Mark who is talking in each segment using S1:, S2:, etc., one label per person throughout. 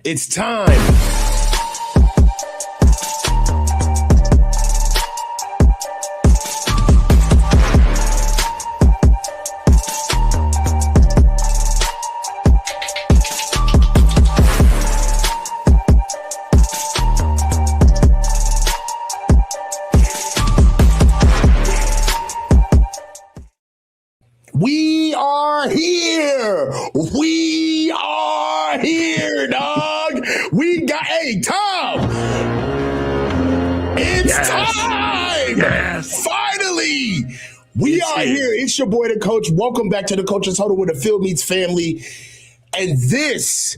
S1: It's time. We are here. We are here, dog. We got, hey, Tom. It's time.
S2: Yes.
S1: Finally. We are here. It's your boy, the coach. Welcome back to the Coach's Huddle where the field meets family. And this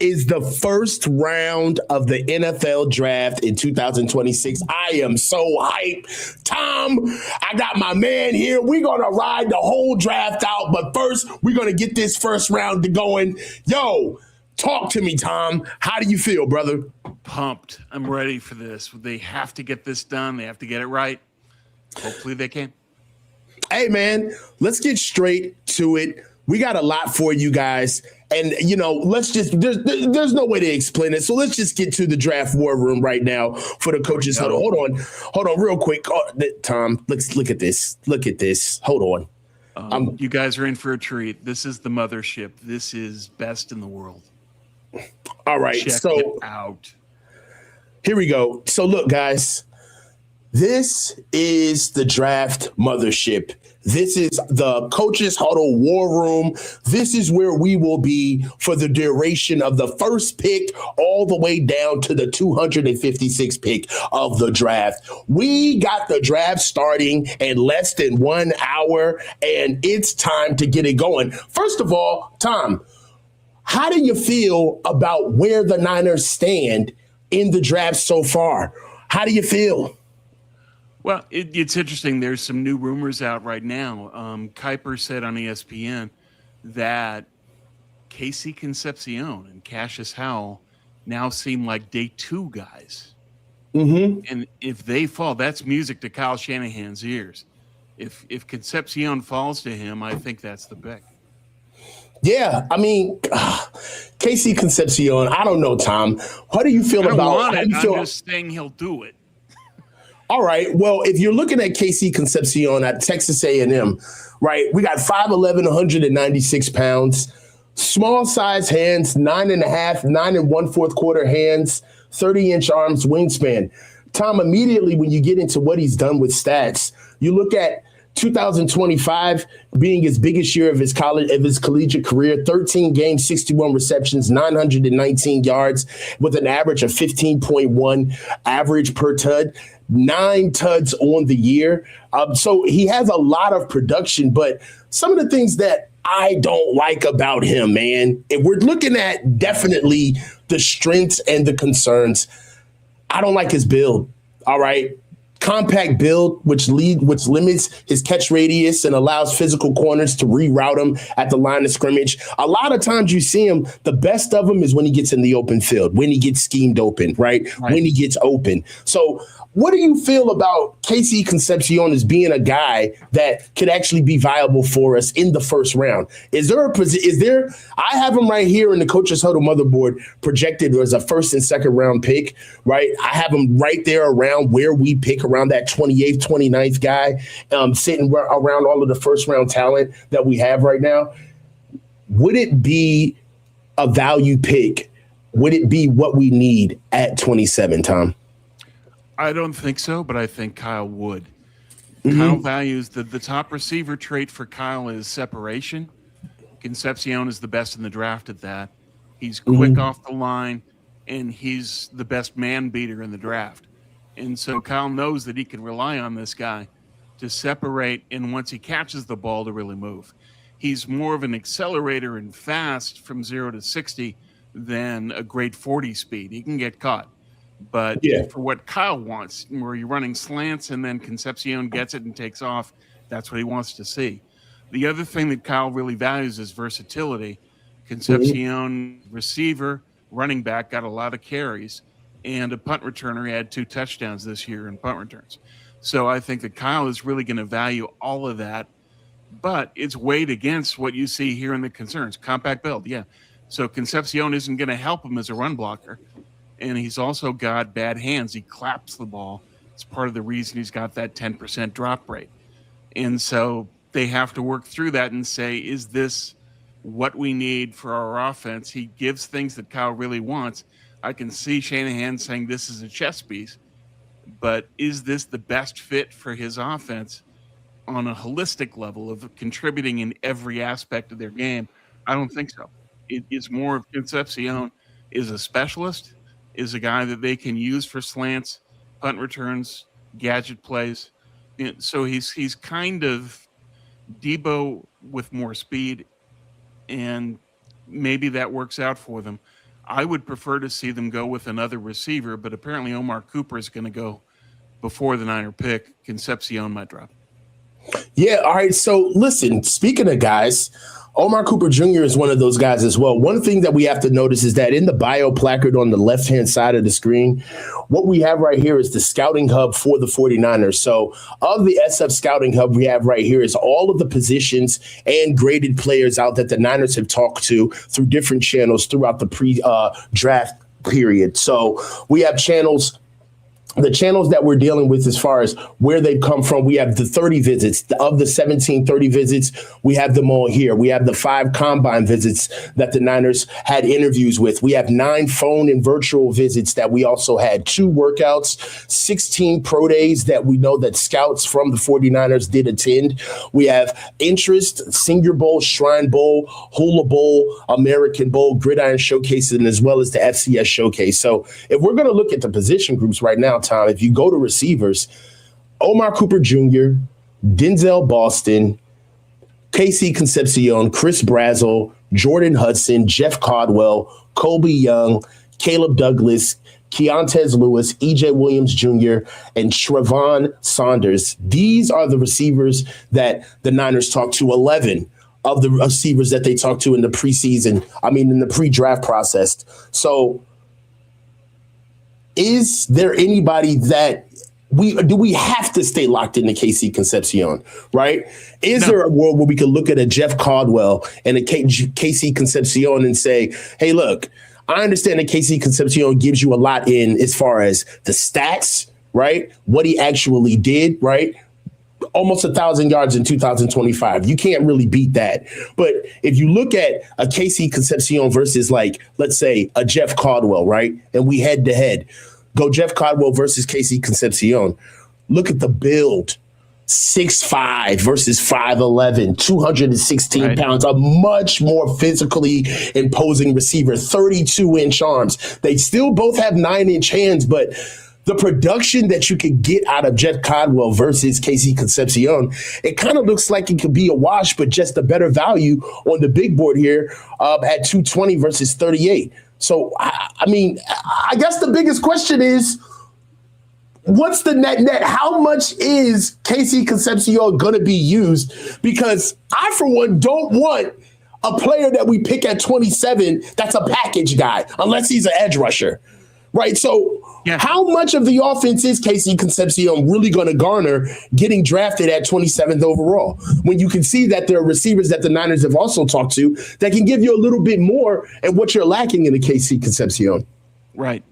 S1: is the first round of the NFL draft in 2026. I am so hyped. Tom, I got my man here. We're going to ride the whole draft out. But first, we're going to get this first round going. Yo, talk to me, Tom. How do you feel, brother?
S2: Pumped. I'm ready for this. They have to get this done. They have to get it right. Hopefully they can.
S1: Hey, man, let's get straight to it. We got a lot for you guys. And, you know, let's just, there's no way to explain it. So let's just get to the draft war room right now for the Coaches Huddle. Hold on real quick. Oh, Tom, let's look at this. Look at this. Hold on.
S2: You guys are in for a treat. This is the mothership. This is best in the world.
S1: All right.
S2: Check
S1: so
S2: it out.
S1: Here we go. So look, guys, this is the draft mothership. This is the Coaches Huddle War Room. This is where we will be for the duration of the first pick all the way down to the 256th pick of the draft. We got the draft starting in less than 1 hour, and it's time to get it going. First of all, Tom, how do you feel about where the Niners stand in the draft so far? How do you feel?
S2: Well, it's interesting. There's some new rumors out right now. Kuiper said on ESPN that Casey Concepcion and Cassius Howell now seem like day two guys.
S1: Mm-hmm.
S2: And if they fall, that's music to Kyle Shanahan's ears. If Concepcion falls to him, I think that's the pick.
S1: Yeah, I mean, Casey Concepcion, I don't know, Tom. What do you feel about it?
S2: I'm just saying he'll do it.
S1: All right. Well, if you're looking at Casey Concepcion at Texas A&M, right, we got 5'11", 196 pounds, small size hands, 9.5, 9 1/4 quarter hands, 30-inch arms, wingspan. Tom, immediately when you get into what he's done with stats, you look at 2025 being his biggest year of his collegiate career, 13 games, 61 receptions, 919 yards with an average of 15.1 average per tud, 9 tuds on the year. So he has a lot of production, but some of the things that I don't like about him, man, if we're looking at definitely the strengths and the concerns, I don't like his build. All right. Compact build, which limits his catch radius and allows physical corners to reroute him at the line of scrimmage. A lot of times you see him, the best of him is when he gets in the open field, when he gets schemed open, right? When he gets open. So what do you feel about Casey Concepcion as being a guy that could actually be viable for us in the first round? I have him right here in the Coaches Huddle motherboard projected as a first and second round pick, right? I have him right there around where we pick around that 28th, 29th guy, sitting around all of the first round talent that we have right now. Would it be a value pick? Would it be what we need at 27, Tom?
S2: I don't think so, but I think Kyle would.
S1: Mm-hmm.
S2: Kyle values the top receiver trait for Kyle is separation. Concepcion is the best in the draft at that. He's quick off the line, and he's the best man beater in the draft. And so Kyle knows that he can rely on this guy to separate, and once he catches the ball, to really move. He's more of an accelerator and fast from 0 to 60 than a great 40 speed. He can get caught. But for what Kyle wants, where you're running slants and then Concepcion gets it and takes off, that's what he wants to see. The other thing that Kyle really values is versatility. Concepcion, receiver, running back, got a lot of carries, and a punt returner. He had 2 touchdowns this year in punt returns. So I think that Kyle is really going to value all of that, but it's weighed against what you see here in the concerns. Compact build, So Concepcion isn't going to help him as a run blocker. And he's also got bad hands. He claps the ball. It's part of the reason he's got that 10% drop rate. And so they have to work through that and say, is this what we need for our offense? He gives things that Kyle really wants. I can see Shanahan saying this is a chess piece, but is this the best fit for his offense on a holistic level of contributing in every aspect of their game? I don't think so. It is more of Concepcion is a specialist, is a guy that they can use for slants, punt returns, gadget plays. And so he's kind of Debo with more speed, and maybe that works out for them. I would prefer to see them go with another receiver, but apparently Omar Cooper is going to go before the Niner pick. Concepcion might drop.
S1: Yeah, all right. So listen, speaking of guys, Omar Cooper Jr. is one of those guys as well. One thing that we have to notice is that in the bio placard on the left-hand side of the screen, what we have right here is the scouting hub for the 49ers. So of the SF scouting hub we have right here is all of the positions and graded players out that the Niners have talked to through different channels throughout the pre-draft period. So we have channels. The channels that we're dealing with as far as where they've come from, we have the 30 visits. Of the 1730 visits, we have them all here. We have the 5 combine visits that the Niners had interviews with. We have 9 phone and virtual visits that we also had, 2 workouts, 16 pro days that we know that scouts from the 49ers did attend. We have interest, Senior Bowl, Shrine Bowl, Hula Bowl, American Bowl, Gridiron Showcase, and as well as the FCS Showcase. So if we're going to look at the position groups right now, Tom, if you go to receivers, Omar Cooper Jr., Denzel Boston, KC Concepcion, Chris Brazzell, Jordan Hudson, Jeff Caldwell, Colby Young, Caleb Douglas, Keontez Lewis, EJ Williams Jr., and Trevon Saunders. These are the receivers that the Niners talked to, 11 of the receivers that they talked to in the in the pre-draft process. So is there anybody that we have to stay locked into KC Concepcion, right? Is there a world where we could look at a Jeff Caldwell and a KC Concepcion and say, hey, look, I understand that KC Concepcion gives you a lot in as far as the stats, right? What he actually did, right? Almost 1,000 yards in 2025. You can't really beat that. But if you look at a KC Concepcion versus, like, let's say a Jeff Caldwell, right? And we head to head, go Jeff Caldwell versus KC Concepcion. Look at the build. 6'5" versus 5'11", 216 pounds, a much more physically imposing receiver, 32-inch arms. They still both have 9-inch hands, but the production that you could get out of Jeff Caldwell versus KC Concepcion, it kind of looks like it could be a wash, but just a better value on the big board here at 220 versus 38. So, I guess the biggest question is, what's the net? How much is KC Concepcion going to be used? Because I, for one, don't want a player that we pick at 27 that's a package guy, unless he's an edge rusher. Right. So how much of the offense is KC Concepcion really going to garner getting drafted at 27th overall, when you can see that there are receivers that the Niners have also talked to that can give you a little bit more and what you're lacking in the KC Concepcion? Right.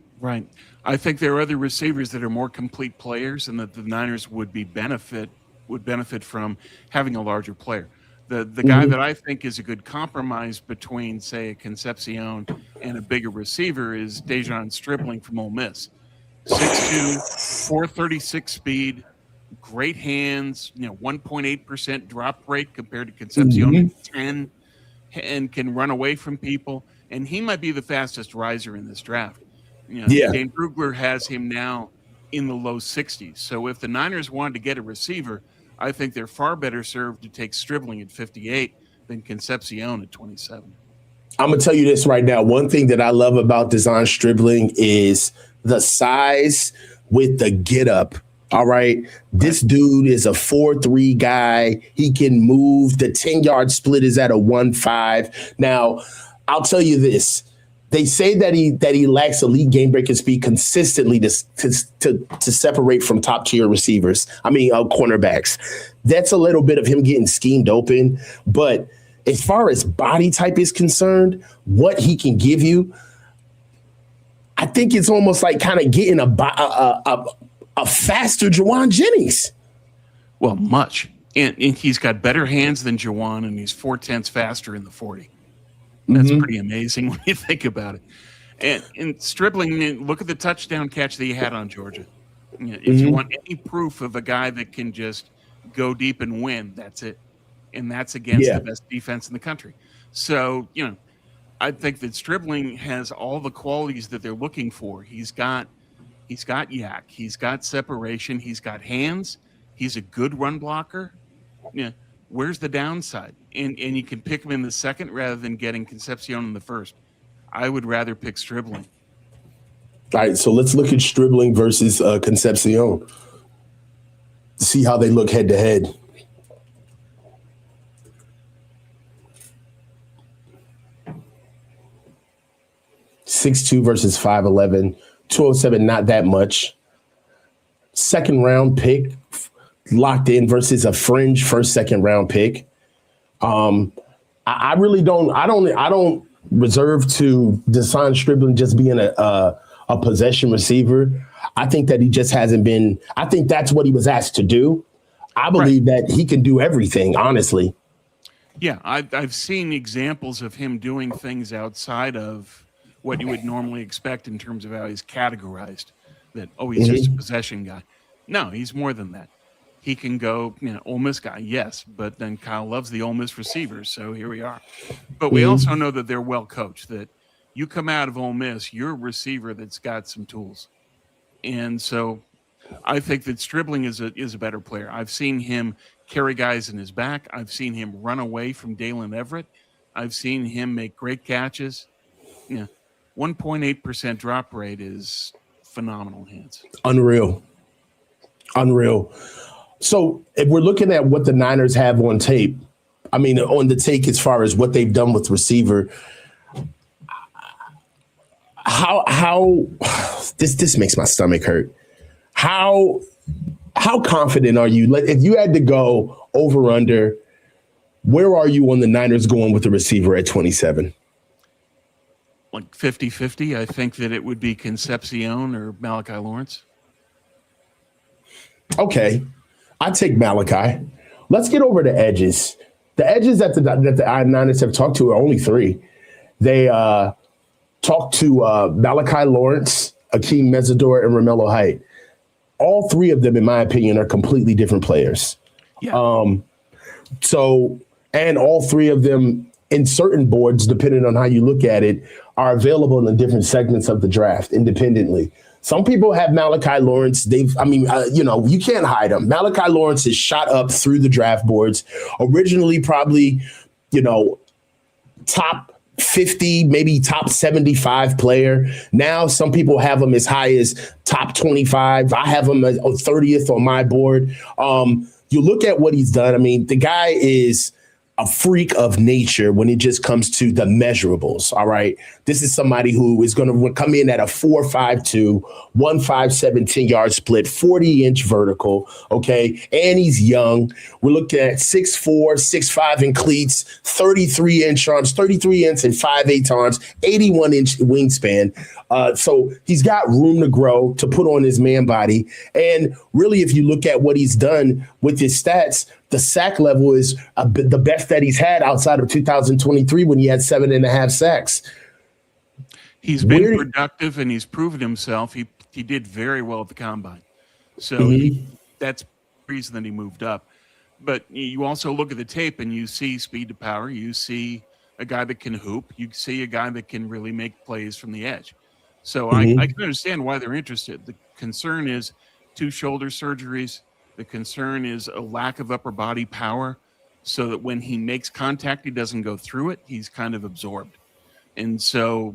S2: I think there are other receivers that are more complete players and that the Niners would benefit from having a larger player. The guy that I think is a good compromise between, say, a Concepcion and a bigger receiver is Dejon Stribling from Ole Miss. 6'2", 436 speed, great hands, 1.8% drop rate compared to Concepcion at 10, and can run away from people. And he might be the fastest riser in this draft. Dane Brugler has him now in the low 60s. So if the Niners wanted to get a receiver, I think they're far better served to take Stribling at 58 than Concepcion at 27.
S1: I'm going to tell you this right now. One thing that I love about Dejon Stribling is the size with the get up. All right. This dude is a 4'3" guy. He can move. The 10-yard split is at a 1.5. Now, I'll tell you this. They say that he lacks elite game breaking speed consistently to separate from top tier receivers. Cornerbacks. That's a little bit of him getting schemed open, but as far as body type is concerned, what he can give you, I think it's almost like kind of getting a faster Juwan Jennings.
S2: Well, much. And he's got better hands than Juwan, and he's 0.4 faster in the 40. That's pretty amazing when you think about it. And Stribling, look at the touchdown catch that he had on Georgia. If you want any proof of a guy that can just go deep and win, that's it. And that's against the best defense in the country. So, I think that Stribling has all the qualities that they're looking for. He's got yak, he's got separation, he's got hands, he's a good run blocker. Where's the downside? And you can pick him in the second rather than getting Concepcion in the first. I would rather pick Stribling.
S1: All right, so let's look at Stribling versus Concepcion. See how they look head to head. 6'2" versus 5'11", 207, not that much. Second round pick, locked in versus a fringe first, second round pick. I really don't. I don't reserve to Desan Stribling just being a possession receiver. I think that he just hasn't been. I think that's what he was asked to do. I believe that he can do everything, honestly.
S2: Yeah, I've seen examples of him doing things outside of what you would normally expect in terms of how he's categorized. That, he's just a possession guy. No, he's more than that. He can go, Ole Miss guy, yes, but then Kyle loves the Ole Miss receivers, so here we are. But we also know that they're well coached, that you come out of Ole Miss, you're a receiver that's got some tools. And so I think that Stribling is a better player. I've seen him carry guys in his back. I've seen him run away from Dalen Everett. I've seen him make great catches. 1.8% drop rate is phenomenal, Hans.
S1: Unreal. So if we're looking at what the Niners have on tape, on the take as far as what they've done with receiver, how this makes my stomach hurt. How confident are you? If you had to go over under, where are you on the Niners going with the receiver at 27?
S2: Like 50-50. I think that it would be Concepcion or Malachi Lawrence.
S1: Okay, I take Malachi. Let's get over the edges. The edges that the Niners have talked to are only three. They talked to Malachi Lawrence, Akeem, Mesidor, and Romelo Height. All three of them, in my opinion, are completely different players.
S2: Yeah.
S1: And all three of them in certain boards, depending on how you look at it, are available in the different segments of the draft independently. Some people have Malachi Lawrence. You can't hide him. Malachi Lawrence is shot up through the draft boards. Originally, probably, top 50, maybe top 75 player. Now, some people have him as high as top 25. I have him as 30th on my board. You look at what he's done. The guy is a freak of nature when it just comes to the measurables. All right. This is somebody who is going to come in at a 4.52, 1.57 10-yard split, 40-inch vertical. OK. And he's young. We're looking at 6'4", 6'5" in cleats, 33-inch arms, 33-inch and 5'8" arms, 81-inch wingspan. So he's got room to grow, to put on his man body. And really, if you look at what he's done with his stats, the sack level is the best that he's had outside of 2023 when he had 7.5 sacks.
S2: He's been productive and he's proven himself. He did very well at the combine. So that's the reason that he moved up. But you also look at the tape and you see speed to power. You see a guy that can hoop. You see a guy that can really make plays from the edge. So I can understand why they're interested. The concern is 2 shoulder surgeries. The concern is a lack of upper body power, so that when he makes contact, he doesn't go through it. He's kind of absorbed. And so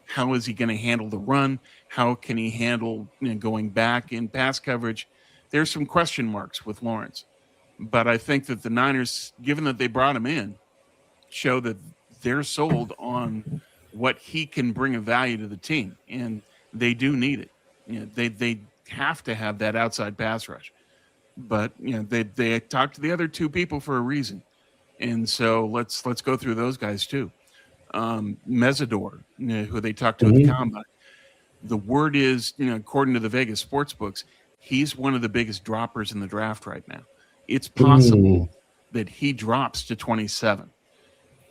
S2: how is he going to handle the run? How can he handle going back in pass coverage? There's some question marks with Lawrence. But I think that the Niners, given that they brought him in, show that they're sold on what he can bring of value to the team. And they do need it. They have to have that outside pass rush. But they talked to the other 2 people for a reason. And so let's go through those guys too. Mesidor, who they talked to at the combine. The word is, according to the Vegas sports books, he's one of the biggest droppers in the draft right now. It's possible that he drops to 27.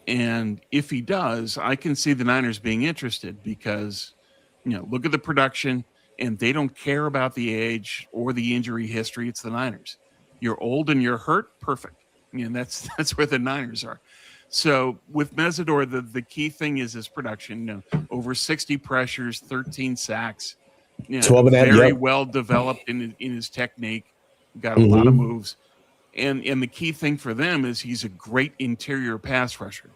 S2: And if he does, I can see the Niners being interested because, look at the production, and they don't care about the age or the injury history. It's the Niners. You're old and you're hurt, perfect. That's where the Niners are. So with Mesidor, the key thing is his production. Over 60 pressures, 13 sacks.
S1: 12 and a half,
S2: very well developed in his technique. Got a lot of moves. And the key thing for them is he's a great interior pass rusher.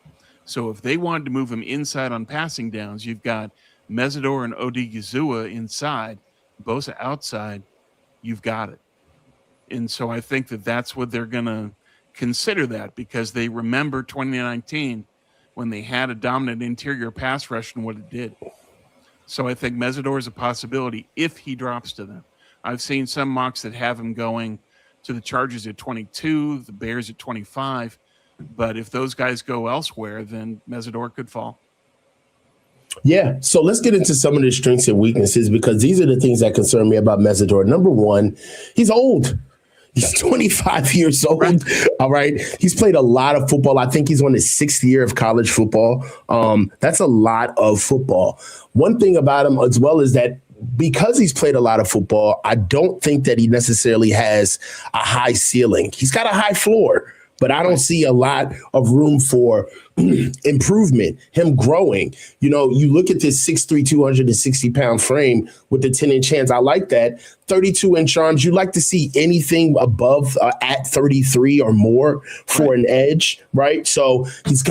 S2: So if they wanted to move him inside on passing downs, you've got Mesidor and Odigizua inside, Bosa outside. You've got it. And so I think that's what they're going to consider, that because they remember 2019 when they had a dominant interior pass rush and what it did. So I think Mesidor is a possibility if he drops to them. I've seen some mocks that have him going to the Chargers at 22, the Bears at 25. But if those guys go elsewhere, then Mesidor could fall.
S1: Yeah. So let's get into some of the strengths and weaknesses, because these are the things that concern me about Mesidor. Number one, he's old. He's 25 years old. Right. All right. He's played a lot of football. I think he's on his 6th year of college football. That's a lot of football. One thing about him as well is that because he's played a lot of football, I don't think that he necessarily has a high ceiling. He's got a high floor, but I don't see a lot of room for improvement, him growing. You look at this 6'3", 260-pound frame with the 10-inch hands. I like that. 32-inch arms. You like to see anything above at 33 or more for an edge, right? So he's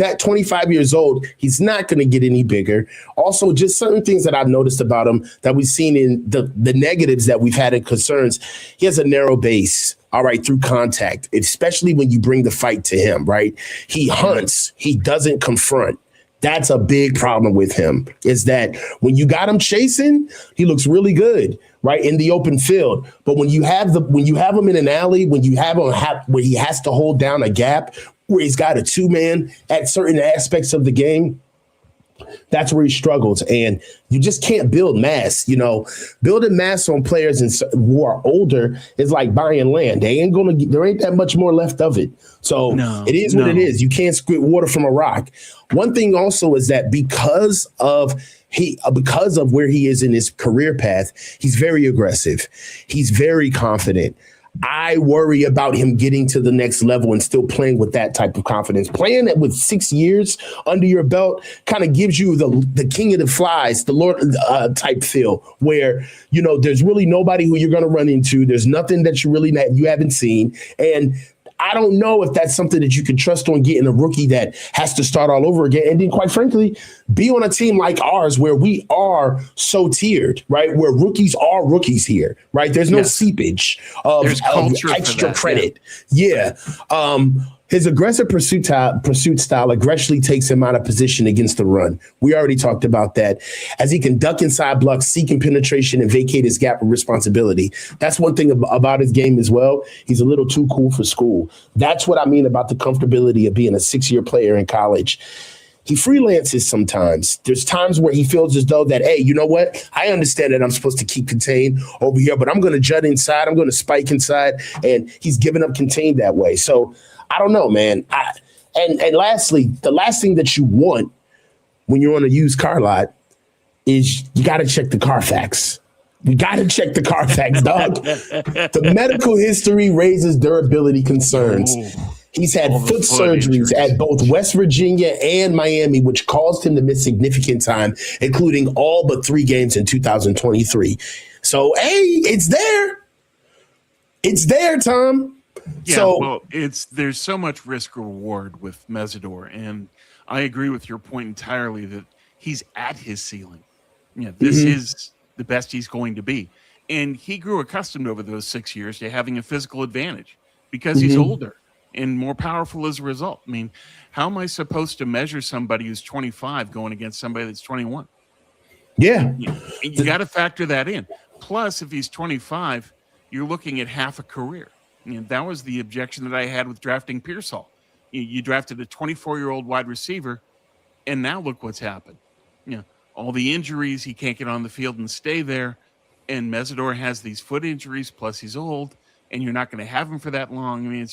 S1: at 25 years old. He's not going to get any bigger. Also, just certain things that I've noticed about him that we've seen in the negatives that we've had in concerns. He has a narrow base. All right, through contact, especially when you bring the fight to him, right? He hunts. He doesn't confront. That's a big problem with him, is that when you got him chasing, he looks really good, right, in the open field. But when you have him in an alley, when you have him where he has to hold down a gap, where he's got a 2-man at certain aspects of the game, that's where he struggles. And you just can't build mass. Building mass on players who are older is like buying land. There ain't that much more left of it. So it is what it is. You can't squid water from a rock. One thing also is that because of where he is in his career path, he's very aggressive. He's very confident. I worry about him getting to the next level and still playing with that type of confidence. Playing it with 6 years under your belt kind of gives you the king of the flies, the Lord type feel, where, there's really nobody who you're going to run into. There's nothing that you haven't seen. And I don't know if that's something that you can trust on getting a rookie that has to start all over again. And then, quite frankly, be on a team like ours where we are so tiered, right? Where rookies are rookies here, right? There's no seepage of extra credit. Yeah. His aggressive pursuit style aggressively takes him out of position against the run. We already talked about that. As he can duck inside blocks, seeking penetration, and vacate his gap of responsibility. That's one thing about his game as well. He's a little too cool for school. That's what I mean about the comfortability of being a 6-year player in college. He freelances sometimes. There's times where he feels as though that, hey, you know what? I understand that I'm supposed to keep contained over here, but I'm going to jut inside. I'm going to spike inside. And he's giving up contained that way. So I don't know, man. And lastly, the last thing that you want when you're on a used car lot is you got to check the Carfax. We got to check the Carfax, dog. The medical history raises durability concerns. Ooh. He's had foot surgeries at both West Virginia and Miami, which caused him to miss significant time, including all but 3 games in 2023. So, hey, it's there. It's there, Tom.
S2: Yeah, there's so much risk reward with Mesidor, and I agree with your point entirely that he's at his ceiling. This is the best he's going to be. And he grew accustomed over those 6 years to having a physical advantage because he's older and more powerful as a result. I mean, how am I supposed to measure somebody who's 25 going against somebody that's 21?
S1: Yeah.
S2: You got to factor that in. Plus, if he's 25, you're looking at half a career. That was the objection that I had with drafting Pearsall. You drafted a 24-year-old wide receiver, and now look what's happened. All the injuries, he can't get on the field and stay there. And Mesidor has these foot injuries, plus he's old, and you're not going to have him for that long. I mean,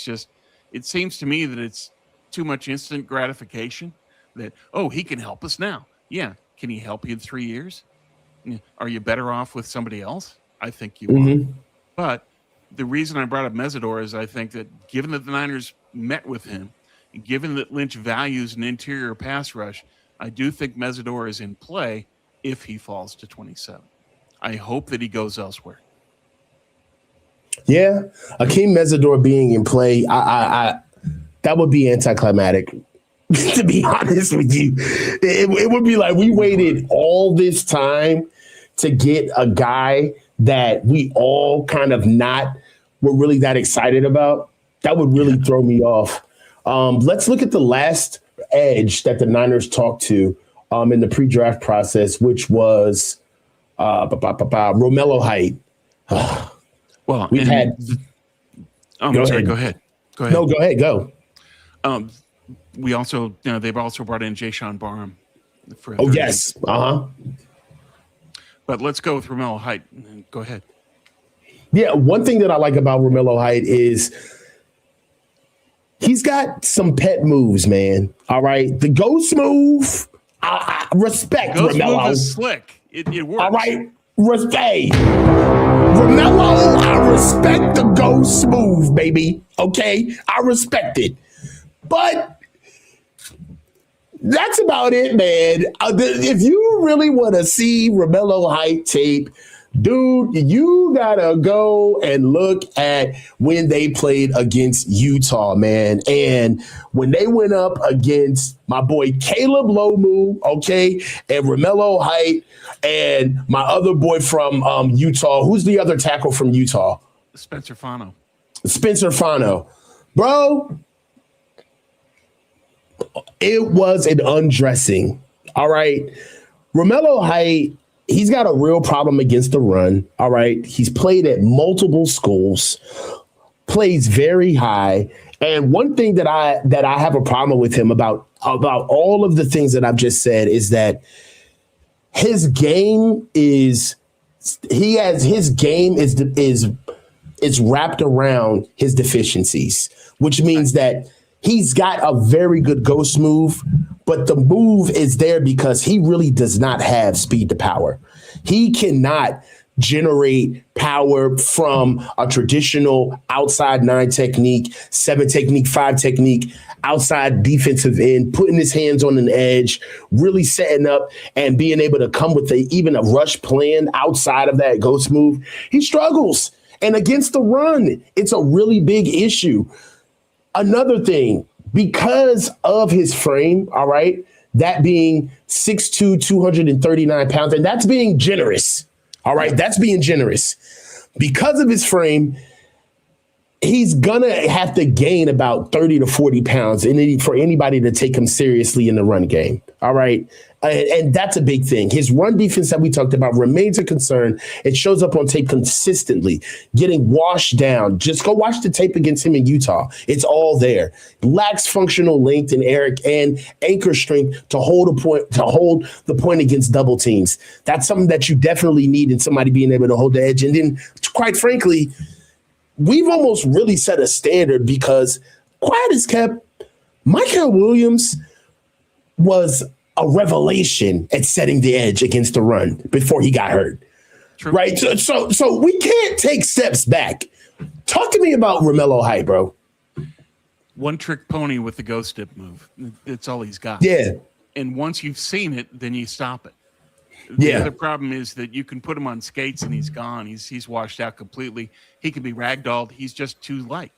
S2: it seems to me that it's too much instant gratification that, oh, he can help us now. Yeah. Can he help you in 3 years? Are you better off with somebody else? I think you are. But the reason I brought up Mesidor is I think that given that the Niners met with him, and given that Lynch values an interior pass rush, I do think Mesidor is in play if he falls to 27. I hope that he goes elsewhere.
S1: Yeah, Akeem Mesidor being in play, I that would be anticlimactic. To be honest with you, it would be like we waited all this time to get a guy that we all kind of not were really that excited about. That would really throw me off. Let's look at the last edge that the Niners talked to in the pre-draft process, which was Romelo Height.
S2: Well,
S1: we've had.
S2: I'm sorry. Go ahead.
S1: No, go ahead. Go.
S2: We also, they've also brought in Jayshawn Barham.
S1: Oh yes.
S2: But let's go with Romelo Height. Go ahead.
S1: Yeah, one thing that I like about Romelo Height is he's got some pet moves, man. All right, the ghost move. I respect
S2: Ghost
S1: Romelo.
S2: Move is slick. It works.
S1: All right, respect. Romelo, I respect the ghost move, baby. Okay, I respect it. But that's about it, man. If you really want to see Romelo Height tape, dude, you gotta go and look at when they played against Utah, man. And when they went up against my boy Caleb Lomu, okay, and Romelo Height, and my other boy from Utah. Who's the other tackle from Utah?
S2: Spencer Fano.
S1: Bro. It was an undressing. All right. Romelo Height, he's got a real problem against the run. All right. He's played at multiple schools, plays very high. And one thing that I have a problem with him about all of the things that I've just said is that his game is wrapped around his deficiencies, which means that he's got a very good ghost move, but the move is there because he really does not have speed to power. He cannot generate power from a traditional outside 9 technique, 7 technique, 5 technique, outside defensive end, putting his hands on an edge, really setting up and being able to come with even a rush plan outside of that ghost move. He struggles. And against the run, it's a really big issue. Another thing, because of his frame, all right, that being 6'2", 239 pounds, and that's being generous. All right, that's being generous. Because of his frame, he's gonna have to gain about 30 to 40 pounds for anybody to take him seriously in the run game. All right. And that's a big thing. His run defense that we talked about remains a concern. It shows up on tape consistently, getting washed down. Just go watch the tape against him in Utah. It's all there. Lacks functional length and anchor strength to hold the point against double teams. That's something that you definitely need in somebody being able to hold the edge. And then, quite frankly, we've almost really set a standard because, quiet as kept, Michael Williams was a revelation at setting the edge against the run before he got hurt. True. Right? So we can't take steps back. Talk to me about Romelo Height, bro.
S2: One trick pony with the ghost dip move. It's all he's got.
S1: Yeah.
S2: And once you've seen it, then you stop it. The other problem is that you can put him on skates and he's gone. He's washed out completely. He can be ragdolled. He's just too light.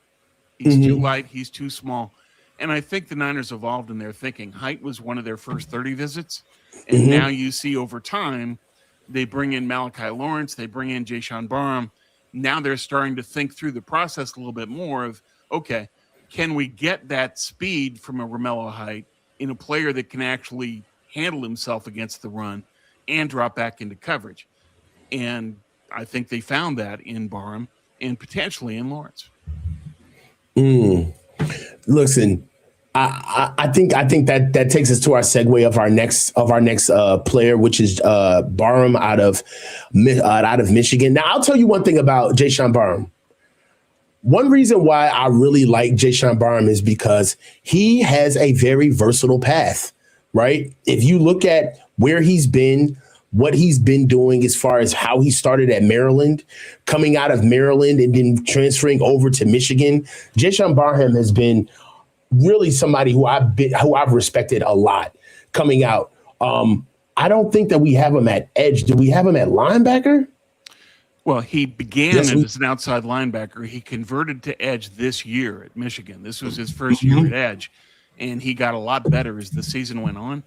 S2: He's too light. He's too small. And I think the Niners evolved in their thinking. Height was one of their first 30 visits. And now you see over time, they bring in Malachi Lawrence. They bring in Jayshawn Barham. Now they're starting to think through the process a little bit more of, okay, can we get that speed from a Romelo Height in a player that can actually handle himself against the run and drop back into coverage? And I think they found that in Barham and potentially in Lawrence.
S1: Mm. Listen, I think that takes us to our segue of our next player, which is Barham out of Michigan. Now, I'll tell you one thing about Jayshawn Barham. One reason why I really like Jayshawn Barham is because he has a very versatile path, right? If you look at where he's been, what he's been doing as far as how he started at Maryland, coming out of Maryland and then transferring over to Michigan, Jayshawn Barham has been really somebody who I've respected a lot coming out. I don't think that we have him at edge. Do we have him at linebacker?
S2: Well, he began as an outside linebacker. He converted to edge this year at Michigan. This was his first year at edge, and he got a lot better as the season went on.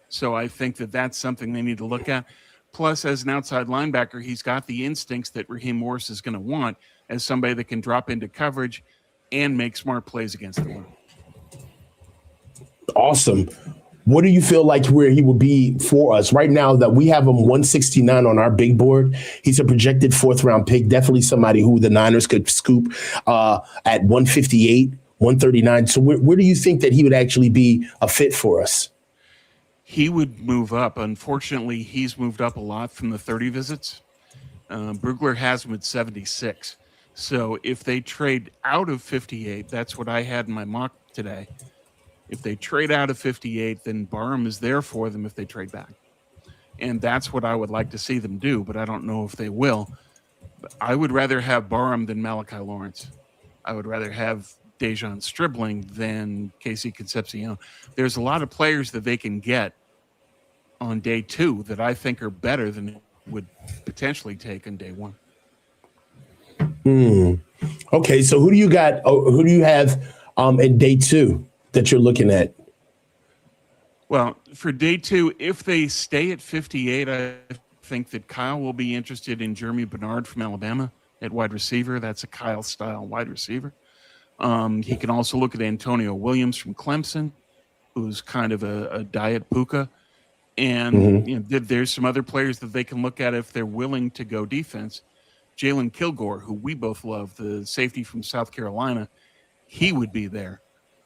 S2: So I think that that's something they need to look at. Plus, as an outside linebacker, he's got the instincts that Raheem Morris is going to want as somebody that can drop into coverage and make smart plays against the run.
S1: Awesome. What do you feel like where he would be for us right now that we have him 169 on our big board? He's a projected 4th round pick. Definitely somebody who the Niners could scoop at 158, 139. So where do you think that he would actually be a fit for us?
S2: He would move up. Unfortunately, he's moved up a lot from the 30 visits. Brugler has him at 76. So if they trade out of 58, that's what I had in my mock today. If they trade out of 58, then Barham is there for them if they trade back. And that's what I would like to see them do, but I don't know if they will. But I would rather have Barham than Malachi Lawrence. I would rather have Dejan Stribling than Casey Concepcion. There's a lot of players that they can get on day 2 that I think are better than it would potentially take on day 1.
S1: Okay, so who do you got? Who do you have in day 2 that you're looking at?
S2: Well, for day 2, if they stay at 58, I think that Kyle will be interested in Jeremy Bernard from Alabama at wide receiver. That's a Kyle-style wide receiver. He can also look at Antonio Williams from Clemson, who's kind of a diet puka. And you know, there's some other players that they can look at if they're willing to go defense. Jalen Kilgore, who we both love, the safety from South Carolina, he would be there.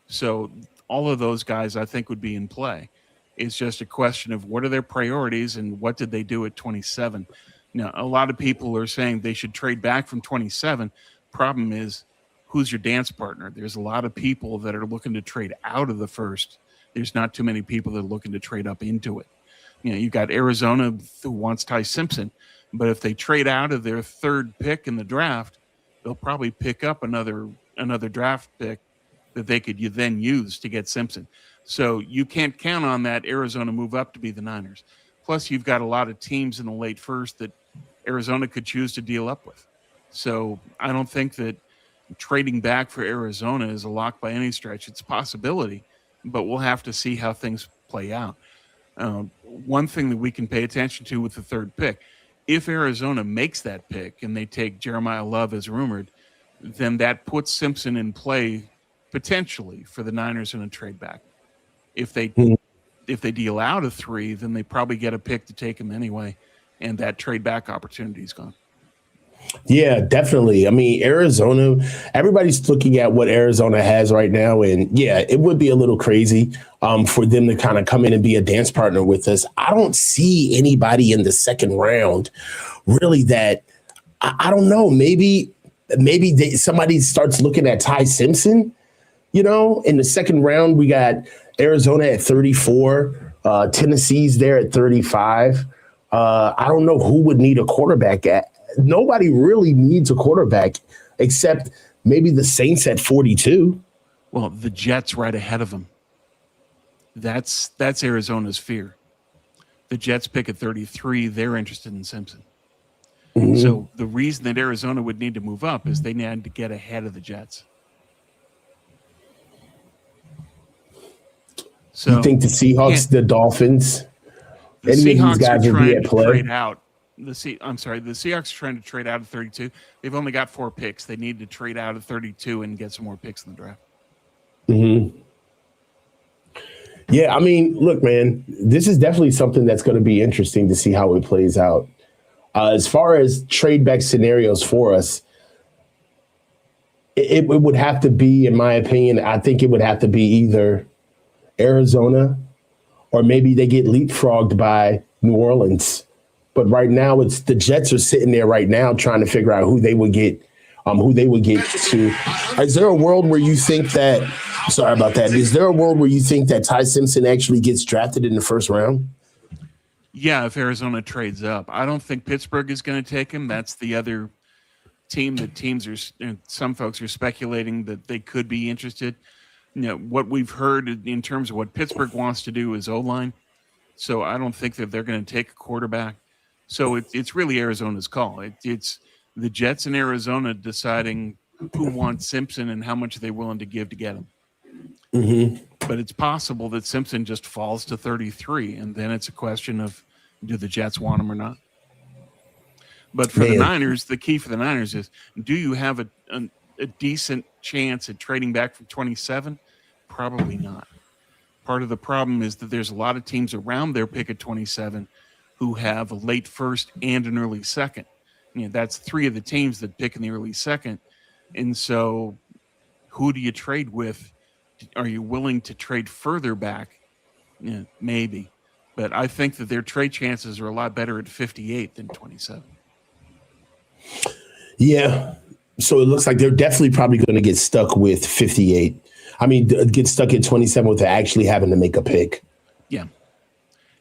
S2: So all of those guys, I think, would be in play. It's just a question of what are their priorities and what did they do at 27. Now, a lot of people are saying they should trade back from 27. Problem is, who's your dance partner? There's a lot of people that are looking to trade out of the first. There's not too many people that are looking to trade up into it. You know, you've got Arizona who wants Ty Simpson, but if they trade out of their 3rd pick in the draft, they'll probably pick up another draft pick that they could then use to get Simpson. So you can't count on that Arizona move up to be the Niners. Plus, you've got a lot of teams in the late first that Arizona could choose to deal up with. So I don't think that trading back for Arizona is a lock by any stretch. It's a possibility, but we'll have to see how things play out. One thing that we can pay attention to with the 3rd pick, if Arizona makes that pick and they take Jeremiah Love as rumored, then that puts Simpson in play potentially for the Niners in a trade back. If they deal out of 3, then they probably get a pick to take him anyway, and that trade back opportunity is gone.
S1: Yeah, definitely. I mean, Arizona, everybody's looking at what Arizona has right now. And yeah, it would be a little crazy for them to kind of come in and be a dance partner with us. I don't see anybody in the 2nd round really that I don't know. Maybe somebody starts looking at Ty Simpson. You know, in the 2nd round, we got Arizona at 34. Tennessee's there at 35. I don't know who would need a quarterback at. Nobody really needs a quarterback except maybe the Saints at 42.
S2: Well, the Jets right ahead of them. That's Arizona's fear. The Jets pick at 33. They're interested in Simpson. So the reason that Arizona would need to move up is they need to get ahead of the Jets. So
S1: you think the Seahawks, the Dolphins,
S2: the
S1: any
S2: Seahawks
S1: of these guys
S2: are
S1: would be
S2: trying
S1: at play?
S2: to trade out. The Seahawks are trying to trade out of 32. They've only got 4 picks. They need to trade out of 32 and get some more picks in the draft.
S1: Yeah, I mean, look, man, this is definitely something that's going to be interesting to see how it plays out. As far as trade back scenarios for us, it would have to be, in my opinion, I think it would have to be either Arizona or maybe they get leapfrogged by New Orleans. But right now, it's the Jets are sitting there right now trying to figure out who they would get to. Is there a world where you think that? Sorry about that. Is there a world where you think that Ty Simpson actually gets drafted in the first round?
S2: Yeah, if Arizona trades up, I don't think Pittsburgh is going to take him. That's the other team that some folks are speculating that they could be interested. What we've heard in terms of what Pittsburgh wants to do is O-line. So I don't think that they're going to take a quarterback. So it's really Arizona's call. It's the Jets in Arizona deciding who wants Simpson and how much they're willing to give to get him.
S1: Mm-hmm.
S2: But it's possible that Simpson just falls to 33, and then it's a question of do the Jets want him or not. But for the Niners, the key for the Niners is, do you have a decent chance at trading back from 27? Probably not. Part of the problem is that there's a lot of teams around their pick at 27 who have a late first and an early second. That's 3 of the teams that pick in the early second. And so who do you trade with? Are you willing to trade further back? Maybe. But I think that their trade chances are a lot better at 58 than 27.
S1: Yeah. So it looks like they're definitely probably going to get stuck with 58. I mean, get stuck at 27 without actually having to make a pick.
S2: Yeah.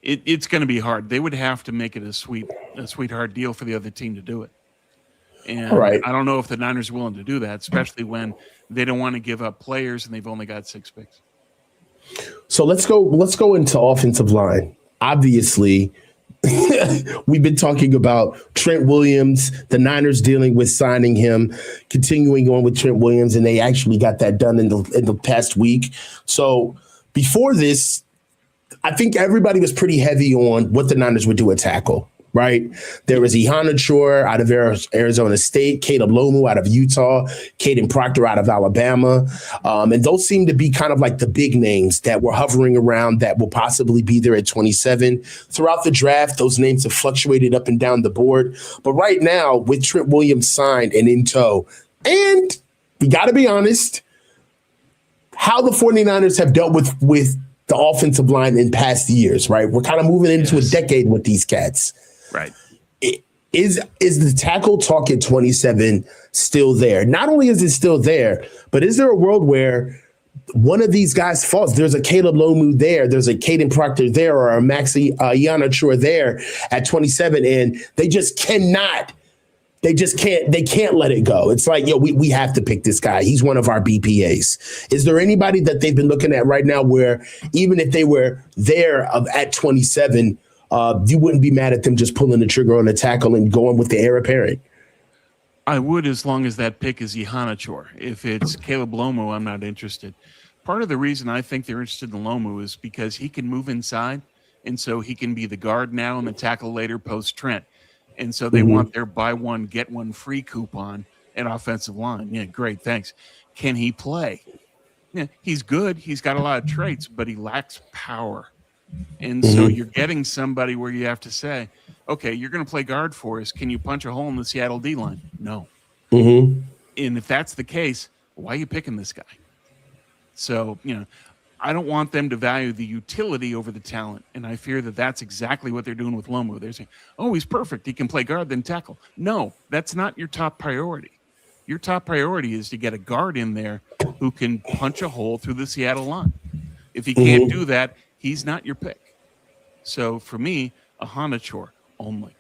S2: It's going to be hard. They would have to make it a sweetheart deal for the other team to do it. And
S1: right.
S2: I don't know if the Niners are willing to do that, especially when they don't want to give up players and they've only got 6 picks.
S1: So let's go into offensive line. Obviously, we've been talking about Trent Williams, the Niners dealing with signing him, continuing on with Trent Williams, and they actually got that done in the past week. So before this, I think everybody was pretty heavy on what the Niners would do at tackle, right? There was Ihanachor out of Arizona State, Caleb Lomu out of Utah, Caden Proctor out of Alabama. And those seem to be kind of like the big names that were hovering around that will possibly be there at 27. Throughout the draft, those names have fluctuated up and down the board. But right now, with Trent Williams signed and in tow, and we got to be honest, how the 49ers have dealt with the offensive line in past years, right? We're kind of moving into a decade with these cats.
S2: Right.
S1: Is the tackle talk at 27 still there? Not only is it still there, but is there a world where one of these guys falls? There's a Caleb Lomu there, there's a Caden Proctor there, or a Maxi Ihanachor there at 27, and they can't let it go. It's like, we have to pick this guy. He's one of our BPAs. Is there anybody that they've been looking at right now where even if they were there at 27, you wouldn't be mad at them just pulling the trigger on the tackle and going with the heir apparent?
S2: I would, as long as that pick is Ihanachor. If it's Caleb Lomu, I'm not interested. Part of the reason I think they're interested in Lomu is because he can move inside, and so he can be the guard now and the tackle later post-Trent. And so they want their buy one, get one free coupon at offensive line. Yeah, great, thanks. Can he play? Yeah, he's good. He's got a lot of traits, but he lacks power. And so you're getting somebody where you have to say, okay, you're going to play guard for us. Can you punch a hole in the Seattle D-line? No. And if that's the case, why are you picking this guy? So, I don't want them to value the utility over the talent. And I fear that that's exactly what they're doing with Lomu. They're saying, oh, he's perfect. He can play guard, then tackle. No, that's not your top priority. Your top priority is to get a guard in there who can punch a hole through the Seattle line. If he can't do that, he's not your pick. So for me, Ihanachor only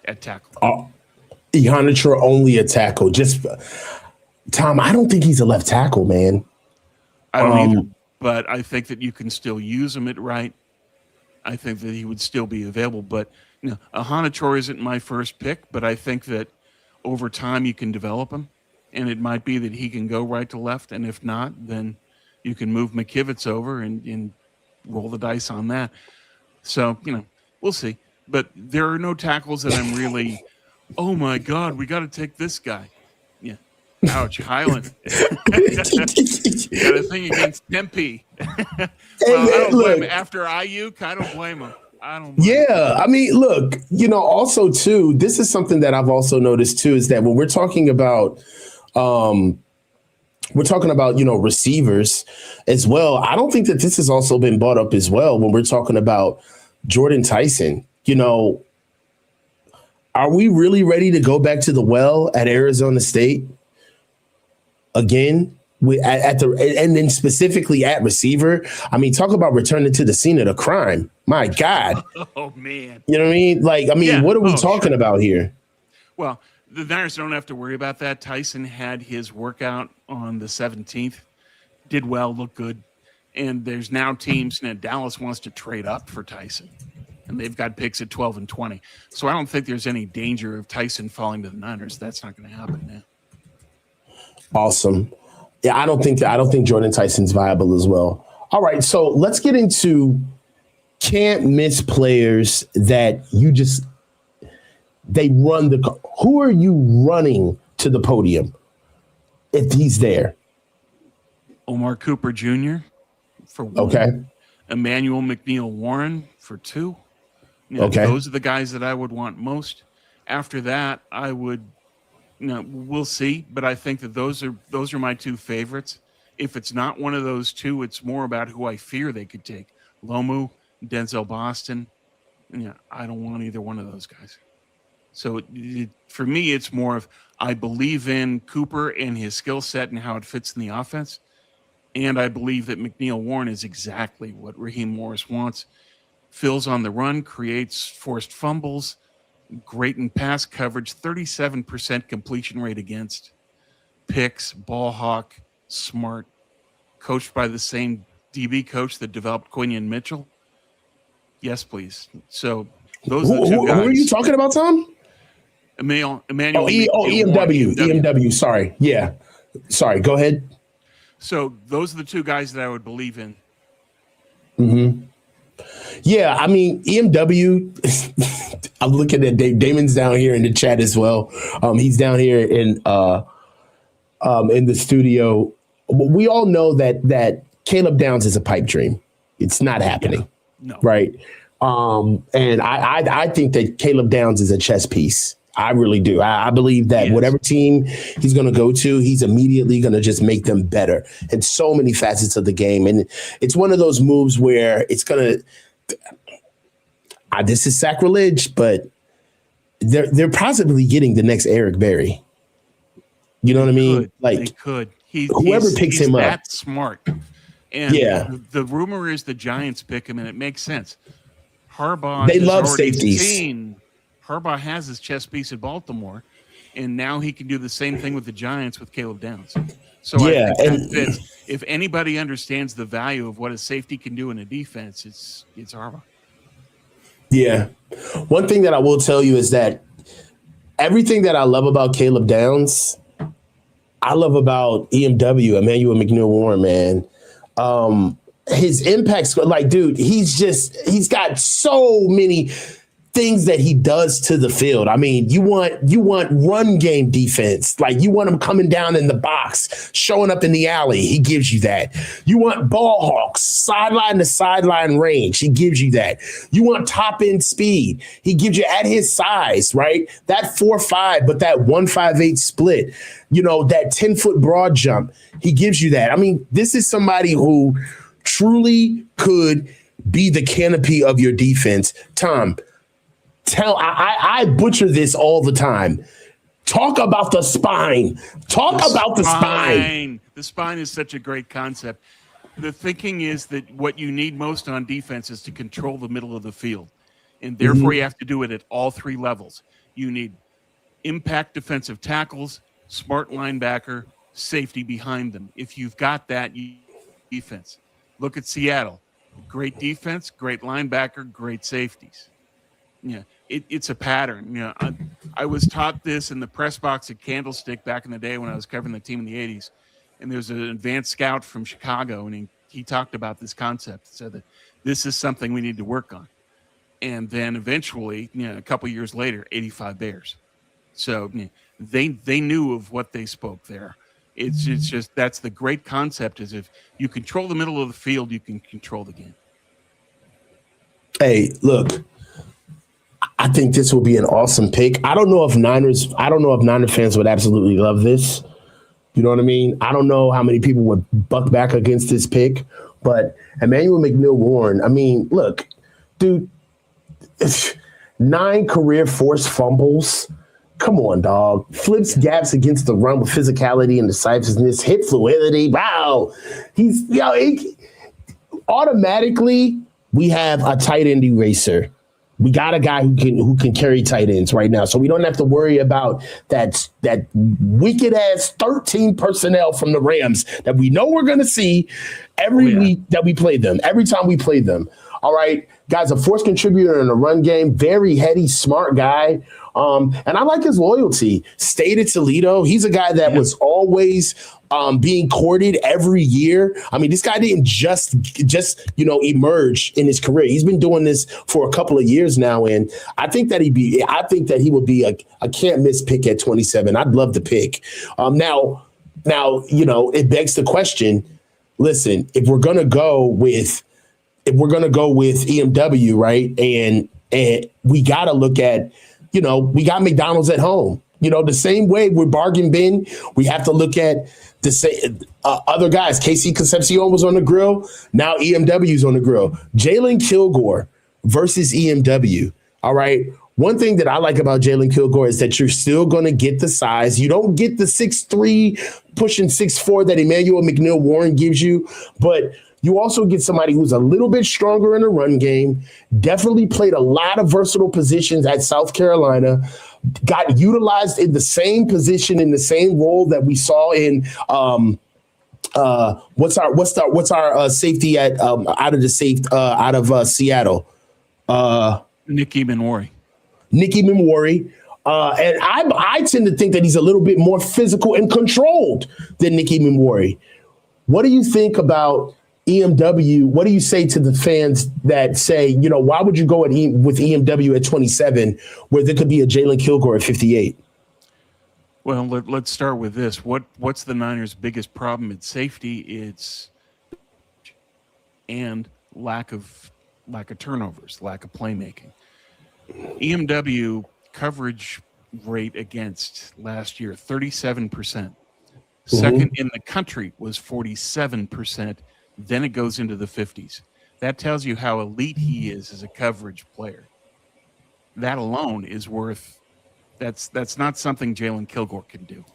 S2: at tackle.
S1: Ihanachor only at tackle. Just Tom, I don't think he's a left tackle, man.
S2: I don't either. But I think that you can still use him at right. I think that he would still be available. But Ihanachor isn't my first pick, but I think that over time you can develop him. And it might be that he can go right to left. And if not, then you can move McKivitz over and roll the dice on that. So, we'll see. But there are no tackles that I'm really, oh my God, we got to take this guy. Yeah. Ouch, Highland. You got a thing against Tempe. I don't blame him. After Ayuk, I don't blame him.
S1: I mean, look, also too, this is something that I've also noticed too, is that when we're talking about We're talking about, receivers as well. I don't think that this has also been brought up as well when we're talking about Jordan Tyson. Are we really ready to go back to the well at Arizona State again? And then specifically at receiver. I mean, talk about returning to the scene of the crime. My God.
S2: Oh, man.
S1: You know what I mean? What are we talking about here?
S2: Well, the Niners don't have to worry about that. Tyson had his workout on the 17th, did well, looked good. And there's now teams, Dallas wants to trade up for Tyson. And they've got picks at 12 and 20. So I don't think there's any danger of Tyson falling to the Niners. That's not going to happen now.
S1: Awesome. Yeah, I don't think Jordan Tyson's viable as well. All right, so let's get into can't miss players that they run who are you running to the podium if he's there?
S2: Omar Cooper Jr. for one.
S1: Okay.
S2: Emmanuel McNeil Warren for two.
S1: Okay.
S2: Those are the guys that I would want most. After that, I would, we'll see. But I think that those are my two favorites. If it's not one of those two, it's more about who I fear they could take. Lomu, Denzel Boston. I don't want either one of those guys. So for me, it's more of I believe in Cooper and his skill set and how it fits in the offense. And I believe that McNeil Warren is exactly what Raheem Morris wants. Fills on the run, creates forced fumbles, great in pass coverage, 37% completion rate against, picks, ball hawk, smart, coached by the same DB coach that developed Quinion Mitchell. Yes, please. So those are the two guys.
S1: Who are you talking about, Tom?
S2: Emmanuel.
S1: EMW. Sorry. Yeah. Sorry. Go ahead.
S2: So those are the two guys that I would believe in.
S1: Mm-hmm. Yeah, I mean, EMW, I'm looking at Damon's down here in the chat as well. He's down here in the studio. We all know that Caleb Downs is a pipe dream. It's not happening.
S2: Yeah. No.
S1: Right. And I think that Caleb Downs is a chess piece. I really do. I believe that whatever team he's going to go to, he's immediately going to just make them better in so many facets of the game. And it's one of those moves where it's going to, this is sacrilege, but they're possibly getting the next Eric Berry. You know what I mean?
S2: They could.
S1: Whoever picks him up.
S2: He's that smart. And the rumor is the Giants pick him, and it makes sense. Harbaugh,
S1: they love safeties.
S2: Harbaugh has his chess piece at Baltimore, and now he can do the same thing with the Giants with Caleb Downs. So I think that fits. If anybody understands the value of what a safety can do in a defense, it's Harbaugh.
S1: Yeah. One thing that I will tell you is that everything that I love about Caleb Downs, I love about EMW, Emmanuel McNeil Warren, man. His impact's dude, he's got so many things that he does to the field. I mean, you want run game defense. You want him coming down in the box, showing up in the alley. He gives you that. You want ball hawks, sideline to sideline range. He gives you that. You want top end speed. He gives you at his size, right? That 4.5, but that 1.58 split, that 10-foot broad jump. He gives you that. I mean, this is somebody who truly could be the canopy of your defense. Tom, I butcher this all the time. Talk about the spine. The spine.
S2: The spine is such a great concept. The thinking is that what you need most on defense is to control the middle of the field. And therefore you have to do it at all three levels. You need impact defensive tackles, smart linebacker, safety behind them. If you've got that, defense. Look at Seattle. Great defense, great linebacker, great safeties. Yeah, it's a pattern. I was taught this in the press box at Candlestick back in the day when I was covering the team in the 80s. And there's an advanced scout from Chicago, and he talked about this concept, said that this is something we need to work on. And then eventually, a couple years later, 85 Bears. So they knew of what they spoke there. It's just that's the great concept is if you control the middle of the field, you can control the game.
S1: Hey, look. I think this will be an awesome pick. I don't know if Niner fans would absolutely love this, You know what I mean? I don't know how many people would buck back against this pick, but Emmanuel McNeil-Warren, I mean, look, dude, 9 career forced fumbles. Come on, dog. Flips gaps against the run with physicality and decisiveness, hip fluidity. Wow. Automatically, we have a tight end eraser. We got a guy who can carry tight ends right now. So we don't have to worry about that wicked ass 13 personnel from the Rams that we know we're going to see every week that we play them, every time we play them. All right. Guy's a force contributor in the run game, very heady, smart guy. And I like his loyalty. Stayed at Toledo. He's a guy that was always being courted every year. I mean, this guy didn't just emerge in his career. He's been doing this for a couple of years now, and I think that he would be a can't miss pick at 27. I'd love the pick. Now, it begs the question. Listen, if we're gonna go with EMW, right, and we gotta look at. We got McDonald's at home. The same way with Bargain Bin, we have to look at the other guys. KC Concepcion was on the grill. Now EMW's on the grill. Jalen Kilgore versus EMW. All right. One thing that I like about Jalen Kilgore is that you're still going to get the size. You don't get the 6'3", pushing 6'4" that Emmanuel McNeil-Warren gives you, but you also get somebody who's a little bit stronger in the run game, definitely played a lot of versatile positions at South Carolina, got utilized in the same position, in the same role that we saw in what's our safety out of Seattle?
S2: Nicky Minwari.
S1: And I tend to think that he's a little bit more physical and controlled than Nicky Minwari. What do you think about EMW? What do you say to the fans that say, why would you go with EMW at 27 where there could be a Jalen Kilgore at 58?
S2: Well, let's start with this. What's the Niners' biggest problem at safety? It's lack of turnovers, lack of playmaking. EMW coverage rate against last year, 37%. Second in the country was 47%. Then it goes into the 50s. That tells you how elite he is as a coverage player. That alone is worth. That's not something Jalen Kilgore can do.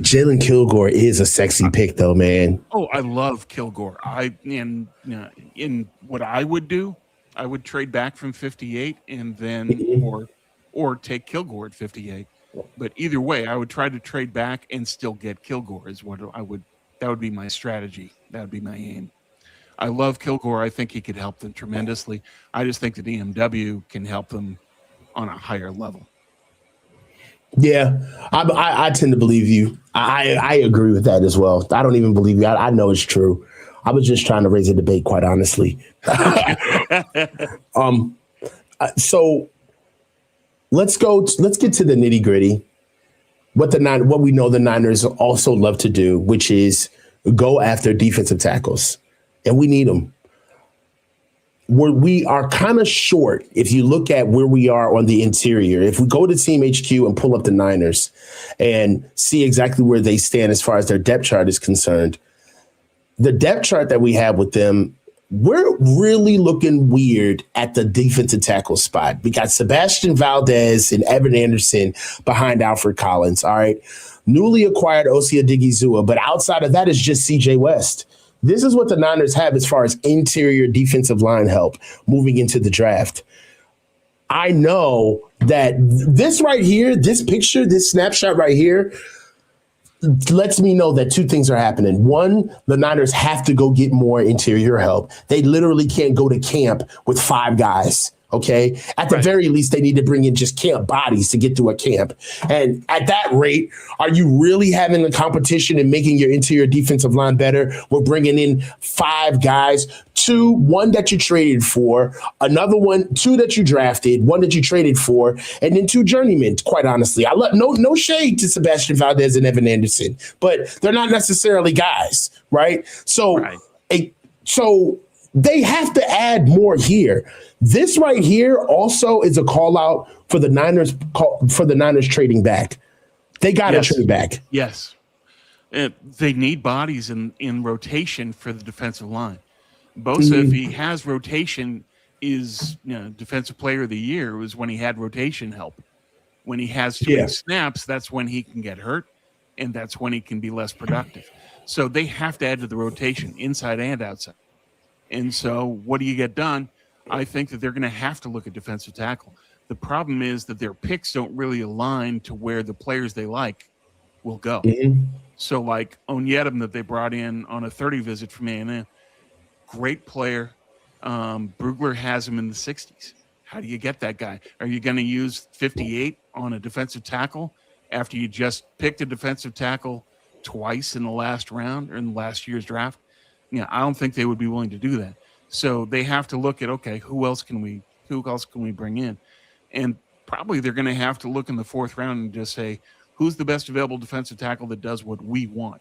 S1: Jalen Kilgore is a sexy pick, though, man.
S2: Oh, I love Kilgore. In what I would do, I would trade back from 58 and then or take Kilgore at 58. But either way, I would try to trade back and still get Kilgore. Is what I would. That would be my strategy. That would be my aim. I love Kilgore. I think he could help them tremendously. I just think that EMW can help them on a higher level.
S1: Yeah, I tend to believe you. I agree with that as well. I don't even believe you. I know it's true. I was just trying to raise a debate, quite honestly. So let's get to the nitty gritty. What we know the Niners also love to do, which is go after defensive tackles, and we need them. We are kind of short if you look at where we are on the interior. If we go to Team HQ and pull up the Niners and see exactly where they stand as far as their depth chart is concerned, the depth chart that we have with them, we're really looking weird at the defensive tackle spot. We got Sebastian Valdez and Evan Anderson behind Alfred Collins. All right. Newly acquired Osia Digizua, but outside of that is just CJ West. This is what the Niners have as far as interior defensive line help moving into the draft. I know that this right here, this picture, this snapshot right here, lets me know that two things are happening. One, the Niners have to go get more interior help. They literally can't go to camp with 5 guys. Okay. At the very least, they need to bring in just camp bodies to get through a camp. And at that rate, are you really having a competition and making your interior defensive line better? We're bringing in 5 guys, 1 that you traded for, another 2 that you drafted, 1 that you traded for, and then 2 journeymen, quite honestly. I love no shade to Sebastian Valdez and Evan Anderson, but they're not necessarily guys, right? So they have to add more here. This right here also is a call out for the Niners trading back. They got to trade back.
S2: Yes. They need bodies in rotation for the defensive line. Bosa, if he has rotation, is defensive player of the year was when he had rotation help. When he has too many snaps, that's when he can get hurt, and that's when he can be less productive. So they have to add to the rotation, inside and outside. And so what do you get done? I think that they're going to have to look at defensive tackle. The problem is that their picks don't really align to where the players they like will go. So like Onyedem that they brought in on a 30 visit from A&M, great player. Brugler has him in the 60s. How do you get that guy? Are you going to use 58 on a defensive tackle after you just picked a defensive tackle twice in the last round or in last year's draft? I don't think they would be willing to do that. So they have to look at, okay, who else can we bring in? And probably they're going to have to look in the fourth round and just say, who's the best available defensive tackle that does what we want?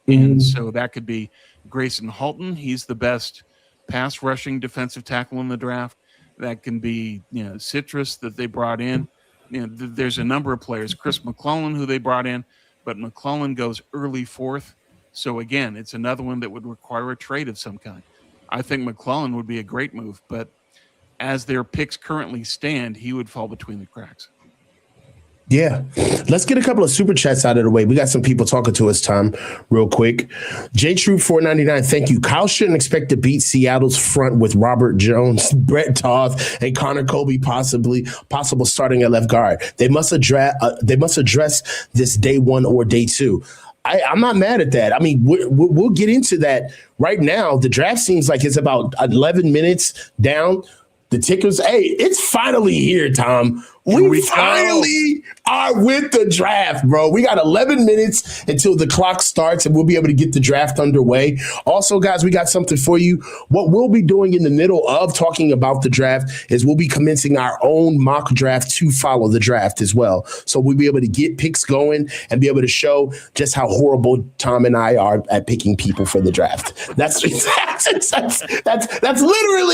S2: And so that could be Grayson Halton. He's the best pass rushing defensive tackle in the draft. That can be, Citrus that they brought in. There's a number of players. Chris McClellan, who they brought in, but McClellan goes early fourth. So again, it's another one that would require a trade of some kind. I think McClellan would be a great move, but as their picks currently stand, he would fall between the cracks.
S1: Yeah. Let's get a couple of super chats out of the way. We got some people talking to us, Tom, real quick. J Troop 499, thank you. Kyle shouldn't expect to beat Seattle's front with Robert Jones, Brett Toth, and Connor Colby possible starting at left guard. They must address this day one or day two. I'm not mad at that. I mean, we'll get into that right now. The draft seems like it's about 11 minutes down. The tickers, hey, it's finally here, Tom. We finally are with the draft, bro. We got 11 minutes until the clock starts, and we'll be able to get the draft underway. Also, guys, we got something for you. What we'll be doing in the middle of talking about the draft is we'll be commencing our own mock draft to follow the draft as well. So we'll be able to get picks going and be able to show just how horrible Tom and I are at picking people for the draft. That's literally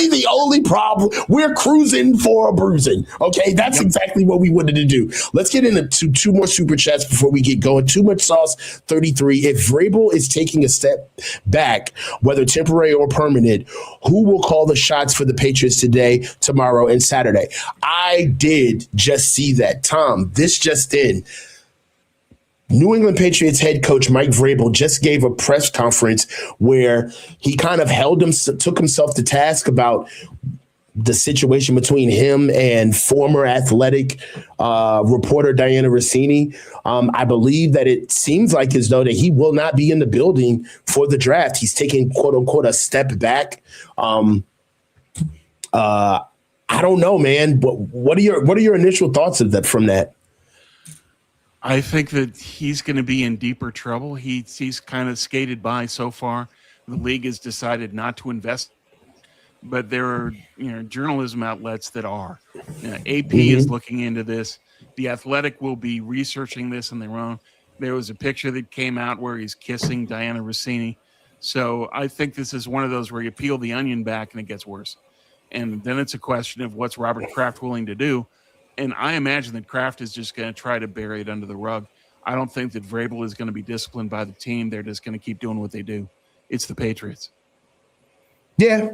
S1: the only problem. We're cruising for a bruising. Okay, that's exactly what we wanted to do. Let's get into two more super chats before we get going. Too Much Sauce 33. If Vrabel is taking a step back, whether temporary or permanent, who will call the shots for the Patriots today, tomorrow, and Saturday? I did just see that. Tom, this just in. New England Patriots head coach Mike Vrabel just gave a press conference where he kind of took himself to task about the situation between him and former Athletic reporter Diana Rossini. I believe that it seems like as though that he will not be in the building for the draft. He's taking, quote unquote, a step back. I don't know, man. But what are your initial thoughts of that from that?
S2: I think that he's going to be in deeper trouble. He's kind of skated by so far. The league has decided not to invest. But there are journalism outlets that are. AP is looking into this. The Athletic will be researching this on their own. There was a picture that came out where he's kissing Diana Rossini. So I think this is one of those where you peel the onion back and it gets worse. And then it's a question of what's Robert Kraft willing to do. And I imagine that Kraft is just going to try to bury it under the rug. I don't think that Vrabel is going to be disciplined by the team. They're just going to keep doing what they do. It's the Patriots.
S1: Yeah.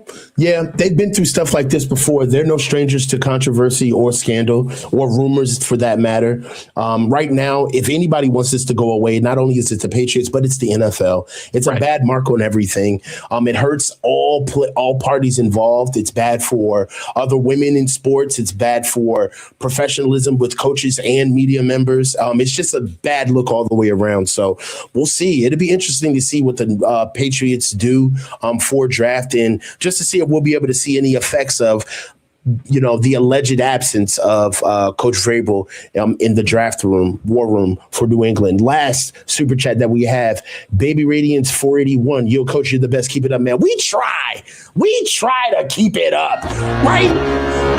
S1: They've been through stuff like this before. They're no strangers to controversy or scandal or rumors for that matter. Right now, if anybody wants this to go away, not only is it the Patriots, but it's the NFL. It's a bad mark on everything. It hurts all parties involved. It's bad for other women in sports. It's bad for professionalism with coaches and media members. It's just a bad look all the way around. So we'll see. It'll be interesting to see what the Patriots do for drafting. Just to see if we'll be able to see any effects of, the alleged absence of Coach Vrabel in the draft war room for New England. Last super chat that we have, Baby Radiance 481. Yo, Coach, you're the best. Keep it up, man. We try to keep it up, right?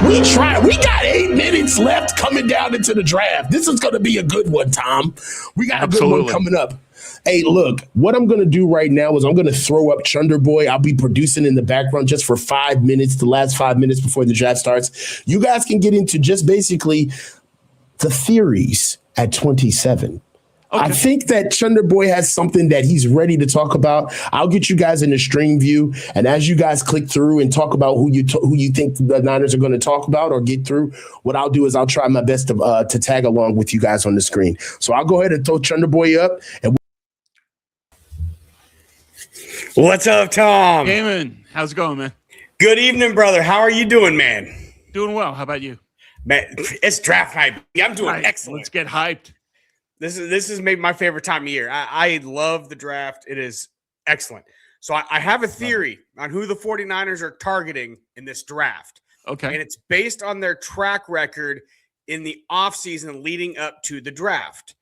S1: We try. We got 8 minutes left coming down into the draft. This is going to be a good one, Tom. We got a good one coming up. Hey, look, what I'm going to do right now is I'm going to throw up Chunder Boy. I'll be producing in the background just for 5 minutes, the last 5 minutes before the draft starts. You guys can get into just basically the theories at 27. I think that Chunder Boy has something that he's ready to talk about. I'll get you guys in the stream view, and as you guys click through and talk about who you think the Niners are going to talk about or get through, what I'll do is I'll try my best to tag along with you guys on the screen. So I'll go ahead and throw Chunder Boy up. And
S3: what's up, Tom?
S2: Damon, how's it going, man?
S3: Good evening, brother. How are you doing, man?
S2: Doing well. How about you?
S3: Man, it's draft night. I'm doing excellent.
S2: Let's get hyped.
S3: This is maybe my favorite time of year. I love the draft. It is excellent. So I have a theory on who the 49ers are targeting in this draft.
S2: Okay.
S3: And it's based on their track record in the offseason leading up to the draft.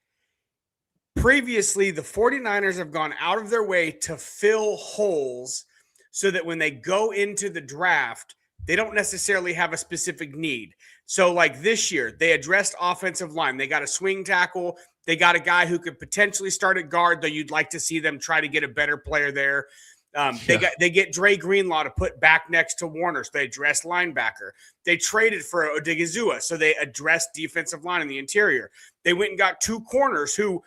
S3: Previously, the 49ers have gone out of their way to fill holes so that when they go into the draft, they don't necessarily have a specific need. So like this year, they addressed offensive line. They got a swing tackle. They got a guy who could potentially start at guard, though you'd like to see them try to get a better player there. They get Dre Greenlaw to put back next to Warner, so they address linebacker. They traded for Odigizua, so they addressed defensive line in the interior. They went and got two corners who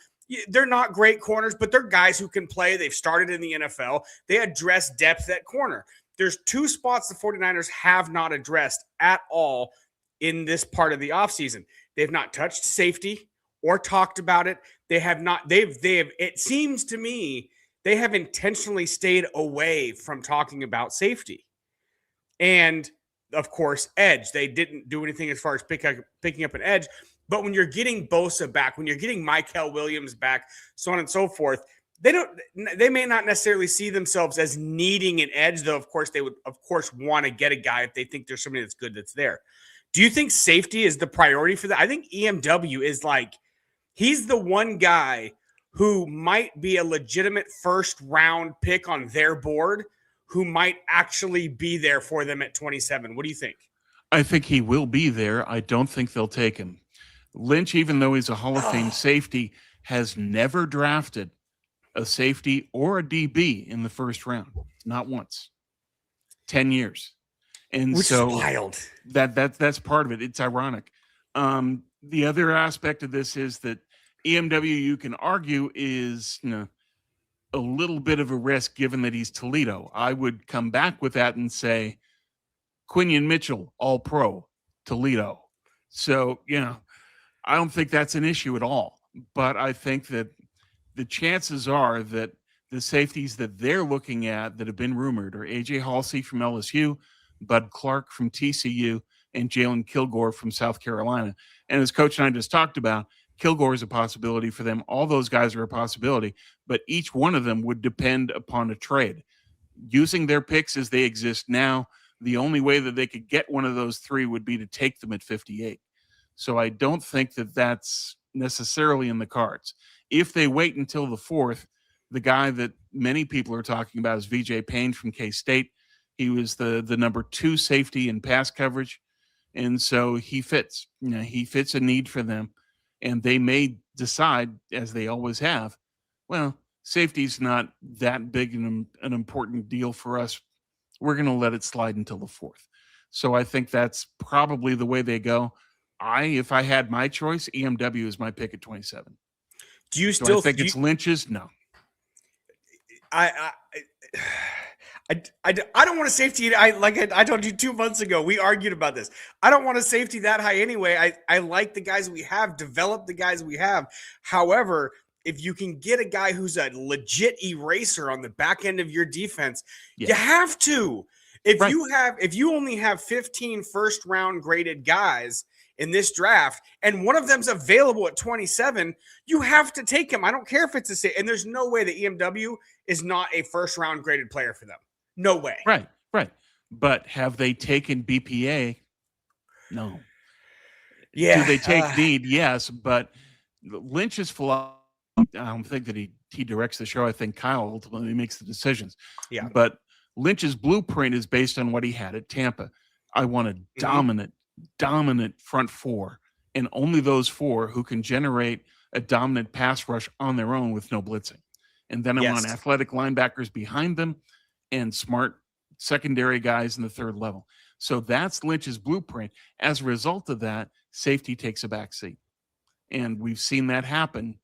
S3: they're not great corners, but they're guys who can play. They've started in the NFL. They address depth at corner. There's two spots the 49ers have not addressed at all in this part of the offseason. They've not touched safety or talked about it. They have not, it seems to me, they have intentionally stayed away from talking about safety. And of course, edge. They didn't do anything as far as picking up an edge. But when you're getting Bosa back, when you're getting Michael Williams back, so on and so forth, they may not necessarily see themselves as needing an edge, though of course they would want to get a guy if they think there's somebody that's good that's there. Do you think safety is the priority for that? I think EMW is like, he's the one guy who might be a legitimate first round pick on their board who might actually be there for them at 27. What do you think?
S2: I think he will be there. I don't think they'll take him. Lynch, even though he's a Hall of Fame safety, has never drafted a safety or a DB in the first round. Not once. 10 years. And
S3: which
S2: so
S3: is wild.
S2: That's part of it. It's ironic. The other aspect of this is that EMW, you can argue, is a little bit of a risk given that he's Toledo. I would come back with that and say Quinion Mitchell, all pro, Toledo. So, I don't think that's an issue at all. But I think that the chances are that the safeties that they're looking at that have been rumored are A.J. Halsey from LSU, Bud Clark from TCU, and Jalen Kilgore from South Carolina. And as Coach and I just talked about, Kilgore is a possibility for them. All those guys are a possibility, but each one of them would depend upon a trade. Using their picks as they exist now, the only way that they could get one of those three would be to take them at 58. So I don't think that that's necessarily in the cards. If they wait until the 4th, the guy that many people are talking about is VJ Payne from K-State. He was the number 2 safety in pass coverage. And so he fits. He fits a need for them. And they may decide, as they always have, well, safety's not that big an important deal for us. We're going to let it slide until the 4th. So I think that's probably the way they go. If I had my choice, EMW is my pick at 27.
S3: Do you still
S2: think it's Lynch's? No.
S3: I don't want a safety. I told you 2 months ago, we argued about this. I don't want a safety that high anyway. I like the guys we have, develop the guys we have. However, if you can get a guy who's a legit eraser on the back end of your defense, you have to. If you only have 15 first round graded guys in this draft, and one of them's available at 27, you have to take him. I don't care if it's a safe. And there's no way that EMW is not a first round graded player for them. No way.
S2: Right. But have they taken BPA? No.
S3: Yeah.
S2: Do they take need? Yes. But Lynch's philosophy, I don't think that he directs the show. I think Kyle ultimately makes the decisions.
S3: Yeah.
S2: But Lynch's blueprint is based on what he had at Tampa. I want a dominant front four, and only those four who can generate a dominant pass rush on their own with no blitzing. And then I want athletic linebackers behind them and smart secondary guys in the third level. So that's Lynch's blueprint. As a result of that, safety takes a back seat. And we've seen that happen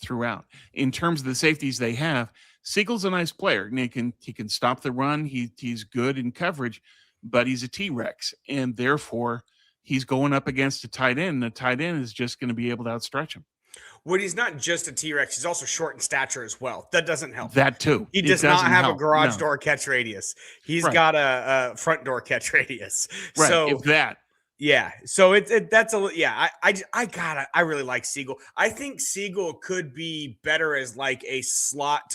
S2: throughout. In terms of the safeties they have, Siegel's a nice player. And he can stop the run. He's good in coverage, but he's a T-Rex, and therefore he's going up against a tight end. And the tight end is just going to be able to outstretch him.
S3: Well, he's not just a T-Rex. He's also short in stature as well. That doesn't help.
S2: That too.
S3: He does not have a garage door catch radius. He's got a front door catch radius.
S2: Right.
S3: So
S2: if that.
S3: Yeah. So that's a yeah. I really like Siegel. I think Siegel could be better as like a slot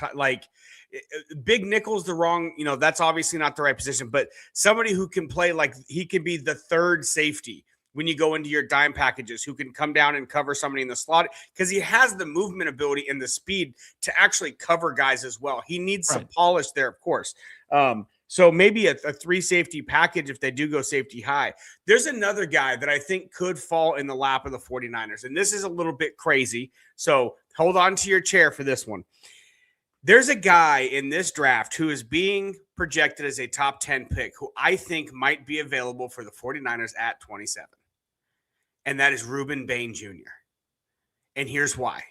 S3: big nickel's the wrong, that's obviously not the right position, but somebody who can play like he can be the third safety when you go into your dime packages, who can come down and cover somebody in the slot, because he has the movement ability and the speed to actually cover guys as well. He needs some polish there, of course. So maybe a 3 safety package if they do go safety high. There's another guy that I think could fall in the lap of the 49ers, and this is a little bit crazy, so hold on to your chair for this one. There's a guy in this draft who is being projected as a top 10 pick who I think might be available for the 49ers at 27. And that is Ruben Bain Jr. And here's why.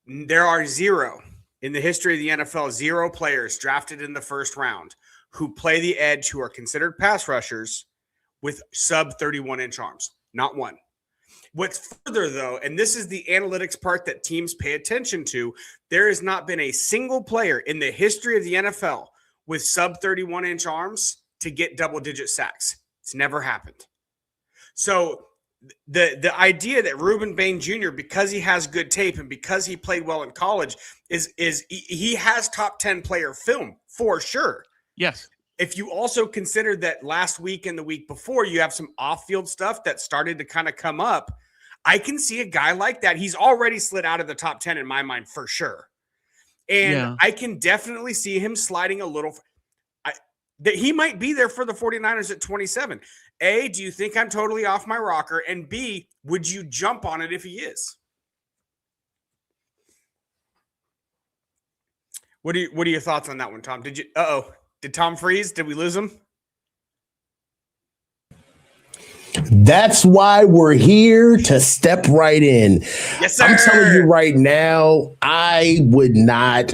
S3: There are 0 in the history of the NFL, 0 players drafted in the first round who play the edge who are considered pass rushers with sub 31-inch arms. Not one. What's further, though, and this is the analytics part that teams pay attention to, there has not been a single player in the history of the NFL with sub 31-inch arms to get double-digit sacks. It's never happened. So the idea that Ruben Bain Jr., because he has good tape and because he played well in college, is he has top 10 player film for sure.
S2: Yes.
S3: If you also consider that last week and the week before, you have some off-field stuff that started to kind of come up, I can see a guy like that. He's already slid out of the top 10 in my mind for sure. And I can definitely see him sliding a little. That he might be there for the 49ers at 27. A, do you think I'm totally off my rocker? And B, would you jump on it if he is? What are your thoughts on that one, Tom? Did Tom freeze? Did we lose him?
S1: That's why we're here to step right in.
S3: Yes, sir.
S1: I'm telling you right now, I would not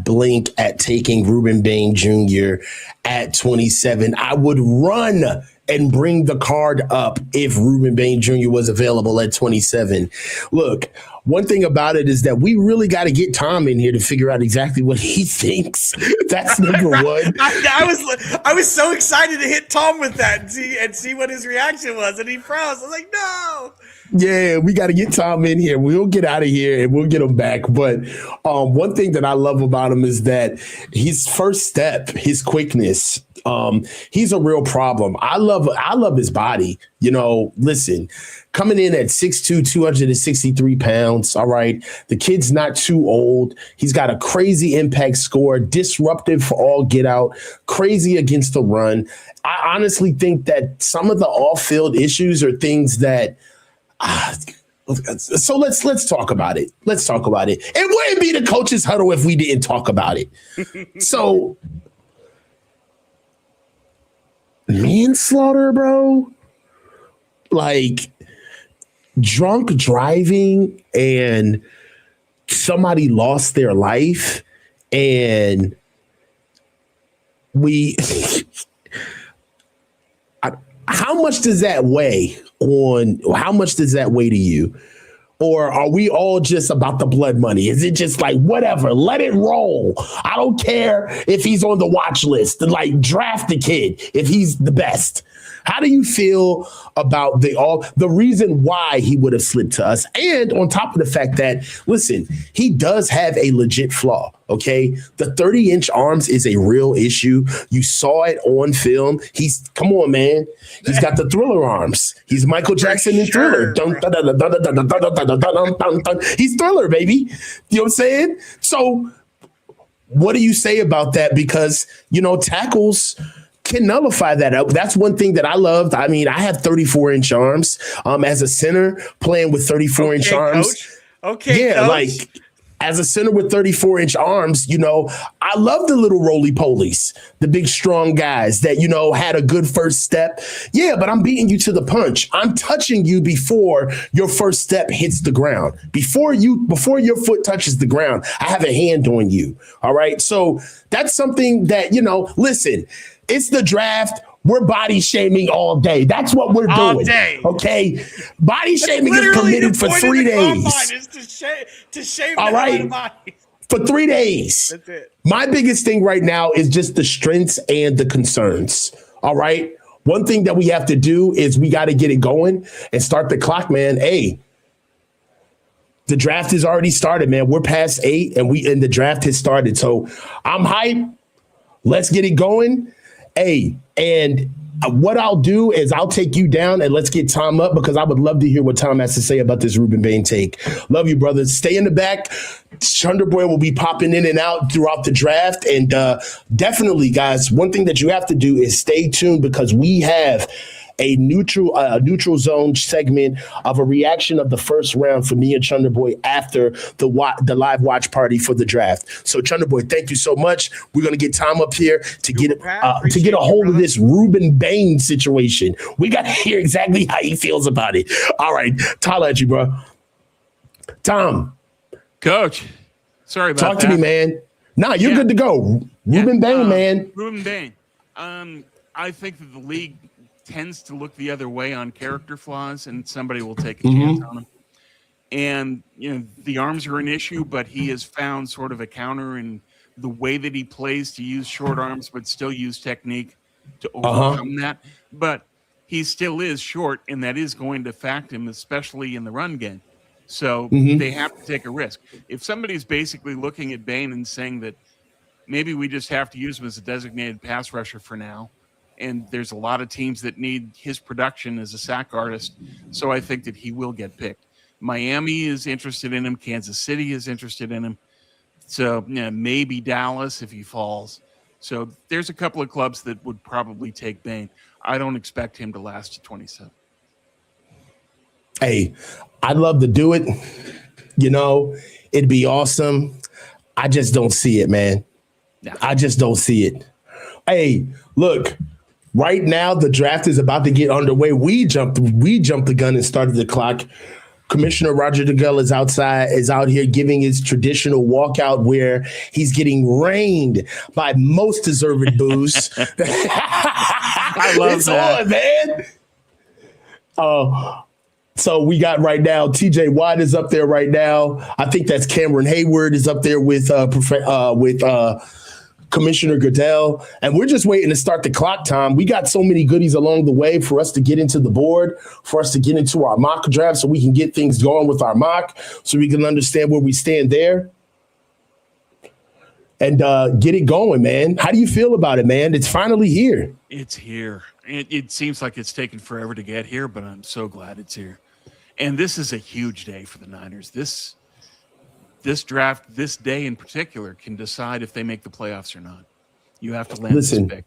S1: blink at taking Ruben Bain Jr. at 27. I would run and bring the card up if Ruben Bain Jr. was available at 27. Look, one thing about it is that we really got to get Tom in here to figure out exactly what he thinks. That's number one.
S3: I was so excited to hit Tom with that and see what his reaction was, and he froze. I was like, no.
S1: Yeah, we got to get Tom in here. We'll get out of here and we'll get him back. But one thing that I love about him is that his first step, his quickness, he's a real problem. I love his body. Listen, coming in at 6'2", 263 pounds. All right. The kid's not too old. He's got a crazy impact score, disruptive for all get out, crazy against the run. I honestly think that some of the off-field issues are things that so let's talk about it. Let's talk about it. It wouldn't be the coach's huddle if we didn't talk about it. So manslaughter, bro. Like drunk driving and somebody lost their life and how much does that weigh to you? Or are we all just about the blood money? Is it just like, whatever, let it roll? I don't care if he's on the watch list. Like, draft the kid if he's the best. How do you feel about the reason why he would have slipped to us? And on top of the fact that, listen, he does have a legit flaw, okay? The 30-inch arms is a real issue. You saw it on film. Come on, man. He's got the Thriller arms. He's Michael Jackson in Thriller. He's Thriller, baby. You know what I'm saying? So what do you say about that? Because, tackles can nullify that up. That's one thing that I loved. I mean, I have 34-inch arms as a center playing with 34-inch arms.
S3: Coach. Okay,
S1: yeah,
S3: coach.
S1: like as a center with 34-inch arms, I love the little roly-polies, the big, strong guys that, had a good first step. Yeah, but I'm beating you to the punch. I'm touching you before your first step hits the ground. Before your foot touches the ground, I have a hand on you. All right. So that's something that, listen, it's the draft. We're body shaming all day. That's what we're doing. All day. Okay. Body shaming is permitted for 3 days.
S3: To shame
S1: all right. For 3 days.
S3: That's it.
S1: My biggest thing right now is just the strengths and the concerns. All right. One thing that we have to do is we got to get it going and start the clock, man. Hey, the draft has already started, man. We're past 8 and the draft has started. So I'm hyped. Let's get it going. Hey, and what I'll do is I'll take you down and let's get Tom up because I would love to hear what Tom has to say about this Ruben Bain take. Love you, brothers. Stay in the back. Chunder Boy will be popping in and out throughout the draft. And definitely, guys, one thing that you have to do is stay tuned because we have a neutral zone segment of a reaction of the first round for me and Chunder Boy after the live watch party for the draft. So Chunder Boy, thank you so much. We're gonna get Tom up here to get a hold of this Ruben Bain situation. We got to hear exactly how he feels about it. All right, holla at you, bro. Tom,
S2: Coach, sorry about
S1: talk to me, man. Nah, you're good to go. Ruben Bain, man.
S2: Ruben Bain. I think that the league tends to look the other way on character flaws, and somebody will take a chance on him. And the arms are an issue, but he has found sort of a counter in the way that he plays to use short arms, but still use technique to overcome that. But he still is short, and that is going to affect him, especially in the run game. So they have to take a risk. If somebody's basically looking at Bain and saying that maybe we just have to use him as a designated pass rusher for now, and there's a lot of teams that need his production as a sack artist. So I think that he will get picked. Miami is interested in him. Kansas City is interested in him. So maybe Dallas if he falls. So there's a couple of clubs that would probably take Bain. I don't expect him to last to 27.
S1: Hey, I'd love to do it. It'd be awesome. I just don't see it, man.
S2: No.
S1: I just don't see it. Hey, look. Right now, the draft is about to get underway. We jumped the gun and started the clock. Commissioner Roger Goodell is out here giving his traditional walkout where he's getting rained by most deserved boos.
S2: I love
S1: it's
S2: that.
S1: On, man. So we got right now, TJ Watt is up there right now. I think that's Cameron Hayward is up there with Commissioner Goodell, and we're just waiting to start the clock, Tom. We got so many goodies along the way for us to get into the board, for us to get into our mock draft so we can get things going with our mock so we can understand where we stand there and get it going, man. How do you feel about it, man? It's finally here.
S2: It's here. It seems like it's taken forever to get here, but I'm so glad it's here. And this is a huge day for the Niners. This draft, this day in particular, can decide if they make the playoffs or not. You have to land this pick.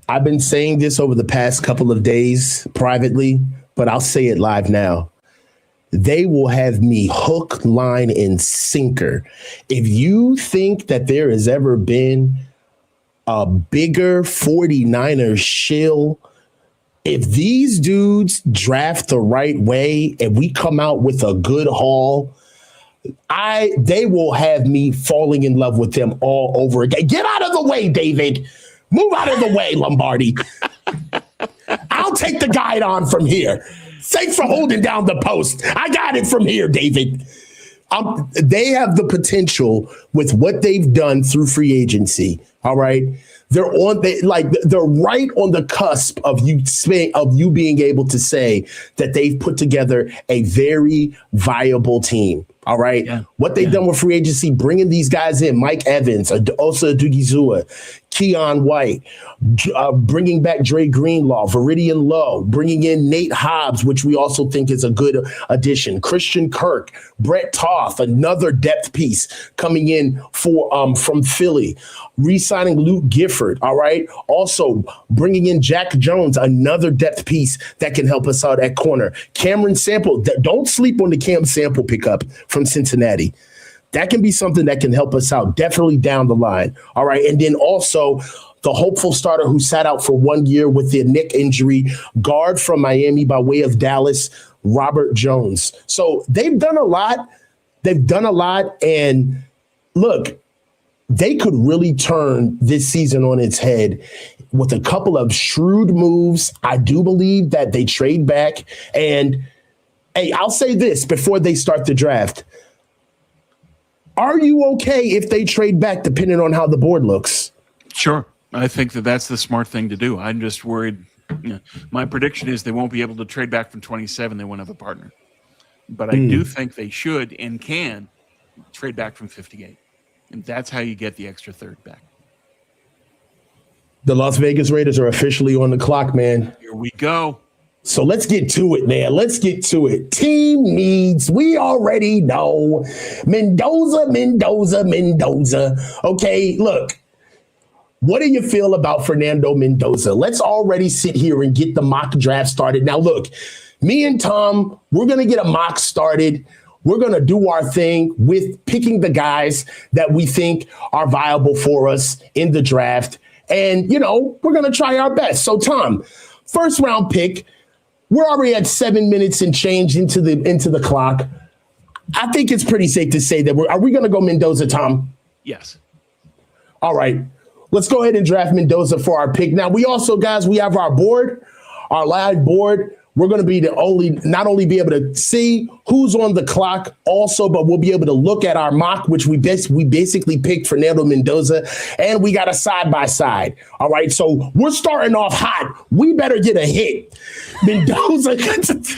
S1: I've been saying this over the past couple of days privately, but I'll say it live now. They will have me hook, line, and sinker. If you think that there has ever been a bigger 49er shill, if these dudes draft the right way and we come out with a good haul, they will have me falling in love with them all over again. Get out of the way, David. Move out of the way, Lombardi. I'll take the guide on from here. Thanks for holding down the post. I got it from here, David. They have the potential with what they've done through free agency. All right. They're right on the cusp of you being able to say that they've put together a very viable team. All right. Yeah. What they've done with free agency, bringing these guys in, Mike Evans, Osa Odighizuwa, Keon White, bringing back Dre Greenlaw, Viridian Lowe, bringing in Nate Hobbs, which we also think is a good addition. Christian Kirk, Brett Toth, another depth piece coming in from Philly, re-signing Luke Gifford. All right. Also bringing in Jack Jones, another depth piece that can help us out at corner. Cameron Sample, don't sleep on the Cam Sample pickup from Cincinnati. That can be something that can help us out definitely down the line. All right. And then also the hopeful starter who sat out for 1 year with their neck injury, guard from Miami by way of Dallas, Robert Jones. So they've done a lot. And look, they could really turn this season on its head with a couple of shrewd moves. I do believe that they trade back. And hey, I'll say this before they start the draft. Are you okay if they trade back depending on how the board looks?
S2: Sure. I think that's the smart thing to do. I'm just worried. My prediction is they won't be able to trade back from 27. They won't have a partner. But I do think they should and can trade back from 58. And that's how you get the extra third back.
S1: The Las Vegas Raiders are officially on the clock, man.
S2: Here we go.
S1: So let's get to it, man. Let's get to it. Team needs, we already know. Mendoza. Okay, look. What do you feel about Fernando Mendoza? Let's already sit here and get the mock draft started. Now, look, me and Tom, we're going to get a mock started. We're going to do our thing with picking the guys that we think are viable for us in the draft. And, we're going to try our best. So, Tom, first round pick, we're already at 7 minutes and change into the clock. I think it's pretty safe to say that are we going to go Mendoza, Tom?
S2: Yes.
S1: All right. Let's go ahead and draft Mendoza for our pick. Now, we also, guys, we have our board, our live board. We're going to be not only be able to see who's on the clock also, but we'll be able to look at our mock, which we basically picked Fernando Mendoza, and we got a side-by-side. All right, so we're starting off hot. We better get a hit. Mendoza.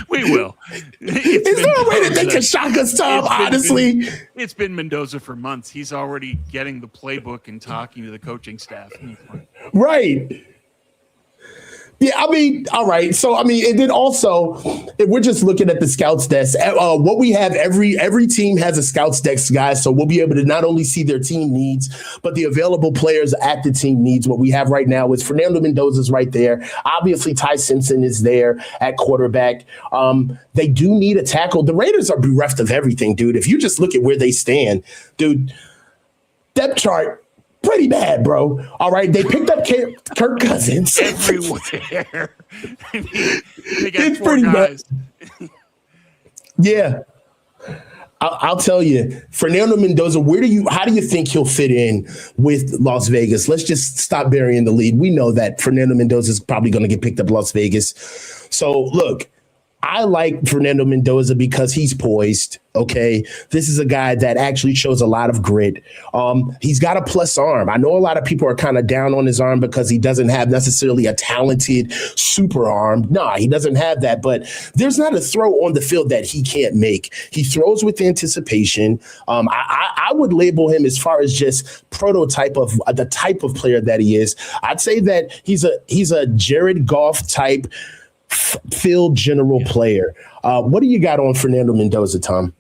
S2: We will.
S1: Is there a way that they can shock us, Tom, honestly?
S2: It's been Mendoza for months. He's already getting the playbook and talking to the coaching staff.
S1: Right. Yeah, all right. So, and then also, if we're just looking at the scouts desk, what we have, every team has a scouts desk, guys. So we'll be able to not only see their team needs, but the available players at the team needs. What we have right now is Fernando Mendoza's right there. Obviously, Ty Simpson is there at quarterback. They do need a tackle. The Raiders are bereft of everything, dude. If you just look at where they stand, dude, depth chart, pretty bad, bro. All right, they picked up Kirk Cousins
S2: everywhere. They got
S1: it's
S2: four
S1: pretty
S2: guys.
S1: bad. Yeah, I'll tell you, Fernando Mendoza. How do you think he'll fit in with Las Vegas? Let's just stop burying the lead. We know that Fernando Mendoza is probably going to get picked up Las Vegas. So look, I like Fernando Mendoza because he's poised. Okay, this is a guy that actually shows a lot of grit. He's got a plus arm. I know a lot of people are kind of down on his arm because he doesn't have necessarily a talented super arm. Nah, he doesn't have that, but there's not a throw on the field that he can't make. He throws with anticipation. I would label him as far as just prototype of the type of player that he is. I'd say that he's a Jared Goff type field general player. What do you got on Fernando Mendoza, Tom?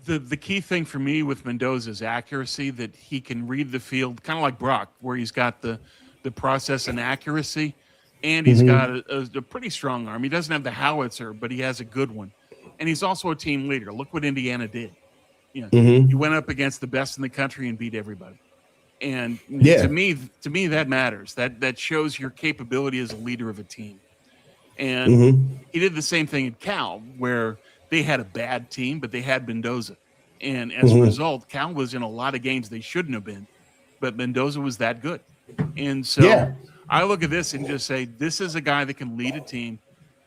S2: The key thing for me with Mendoza is accuracy, that he can read the field, kind of like Brock, where he's got the process and accuracy, and he's got a pretty strong arm. He doesn't have the howitzer, but he has a good one. And he's also a team leader. Look what Indiana did. He went up against the best in the country and beat everybody. And to me, that matters. That shows your capability as a leader of a team. And he did the same thing at Cal, where they had a bad team, but they had Mendoza. And as a result, Cal was in a lot of games they shouldn't have been, but Mendoza was that good. And so I look at this and just say, this is a guy that can lead a team,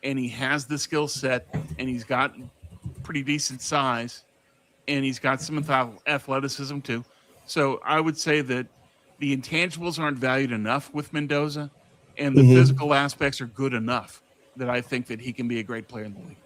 S2: and he has the skill set, and he's got pretty decent size, and he's got some athleticism too. So I would say that the intangibles aren't valued enough with Mendoza, and the physical aspects are good enough that I think that he can be a great player in the league.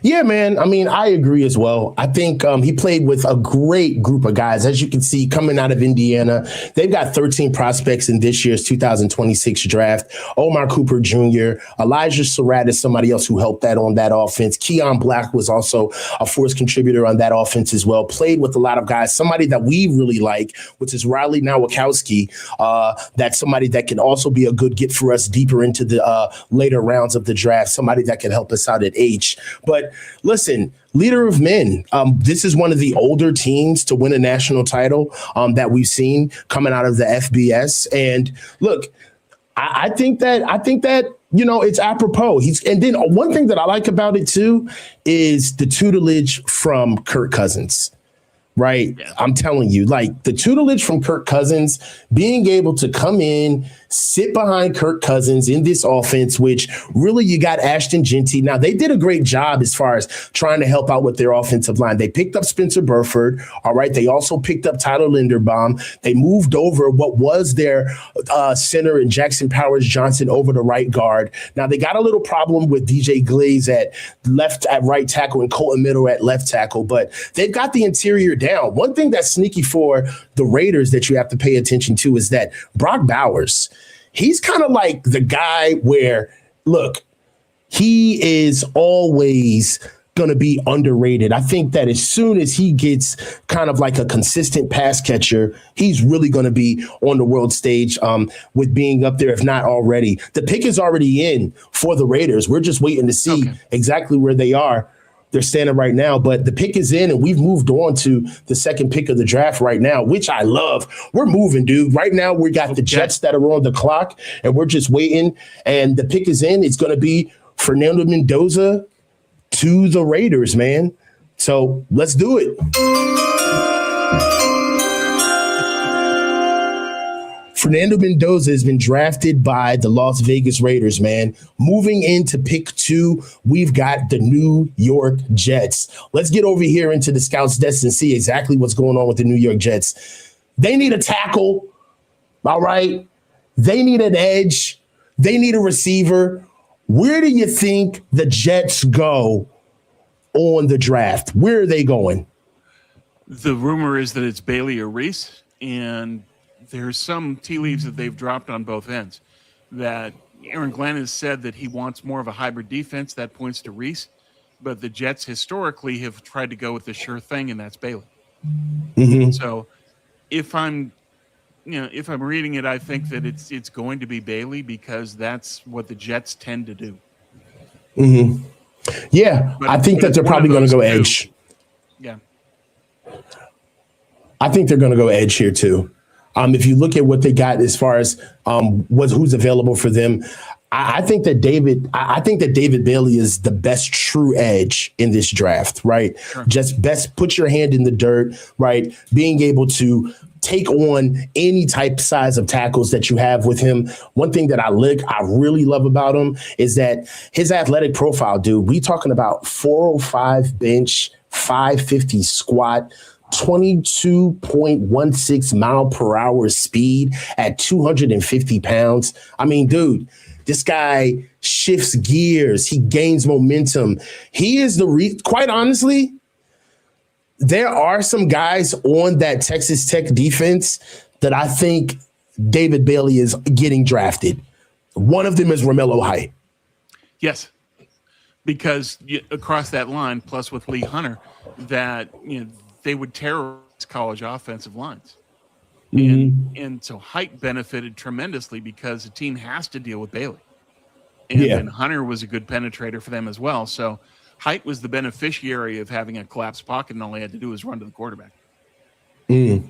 S1: Yeah, man. I agree as well. I think he played with a great group of guys. As you can see, coming out of Indiana, they've got 13 prospects in this year's 2026 draft. Omar Cooper Jr., Elijah Surratt is somebody else who helped on that offense. Keon Black was also a force contributor on that offense as well. Played with a lot of guys. Somebody that we really like, which is Riley Nowakowski. That's somebody that can also be a good get for us deeper into the later rounds of the draft. Somebody that can help us out at H. But But listen, leader of men. This is one of the older teams to win a national title that we've seen coming out of the FBS. And look, I think that it's apropos. And then one thing that I like about it too is the tutelage from Kirk Cousins. Right. Yeah. I'm telling you, like the tutelage from Kirk Cousins, being able to come in, sit behind Kirk Cousins in this offense, which really you got Ashton Genty. Now, they did a great job as far as trying to help out with their offensive line. They picked up Spencer Burford. All right. They also picked up Tyler Linderbaum. They moved over what was their center and Jackson Powers Johnson over to right guard. Now, they got a little problem with DJ Glaze at right tackle and Colton Middle at left tackle, but they've got the interior down. One thing that's sneaky for the Raiders that you have to pay attention to is that Brock Bowers, he's kind of like the guy where, look, he is always going to be underrated. I think that as soon as he gets kind of like a consistent pass catcher, he's really going to be on the world stage with being up there, if not already. The pick is already in for the Raiders. We're just waiting to see exactly where they are. They're standing right now, but the pick is in and we've moved on to the second pick of the draft right now, which I love. We're moving, dude. Right now, we got the Jets that are on the clock and we're just waiting. And the pick is in. It's going to be Fernando Mendoza to the Raiders, man. So let's do it. Fernando Mendoza has been drafted by the Las Vegas Raiders, man. Moving into pick 2, we've got the New York Jets. Let's get over here into the scouts desk and see exactly what's going on with the New York Jets. They need a tackle, all right? They need an edge. They need a receiver. Where do you think the Jets go on the draft? Where are they going?
S2: The rumor is that it's Bailey or Reese, and there's some tea leaves that they've dropped on both ends. That Aaron Glenn has said that he wants more of a hybrid defense. That points to Reese. But the Jets historically have tried to go with the sure thing, and that's Bailey. Mm-hmm. So if I'm reading it, I think that it's going to be Bailey because that's what the Jets tend to do.
S1: Mm-hmm. Yeah, I think that they're probably going to go edge.
S2: Yeah.
S1: I think they're going to go edge here too. If you look at what they got as far as who's available for them, I think that David Bailey is the best true edge in this draft, right? Sure. Just best put your hand in the dirt, right? Being able to take on any type size of tackles that you have with him. One thing that I really love about him is that his athletic profile, dude. We talking about 405 bench, 550 squat, 22.16 mile per hour speed at 250 pounds. I mean, dude, this guy shifts gears. He gains momentum. He is quite honestly, there are some guys on that Texas Tech defense that I think David Bailey is getting drafted. One of them is Romelo Height.
S2: Yes, because across that line, plus with Lee Hunter, that they would terrorize college offensive lines. Mm-hmm. And so Height benefited tremendously because the team has to deal with Bailey. And Hunter was a good penetrator for them as well. So Height was the beneficiary of having a collapsed pocket, and all he had to do was run to the quarterback.
S1: Mm.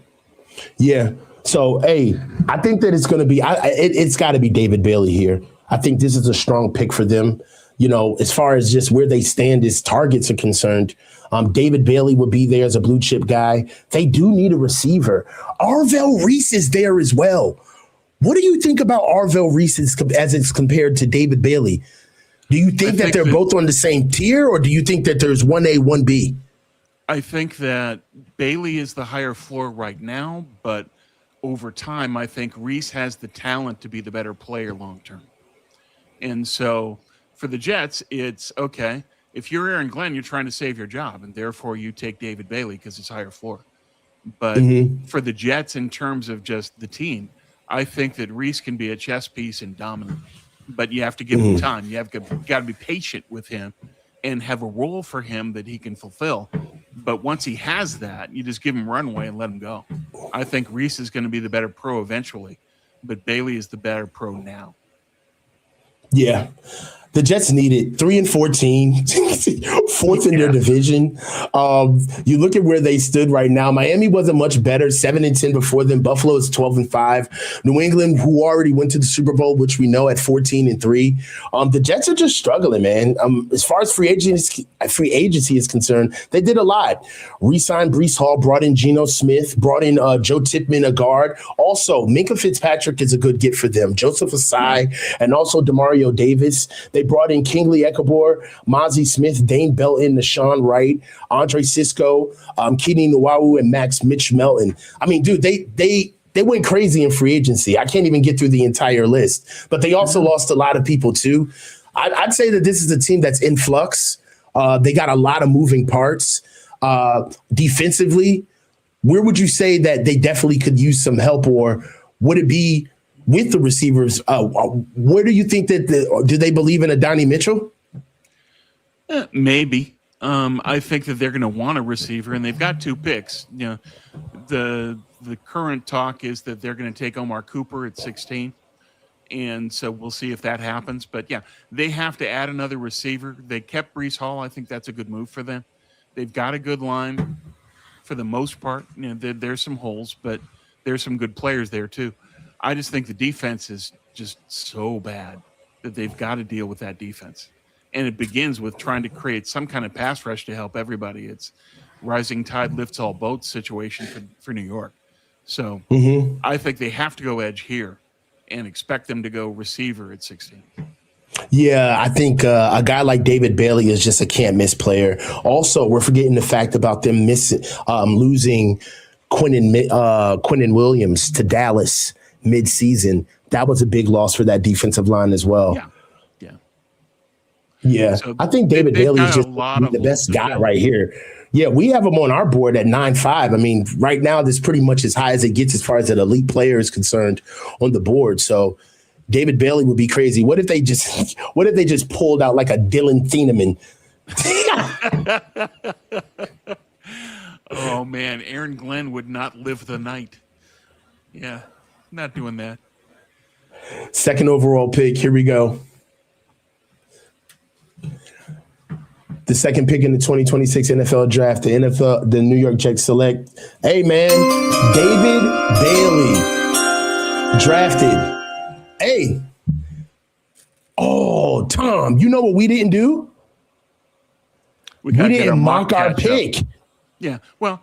S1: Yeah. So, hey, I think that it's going to be it's got to be David Bailey here. I think this is a strong pick for them. As far as just where they stand as targets are concerned, David Bailey would be there as a blue chip guy. They do need a receiver. Arvell Reese is there as well. What do you think about Arvell Reese as it's compared to David Bailey? Do you think that they're both on the same tier, or do you think that there's 1A, 1B?
S2: I think that Bailey is the higher floor right now, but over time, I think Reese has the talent to be the better player long term. And so for the Jets, it's okay. If you're Aaron Glenn, you're trying to save your job, and therefore you take David Bailey because it's higher floor. But for the Jets, in terms of just the team, I think that Reese can be a chess piece and dominant. But you have to give him time. You got to be patient with him and have a role for him that he can fulfill. But once he has that, you just give him runway and let him go. I think Reese is going to be the better pro eventually, but Bailey is the better pro now.
S1: Yeah. The Jets needed 3-14, fourth in their division. You look at where they stood right now. Miami wasn't much better, 7-10 before them. Buffalo is 12-5. New England, who already went to the Super Bowl, which we know at 14-3. The Jets are just struggling, man. As far as free agency is concerned, they did a lot. Re-signed Breece Hall, brought in Geno Smith, brought in Joe Tippmann, a guard. Also, Minka Fitzpatrick is a good get for them. Joseph Asai, and also Demario Davis. They brought in Kingsley Ekebor, Mozzie Smith, Dane Belton, Nashawn Wright, Andre Sisco, Keaton Nuwawu, and Max Mitch Melton. I mean, dude, they went crazy in free agency. I can't even get through the entire list. But they also lost a lot of people, too. I'd say that this is a team that's in flux. They got a lot of moving parts. Defensively, where would you say that they definitely could use some help, or would it be with the receivers? Where do you think that do they believe in a Donnie Mitchell?
S2: Maybe. I think that they're going to want a receiver, and they've got 2 picks. You know, the current talk is that they're going to take Omar Cooper at 16, and so we'll see if that happens. But yeah, they have to add another receiver. They kept Breece Hall. I think that's a good move for them. They've got a good line for the most part. You know, there's some holes, but there's some good players there too. I just think the defense is just so bad that they've got to deal with that defense. And it begins with trying to create some kind of pass rush to help everybody. It's rising tide lifts all boats situation for New York. So I think they have to go edge here and expect them to go receiver at 16.
S1: Yeah, I think a guy like David Bailey is just a can't-miss player. Also, we're forgetting the fact about them losing Quinnen Williams to Dallas mid-season. That was a big loss for that defensive line as well. Yeah. So I think David Bailey is just the best guy right here. Yeah, we have him on our board at 9.5. I mean, right now, this is pretty much as high as it gets as far as an elite player is concerned on the board. So David Bailey would be crazy. What if they just pulled out like a Dylan Thieneman?
S2: Oh man, Aaron Glenn would not live the night. Yeah, not doing that.
S1: Second overall pick. Here we go. The second pick in the 2026 NFL draft, the New York Jets select. Hey man, David Bailey drafted. Hey. Oh, Tom, you know what we didn't do? We didn't mock our pick.
S2: Yeah, well,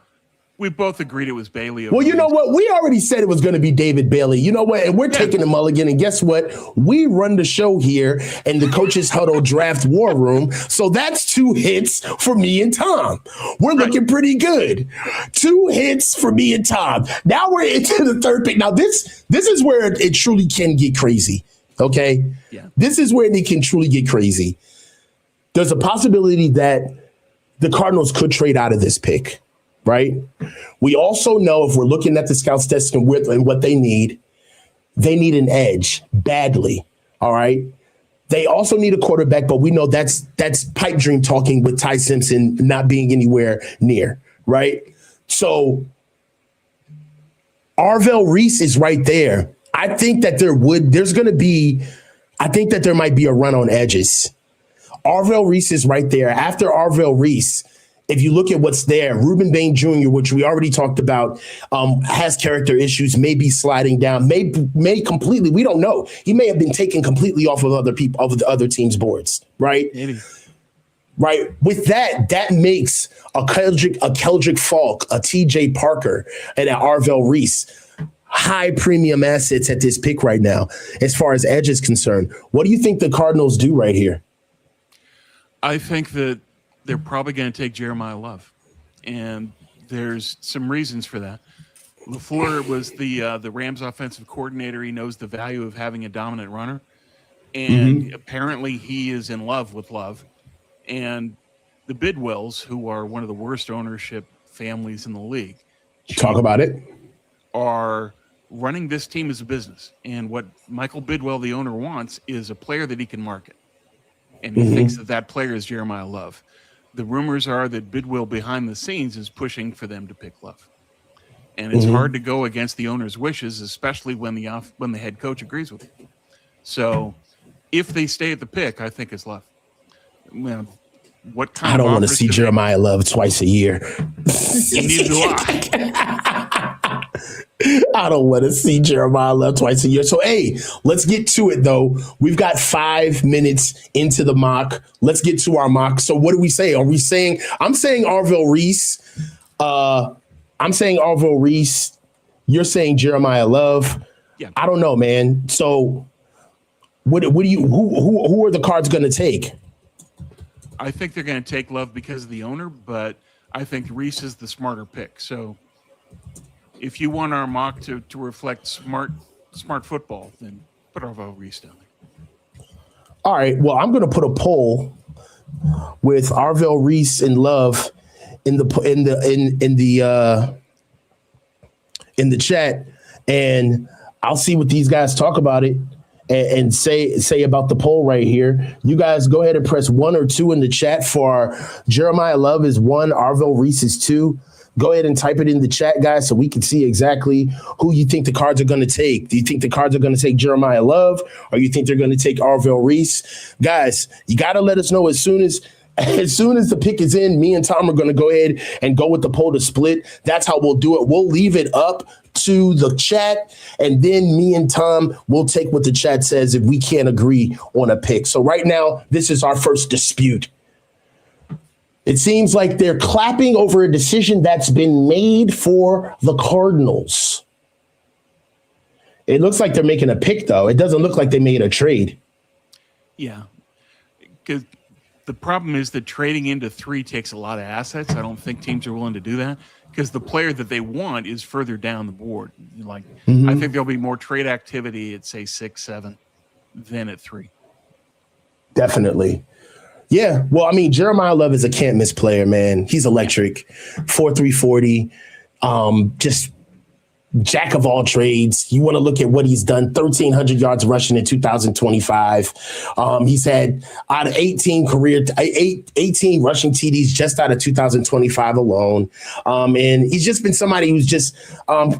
S2: we both agreed it was Bailey.
S1: Well, you know what? We already said it was going to be David Bailey. You know what? And we're taking the mulligan. And guess what? We run the show here in the Coaches Huddle Draft War Room. So that's 2 hits for me and Tom. We're looking pretty good. 2 hits for me and Tom. Now we're into the third pick. Now this is where it truly can get crazy. Okay?
S2: Yeah.
S1: This is where it can truly get crazy. There's a possibility that the Cardinals could trade out of this pick. Right. We also know, if we're looking at the scouts desk and what they need an edge badly. All right. They also need a quarterback, but we know that's pipe dream talking with Ty Simpson not being anywhere near. Right. So Arvell Reese is right there. I think that there might be a run on edges. Arvell Reese is right there. After Arvell Reese, if you look at what's there, Reuben Bain Jr., which we already talked about, has character issues, may be sliding down, may completely, we don't know. He may have been taken completely off of other people, of the other team's boards, right?
S2: Maybe.
S1: Right. With that makes a Keldrick Falk, a TJ Parker, and an Arvell Reese high premium assets at this pick right now, as far as edge is concerned. What do you think the Cardinals do right here?
S2: I think that they're probably going to take Jeremiah Love, and there's some reasons for that. LaFleur was the Rams offensive coordinator. He knows the value of having a dominant runner, and apparently he is in love with Love. And the Bidwells, who are one of the worst ownership families in the league,
S1: talk about it,
S2: are running this team as a business. And what Michael Bidwell, the owner, wants is a player that he can market. And he thinks that player is Jeremiah Love. The rumors are that Bidwell behind the scenes is pushing for them to pick Love. And it's hard to go against the owner's wishes, especially when the head coach agrees with it. So If they stay at the pick, I think it's Love. Well, what kind
S1: I don't
S2: of
S1: want to
S2: offers
S1: see
S2: do they-
S1: Jeremiah Love twice a year.
S2: Neither do I.
S1: I don't want to see Jeremiah Love twice a year. So, hey, let's get to it, though. We've got 5 minutes into the mock. Let's get to our mock. So what do we say? Are we saying – I'm saying Arvell Reese. I'm saying Arvell Reese. You're saying Jeremiah Love.
S2: Yeah.
S1: I don't know, man. So what do you – who are the cards going to take?
S2: I think they're going to take Love because of the owner, but I think Reese is the smarter pick. So if you want our mock to reflect smart football, then put Arvell Reese down there.
S1: All right. Well, I'm going to put a poll with Arvell Reese and Love in the chat, and I'll see what these guys talk about it and say about the poll right here. You guys go ahead and press 1 or 2 in the chat for Jeremiah Love is 1, Arvell Reese is 2. Go ahead and type it in the chat, guys, so we can see exactly who you think the cards are going to take. Do you think the cards are going to take Jeremiah Love, or you think they're going to take Arvell Reese? Guys, you got to let us know as soon as the pick is in. Me and Tom are going to go ahead and go with the poll to split. That's how we'll do it. We'll leave it up to the chat, and then me and Tom will take what the chat says if we can't agree on a pick. So right now, this is our first dispute. It seems like they're clapping over a decision that's been made for the Cardinals. It looks like they're making a pick, though. It doesn't look like they made a trade.
S2: Yeah. Because the problem is that trading into 3 takes a lot of assets. I don't think teams are willing to do that because the player that they want is further down the board. I think there'll be more trade activity at, say, 6, 7 than at 3.
S1: Definitely. Yeah. Well, I mean, Jeremiah Love is a can't miss player, man. He's electric. 4.3 40. Just jack of all trades. You want to look at what he's done. 1,300 yards rushing in 2025. He's had out of 18 rushing TDs just out of 2025 alone. And he's just been somebody who's just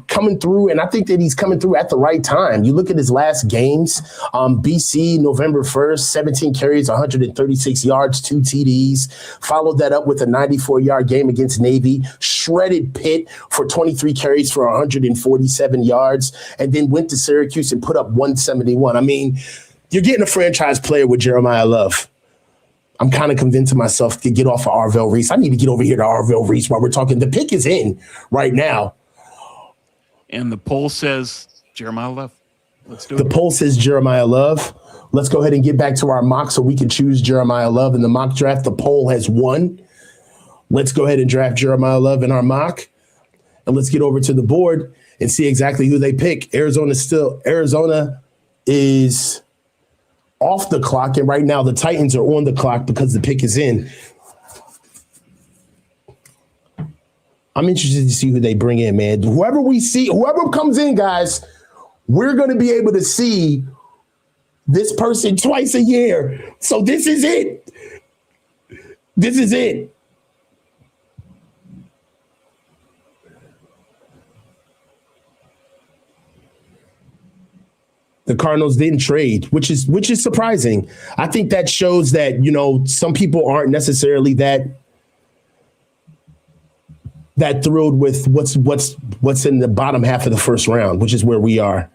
S1: coming through. And I think that he's coming through at the right time. You look at his last games, BC, November 1st, 17 carries, 136 yards, 2 TDs. Followed that up with a 94-yard game against Navy. Shredded Pitt for 23 carries for 147 yards, and then went to Syracuse and put up 171. I mean, you're getting a franchise player with Jeremiah Love. I'm kind of convincing myself to get off of Arvell Reese. I need to get over here to Arvell Reese while we're talking. The pick is in right now.
S2: And the poll says Jeremiah Love. Let's do it.
S1: The poll says Jeremiah Love. Let's go ahead and get back to our mock so we can choose Jeremiah Love in the mock draft. The poll has won. Let's go ahead and draft Jeremiah Love in our mock. And let's get over to the board and see exactly who they pick. Arizona is off the clock, and right now the Titans are on the clock because the pick is in. I'm interested to see who they bring in, man. Whoever comes in, guys, we're going to be able to see this person twice a year. So this is it. This is it. The Cardinals didn't trade, which is surprising. I think that shows that, some people aren't necessarily that thrilled with what's in the bottom half of the first round, which is where we are.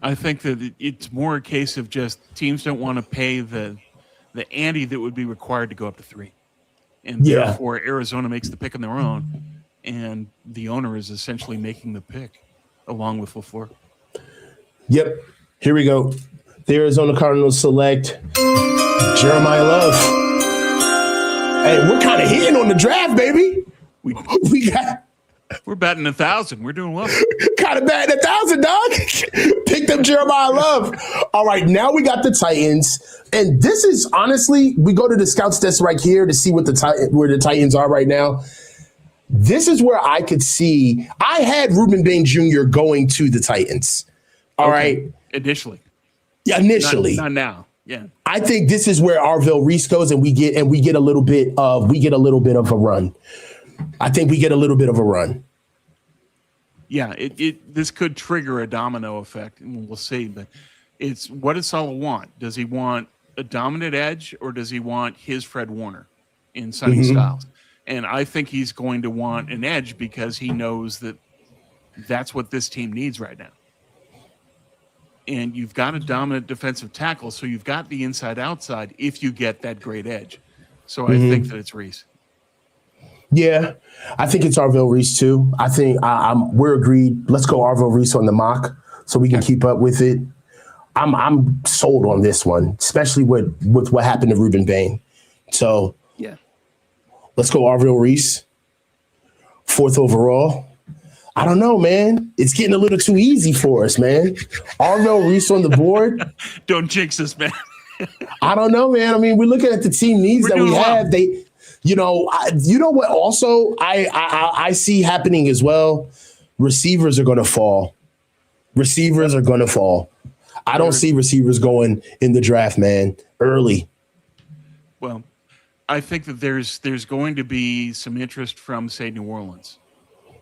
S2: I think that it's more a case of just teams don't want to pay the ante that would be required to go up to 3. And therefore Arizona makes the pick on their own, and the owner is essentially making the pick along with LaFleur.
S1: Yep. Here we go. The Arizona Cardinals select Jeremiah Love. Hey, we're kind of hitting on the draft, baby.
S2: We're batting 1,000. We're doing well.
S1: Kind of batting 1,000, dog. Picked up Jeremiah Love. All right, now we got the Titans. And this is honestly, we go to the scouts desk right here to see where the Titans are right now. This is where I could see. I had Reuben Bain Jr. going to the Titans. All right.
S2: Initially.
S1: Yeah, initially.
S2: Not now. Yeah.
S1: I think this is where Arvell Reese goes, and we get a little bit of a run. I think we get a little bit of a run.
S2: Yeah, this could trigger a domino effect, and we'll see. But it's what does Saleh want? Does he want a dominant edge, or does he want his Fred Warner in Sonny Styles? And I think he's going to want an edge because he knows that that's what this team needs right now. And you've got a dominant defensive tackle, so you've got the inside-outside if you get that great edge. So I think that it's Reese.
S1: Yeah, I think it's Arvell Reese too. I think we're agreed. Let's go Arvell Reese on the mock so we can keep up with it. I'm sold on this one, especially with what happened to Reuben Bain. So
S2: yeah,
S1: let's go Arvell Reese, 4th overall. I don't know, man. It's getting a little too easy for us, man. Arvell Reese on the board.
S2: Don't jinx us, man.
S1: I don't know, man. I mean, we're looking at the team needs that we have. You know what? Also, I see happening as well. Receivers are going to fall. I don't see receivers going in the draft, man, early.
S2: Well, I think that there's going to be some interest from, say, New Orleans,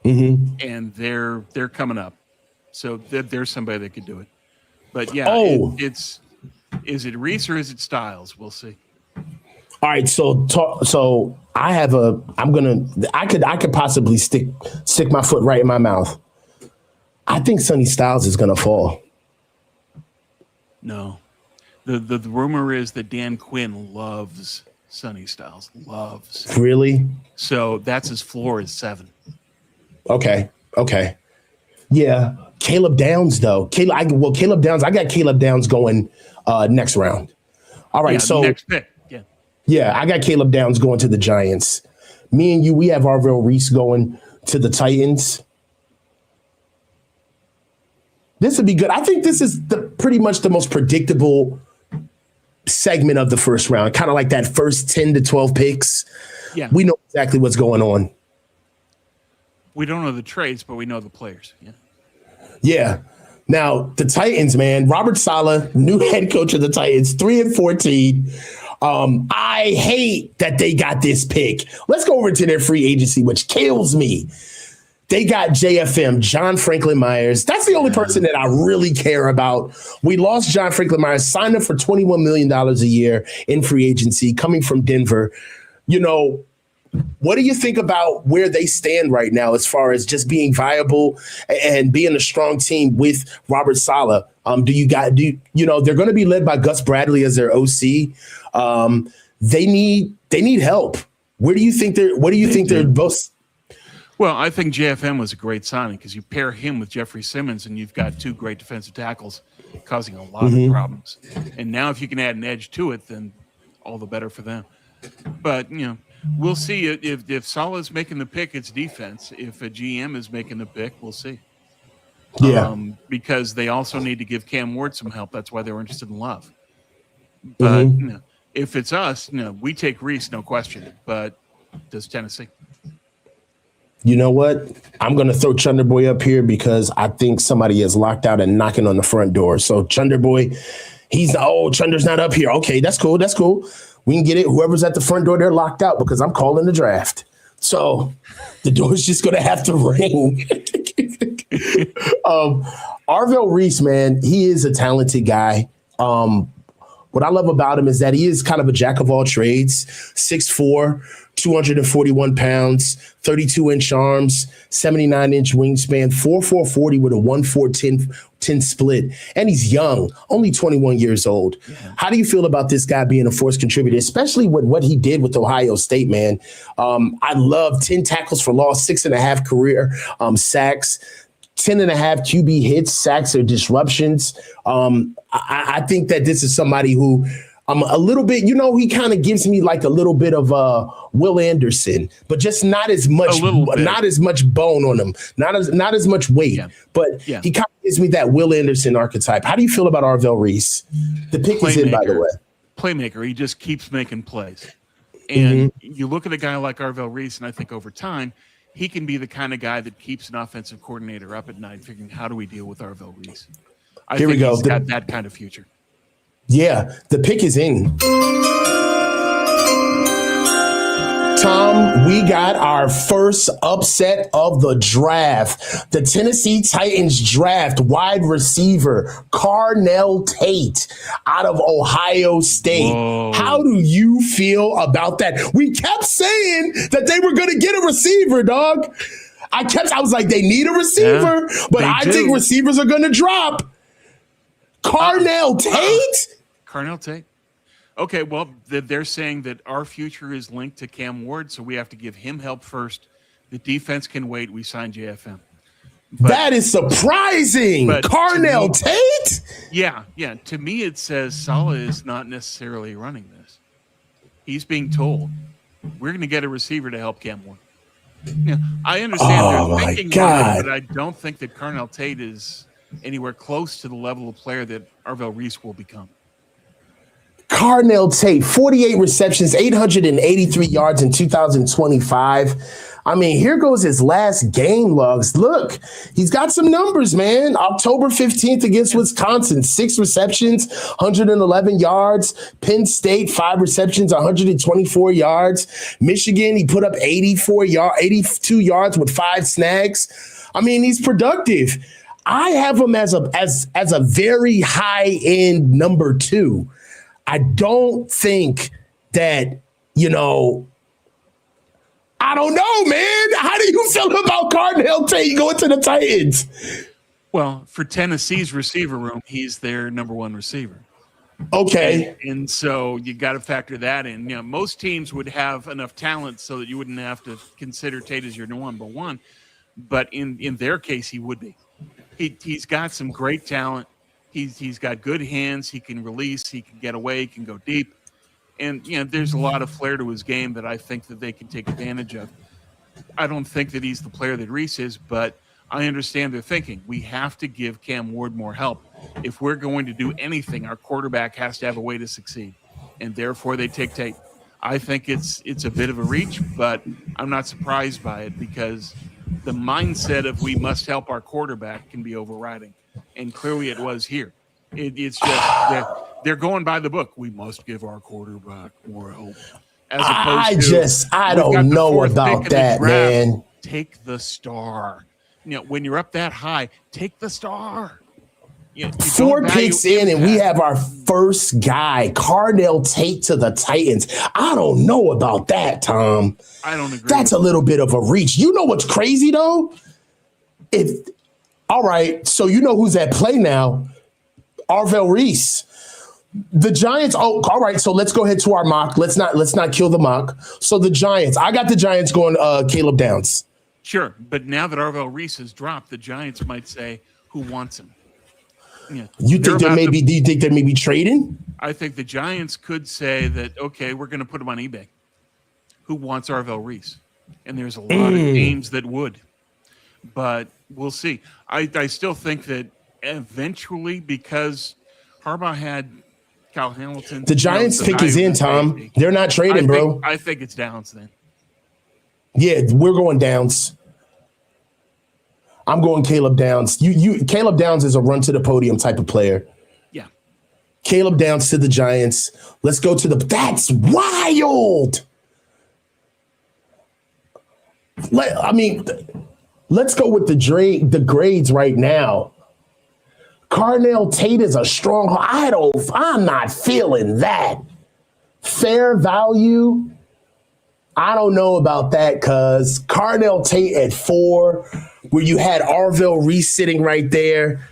S2: and they're coming up. So there's somebody that could do it. But yeah, is it Reese or is it Styles? We'll see.
S1: All right, so I could possibly stick my foot right in my mouth. I think Sonny Styles is gonna fall.
S2: No, the rumor is that Dan Quinn loves Sonny Styles. Loves.
S1: Really?
S2: So that's his floor is 7.
S1: Okay. Yeah, Caleb Downs though. Caleb Downs. I got Caleb Downs going next round. All right, so
S2: next pick.
S1: Yeah, I got Caleb Downs going to the Giants. Me and you, we have Arvell Reese going to the Titans. This would be good. I think this is pretty much the most predictable segment of the first round, kind of like that first 10 to 12 picks.
S2: Yeah.
S1: We know exactly what's going on.
S2: We don't know the trades, but we know the players.
S1: Yeah. Now, the Titans, man, Robert Saleh, new head coach of the Titans, 3-14. I hate that they got this pick. Let's go over to their free agency, which kills me. They got JFM, John Franklin Myers. That's the only person that I really care about. We lost John Franklin Myers, signed him for $21 million a year in free agency, coming from Denver. You know, what do you think about where they stand right now as far as just being viable and being a strong team with Robert Saleh? They're going to be led by Gus Bradley as their OC. They need help. What do you think they're both?
S2: Well, I think JFM was a great signing because you pair him with Jeffrey Simmons and you've got 2 great defensive tackles causing a lot of problems. And now if you can add an edge to it, then all the better for them. But, we'll see if Saleh's making the pick, it's defense. If a GM is making the pick, we'll see.
S1: Yeah.
S2: Because they also need to give Cam Ward some help. That's why they were interested in Love. But if it's us, we take Reese, no question. But does Tennessee?
S1: You know what? I'm going to throw Chunder Boy up here because I think somebody is locked out and knocking on the front door. So Chunder Boy, Chunder's not up here. Okay, that's cool. We can get it. Whoever's at the front door, they're locked out because I'm calling the draft. So the door's just going to have to ring. Arvell Reese, man, he is a talented guy. What I love about him is that he is kind of a jack of all trades, 6'4", 241 pounds, 32-inch arms, 79-inch wingspan, 4.4 40 with a 1.4 split. And he's young, only 21 years old. Yeah. How do you feel about this guy being a force contributor, especially with what he did with Ohio State, man? I love 10 tackles for loss, 6.5 career sacks, 10.5 QB hits, sacks, or disruptions. I think that this is somebody who a little bit, he kind of gives me like a little bit of Will Anderson, but just not as much bone on him, not as much weight. Yeah. But he kind of gives me that Will Anderson archetype. How do you feel about Arvell Reese? The pick is in, by the way.
S2: Playmaker. He just keeps making plays. And you look at a guy like Arvell Reese, and I think over time, he can be the kind of guy that keeps an offensive coordinator up at night figuring how do we deal with Arvell Reese. I think he's got that kind of future.
S1: Yeah, the pick is in. Tom, we got our first upset of the draft. The Tennessee Titans draft wide receiver Carnell Tate out of Ohio State.
S2: Whoa.
S1: How do you feel about that? We kept saying that they were going to get a receiver, dog. I was like, they need a receiver, but I think receivers are going to drop. Carnell Tate?
S2: Carnell Tate. Okay, well, they're saying that our future is linked to Cam Ward, so we have to give him help first. The defense can wait. We signed JFM. But,
S1: that is surprising. Carnell Tate?
S2: Yeah. To me, it says Saleh is not necessarily running this. He's being told, we're going to get a receiver to help Cam Ward. Yeah, I understand they're thinking about it, but I don't think that Carnell Tate is anywhere close to the level of player that Arvell Reese will become.
S1: Carnell Tate, 48 receptions, 883 yards in 2025. I mean, here goes his last game logs. Look, he's got some numbers, man. October 15th against Wisconsin, 6 receptions, 111 yards. Penn State, 5 receptions, 124 yards. Michigan, he put up 82 yards with 5 snags. I mean, he's productive. I have him as a very high end number 2. I don't think that, I don't know, man. How do you feel about Carnell Tate going to the Titans?
S2: Well, for Tennessee's receiver room, he's their number 1 receiver.
S1: Okay.
S2: And so you got to factor that in. Most teams would have enough talent so that you wouldn't have to consider Tate as your number 1. But in their case, he would be. He's got some great talent. He's got good hands. He can release. He can get away. He can go deep. And, there's a lot of flair to his game that I think that they can take advantage of. I don't think that he's the player that Reese is, but I understand their thinking. We have to give Cam Ward more help. If we're going to do anything, our quarterback has to have a way to succeed. And therefore, they take Tate. I think it's a bit of a reach, but I'm not surprised by it because the mindset of we must help our quarterback can be overriding. And clearly it was here. It's just they're going by the book. We must give our quarterback more help. As opposed
S1: I don't know about that, man.
S2: Take the star. When you're up that high, take the star.
S1: 4 picks in, and we have our first guy, Carnell Tate, to the Titans. I don't know about that, Tom.
S2: I don't agree.
S1: That's a little bit of a reach. You know what's crazy, though? All right, so you know who's at play now? Arvell Reese. The Giants. Oh, all right. So let's go ahead to our mock. Let's not kill the mock. So the Giants. I got the Giants going. Caleb Downs.
S2: Sure, but now that Arvell Reese has dropped, the Giants might say, "Who wants him?"
S1: You think there may be? Do you think there may be trading?
S2: I think the Giants could say that. Okay, we're going to put him on eBay. Who wants Arvell Reese? And there's a lot of teams that would, but we'll see. I still think that eventually, because Harbaugh had Kyle Hamilton.
S1: The Giants pick is in, Tom. They're not trading, bro.
S2: I think it's Downs then.
S1: Yeah, we're going Downs. I'm going Caleb Downs. Caleb Downs is a run to the podium type of player.
S2: Yeah.
S1: Caleb Downs to the Giants. Let's go to that's wild. Let's go with the grades right now. Carnell Tate is a strong. I'm not feeling that. Fair value. I don't know about that because Carnell Tate at 4, where you had Arvell Reese sitting right there.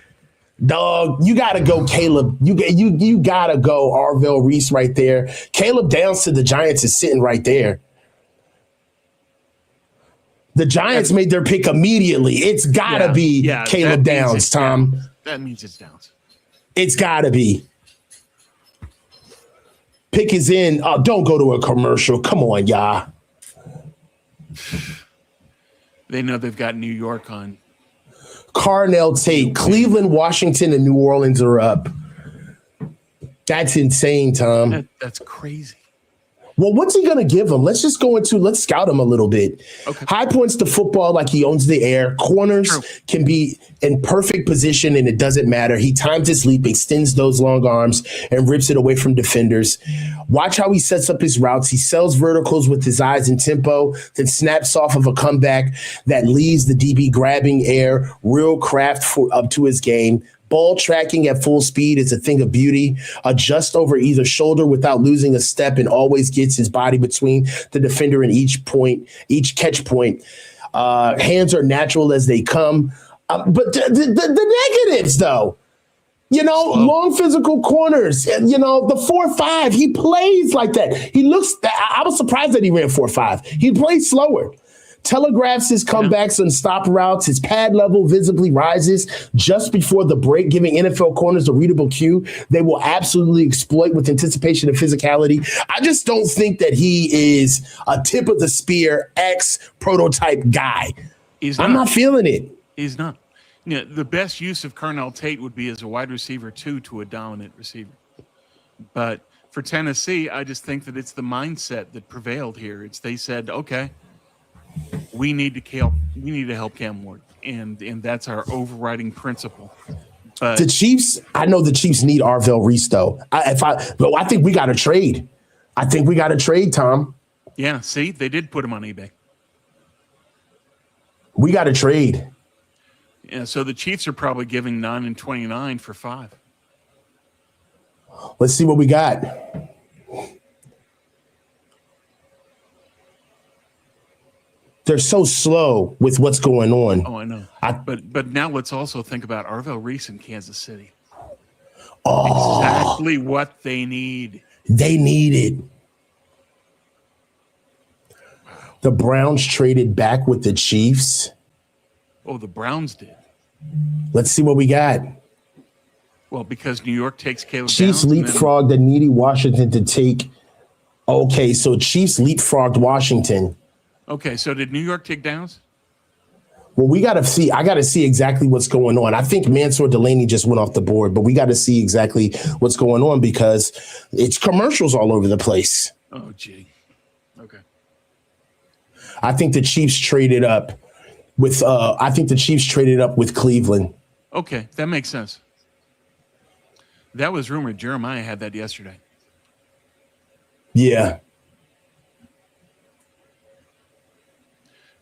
S1: Dog, you gotta go Caleb. You gotta go Arvell Reese right there. Caleb Downs to the Giants is sitting right there. The Giants made their pick immediately. It's gotta be Caleb Downs, Tom.
S2: That means it's Downs.
S1: It's gotta be. Pick is in. Don't go to a commercial. Come on, y'all.
S2: They know they've got New York on.
S1: Carnell Tate, Cleveland, Washington, and New Orleans are up. That's insane, Tom.
S2: That's crazy.
S1: Well, what's he going to give him? Let's scout him a little bit.
S2: Okay.
S1: High points to football like he owns the air. Corners can be in perfect position and it doesn't matter. He times his leap, extends those long arms, and rips it away from defenders. Watch how he sets up his routes. He sells verticals with his eyes and tempo, then snaps off of a comeback that leaves the DB grabbing air. Real craft up to his game. Ball tracking at full speed is a thing of beauty. Adjust over either shoulder without losing a step and always gets his body between the defender and each catch point. Hands are natural as they come. But the negatives, though, long physical corners, the 4.5, he plays like that. I was surprised that he ran 4.5. He plays slower. Telegraphs his comebacks and stop routes. His pad level visibly rises just before the break, giving NFL corners a readable cue they will absolutely exploit with anticipation and physicality. I just don't think that he is a tip of the spear X prototype guy. I'm not feeling it.
S2: He's not. The best use of Carnell Tate would be as a wide receiver 2 to a dominant receiver. But for Tennessee, I just think that it's the mindset that prevailed here. They said, okay, we need to help Cam Ward, and that's our overriding principle. But
S1: the Chiefs, I know the Chiefs need Arvell Reese though. I think we got to trade. I think we got to trade, Tom.
S2: Yeah, see, they did put him on eBay.
S1: We got to trade.
S2: Yeah, so the Chiefs are probably giving 9 and 29 for 5.
S1: Let's see what we got. They're so slow with what's going on.
S2: Oh, I know. But now let's also think about Arvell Reese in Kansas City.
S1: Oh,
S2: exactly what they need.
S1: They need it. The Browns traded back with the Chiefs.
S2: Oh, the Browns did.
S1: Let's see what we got.
S2: Well, because New York takes Caleb
S1: Chiefs
S2: Downs,
S1: leapfrogged the needy Washington to take. Okay, so Chiefs leapfrogged Washington.
S2: Okay, so did New York take Downs?
S1: Well, we got to see. I got to see exactly what's going on. I think Mansour Delaney just went off the board, but we got to see exactly what's going on because it's commercials all over the place.
S2: Oh, gee. Okay.
S1: I think the Chiefs traded up with. Cleveland.
S2: Okay, that makes sense. That was rumored. Jeremiah had that yesterday.
S1: Yeah.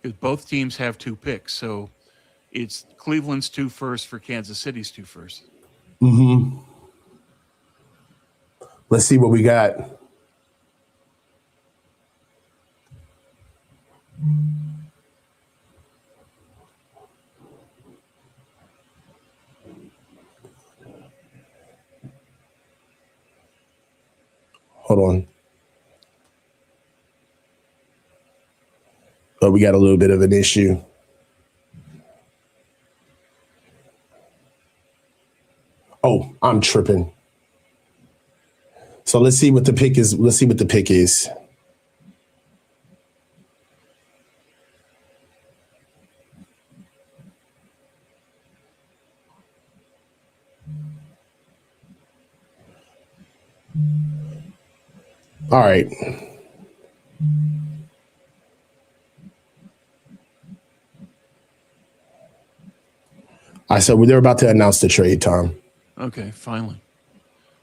S2: Because both teams have 2 picks, so it's Cleveland's 2 first for Kansas City's 2 first.
S1: Mm-hmm. Let's see what we got. Hold on. But we got a little bit of an issue. Oh, I'm tripping. So let's see what the pick is. All right. So they're about to announce the trade, Tom.
S2: Okay, finally.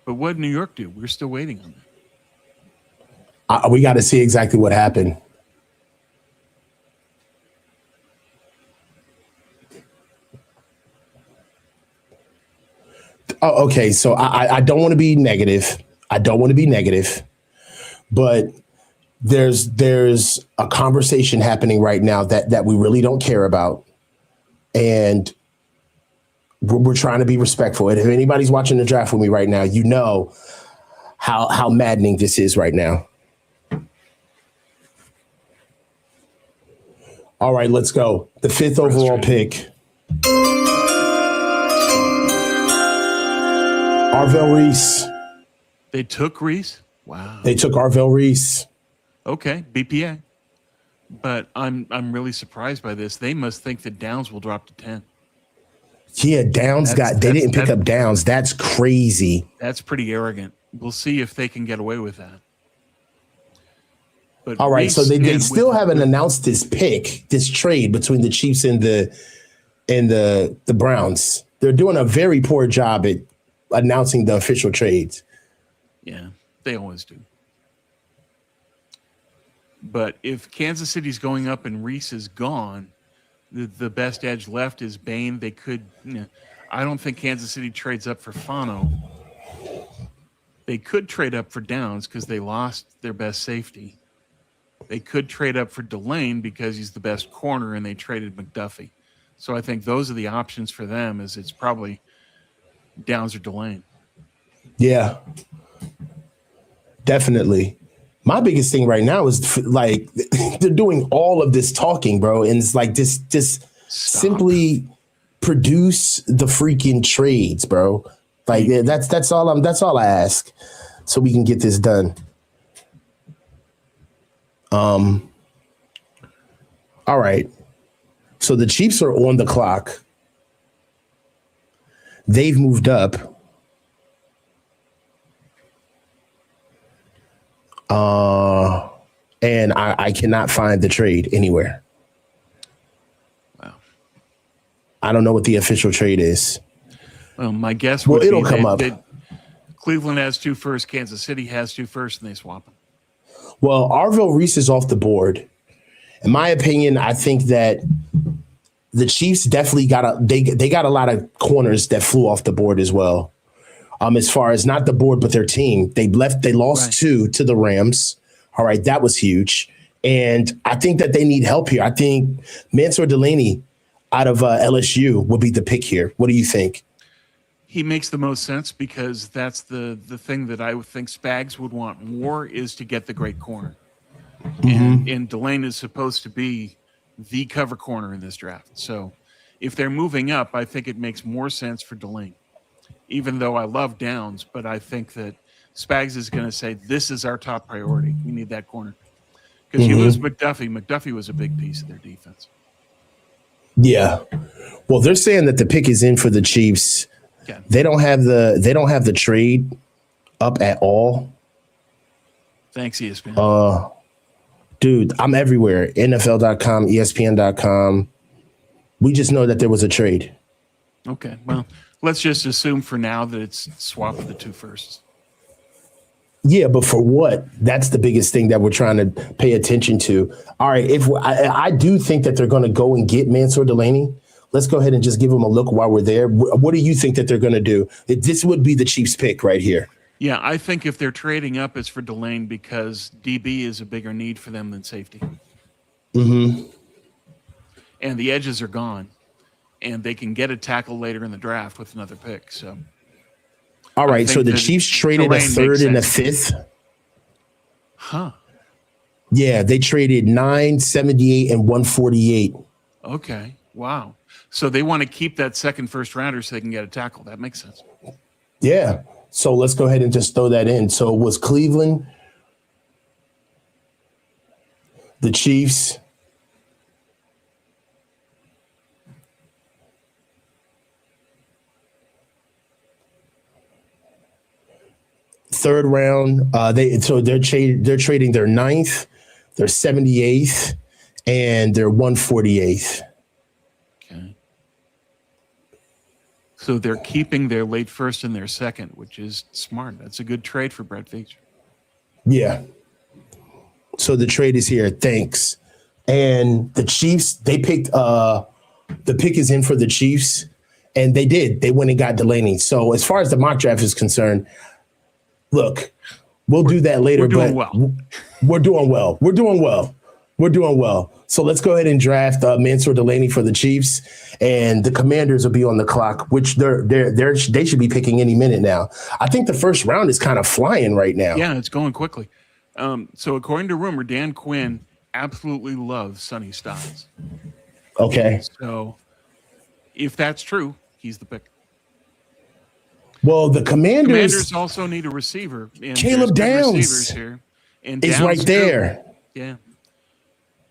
S2: But what did New York do? We're still waiting on that.
S1: We got to see exactly what happened. Oh, okay, so I don't want to be negative. But there's a conversation happening right now that we really don't care about. And we're trying to be respectful. And if anybody's watching the draft with me right now, you know how maddening this is right now. All right, let's go. The 5th overall pick. Arvell Reese.
S2: They took Reese? Wow.
S1: They took Arvell Reese.
S2: Okay, BPA. But I'm really surprised by this. They must think that Downs will drop to 10.
S1: Yeah, Downs they didn't pick up Downs. That's crazy.
S2: That's pretty arrogant. We'll see if they can get away with that. But
S1: All right, so
S2: Reese
S1: they
S2: and
S1: still
S2: with-
S1: haven't announced this trade between the Chiefs and the Browns. They're doing a very poor job at announcing the official trades.
S2: Yeah, they always do. But if Kansas City's going up and Reese is gone, the best edge left is Bain. They could, I don't think Kansas City trades up for Fano. They could trade up for Downs because they lost their best safety. They could trade up for Delane because he's the best corner, and they traded McDuffie. So I think those are the options for them. Is it's probably Downs or Delane.
S1: Yeah, definitely. My biggest thing right now is like they're doing all of this talking, bro, and it's like just simply produce the freaking trades, bro. Like that's all I ask, so we can get this done. All right. So the Chiefs are on the clock. They've moved up. And I cannot find the trade anywhere.
S2: Wow.
S1: I don't know what the official trade is.
S2: Well, my guess would
S1: it'll
S2: be
S1: come up.
S2: Cleveland has 2 firsts, Kansas City has 2 firsts, and they swap them.
S1: Well, Arville Reese is off the board. In my opinion, I think that the Chiefs definitely they got a lot of corners that flew off the board as well. As far as not the board, but their team. They lost 2 to the Rams. All right, that was huge. And I think that they need help here. I think Mansour Delaney out of LSU would be the pick here. What do you think?
S2: He makes the most sense because that's the thing that I would think Spags would want more is to get the great corner. Mm-hmm. And Delane is supposed to be the cover corner in this draft. So if they're moving up, I think it makes more sense for Delane. Even though I love Downs, but I think that Spags is going to say, this is our top priority. We need that corner. Because you lose McDuffie. McDuffie was a big piece of their defense.
S1: Yeah. Well, they're saying that the pick is in for the Chiefs.
S2: Okay.
S1: They don't have the trade up at all.
S2: Thanks, ESPN.
S1: Dude, I'm everywhere. NFL.com, ESPN.com. We just know that there was a trade.
S2: Okay. Well, let's just assume for now that it's swap of the 2 firsts.
S1: Yeah, but for what? That's the biggest thing that we're trying to pay attention to. All right, if I do think that they're going to go and get Mansour Delaney, let's go ahead and just give them a look while we're there. What do you think that they're going to do? This would be the Chiefs' pick right here.
S2: Yeah, I think if they're trading up, it's for Delane because DB is a bigger need for them than safety.
S1: Mm-hmm.
S2: And the edges are gone, and they can get a tackle later in the draft with another pick. So.
S1: All right, so the Chiefs traded a 3rd and a 5th.
S2: Huh.
S1: Yeah, they traded 9, 78, and 148.
S2: Okay. Wow. So they want to keep that second first rounder so they can get a tackle. That makes sense.
S1: Yeah. So let's go ahead and just throw that in. So it was Cleveland, the Chiefs, third round. They're trading their 9th, their 78th, and their 148th.
S2: Okay. So they're keeping their late first and their second, which is smart. That's a good trade for Brett Veach.
S1: Yeah. So the trade is here. Thanks. And the Chiefs, they picked the pick is in for the Chiefs, and they did. They went and got Delaney. So as far as the mock draft is concerned, look, we'll do that later.
S2: We're doing well.
S1: We're doing well. We're doing well. We're doing well. So let's go ahead and draft Mansour Delaney for the Chiefs, and the Commanders will be on the clock, which they should be picking any minute now. I think the first round is kind of flying right now.
S2: Yeah, it's going quickly. So according to rumor, Dan Quinn absolutely loves Sonny Styles.
S1: Okay.
S2: So if that's true, he's the pick.
S1: Well, the Commanders
S2: also need a receiver. And
S1: Caleb Downs
S2: receivers here. And
S1: is right there.
S2: Yeah.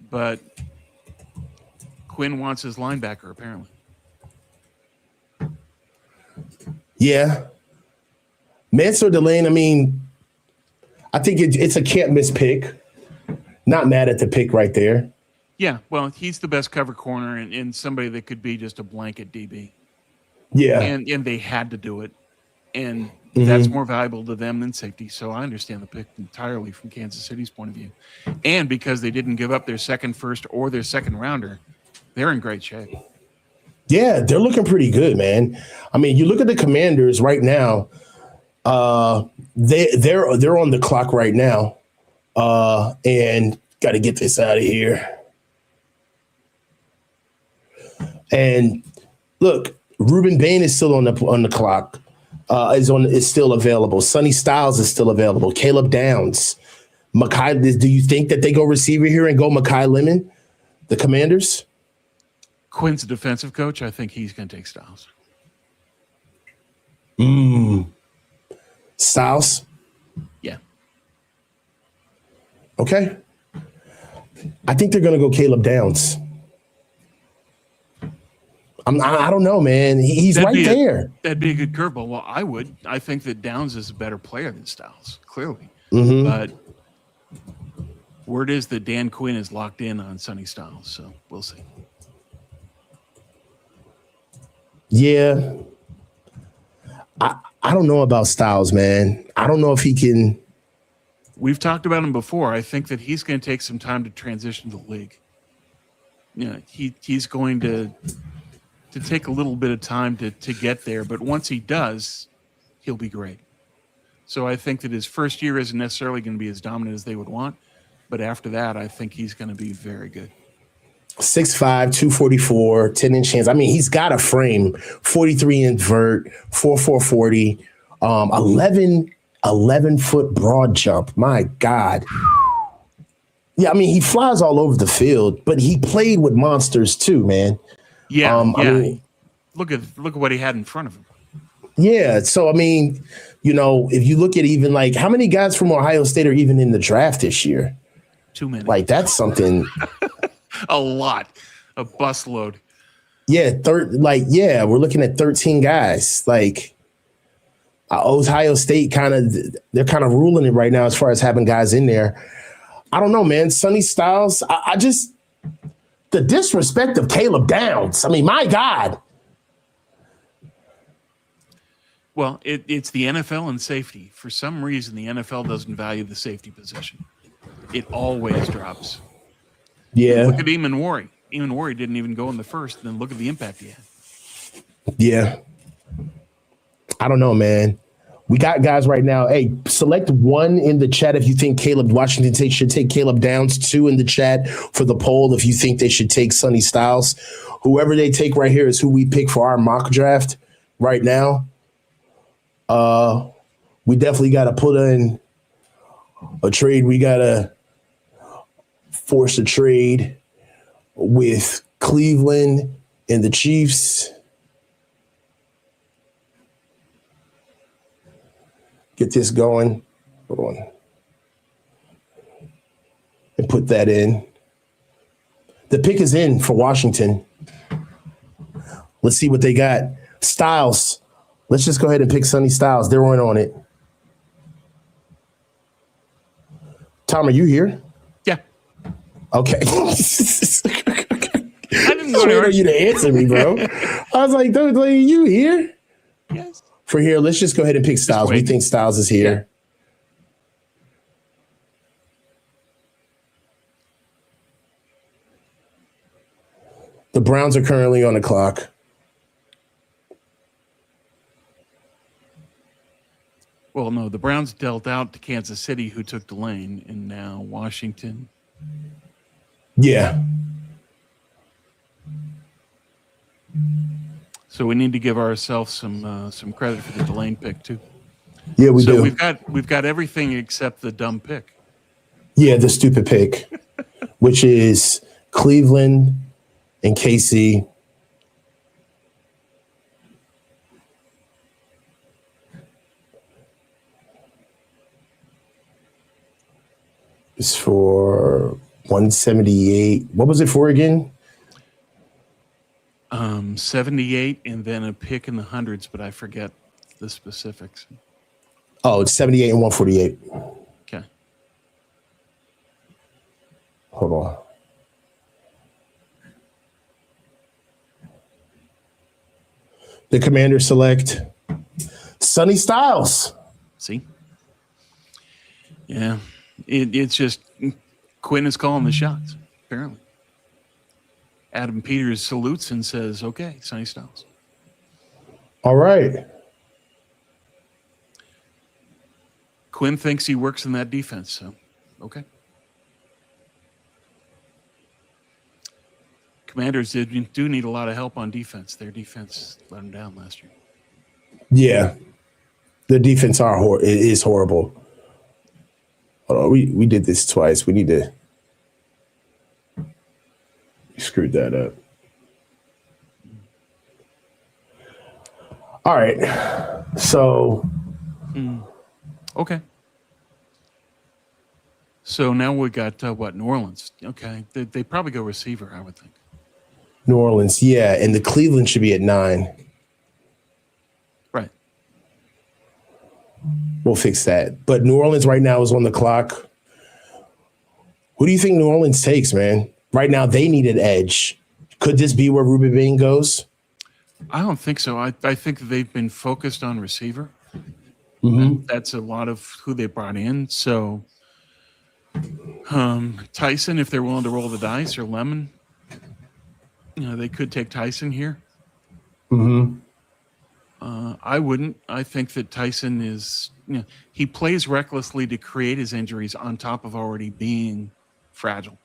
S2: But Quinn wants his linebacker, apparently.
S1: Yeah. Mansour Delaney, I mean, I think it's a can't miss pick. Not mad at the pick right there.
S2: Yeah, well, he's the best cover corner and somebody that could be just a blanket DB.
S1: Yeah.
S2: And they had to do it. And
S1: Mm-hmm.
S2: that's more valuable to them than safety. So I understand the pick entirely from Kansas City's point of view. And because they didn't give up their second first or their second rounder, they're in great shape.
S1: Yeah, they're looking pretty good, man. I mean, you look at the Commanders right now. They're on the clock right now. And got to get this out of here. And look, Ruben Bain is still on the clock. Is still available. Sonny Styles is still available. Caleb Downs. Makai, do you think that they go receiver here and go Makai Lemon, the Commanders?
S2: Quinn's a defensive coach. I think he's going to take Styles.
S1: Styles?
S2: Yeah.
S1: Okay. I think they're going to go Caleb Downs. I don't know, man. He's right there.
S2: That'd be a good curveball. Well, I would. I think that Downs is a better player than Styles, clearly.
S1: Mm-hmm.
S2: But word is that Dan Quinn is locked in on Sonny Styles, so we'll see.
S1: Yeah. I don't know about Styles, man. I don't know if he can.
S2: We've talked about him before. I think that he's going to take some time to transition to the league. You know, he's going to take a little bit of time to get there, but once he does, he'll be great. So I think that his first year isn't necessarily going to be as dominant as they would want, but after that, I think he's going to be very good.
S1: 6'5", 244, 10-inch hands. I mean, he's got a frame, 43-inch vert, 4.40, 11-foot broad jump. My God. Yeah, I mean, he flies all over the field, but he played with monsters too, man.
S2: Yeah,
S1: I mean,
S2: look at what he had in front of him.
S1: Yeah, so I mean, you know, if you look at even like how many guys from Ohio State are even in the draft this year?
S2: Too many.
S1: Like that's something.
S2: A lot, a busload.
S1: Yeah, we're looking at 13 guys. Like Ohio State they're kind of ruling it right now as far as having guys in there. I don't know, man. Sonny Styles, I just the disrespect of Caleb Downs. I mean, my God.
S2: Well, it's the NFL and safety. For some reason, the NFL doesn't value the safety position. It always drops.
S1: Yeah.
S2: Look at Eamon Warry. Eamon Warry didn't even go in the first, and then look at the impact he had.
S1: Yeah. I don't know, man. We got guys right now. Hey, select 1 in the chat if you think Washington should take Caleb Downs. 2 in the chat for the poll if you think they should take Sonny Styles. Whoever they take right here is who we pick for our mock draft right now. We definitely got to put in a trade. We got to force a trade with Cleveland and the Chiefs. Get this going. Hold on. And put that in. The pick is in for Washington. Let's see what they got. Styles. Let's just go ahead and pick Sonny Styles. They're on it. Tom, are you here?
S2: Yeah.
S1: Okay. I
S2: didn't
S1: wait for you to answer me, bro. I was like, dude, are you here?
S2: Yes.
S1: For here, let's just go ahead and pick Styles. We think Styles is here. Yeah. The Browns are currently on the clock.
S2: Well, no, the Browns dealt out to Kansas City, who took the lane, and now Washington.
S1: Yeah.
S2: So we need to give ourselves some credit for the Delane pick too.
S1: Yeah, we do.
S2: We've got everything except the dumb pick.
S1: Yeah, the stupid pick, which is Cleveland and KC. It's for 178. What was it for again?
S2: 78 and then a pick in the hundreds, but I forget the specifics.
S1: Oh, it's 78 and 148.
S2: Okay.
S1: Hold on. The Commander select Sonny Styles.
S2: See? Yeah. It's just Quinn is calling the shots, apparently. Adam Peters salutes and says, okay, Sonny Styles.
S1: All right.
S2: Quinn thinks he works in that defense, so okay. Commanders do need a lot of help on defense. Their defense let them down last year.
S1: Yeah. The defense is horrible. Hold on, we did this twice. We need to. We screwed that up. All right. So.
S2: Okay. So now we got New Orleans. Okay, they probably go receiver, I would think.
S1: New Orleans, yeah, and the Cleveland should be at 9.
S2: Right.
S1: We'll fix that. But New Orleans right now is on the clock. Who do you think New Orleans takes, man? Right now, they need an edge. Could this be where Ruben Bain goes?
S2: I don't think so. I think they've been focused on receiver. That's a lot of who they brought in. So Tyson, if they're willing to roll the dice, or Lemon, they could take Tyson here. I wouldn't. I think that Tyson is, he plays recklessly to create his injuries on top of already being fragile.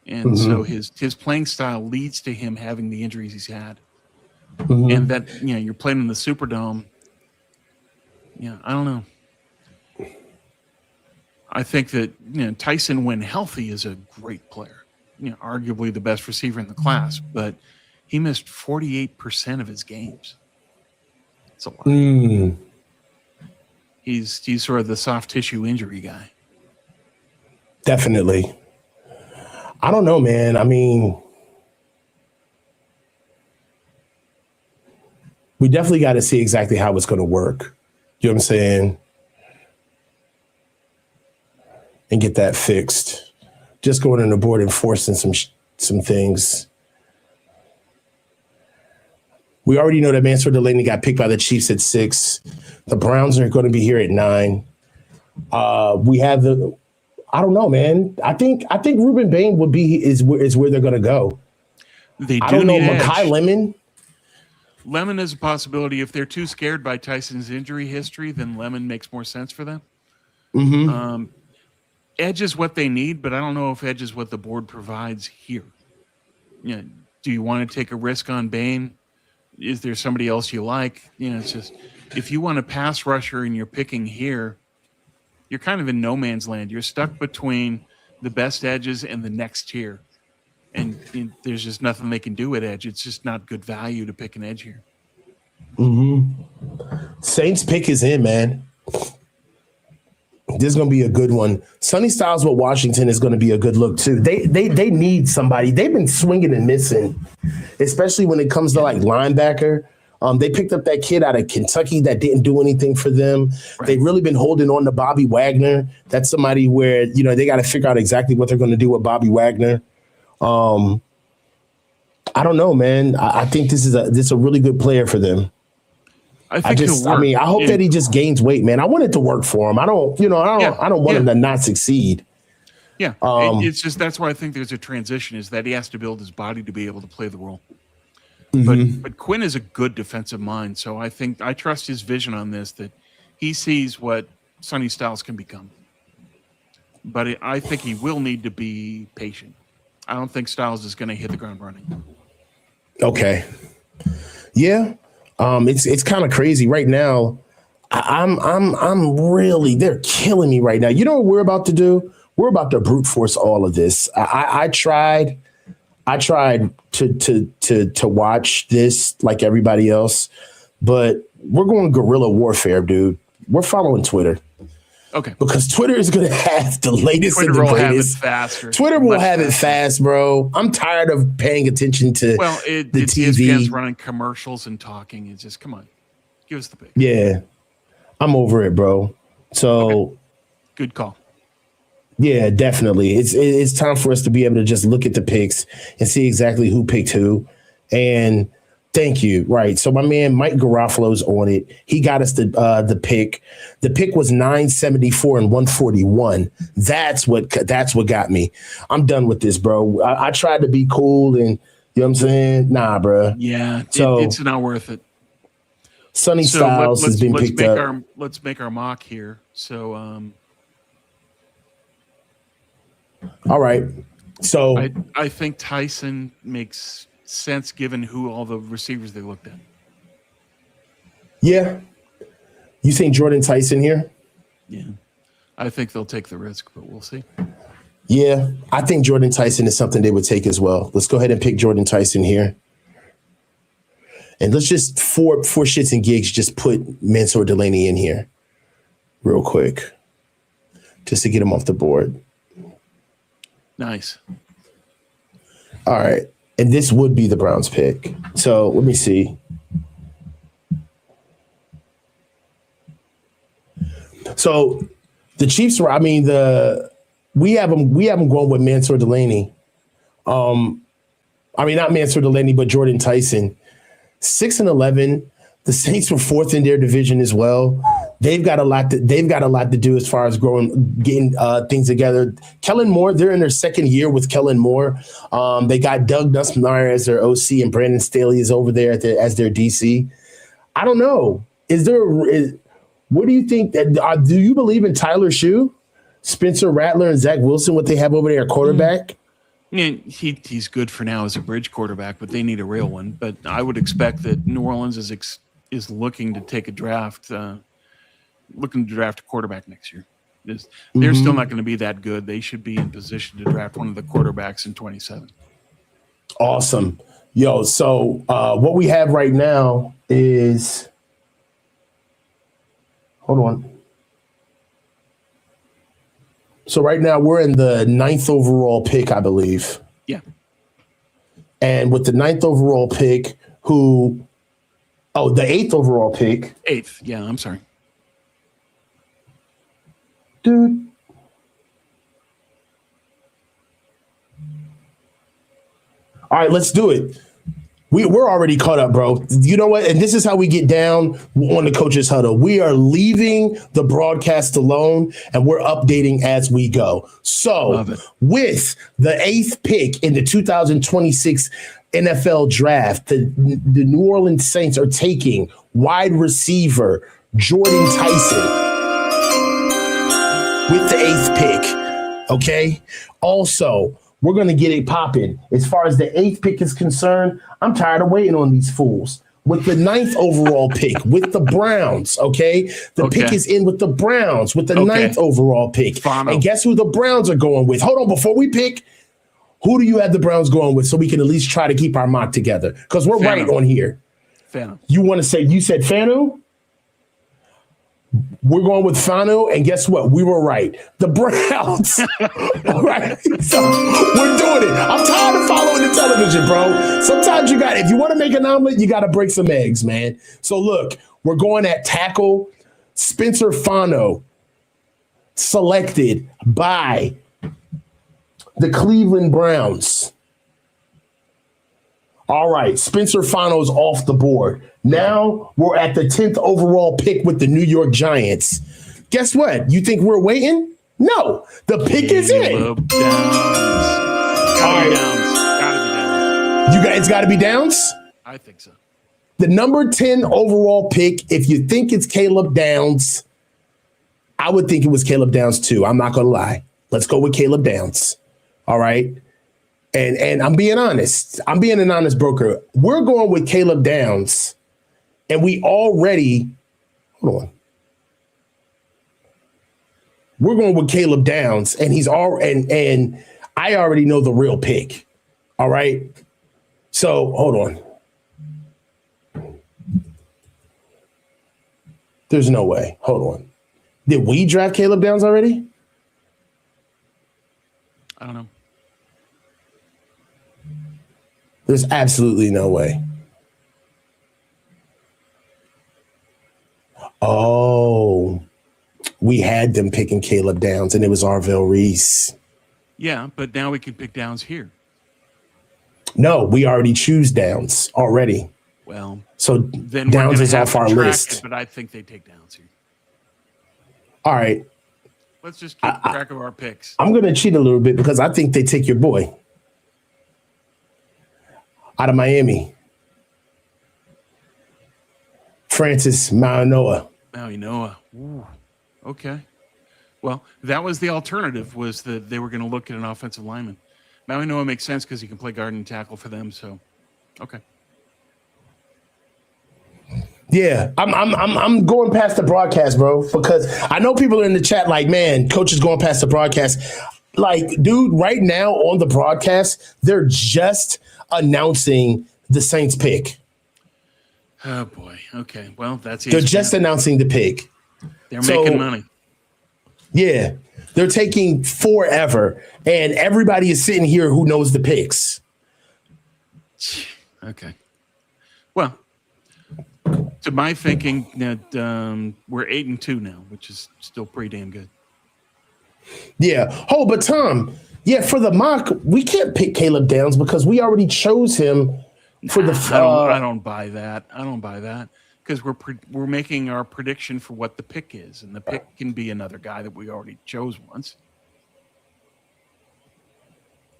S2: And so his playing style leads to him having the injuries he's had. And that, you're playing in the Superdome. Yeah, I don't know. I think that Tyson, when healthy, is a great player. Arguably the best receiver in the class, but he missed 48% of his games. It's a lot. He's sort of the soft tissue injury guy.
S1: Definitely. I don't know, man. I mean, we definitely got to see exactly how it's going to work. You know what I'm saying? And get that fixed. Just going on the board and forcing some things. We already know that Mansour Delaney got picked by the Chiefs at 6. The Browns are going to be here at 9. We have I don't know, man. I think Ruben Bain is where they're going to go.
S2: They do.
S1: I don't know.
S2: Need
S1: Mekhi Lemon.
S2: Lemon is a possibility. If they're too scared by Tyson's injury history, then Lemon makes more sense for them. Edge is what they need, but I don't know if edge is what the board provides here. Do you want to take a risk on Bain? Is there somebody else you like? It's just, if you want a pass rusher and you're picking here, you're kind of in no man's land. You're stuck between the best edges and the next tier. And there's just nothing they can do at edge. It's just not good value to pick an edge here.
S1: Saints pick is in, man. This is going to be a good one. Sonny Styles with Washington is going to be a good look, too. They need somebody. They've been swinging and missing, especially when it comes to, like, linebacker. They picked up that kid out of Kentucky that didn't do anything for them. Right. They've really been holding on to Bobby Wagner. That's somebody where, they got to figure out exactly what they're going to do with Bobby Wagner. I don't know, man. I think this is a really good player for them. I hope that he just gains weight, man. I want it to work for him. I don't want him to not succeed.
S2: Yeah. It's just, that's why I think there's a transition, is that he has to build his body to be able to play the role. But Quinn is a good defensive mind, so I think I trust his vision on this, that he sees what Sonny Styles can become. But I think he will need to be patient. I don't think Styles is going to hit the ground running.
S1: Okay. Yeah. It's kind of crazy right now. I'm really, they're killing me right now. You know what we're about to do? We're about to brute force all of this. I tried to watch this like everybody else, but we're going guerrilla warfare, dude. We're following Twitter.
S2: Okay.
S1: Because Twitter is going to have the latest and the greatest.
S2: Twitter will have it faster.
S1: Twitter will have it fast, bro. I'm tired of paying attention to the TV.
S2: ESPN's running commercials and talking. It's just, come on, give us the pick.
S1: Yeah, I'm over it, bro. So,
S2: okay. Good call.
S1: Yeah, definitely. It's time for us to be able to just look at the picks and see exactly who picked who. And thank you. Right. So my man Mike Garofalo's on it. He got us the pick. The pick was 974 and 141. That's what got me. I'm done with this, bro. I tried to be cool and you know what I'm saying? Nah, bro.
S2: Yeah,
S1: so
S2: it's not worth it.
S1: Sonny Styles has been picked up.
S2: Let's make our mock here. So
S1: all right. So
S2: I think Tyson makes sense given who all the receivers they looked at.
S1: Yeah. You think Jordan Tyson here?
S2: Yeah. I think they'll take the risk, but we'll see.
S1: Yeah, I think Jordan Tyson is something they would take as well. Let's go ahead and pick Jordan Tyson here. And let's just, for shits and gigs, just put Mansour Delaney in here real quick just to get him off the board.
S2: Nice.
S1: All right. And this would be the Browns pick. So let me see. So the Chiefs were, we have them going with Mansour Delaney. Not Mansour Delaney, but Jordan Tyson. 6-11. The Saints were fourth in their division as well. They've got a lot to do as far as getting things together. Kellen Moore, they're in their second year with Kellen Moore. They got Doug Nussmeier as their OC and Brandon Staley is over there as their DC. I don't know. What do you think? Do you believe in Tyler Shue, Spencer Rattler, and Zach Wilson? What they have over there at quarterback?
S2: Yeah, he's good for now as a bridge quarterback, but they need a real one. But I would expect that New Orleans is looking to take a draft, looking to draft a quarterback next year. They're still not going to be that good. They should be in position to draft one of the quarterbacks in 27.
S1: Awesome. Yo, so what we have right now is, hold on. So right now we're in the 9th overall pick, I believe.
S2: Yeah.
S1: And with the 9th overall pick, the 8th overall pick.
S2: 8th. Yeah, I'm sorry.
S1: Dude. All right, let's do it. We're already caught up, bro. You know what? And this is how we get down on the Coaches Huddle. We are leaving the broadcast alone, and we're updating as we go. So with the 8th pick in the 2026 NFL Draft, the New Orleans Saints are taking wide receiver Jordan Tyson with the 8th pick. Okay? Also, we're going to get it popping. As far as the 8th pick is concerned, I'm tired of waiting on these fools. With the 9th overall pick, with the Browns, okay? The pick is in with the Browns, with the 9th overall pick. And guess who the Browns are going with? Hold on, before we pick, who do you have the Browns going with so we can at least try to keep our mock together? Because we're right on here.
S2: Fanu.
S1: You said Fanu? We're going with Fanu, and guess what? We were right. The Browns. All right. So we're doing it. I'm tired of following the television, bro. Sometimes if you want to make an omelet, you got to break some eggs, man. So look, we're going at tackle. Spencer Fano, selected by the Cleveland Browns. All right, Spencer Fano's off the board. Now we're at the 10th overall pick with the New York Giants. Guess what? You think we're waiting? No, the pick is in. All right. It's got to be Downs?
S2: I think so.
S1: The number 10 overall pick, if you think it's Caleb Downs, I would think it was Caleb Downs too. I'm not going to lie. Let's go with Caleb Downs. All right. And I'm being honest. I'm being an honest broker. We're going with Caleb Downs, and we already hold on. We're going with Caleb Downs, and and I already know the real pick. All right. So hold on. There's no way. Hold on. Did we draft Caleb Downs already?
S2: I don't know.
S1: There's absolutely no way. Oh, we had them picking Caleb Downs, and it was Arvell Reese.
S2: Yeah, but now we can pick Downs here.
S1: No, we already choose Downs already.
S2: Well,
S1: so
S2: then
S1: Downs is off our list.
S2: But I think they take Downs here.
S1: All right.
S2: Let's just keep track of our picks.
S1: I'm going to cheat a little bit because I think they take your boy out of Miami, Francis Mauigoa.
S2: Ooh, okay. Well, that was the alternative, was that they were going to look at an offensive lineman. Mauigoa makes sense because he can play guard and tackle for them. So, okay.
S1: Yeah, I'm going past the broadcast, bro, because I know people in the chat like, man, coach is going past the broadcast. Like, dude, right now on the broadcast, they're just announcing the Saints pick.
S2: Oh boy. Okay. Well, that's
S1: they're just announcing the pick.
S2: They're making money.
S1: Yeah, they're taking forever, and everybody is sitting here who knows the picks.
S2: Okay. Well, to my thinking, that we're 8-2 now, which is still pretty damn good.
S1: Yeah. Oh, but Tom, yeah, for the mock, we can't pick Caleb Downs because we already chose him for the.
S2: I don't buy that. I don't buy that because we're making our prediction for what the pick is, and the pick can be another guy that we already chose once.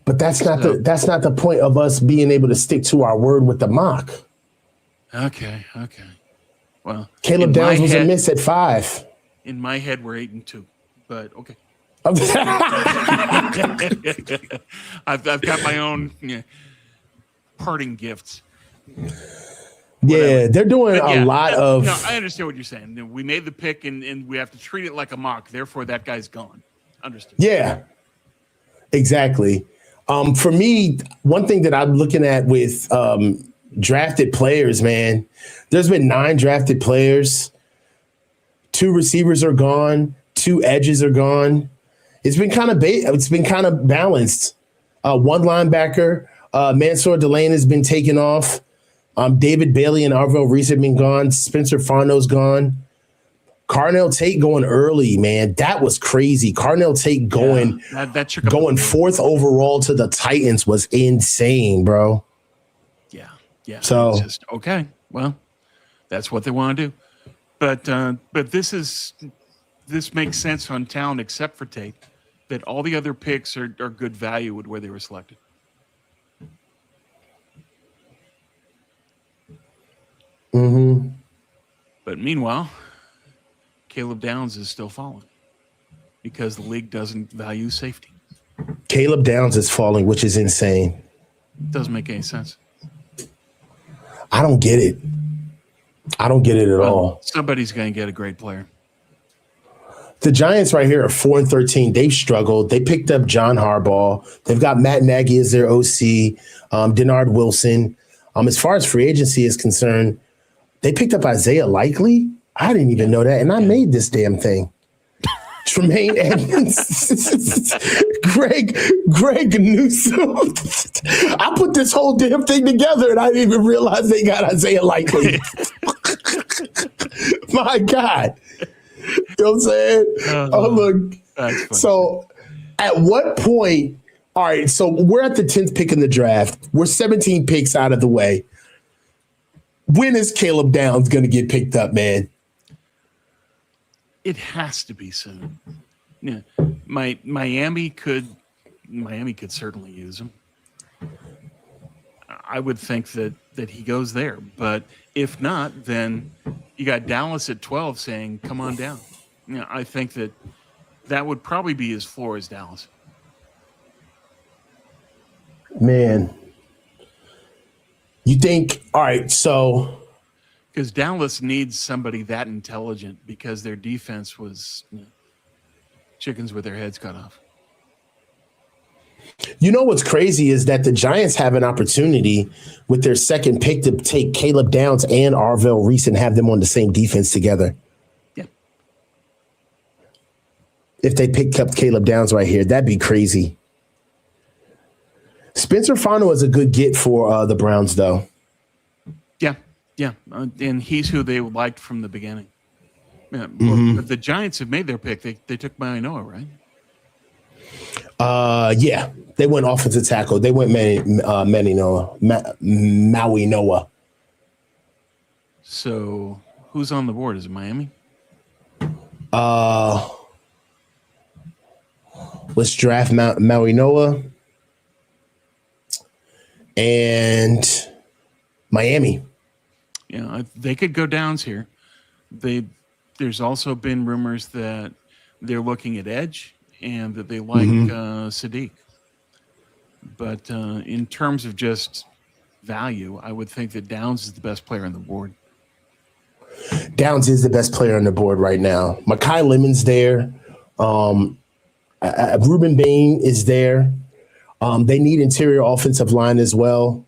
S1: But that's not the point of us being able to stick to our word with the mock.
S2: Okay. Well,
S1: Caleb Downs was a miss at 5.
S2: In my head, we're 8-2, but okay. I've got my own parting gifts.
S1: Yeah, they're doing a lot of.
S2: No, I understand what you're saying. We made the pick, and we have to treat it like a mock. Therefore, that guy's gone. Understood.
S1: Yeah, exactly. For me, one thing that I'm looking at with drafted players, man, there's been 9 drafted players. 2 receivers are gone. 2 edges are gone. It's been kind of balanced. 1 linebacker, Mansour Delane has been taken off. David Bailey and Arvell Reese have been gone. Spencer Farno's gone. Carnell Tate going early, man. That was crazy. Carnell Tate going 4th overall to the Titans was insane, bro.
S2: Yeah.
S1: So
S2: just okay. Well, that's what they want to do. But this makes sense on talent except for Tate. That all the other picks are good value with where they were selected.
S1: Mm-hmm.
S2: But meanwhile, Caleb Downs is still falling because the league doesn't value safety.
S1: Caleb Downs is falling, which is insane.
S2: Doesn't make any sense.
S1: I don't get it. I don't get it at all.
S2: Somebody's going to get a great player.
S1: The Giants right here are 4-13. They've struggled. They picked up John Harbaugh. They've got Matt Nagy as their OC, Denard Wilson. As far as free agency is concerned, they picked up Isaiah Likely. I didn't even know that, and I made this damn thing. Tremaine Edmonds, Greg Newsom. I put this whole damn thing together, and I didn't even realize they got Isaiah Likely. My God. You know what I'm saying? Look. So at what point, all right, so we're at the 10th pick in the draft. We're 17 picks out of the way. When is Caleb Downs going to get picked up, man?
S2: It has to be soon. Yeah, Miami could certainly use him. I would think that he goes there, but if not, then you got Dallas at 12 saying, "Come on down." I think that would probably be his floor as Dallas.
S1: Man, you think? All right, so.
S2: Because Dallas needs somebody that intelligent because their defense was chickens with their heads cut off.
S1: You know what's crazy is that the Giants have an opportunity with their second pick to take Caleb Downs and Arvell Reese and have them on the same defense together.
S2: Yeah.
S1: If they pick up Caleb Downs right here, that'd be crazy. Spencer Farno is a good get for the Browns, though.
S2: Yeah, and he's who they liked from the beginning. Yeah, well, but the Giants have made their pick. They took Mainoa, right?
S1: Yeah, they went offensive tackle. They went Maui Noah.
S2: So who's on the board? Is it Miami?
S1: Let's draft Maui Noah and Miami.
S2: Yeah, they could go Downs here. There's also been rumors that they're looking at edge and that they like Sadiq. But in terms of just value, I would think that Downs is the best player on the board.
S1: Downs is the best player on the board right now. Mekhi Lemon's there. Ruben Bain is there. They need interior offensive line as well.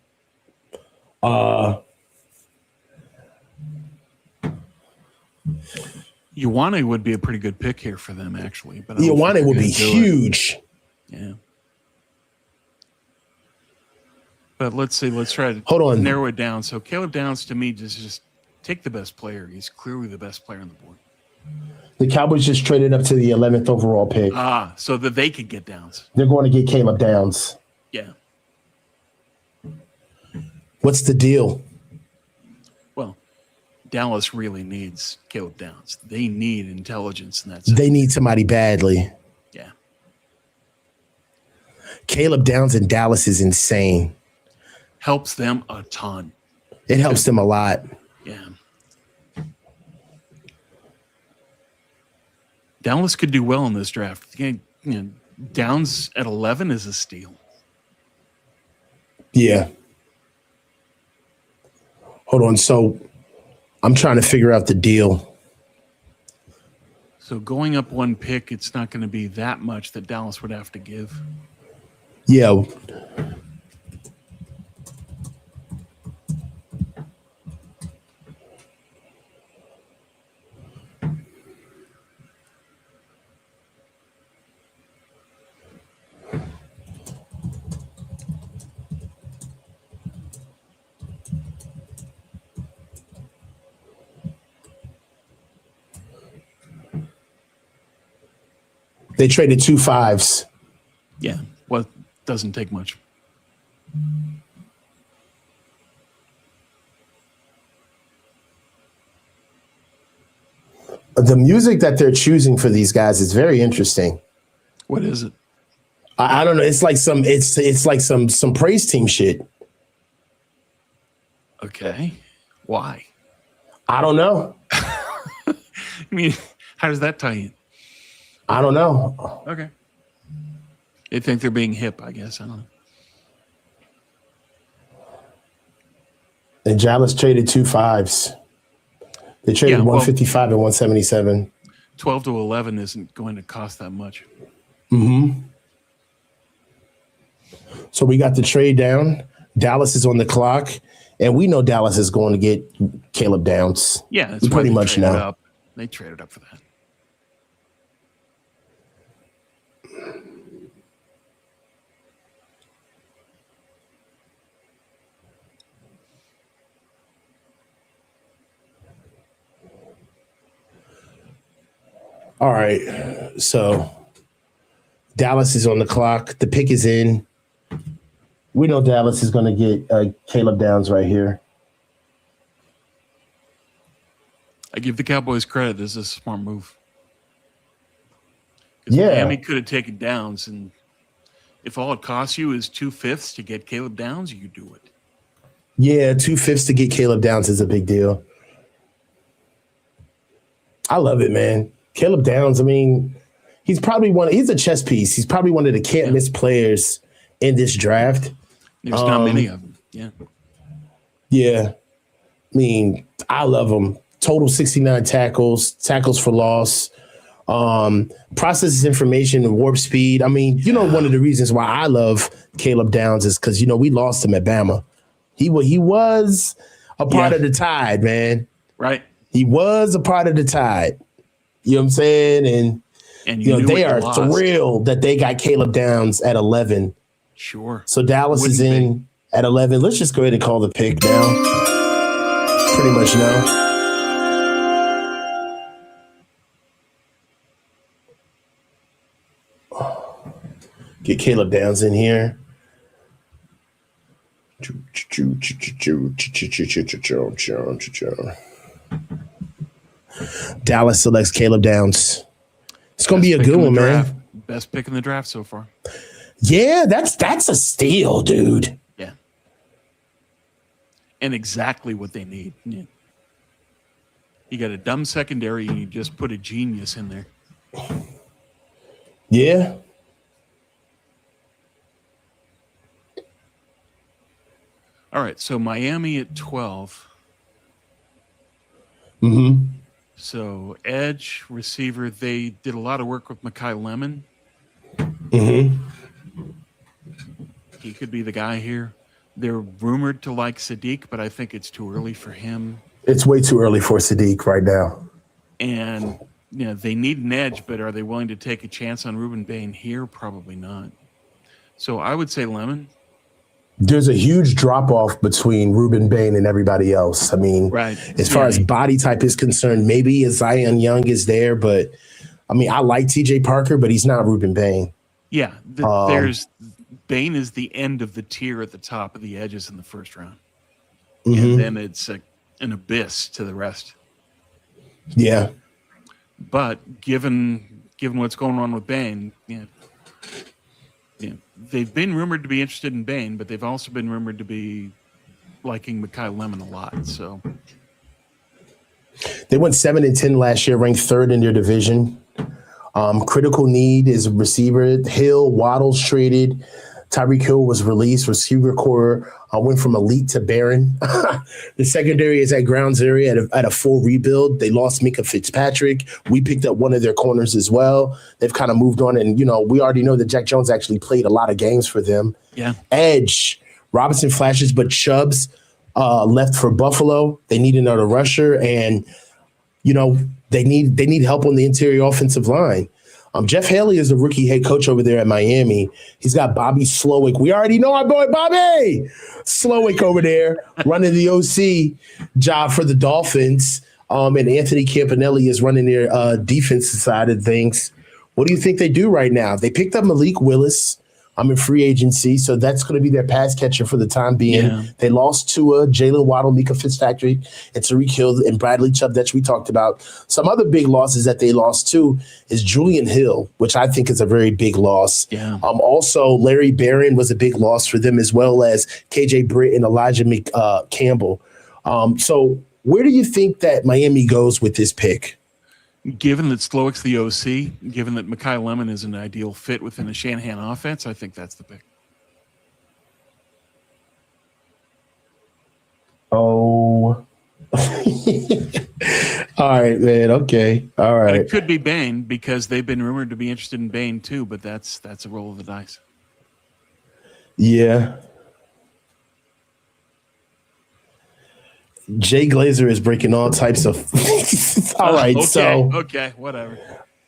S2: Ioane would be a pretty good pick here for them, actually. But
S1: Ioane would be huge.
S2: Yeah. But let's try to narrow it down. So Caleb Downs, to me, just take the best player. He's clearly the best player on the board.
S1: The Cowboys just traded up to the 11th overall pick.
S2: So that they could get Downs.
S1: They're going to get Caleb Downs.
S2: Yeah.
S1: What's the deal?
S2: Well, Dallas really needs Caleb Downs. They need intelligence in that sense.
S1: They need somebody badly.
S2: Yeah.
S1: Caleb Downs in Dallas is insane.
S2: Helps them a ton.
S1: It helps them a lot.
S2: Yeah. Dallas could do well in this draft. Downs at 11 is a steal.
S1: Yeah. Hold on. So I'm trying to figure out the deal.
S2: So going up one pick, it's not going to be that much that Dallas would have to give.
S1: Yeah. They traded 2 5s.
S2: Yeah. Well, it doesn't take much.
S1: The music that they're choosing for these guys is very interesting.
S2: What is it?
S1: I don't know. It's like some praise team shit.
S2: Okay. Why?
S1: I don't know.
S2: I mean, how does that tie in?
S1: I don't know.
S2: Okay. They think they're being hip, I guess. I don't know.
S1: And Dallas traded 2 5s. They traded 155 and 177.
S2: 12 to 11 isn't going to cost that much.
S1: So we got the trade down. Dallas is on the clock, and we know Dallas is going to get Caleb Downs.
S2: Yeah, that's
S1: we pretty much know.
S2: They traded up for that.
S1: All right, so Dallas is on the clock. The pick is in. We know Dallas is going to get Caleb Downs right here.
S2: I give the Cowboys credit. This is a smart move.
S1: Yeah.
S2: Miami could have taken Downs, and if all it costs you is 2/5 to get Caleb Downs, you do it.
S1: Yeah, 2/5 to get Caleb Downs is a big deal. I love it, man. Caleb Downs, I mean, he's a chess piece. He's probably one of the can't miss players in this draft.
S2: There's not many of them. Yeah.
S1: Yeah. I mean, I love him. Total 69 tackles for loss. Processes information and warp speed. I mean, one of the reasons why I love Caleb Downs is because, we lost him at Bama. He was a part of the Tide, man.
S2: Right.
S1: He was a part of the Tide. You know what I'm saying? And they are thrilled that they got Caleb Downs at 11.
S2: Sure.
S1: So Dallas is in at 11. Let's just go ahead and call the pick now. Pretty much now. Get Caleb Downs in here. Dallas selects Caleb Downs. It's going to be a good one, man.
S2: Best pick in the draft so far.
S1: Yeah, that's a steal, dude.
S2: Yeah. And exactly what they need. Yeah. You got a dumb secondary and you just put a genius in there.
S1: Yeah.
S2: All right, so Miami at 12.
S1: Mm-hmm.
S2: So edge, receiver, they did a lot of work with Mekhi Lemon.
S1: Mm-hmm.
S2: He could be the guy here. They're rumored to like Sadiq, but I think it's too early for him.
S1: It's way too early for Sadiq right now.
S2: And they need an edge, but are they willing to take a chance on Ruben Bain here? Probably not. So I would say Lemon.
S1: There's a huge drop-off between Ruben Bain and everybody else. I mean,
S2: right.
S1: As far as body type is concerned, maybe a Zion Young is there, but I mean, I like TJ Parker, but he's not Ruben Bain.
S2: Yeah, there's Bain is the end of the tier at the top of the edges in the first round. Mm-hmm. And then it's an abyss to the rest.
S1: Yeah.
S2: But given what's going on with Bain, they've been rumored to be interested in Bain, but they've also been rumored to be liking Mekhi Lemon a lot. So
S1: they went 7-10 last year, ranked third in their division. Critical need is a receiver. Hill, Waddle's traded. Tyreek Hill was released. Receiver core went from elite to barren. The secondary is at ground zero at a full rebuild. They lost Mika Fitzpatrick. We picked up one of their corners as well. They've kind of moved on. And, we already know that Jack Jones actually played a lot of games for them.
S2: Yeah.
S1: Edge, Robinson flashes, but Chubbs left for Buffalo. They need another rusher. And, they need help on the interior offensive line. Jeff Haley is the rookie head coach over there at Miami. He's got Bobby Slowick. We already know our boy Bobby Slowick over there running the OC job for the Dolphins. And Anthony Campanelli is running their defensive side of things. What do you think they do right now? They picked up Malik Willis. I'm in free agency, so that's going to be their pass catcher for the time being. Yeah. They lost Tua, Jalen Waddle, Mika Fitzpatrick, and Tyreek Hill, and Bradley Chubb that we talked about. Some other big losses that they lost too is Julian Hill, which I think is a very big loss.
S2: Yeah.
S1: Also, Larry Barron was a big loss for them, as well as KJ Britt and Elijah Campbell. So where do you think that Miami goes with this pick?
S2: Given that Slowick's the OC, given that Mekhi Lemon is an ideal fit within the Shanahan offense, I think that's the pick.
S1: Oh. All right, man. Okay. All right.
S2: But it could be Bain because they've been rumored to be interested in Bain too, but that's a roll of the dice.
S1: Yeah. Jay Glazer is breaking all types of. All right,
S2: okay, whatever.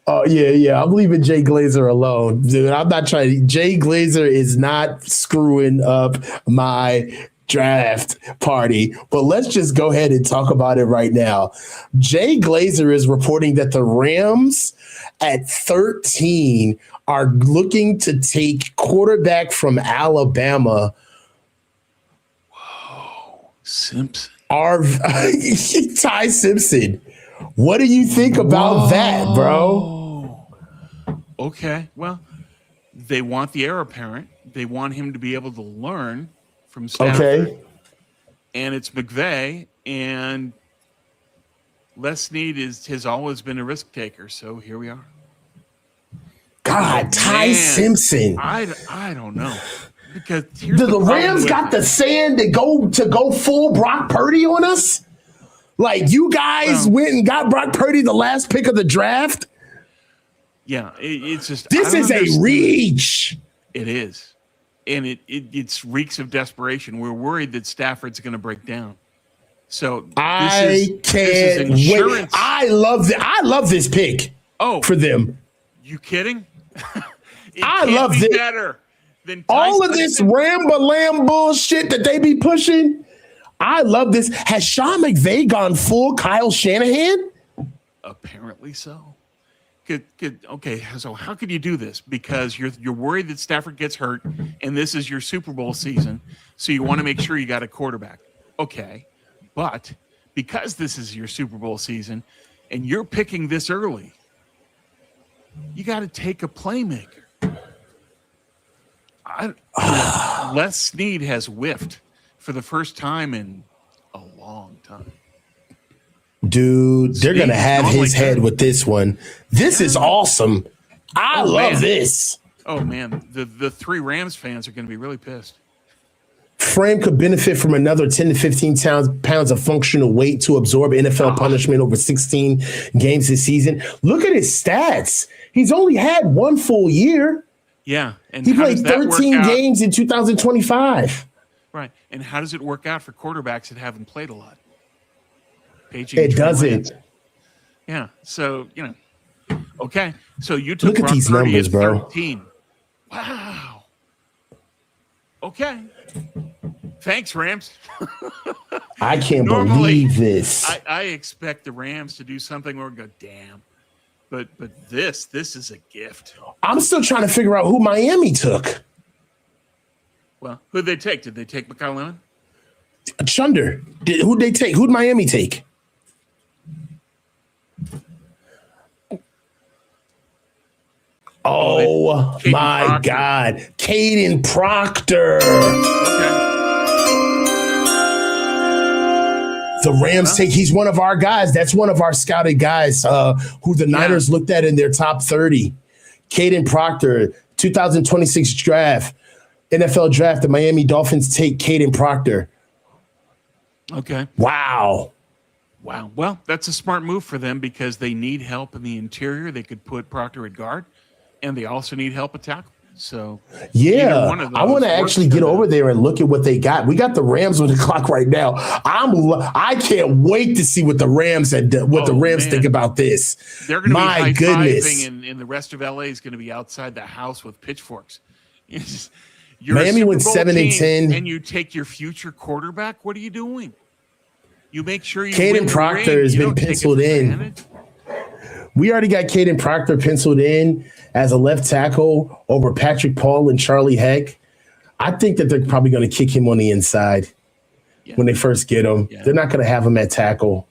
S1: Oh yeah. I'm leaving Jay Glazer alone, dude. I'm not trying. Jay Glazer is not screwing up my draft party. But let's just go ahead and talk about it right now. Jay Glazer is reporting that the Rams at 13 are looking to take quarterback from Alabama.
S2: Whoa, Simpson.
S1: Ty Simpson. What do you think about that, bro?
S2: Okay. Well, they want the heir apparent. They want him to be able to learn from Stafford.
S1: Okay.
S2: And it's McVay, and Les Snead has always been a risk taker, so here we are.
S1: God, Ty Simpson.
S2: I don't know. Because
S1: the Rams got the sand to go full Brock Purdy on us? Like, you guys went and got Brock Purdy the last pick of the draft?
S2: Yeah, it's just...
S1: This is a reach.
S2: It is. And it's reeks of desperation. We're worried that Stafford's going to break down. So
S1: I can't wait. I love this pick for them.
S2: You kidding?
S1: I love this.
S2: Better than
S1: all of this Ramba-Lamb bullshit that they be pushing. I love this. Has Sean McVay gone full Kyle Shanahan?
S2: Apparently so. Okay, so how could you do this? Because you're worried that Stafford gets hurt, and this is your Super Bowl season, so you want to make sure you got a quarterback. Okay, but because this is your Super Bowl season, and you're picking this early, you got to take a playmaker. Les Snead has whiffed for the first time in a long time.
S1: Dude, they're going to have his head with this one. This is awesome. I love this.
S2: Oh, man. The 3 Rams fans are going to be really pissed.
S1: Frame could benefit from another 10 to 15 pounds of functional weight to absorb NFL punishment over 16 games this season. Look at his stats. He's only had 1 full year.
S2: Yeah. And
S1: he played 13 games in 2025.
S2: Right. And how does it work out for quarterbacks that haven't played a lot?
S1: It doesn't.
S2: Yeah. So, okay. So you took
S1: Look at these numbers, bro.
S2: 13. Wow. Okay. Thanks, Rams.
S1: I can't believe this.
S2: I expect the Rams to do something where we go, damn. But this is a gift.
S1: I'm still trying to figure out who Miami took.
S2: Well, who'd they take? Did they take Mekhi Lemon?
S1: Chunder. Who'd they take? Who'd Miami take? Oh, my God. Caden Proctor.
S2: Okay.
S1: The Rams take, he's one of our guys. That's one of our scouted guys who the Niners looked at in their top 30. Caden Proctor, 2026 draft, NFL draft. The Miami Dolphins take Caden Proctor.
S2: Okay.
S1: Wow.
S2: Well, that's a smart move for them because they need help in the interior. They could put Proctor at guard, and they also need help at tackle. So
S1: yeah, I want to actually get over there and look at what they got. We got the Rams on the clock right now. I can't wait to see what the Rams think about this.
S2: They're going to be high-fiving, and the rest of LA is going to be outside the house with pitchforks.
S1: Miami went 7-10,
S2: and you take your future quarterback. What are you doing? You make sure you.
S1: Caden Proctor has been penciled in. We already got Caden Proctor penciled in as a left tackle over Patrick Paul and Charlie Heck. I think that they're probably going to kick him on the inside when they first get him. Yeah. They're not going to have him at tackle.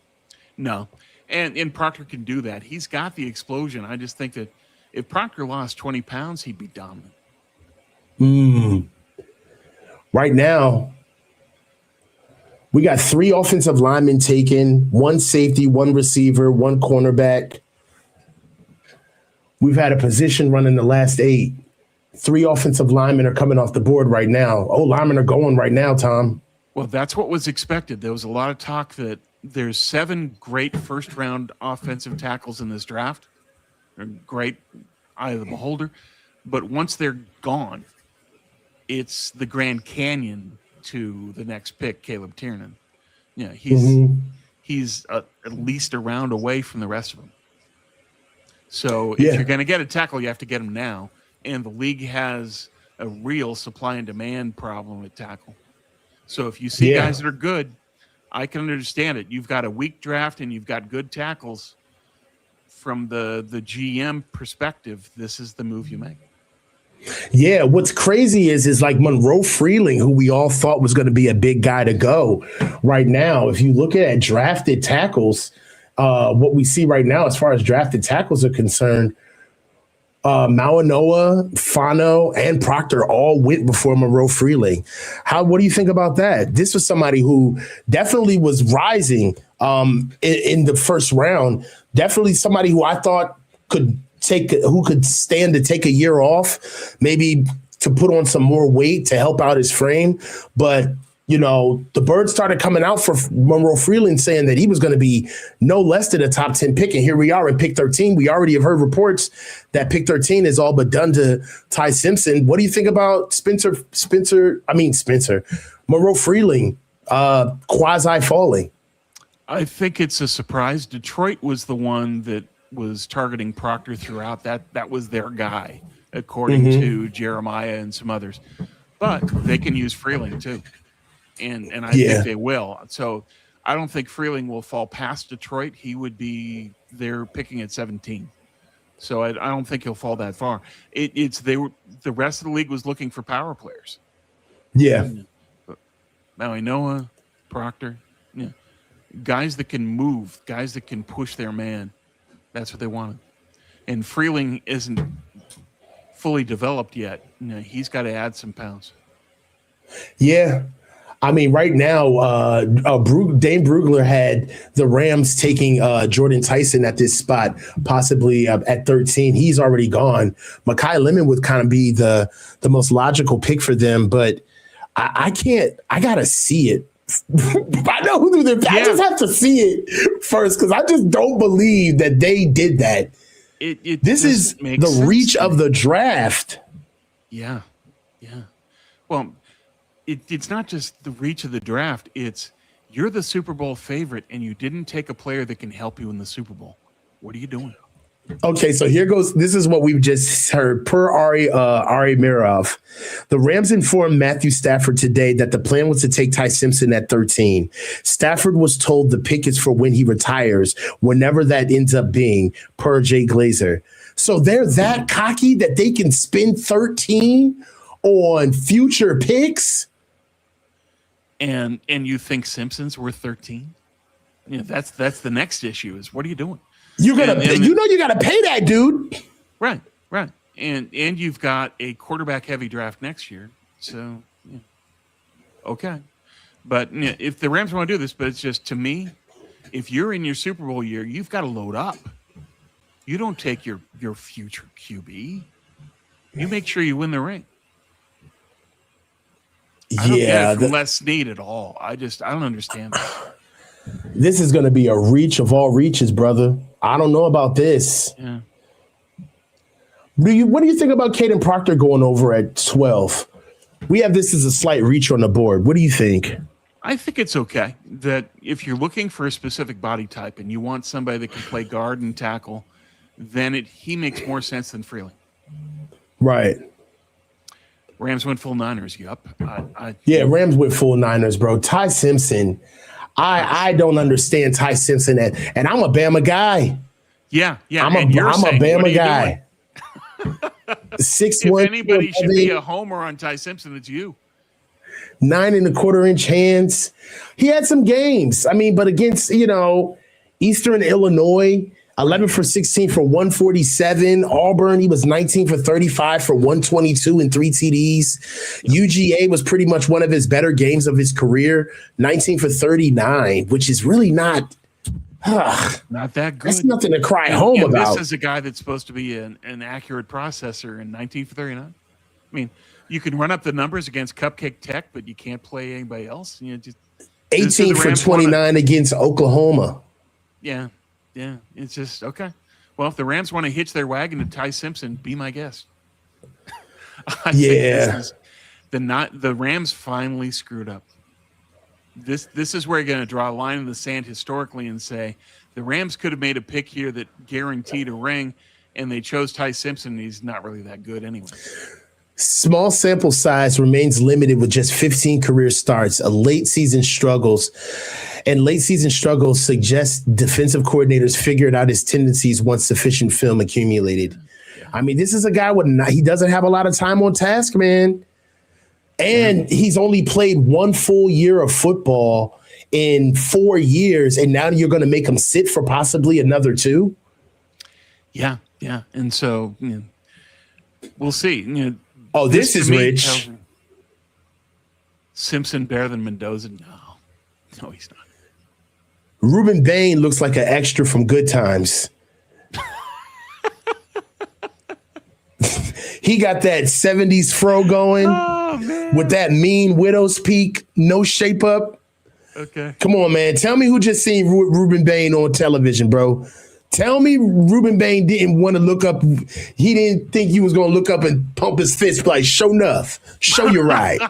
S2: No. And Proctor can do that. He's got the explosion. I just think that if Proctor lost 20 pounds, he'd be dominant.
S1: Right now, we got 3 offensive linemen taken, 1 safety, 1 receiver, 1 cornerback. We've had a position run in the last 8. 3 offensive linemen are coming off the board right now. Linemen are going right now, Tom.
S2: Well, that's what was expected. There was a lot of talk that there's 7 great first-round offensive tackles in this draft. They're great, eye of the beholder. But once they're gone, it's the Grand Canyon to the next pick, Caleb Tiernan. Yeah, he's at least a round away from the rest of them. So if you're going to get a tackle, you have to get him now. And the league has a real supply and demand problem at tackle. So if you see guys that are good, I can understand it. You've got a weak draft and you've got good tackles. From the GM perspective, this is the move you make.
S1: Yeah, what's crazy is like Monroe Freeling, who we all thought was going to be a big guy to go right now. If you look at drafted tackles, what we see right now as far as drafted tackles are concerned, Mauanoa, Fano, and Proctor all went before Monroe Freeling. What do you think about that? This was somebody who definitely was rising in the first round. Definitely somebody who I thought could stand to take a year off, maybe to put on some more weight to help out his frame. But the birds started coming out for Monroe Freeling saying that he was going to be no less than a top 10 pick. And here we are in pick 13. We already have heard reports that pick 13 is all but done to Ty Simpson. What do you think about Monroe Freeling quasi falling?
S2: I think it's a surprise. Detroit was the one that was targeting Proctor throughout. That was their guy, according to Jeremiah and some others. But they can use Freeling too. And I think they will. So I don't think Freeling will fall past Detroit. He would be there picking at 17. So I don't think he'll fall that far. The rest of the league was looking for power players.
S1: Yeah.
S2: Maui Noah, Proctor, guys that can move, guys that can push their man. That's what they wanted. And Freeling isn't fully developed yet. He's got to add some pounds.
S1: Yeah. I mean, right now, Dane Brugler had the Rams taking Jordan Tyson at this spot, possibly at 13. He's already gone. Mekhi Lemon would kind of be the most logical pick for them, but I can't. I gotta see it. I know who they're. I just have to see it first because I just don't believe that they did that. This is the reach of the draft.
S2: Yeah. Well, it's not just the reach of the draft. It's you're the Super Bowl favorite and you didn't take a player that can help you in the Super Bowl. What are you doing?
S1: Okay, so here goes. This is what we've just heard per Ari Mirov. The Rams informed Matthew Stafford today that the plan was to take Ty Simpson at 13. Stafford was told the pick is for when he retires, whenever that ends up being, per Jay Glazer. So they're that cocky that they can spend 13 on future picks?
S2: And you think Simpson's worth 13? That's the next issue is what are you doing?
S1: You gotta pay that dude.
S2: Right. And you've got a quarterback heavy draft next year. So okay. But if the Rams want to do this, but it's just to me, if you're in your Super Bowl year, you've got to load up. You don't take your future QB. You make sure you win the ring. I don't get it from Les Snead at all. I don't understand that.
S1: This is going to be a reach of all reaches, brother. I don't know about this.
S2: Yeah.
S1: What do you think about Caden Proctor going over at 12? We have this as a slight reach on the board. What do you think?
S2: I think it's okay that if you're looking for a specific body type and you want somebody that can play guard and tackle, then he makes more sense than Freeling.
S1: Right.
S2: Rams went full Niners. Yup.
S1: Rams went full Niners, bro. Ty Simpson. I don't understand Ty Simpson, and I'm a Bama guy.
S2: Yeah.
S1: I'm a Bama guy. 6'1".
S2: If anybody should be a homer on Ty Simpson, it's you.
S1: 9 1/4-inch hands. He had some games. I mean, but against Eastern Illinois, 11 for 16 for 147. Auburn, he was 19 for 35 for 122 and 3 TDs. UGA was pretty much one of his better games of his career, 19 for 39, which is really not
S2: that good.
S1: That's nothing to cry home about.
S2: This is a guy that's supposed to be an accurate processor in 19 for 39. I mean, you can run up the numbers against Cupcake Tech, but you can't play anybody else.
S1: 18 for 29 against Oklahoma.
S2: Yeah, it's just okay. Well, if the Rams want to hitch their wagon to Ty Simpson, be my guest. I think the Rams finally screwed up. This is where you're going to draw a line in the sand historically and say the Rams could have made a pick here that guaranteed a ring, and they chose Ty Simpson. And he's not really that good anyway.
S1: Small sample size remains limited with just 15 career starts. Late season struggles suggest defensive coordinators figured out his tendencies once sufficient film accumulated. I mean, this is a guy he doesn't have a lot of time on task, man. And he's only played one full year of football in 4 years, and now you're going to make him sit for possibly another 2?
S2: Yeah. And so we'll see.
S1: This is rich.
S2: Simpson better than Mendoza? No, he's not.
S1: Ruben Bain looks like an extra from Good Times. He got that 70s fro going with that mean widow's peak, no shape up.
S2: Okay.
S1: Come on, man. Tell me who just seen Ruben Bain on television, bro. Tell me Ruben Bain didn't want to look up. He didn't think he was going to look up and pump his fist like, show enough. Show you right.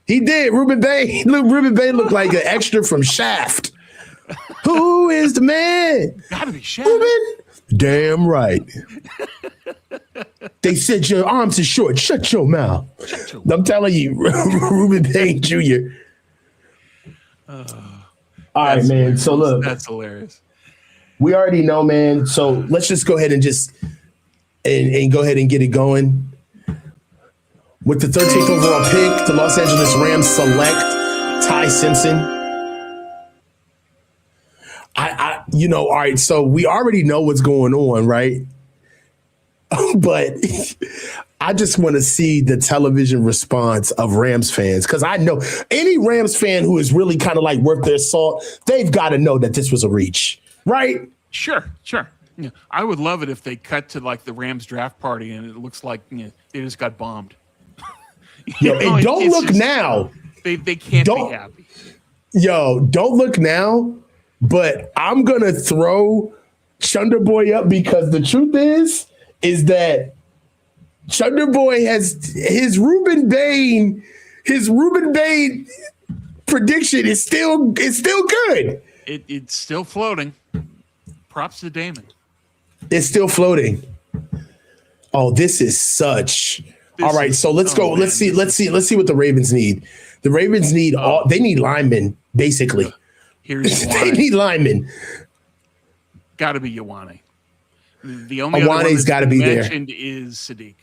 S1: He did. Ruben Bain looked like an extra from Shaft. Who is the man?
S2: Gotta be Shaft.
S1: Ruben? Damn right. They said your arms are short. Shut your mouth. I'm telling you, Ruben Bain Jr. All right, man. So look.
S2: That's hilarious.
S1: We already know, man. So let's just go ahead and go ahead and get it going. With the 13th overall pick, the Los Angeles Rams select Ty Simpson. All right, so we already know what's going on, right? But I just want to see the television response of Rams fans, because I know any Rams fan who is really kind of like worth their salt, they've got to know that this was a reach, right?
S2: Sure. Yeah, I would love it if they cut to like the Rams draft party and it looks like they just got bombed.
S1: And don't look now.
S2: They can't be happy.
S1: Don't look now, but I'm going to throw Chunder Boy up, because the truth is that Chunder Boy has his Ruben Bain prediction is still good.
S2: It's still floating. Props to Damon.
S1: It's still floating. Oh, this is such. All right, so let's go. Man. Let's see what the Ravens need. The Ravens need they need linemen, basically.
S2: Here's
S1: they need linemen.
S2: Got to be Ioane. The only
S1: Iwane's got to be
S2: mentioned
S1: there.
S2: Is Sadiq.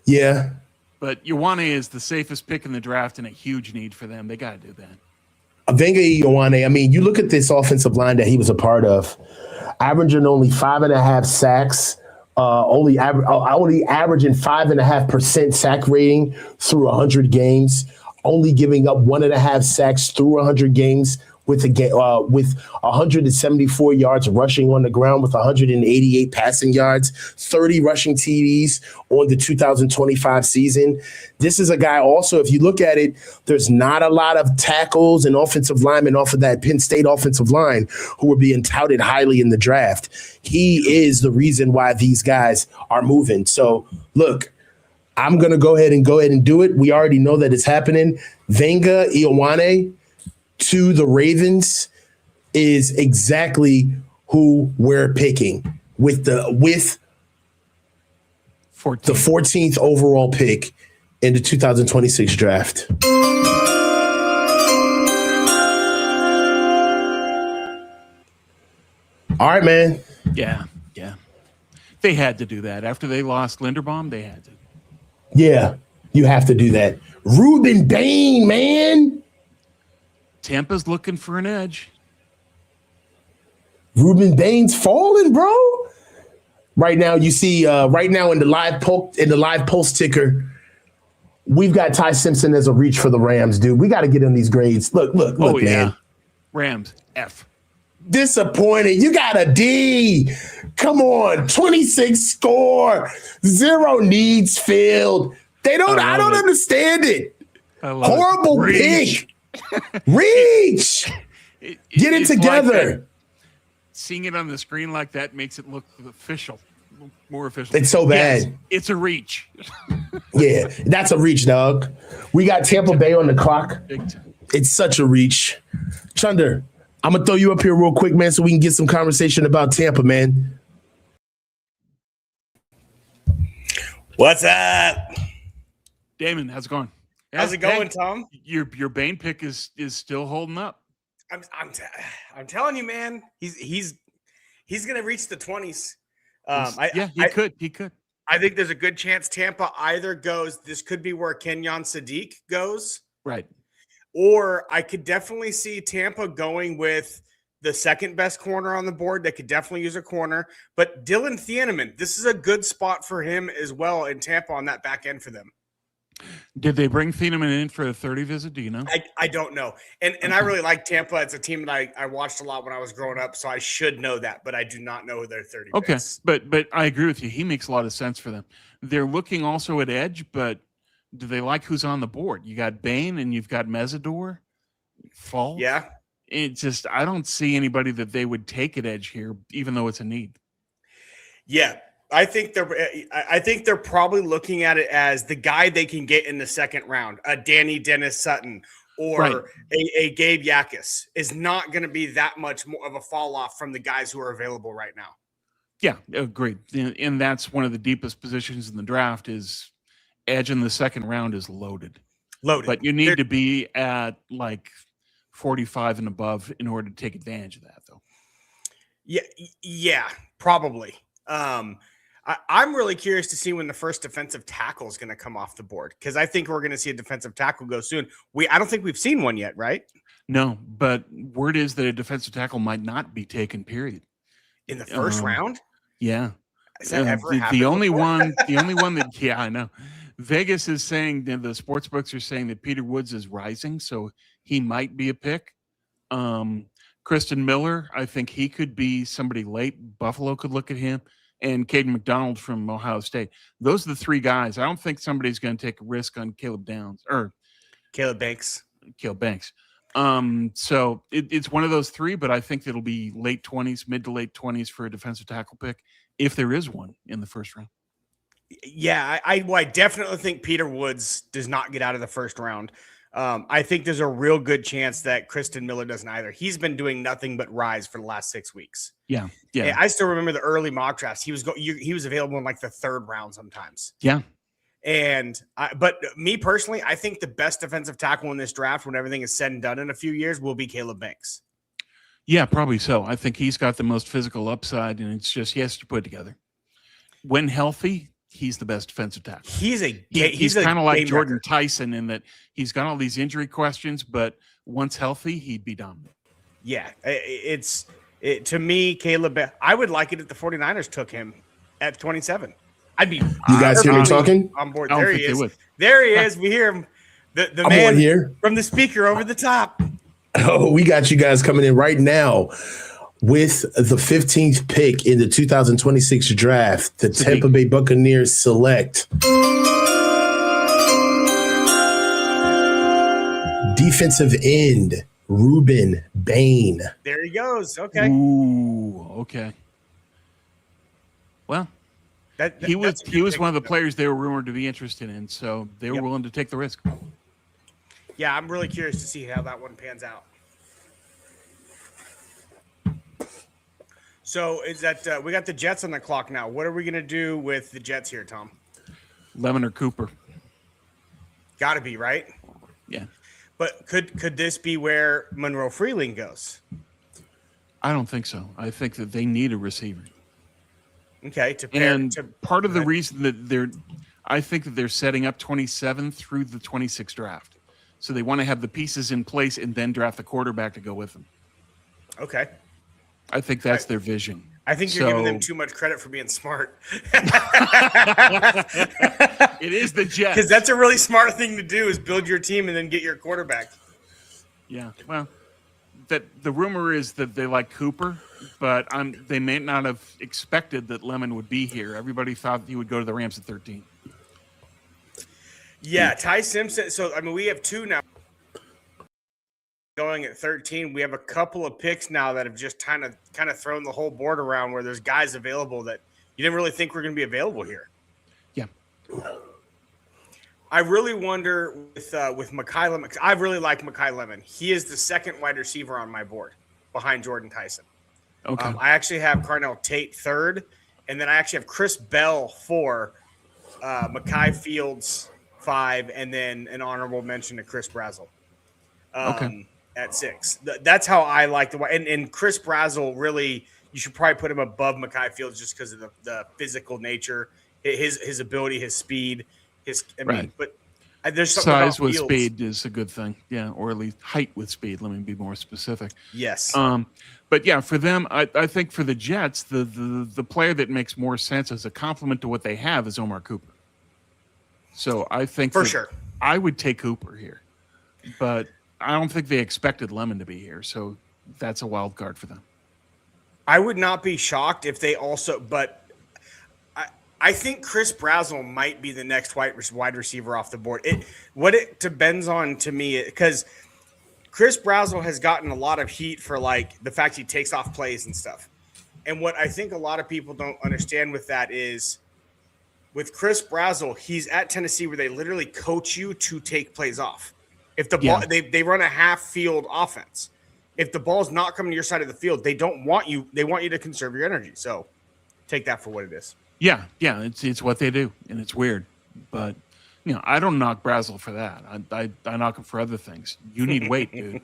S1: Yeah.
S2: But Ioane is the safest pick in the draft and a huge need for them. They got to do that.
S1: Venga Ioane, I mean, you look at this offensive line that he was a part of, averaging only 5.5 sacks, only averaging 5.5% sack rating through 100 games, only giving up 1.5 sacks through 100 games, with 174 yards rushing on the ground, with 188 passing yards, 30 rushing TDs on the 2025 season. This is a guy also, if you look at it, there's not a lot of tackles and offensive linemen off of that Penn State offensive line who were being touted highly in the draft. He is the reason why these guys are moving. So look, I'm going to go ahead and do it. We already know that it's happening. Venga Ioane to the Ravens is exactly who we're picking with the 14th overall pick in the 2026 draft. All right, man.
S2: Yeah. They had to do that. After they lost Linderbaum, they had to.
S1: Yeah, you have to do that. Ruben Bain, man.
S2: Tampa's looking for an edge.
S1: Ruben Bain's falling, bro. Right now, you see, right now in the live post ticker, we've got Ty Simpson as a reach for the Rams, dude. We got to get in these grades. Look, man. Yeah.
S2: Rams, F.
S1: Disappointed. You got a D. Come on, 26 score, 0 needs filled. I don't understand it. Horrible pick. Reach. Get it together.
S2: Like seeing it on the screen like that makes it look official, more official.
S1: It's so bad.
S2: Yes, it's a reach.
S1: Yeah, that's a reach, dog. We got Tampa Bay on the clock. It's such a reach. Chunder, I'm going to throw you up here real quick, man, so we can get some conversation about Tampa, man.
S3: What's up?
S2: Damon, how's it going?
S3: How's it going, Tom?
S2: Your Bane pick is still holding up.
S3: I'm telling you, man. He's gonna reach the 20s.
S2: He could.
S3: I think there's a good chance Tampa either goes. This could be where Kenyon Sadiq goes,
S2: right?
S3: Or I could definitely see Tampa going with the second best corner on the board. They could definitely use a corner, but Dylan Thieneman, this is a good spot for him as well in Tampa on that back end for them.
S2: Did they bring Thieneman in for a 30 visit? Do you know?
S3: I don't know. And I really like Tampa. It's a team that I watched a lot when I was growing up, so I should know that, but I do not know who their 30
S2: okay
S3: is.
S2: But I agree with you. He makes a lot of sense for them. They're looking also at edge, but do they like who's on the board? You got Bain and you've got Mesidor. Fall.
S3: Yeah.
S2: It just, I don't see anybody that they would take at edge here, even though it's a need.
S3: Yeah. I think they're probably looking at it as the guy they can get in the second round, a Danny Dennis Sutton or a Gabe Yakis is not going to be that much more of a fall off from the guys who are available right now.
S2: Yeah, agreed. And that's one of the deepest positions in the draft is edge in the second round is loaded. But you need to be at like 45 and above in order to take advantage of that, though.
S3: Yeah, probably. I'm really curious to see when the first defensive tackle is going to come off the board, because I think we're going to see a defensive tackle go soon. I don't think we've seen one yet, right?
S2: No, but word is that a defensive tackle might not be taken, period.
S3: In the first round?
S2: Yeah.
S3: Has that ever happened
S2: The only
S3: before?
S2: one that, yeah, I know. Vegas is saying, the sports books are saying that Peter Woods is rising, so he might be a pick. Kristen Miller, I think he could be somebody late. Buffalo could look at him. And Caden McDonald from Ohio State. Those are the three guys. I don't think somebody's going to take a risk on Caleb Banks. So it's one of those three, but I think it'll be late 20s, mid to late 20s for a defensive tackle pick, if there is one in the first round.
S3: Yeah, I definitely think Peter Woods does not get out of the first round. I think there's a real good chance that Kristen Miller doesn't either. He's been doing nothing but rise for the last 6 weeks.
S2: Yeah.
S3: I still remember the early mock drafts. He was available in like the third round sometimes.
S2: Yeah.
S3: But me personally, I think the best defensive tackle in this draft, when everything is said and done in a few years, will be Caleb Banks.
S2: Yeah, probably so. I think he's got the most physical upside, and it's just he has to put it together. When healthy, he's the best defensive tackle.
S3: He's
S2: kind of like Jordan Tyson in that he's got all these injury questions, but once healthy, he'd be dominant.
S3: Yeah, to me, Caleb, I would like it if the 49ers took him at 27. I'd be.
S1: You guys hear me talking?
S3: On board.
S2: There
S3: he is. There he is. We hear him. The man
S1: here
S3: from the speaker over the top.
S1: Oh, we got you guys coming in right now with the 15th pick in the 2026 draft. The Tampa Bay Buccaneers select defensive end Ruben Bain.
S3: There he goes. Okay.
S2: Ooh, okay. Well, he was one of the players they were rumored to be interested in, so they were willing to take the risk.
S3: Yeah, I'm really curious to see how that one pans out. So is that we got the Jets on the clock now? What are we going to do with the Jets here, Tom?
S2: Lemon or Cooper?
S3: Got to be, right?
S2: Yeah.
S3: But could this be where Monroe Freeling goes?
S2: I don't think so. I think that they need a receiver.
S3: Okay.
S2: Part of the reason that I think that they're setting up 27 through the 26 draft. So they want to have the pieces in place and then draft the quarterback to go with them.
S3: Okay.
S2: I think that's their vision.
S3: I think you're giving them too much credit for being smart.
S2: It is the Jets.
S3: Because that's a really smart thing to do, is build your team and then get your quarterback.
S2: Yeah. Well, the rumor is that they like Cooper, but they may not have expected that Lemon would be here. Everybody thought he would go to the Rams at 13.
S3: Yeah, Ty Simpson. So, we have two now going at 13. We have a couple of picks now that have just kind of thrown the whole board around, where there's guys available that you didn't really think were going to be available here.
S2: Yeah.
S3: I really wonder with Mekhi Lemon. I really like Mekhi Lemon. He is the second wide receiver on my board behind Jordan Tyson.
S2: Okay.
S3: I actually have Carnell Tate third, and then I actually have Chris Bell 4, Mekhi Fields 5, and then an honorable mention to Chris Brazzell at 6. That's how I like the way. And Chris Brazzell, really, you should probably put him above Mekhi Fields just because of the physical nature, his ability, his speed. But there's something
S2: size
S3: about
S2: with
S3: Fields.
S2: speed is a good thing, yeah, or at least height with speed. Let me be more specific.
S3: Yes.
S2: But yeah, for them, I think for the Jets, the player that makes more sense as a complement to what they have is Omar Cooper. So I think
S3: for sure
S2: I would take Cooper here, but I don't think they expected Lemon to be here, so that's a wild card for them.
S3: I would not be shocked if they also, but I think Chris Brazzell might be the next wide receiver off the board. What it depends on to me, because Chris Brazzell has gotten a lot of heat for like the fact he takes off plays and stuff. And what I think a lot of people don't understand with that is, with Chris Brazzell, he's at Tennessee where they literally coach you to take plays off. If the ball, they run a half field offense. If the ball's not coming to your side of the field, they don't want you. They want you to conserve your energy. So take that for what it is.
S2: Yeah, it's what they do, and it's weird, but I don't knock Brazzell for that. I knock him for other things. You need weight, dude.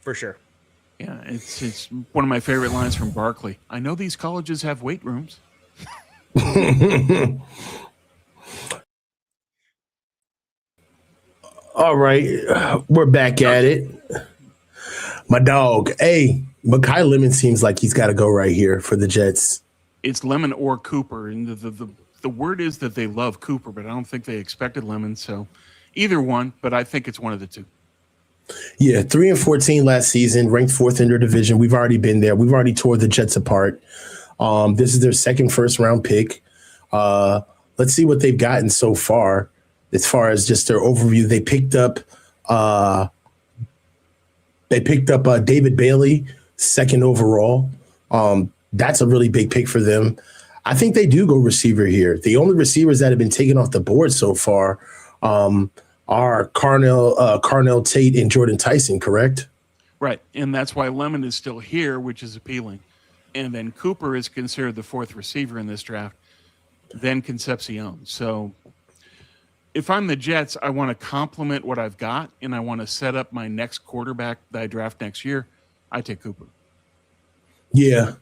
S3: For sure.
S2: Yeah, it's one of my favorite lines from Barkley. I know these colleges have weight rooms.
S1: All right, we're back at it. My dog. Hey, Mekhi Lemon seems like he's got to go right here for the Jets.
S2: It's Lemon or Cooper, and the word is that they love Cooper, but I don't think they expected Lemon. So either one, but I think it's one of the two.
S1: Yeah, 3-14 last season, ranked 4th in their division. We've already been there. We've already tore the Jets apart. This is their second first-round pick. Let's see what they've gotten so far as just their overview. They picked up David Bailey, 2nd overall. That's a really big pick for them. I think they do go receiver here. The only receivers that have been taken off the board so far are Carnell Tate and Jordan Tyson, correct?
S2: Right, and that's why Lemon is still here, which is appealing. And then Cooper is considered the 4th receiver in this draft, then Concepcion. So if I'm the Jets, I want to complement what I've got, and I want to set up my next quarterback that I draft next year. I take Cooper.
S1: Yeah.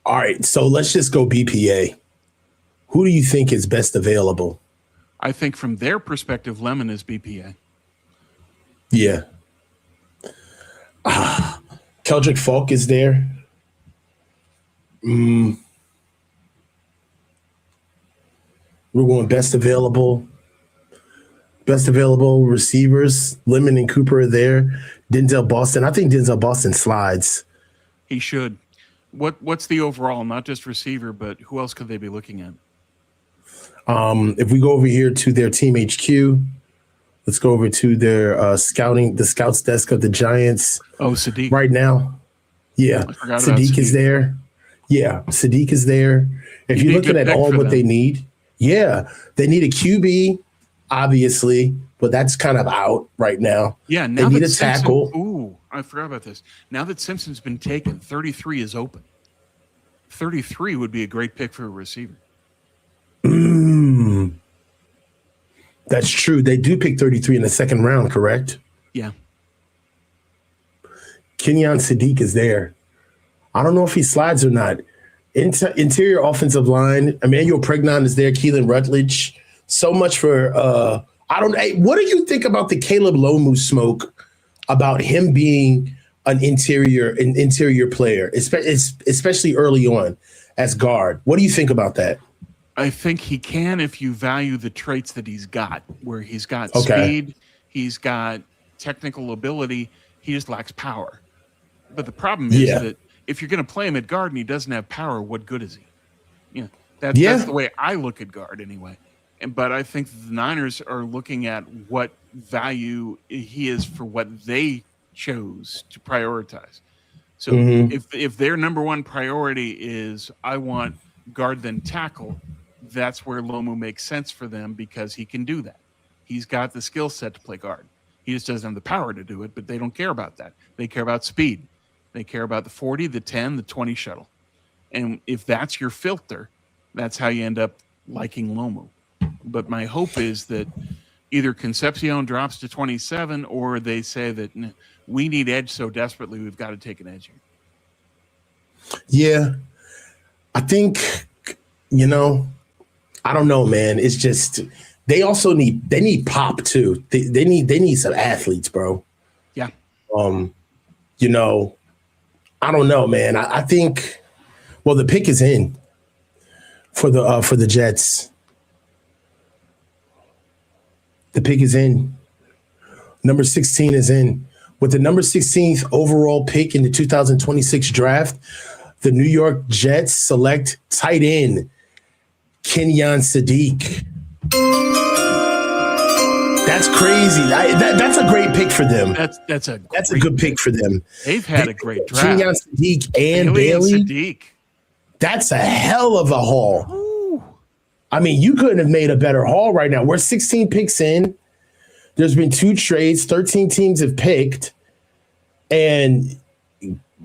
S1: All right, so let's just go BPA. Who do you think is best available?
S2: I think from their perspective, Lemon is BPA.
S1: Yeah. Keldrick Falk is there. We're going best available receivers. Lemon and Cooper are there. Denzel Boston. I think Denzel Boston slides.
S2: He should. What's the overall, not just receiver, but who else could they be looking at?
S1: If we go over here to their team HQ, let's go over to their the scouts desk of the Giants.
S2: Oh, Sadiq.
S1: Right now. Yeah. Sadiq is there. Yeah, Sadiq is there. If you're looking at all what they need, yeah, they need a QB, obviously, but that's kind of out right now.
S2: Yeah, now
S1: they need a tackle.
S2: Ooh, I forgot about this. Now that Simpson's been taken, 33 is open. 33 would be a great pick for a receiver.
S1: That's true. They do pick 33 in the 2nd round, correct?
S2: Yeah.
S1: Kenyon Sadiq is there. I don't know if he slides or not. Interior offensive line, Emmanuel Pregnon is there. Keelan Rutledge. So much for what do you think about the Caleb Lomu smoke about him being an interior player, especially early on as guard? What do you think about that?
S2: I think he can if you value the traits that he's got, where he's got speed, he's got technical ability, he just lacks power. But the problem is that if you're going to play him at guard and he doesn't have power, what good is he? That's the way I look at guard anyway. But I think the Niners are looking at what value he is for what they chose to prioritize. So if their number one priority is I want guard then tackle, that's where Lomu makes sense for them because he can do that. He's got the skill set to play guard. He just doesn't have the power to do it, but they don't care about that. They care about speed. They care about the 40, the 10, the 20 shuttle. And if that's your filter, that's how you end up liking Lomu. But my hope is that either Concepcion drops to 27 or they say that we need edge so desperately we've got to take an edge here.
S1: Yeah. I think, I don't know, man. It's just they also need pop too. They need some athletes, bro.
S2: Yeah.
S1: I don't know, man. I think the pick is in for the Jets. The pick is in. Number 16 is in. With the number 16th overall pick in the 2026 draft, the New York Jets select tight end Kenyon Sadiq. That's crazy. That's a great pick for them.
S2: That's a
S1: good pick for them.
S2: They've had a great draft.
S1: Kenyon Sadiq and Bailey.
S2: Sadiq.
S1: That's a hell of a haul. Ooh. I mean, you couldn't have made a better haul right now. We're 16 picks in. There's been 2 trades. 13 teams have picked. And,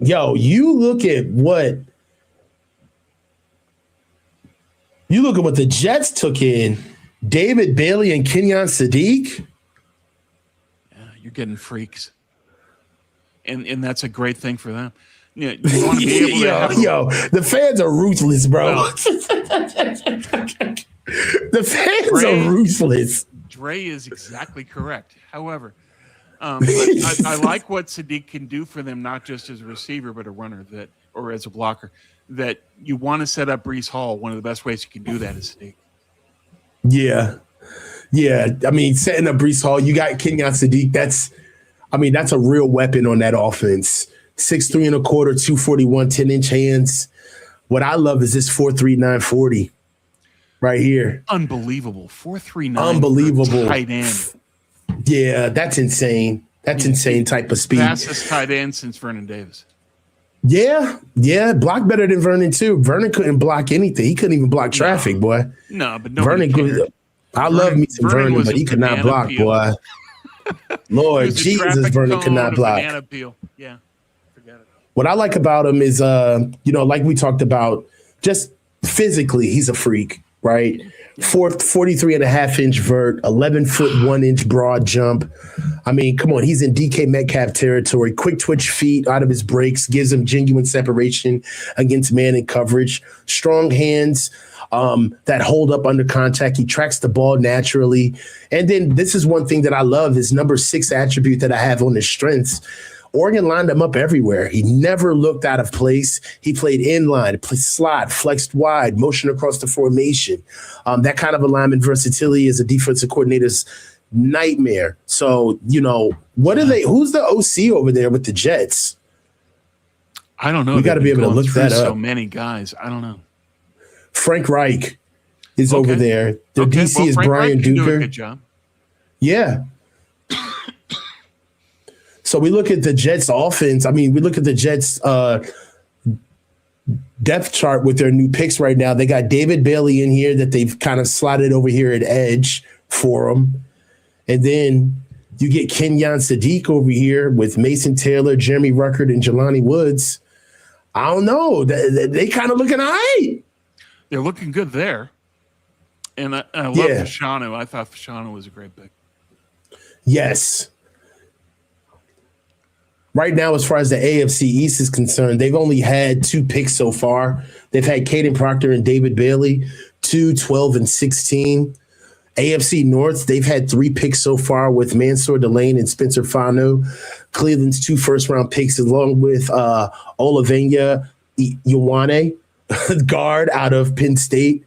S1: you look at what the Jets took in. David Bailey and Kenyon Sadiq.
S2: Yeah, you're getting freaks. and that's a great thing for them. You want to be able to have
S1: the fans are ruthless, bro.
S2: Well,
S1: the fans are ruthless.
S2: Dre is exactly correct. However, I like what Sadiq can do for them, not just as a receiver, but a runner or as a blocker. That you want to set up Breece Hall. One of the best ways you can do that is Sadiq.
S1: Yeah. I mean, setting up Breece Hall, you got Kenyon Sadiq. That's a real weapon on that offense. 6'3" and a quarter, 241, 10-inch hands. What I love is this 4.3, 940 right here.
S2: Unbelievable. 4.39.
S1: Unbelievable.
S2: Tight end.
S1: Yeah, that's insane. That's insane type of speed.
S2: Fastest tight end since Vernon Davis.
S1: Yeah. Block better than Vernon, too. Vernon couldn't block anything. He couldn't even block traffic, boy.
S2: No, but
S1: Vernon could. I love me some Vernon, but he could not block, boy. Lord Jesus, Vernon could not block.
S2: Yeah, forget it.
S1: What I like about him is, like we talked about, just physically, he's a freak, right? 43.5-inch vert, 11-foot 1-inch broad jump. I mean, come on, he's in DK Metcalf territory. Quick twitch feet out of his breaks, gives him genuine separation against man in coverage. Strong hands that hold up under contact. He tracks the ball naturally. And then this is one thing that I love, his number 6 attribute that I have on his strengths. Oregon lined him up everywhere. He never looked out of place. He played inline, played slot, flexed wide, motion across the formation. That kind of alignment versatility is a defensive coordinator's nightmare. So, what are they? Who's the OC over there with the Jets?
S2: I don't know.
S1: We got to be able to look that up.
S2: So many guys. I don't know.
S1: Frank Reich is over there. The DC is
S2: Frank
S1: Brian
S2: Reich can
S1: Duker.
S2: do a good job.
S1: Yeah. So we look at the Jets offense. I mean, we look at the Jets depth chart with their new picks right now. They got David Bailey in here that they've kind of slotted over here at edge for them. And then you get Kenyon Sadiq over here with Mason Taylor, Jeremy Ruckert, and Jelani Woods. I don't know. They kind of looking all right.
S2: They're looking good there. And I love Fashanu. I thought Fashanu was a great pick.
S1: Yes. Right now, as far as the AFC East is concerned, they've only had 2 picks so far. They've had Caden Proctor and David Bailey, 2, 12, and 16. AFC North, they've had 3 picks so far with Mansour Delane and Spencer Fano. Cleveland's 2 first-round picks, along with Olavenya Ioane, guard out of Penn State.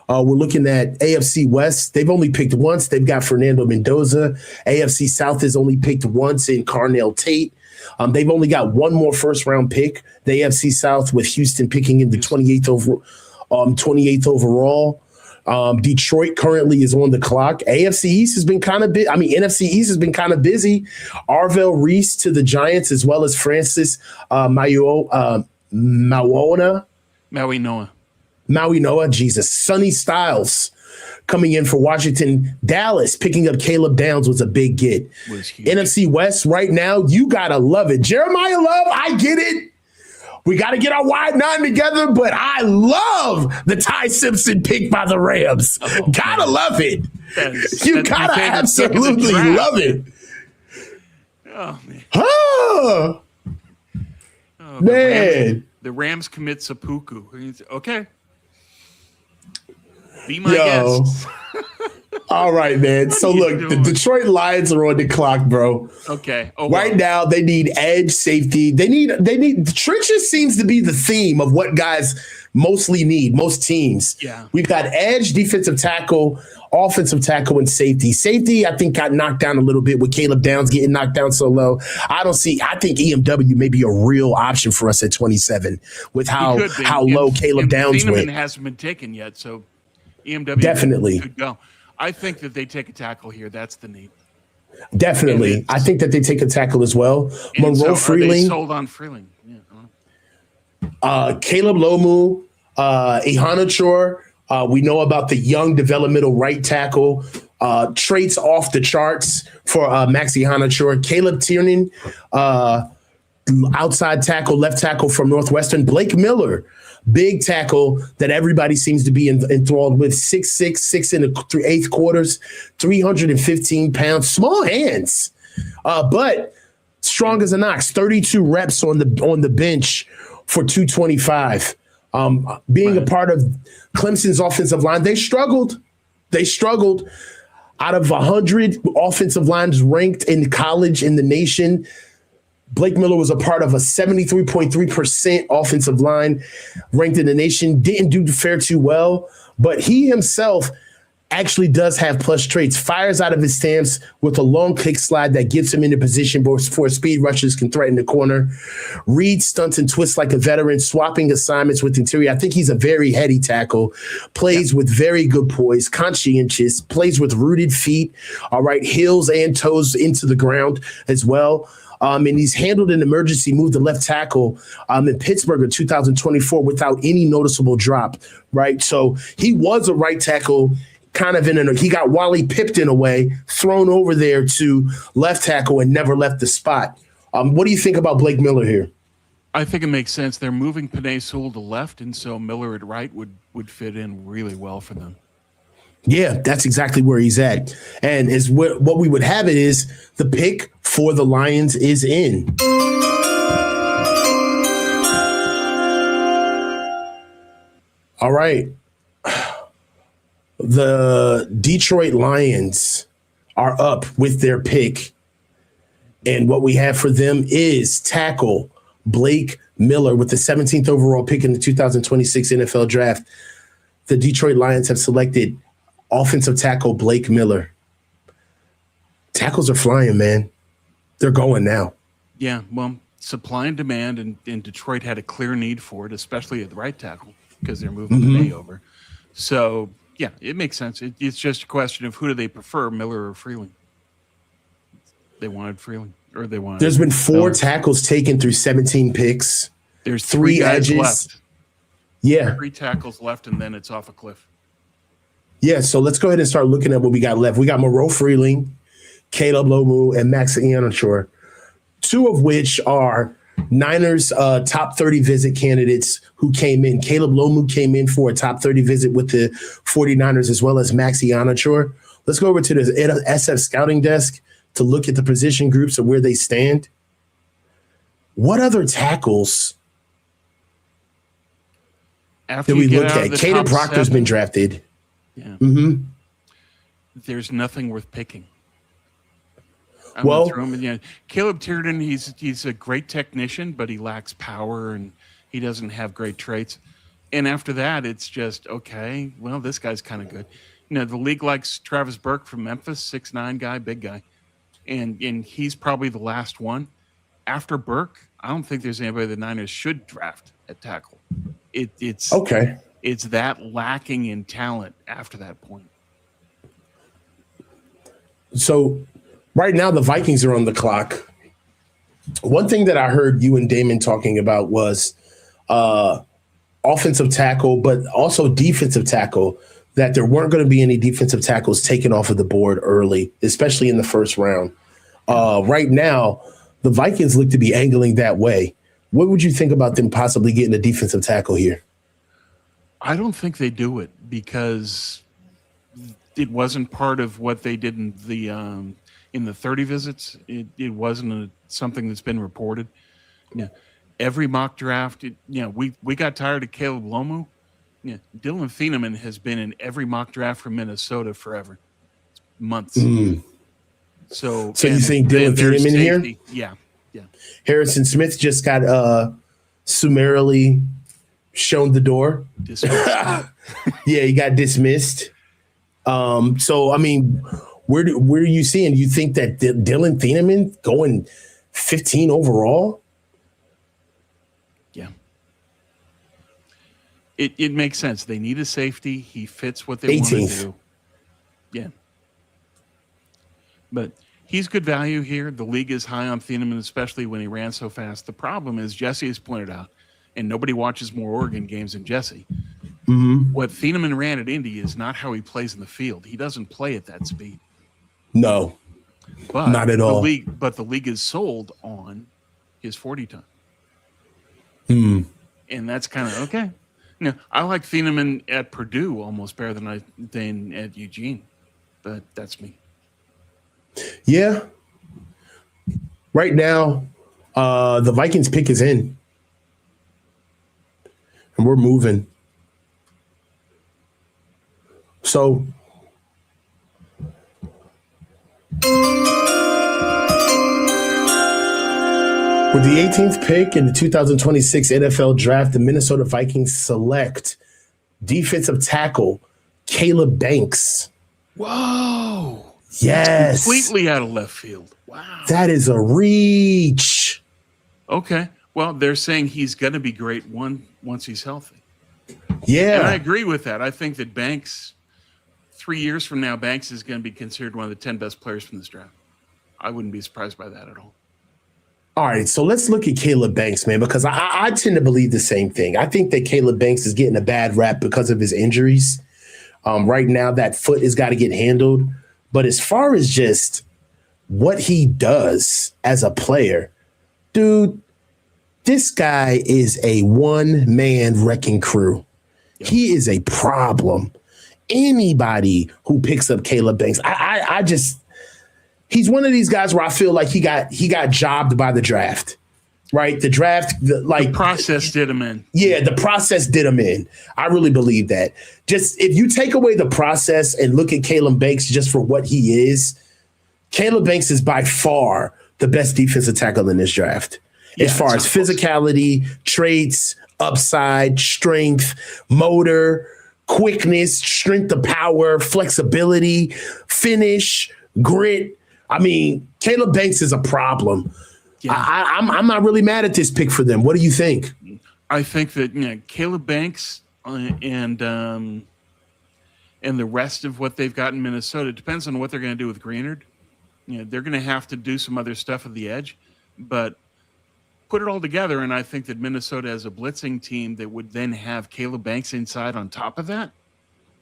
S1: We're looking at AFC West. They've only picked once. They've got Fernando Mendoza. AFC South has only picked once in Carnell Tate. They've only got 1 more first-round pick. The AFC South with Houston picking in the 28th overall. Detroit currently is on the clock. AFC East has been kind of NFC East has been kind of busy. Arvell Reese to the Giants, as well as Francis Maui Noah, Jesus. Sonny Styles coming in for Washington. Dallas picking up Caleb Downs was a big get. NFC West right now, you got to love it. Jeremiah Love, I get it. We got to get our wide 9 together, but I love the Ty Simpson pick by the Rams. Gotta love it. You gotta absolutely love it.
S2: Oh, man.
S1: Oh, man.
S2: The Rams commit seppuku. Okay. Be my guest.
S1: All right, man. So look, the Detroit Lions are on the clock, bro.
S2: Okay.
S1: Right now, they need edge safety. They need the trenches seems to be the theme of what guys mostly need, most teams.
S2: Yeah.
S1: We've got edge, defensive tackle, offensive tackle, and safety. Safety, I think, got knocked down a little bit with Caleb Downs getting knocked down so low. I think EMW may be a real option for us at 27 with how low Caleb Downs went.
S2: Hasn't been taken yet, so EMW
S1: definitely
S2: could go. I think that they take a tackle here. That's the need.
S1: Definitely. I think that they take a tackle as well. Monroe Freeling.
S2: Are they sold on Freeling? Yeah.
S1: Caleb Lomu, Ihanachor. We know about the young developmental right tackle. Traits off the charts for Max Ihanachor. Caleb Tiernan, outside tackle, left tackle from Northwestern. Blake Miller, big tackle that everybody seems to be enthralled with. 6'6", 6 1/8 quarters, 315 pounds, small hands. But strong as an ox. 32 reps on the bench for 225. Being a part of Clemson's offensive line, they struggled. Out of 100 offensive lines ranked in college in the nation, Blake Miller was a part of a 73.3% offensive line ranked in the nation. Didn't do fare too well, but he himself actually does have plus traits. Fires out of his stance with a long kick slide that gets him into position before speed rushers can threaten the corner. Reads, stunts, and twists like a veteran, swapping assignments with interior. I think he's a very heady tackle. Plays with very good poise, conscientious, plays with rooted feet. All right, heels and toes into the ground as well. And he's handled an emergency move to left tackle in Pittsburgh in 2024 without any noticeable drop, right? So he was a right tackle, kind of he got Wally pipped in a way, thrown over there to left tackle and never left the spot. What do you think about Blake Miller here?
S2: I think it makes sense. They're moving Penei Sewell to left, and so Miller at right would fit in really well for them.
S1: Yeah, that's exactly where he's at. And is what we would have it is the pick for the Lions is in. All right. The Detroit Lions are up with their pick. And what we have for them is tackle Blake Miller with the 17th overall pick in the 2026 NFL Draft. The Detroit Lions have selected offensive tackle Blake Miller. Tackles are flying, man. They're going now.
S2: Yeah, well, supply and demand, and Detroit had a clear need for it, especially at the right tackle, because they're moving Penei over. So, yeah, it makes sense. It's just a question of who do they prefer, Miller or Freeling? They wanted Freeling, or they wanted.
S1: There's been 4
S2: Miller.
S1: Tackles taken through 17 picks.
S2: There's
S1: 3
S2: guys
S1: edges
S2: left.
S1: Yeah.
S2: 3 tackles left, and then it's off a cliff.
S1: Yeah, so let's go ahead and start looking at what we got left. We got Moreau Freeling, Caleb Lomu, and Max Ianachor, 2 of which are Niners top 30 visit candidates who came in. Caleb Lomu came in for a top 30 visit with the 49ers, as well as Max Ianachor. Let's go over to the SF scouting desk to look at the position groups and where they stand. What other tackles
S2: After
S1: did we
S2: you get
S1: look
S2: out
S1: at?
S2: of the
S1: Caden
S2: top
S1: Proctor's
S2: 7,
S1: been drafted.
S2: Yeah.
S1: Mm-hmm.
S2: There's nothing worth picking.
S1: Well,
S2: Caleb Tiernan, he's a great technician, but he lacks power and he doesn't have great traits. And after that, it's just, okay, well, this guy's kind of good. The league likes Travis Burke from Memphis, 6'9" guy, big guy. And he's probably the last one. After Burke, I don't think there's anybody the Niners should draft at tackle. It's
S1: okay.
S2: It's that lacking in talent after that point.
S1: So right now the Vikings are on the clock. One thing that I heard you and Damon talking about was offensive tackle, but also defensive tackle, that there weren't going to be any defensive tackles taken off of the board early, especially in the first round. Right now, the Vikings look to be angling that way. What would you think about them possibly getting a defensive tackle here?
S2: I don't think they do it because it wasn't part of what they did in the 30 visits. It wasn't something that's been reported. Yeah, every mock draft. We got tired of Caleb Lomu. Yeah, Dylan Thieneman has been in every mock draft from Minnesota forever, months. So
S1: you think Dylan Thieneman here?
S2: Yeah.
S1: Harrison Smith just got summarily shown the door. Yeah, he got dismissed. So, I mean, where are you seeing? Do you think that Dylan Thieneman going 15 overall?
S2: Yeah. It makes sense. They need a safety. He fits what they
S1: 18th.
S2: want to do. Yeah. But he's good value here. The league is high on Thieneman, especially when he ran so fast. The problem is, Jesse has pointed out, and nobody watches more Oregon games than Jesse. What Thieneman ran at Indy is not how he plays in the field. He doesn't play at that speed.
S1: No,
S2: but
S1: not at all.
S2: The league is sold on his 40 ton. And that's kind of okay. I like Thieneman at Purdue almost better than at Eugene, but that's me.
S1: Yeah. Right now, the Vikings pick is in, and we're moving. So with the 18th pick in the 2026 NFL Draft, the Minnesota Vikings select defensive tackle Caleb Banks.
S2: Whoa.
S1: Yes.
S2: Completely out of left field. Wow.
S1: That is a reach.
S2: Okay. Well, they're saying he's going to be great once he's healthy.
S1: Yeah.
S2: And I agree with that. I think that Banks, 3 years from now, Banks is going to be considered one of the 10 best players from this draft. I wouldn't be surprised by that at all.
S1: All right, so let's look at Caleb Banks, man, because I tend to believe the same thing. I think that Caleb Banks is getting a bad rap because of his injuries. Right now, that foot has got to get handled. But as far as just what he does as a player, dude, this guy is a one-man wrecking crew. Yep. He is a problem. Anybody who picks up Caleb Banks, I just... He's one of these guys where I feel like he got jobbed by the draft, right? The draft, the
S2: process did him in.
S1: Yeah, the process did him in. I really believe that. Just if you take away the process and look at Caleb Banks just for what he is, Caleb Banks is by far the best defensive tackle in this draft. As far as physicality, traits, upside, strength, motor, quickness, strength of power, flexibility, finish, grit. I mean, Caleb Banks is a problem. Yeah. I'm not really mad at this pick for them. What do you think?
S2: I think that Caleb Banks and the rest of what they've got in Minnesota depends on what they're going to do with Greenard. They're going to have to do some other stuff at the edge, but put it all together, and I think that Minnesota as a blitzing team that would then have Caleb Banks inside on top of that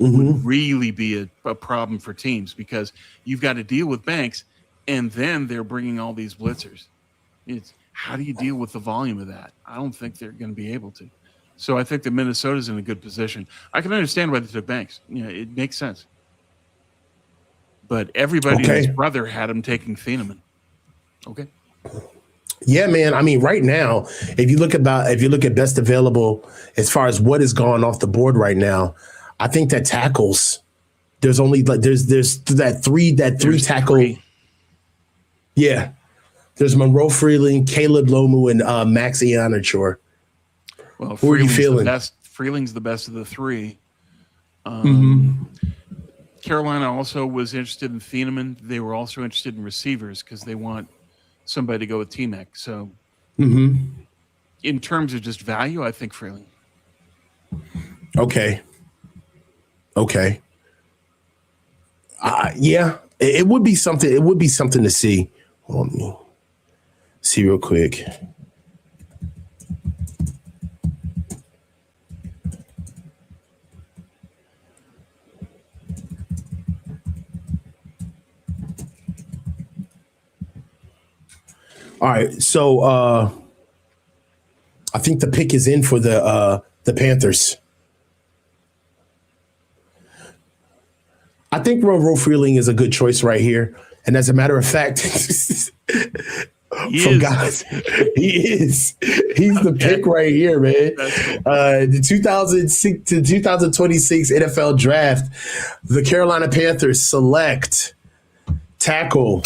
S2: would really be a problem for teams, because you've got to deal with Banks, and then they're bringing all these blitzers. It's how do you deal with the volume of that? I don't think they're going to be able to. So I think that Minnesota's in a good position. I can understand why they took Banks. It makes sense. But everybody and his brother had him taking Thieneman. Okay.
S1: Yeah, man. I mean, right now, if you look at best available as far as what is gone off the board right now, I think that tackles. There's only there's that three tackle. Three. Yeah, there's Monroe Freeling, Caleb Lomu, and Max Ianachor.
S2: Well,
S1: who are you feeling?
S2: Freeling's the best of the three. Carolina also was interested in Thieneman. They were also interested in receivers because they want somebody to go with T-Mac. So, in terms of just value, I think Freeling.
S1: Okay. Yeah, it would be something. It would be something to see. Let me see real quick. All right, so I think the pick is in for the Panthers. I think Monroe Freeling is a good choice right here. And as a matter of fact, he is. He's the pick right here, man. The 2006 to 2026 NFL Draft, the Carolina Panthers select tackle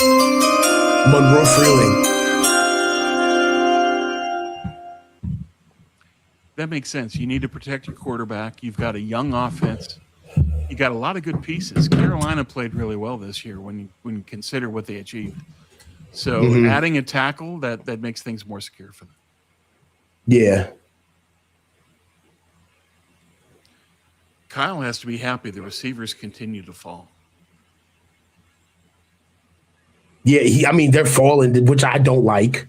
S1: Monroe Freeling.
S2: That makes sense. You need to protect your quarterback. You've got a young offense. You got a lot of good pieces. Carolina played really well this year when you consider what they achieved. So adding a tackle, that makes things more secure for them.
S1: Yeah.
S2: Kyle has to be happy the receivers continue to fall.
S1: Yeah, they're falling, which I don't like,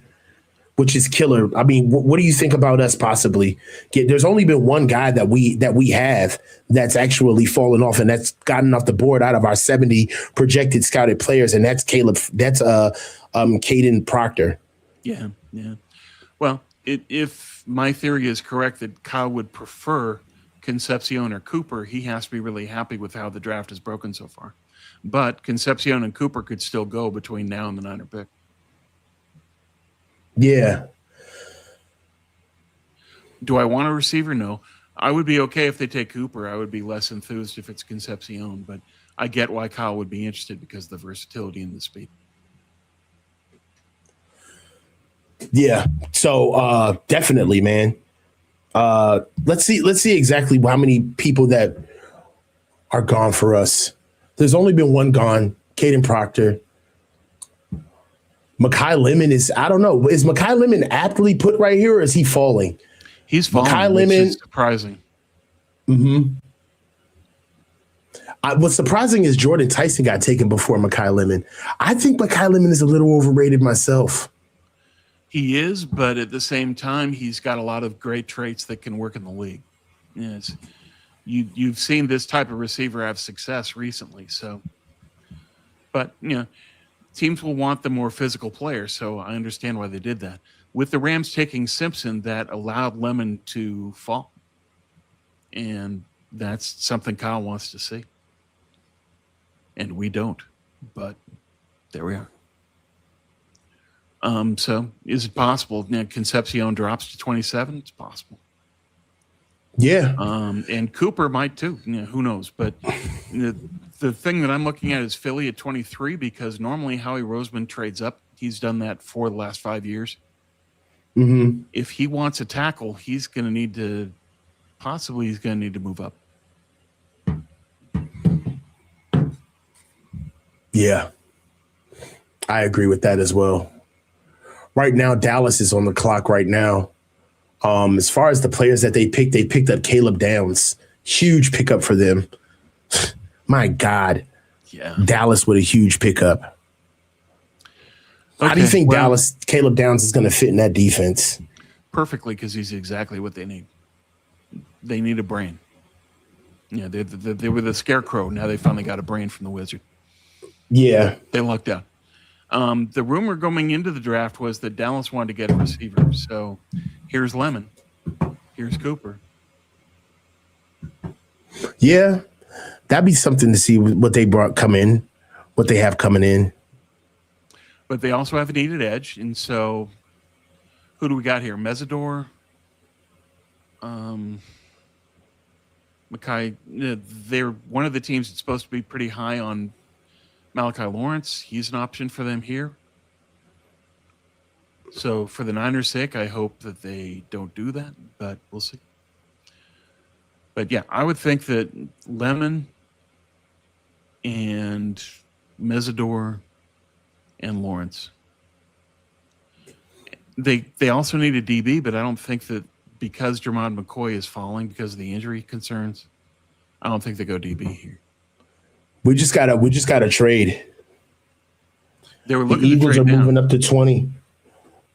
S1: which is killer. I mean, what do you think about us possibly? There's only been one guy that we have that's actually fallen off, and that's gotten off the board out of our 70 projected scouted players, and that's Caden Proctor.
S2: Yeah. Well, if my theory is correct that Kyle would prefer Concepcion or Cooper, he has to be really happy with how the draft is broken so far. But Concepcion and Cooper could still go between now and the Niner pick.
S1: Yeah.
S2: Do I want a receiver? No. I would be okay if they take Cooper. I would be less enthused if it's Concepcion, but I get why Kyle would be interested because of the versatility and the speed.
S1: Yeah. So definitely, man. Let's see exactly how many people that are gone for us. There's only been one gone, Caden Proctor. Makai Lemon is, I don't know. Is Makai Lemon aptly put right here or is he falling?
S2: He's falling,
S1: Makai
S2: which
S1: Lemon,
S2: is surprising.
S1: Mm-hmm. What's surprising is Jordan Tyson got taken before Makai Lemon. I think Makai Lemon is a little overrated myself.
S2: He is, but at the same time, he's got a lot of great traits that can work in the league. Yes, you've seen this type of receiver have success recently. So, but teams will want the more physical player. So I understand why they did that. With the Rams taking Simpson, that allowed Lemon to fall, and that's something Kyle wants to see. And we don't, but there we are. So is it possible? Concepcion drops to 27. It's possible.
S1: Yeah.
S2: And Cooper might too. Who knows? But the thing that I'm looking at is Philly at 23 because normally Howie Roseman trades up. He's done that for the last 5 years.
S1: Mm-hmm.
S2: If he wants a tackle, he's going to need to move up.
S1: Yeah, I agree with that as well. Right now, Dallas is on the clock right now. As far as the players that they picked up Caleb Downs. Huge pickup for them. My God.
S2: Yeah.
S1: Dallas with a huge pickup. Okay, how do you think Caleb Downs is going to fit in that defense?
S2: Perfectly, because he's exactly what they need. They need a brain. Yeah, they were the scarecrow. Now they finally got a brain from the Wizard.
S1: Yeah.
S2: They lucked out. The rumor going into the draft was that Dallas wanted to get a receiver. So here's Lemon. Here's Cooper.
S1: Yeah. That'd be something to see what they what they have coming in.
S2: But they also have a needed edge. And so who do we got here? Mesidor. Makai. They're one of the teams that's supposed to be pretty high on Malachi Lawrence, he's an option for them here. So for the Niners' sake, I hope that they don't do that, but we'll see. But yeah, I would think that Lemon and Mesidor and Lawrence. They also need a DB, but I don't think that because Jermod McCoy is falling because of the injury concerns, I don't think they go DB here.
S1: We just gotta trade.
S2: They were looking.
S1: The Eagles
S2: are
S1: moving up to 20.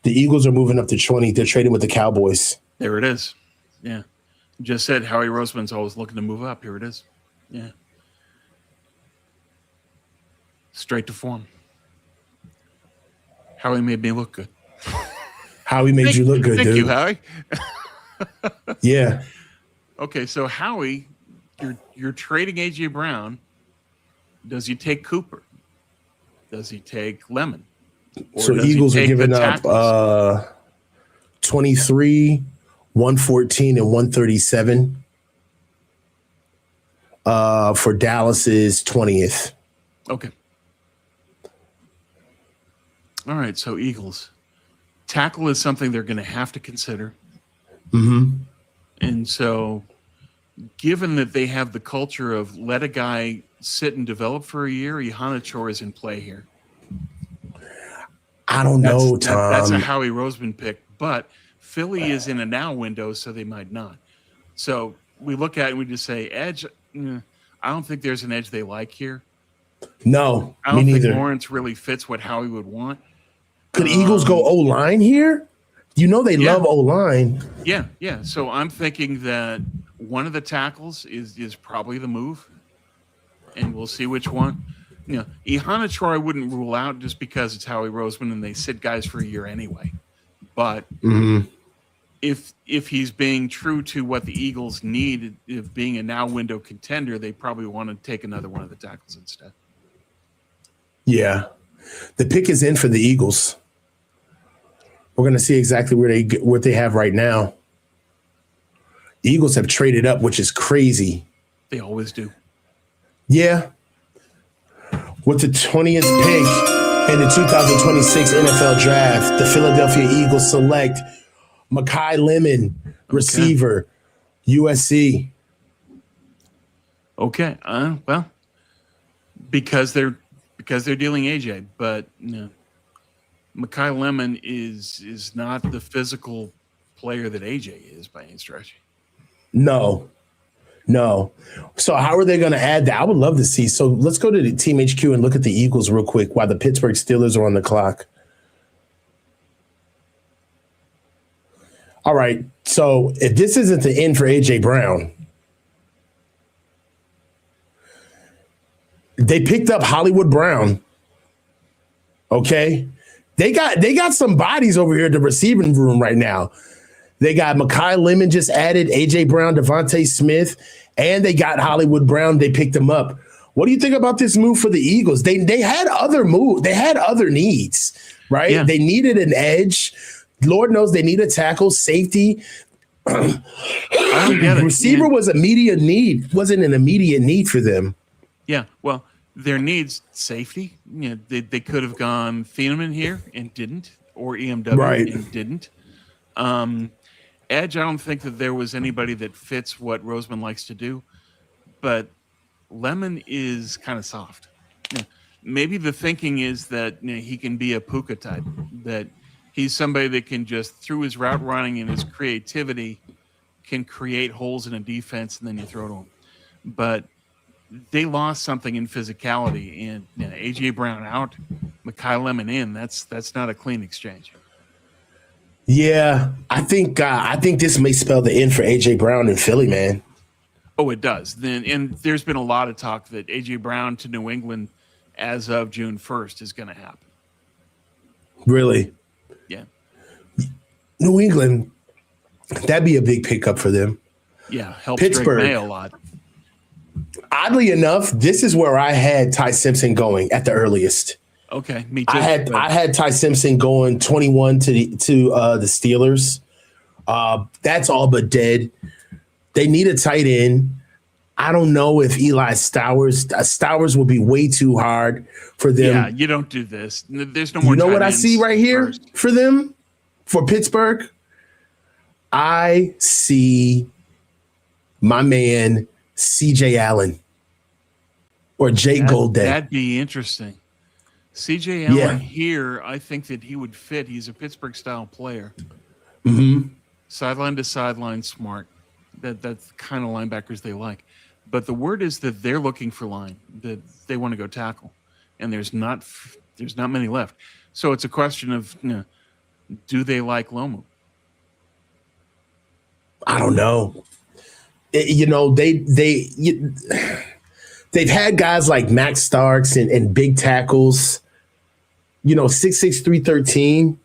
S1: The Eagles are moving up to 20. They're trading with the Cowboys.
S2: There it is. Yeah, just said Howie Roseman's always looking to move up. Here it is. Yeah, straight to form. Howie made me look good.
S1: Howie made you look good,
S2: dude.
S1: Thank
S2: you, Howie.
S1: Yeah.
S2: Okay, so Howie, you're trading A.J. Brown. Does he take Cooper? Does he take Lemon?
S1: So Eagles are giving up 23, 114, and 137 for Dallas's 20th.
S2: Okay. All right, so Eagles. Tackle is something they're going to have to consider.
S1: Mm-hmm.
S2: And so given that they have the culture of let a guy sit and develop for a year, Ihanachor is in play here.
S1: I don't know, Tom.
S2: That's a Howie Roseman pick, but Philly is in a now window, so they might not. So we look at it and we just say, edge, I don't think there's an edge they like here.
S1: No,
S2: I don't
S1: me
S2: think
S1: neither.
S2: Lawrence really fits what Howie would want.
S1: Could Eagles go O-line here? You know they love O-line.
S2: Yeah. So I'm thinking that one of the tackles is probably the move, and we'll see which one. Ihanachor I wouldn't rule out just because it's Howie Roseman and they sit guys for a year anyway. But if he's being true to what the Eagles need, of being a now window contender, they probably want to take another one of the tackles instead.
S1: Yeah. The pick is in for the Eagles. We're going to see exactly what they have right now. Eagles have traded up, which is crazy.
S2: They always do.
S1: Yeah. With the 20th pick in the 2026 NFL Draft, the Philadelphia Eagles select Mekhi Lemon, receiver, USC.
S2: Okay. Well, because they're dealing AJ, but Mekhi Lemon is not the physical player that AJ is by any stretch.
S1: No. So how are they going to add that? I would love to see. So let's go to the Team HQ and look at the Eagles real quick while the Pittsburgh Steelers are on the clock. All right. So if this isn't the end for AJ Brown, they picked up Hollywood Brown. Okay. They got some bodies over here in the receiving room right now. They got Mekhi Lemon just added, AJ Brown, Devontae Smith, and they got Hollywood Brown. They picked them up. What do you think about this move for the Eagles? They had other moves. They had other needs, right? Yeah. They needed an edge. Lord knows they need a tackle, safety.
S2: I don't get it.
S1: Receiver was immediate need. Wasn't an immediate need for them.
S2: Yeah, well, their needs safety. They could have gone Thieneman here and didn't, or EMW and didn't. Edge, I don't think that there was anybody that fits what Roseman likes to do, but Lemon is kind of soft. Maybe the thinking is that he can be a Puka type, that he's somebody that can just, through his route running and his creativity, can create holes in a defense, and then you throw to him. But they lost something in physicality, and AJ Brown out, Mekhi Lemon in. That's not a clean exchange.
S1: Yeah, I think this may spell the end for AJ Brown in Philly, man.
S2: Oh, it does. And there's been a lot of talk that AJ Brown to New England as of June 1st is going to happen.
S1: Really?
S2: Yeah.
S1: New England, that'd be a big pickup for them.
S2: Yeah, helps
S1: Pittsburgh.
S2: Drake May a lot.
S1: Oddly enough, this is where I had Ty Simpson going at the earliest.
S2: Okay, me too.
S1: I had Ty Simpson going 21 to the Steelers. That's all but dead. They need a tight end. I don't know if Eli Stowers will be way too hard for them.
S2: Yeah, you don't do this. There's no more.
S1: You know what I see right here for them, for Pittsburgh? I see my man CJ Allen or Jay Golden.
S2: That'd be interesting. CJ Allen here, I think that he would fit. He's a Pittsburgh-style player.
S1: Mm-hmm.
S2: Sideline to sideline, smart. That's the kind of linebackers they like. But the word is that they're looking for line, that they want to go tackle, and there's not many left. So it's a question of, do they like Lomu?
S1: I don't know. They've had guys like Max Starks and big tackles. 6'6", 313.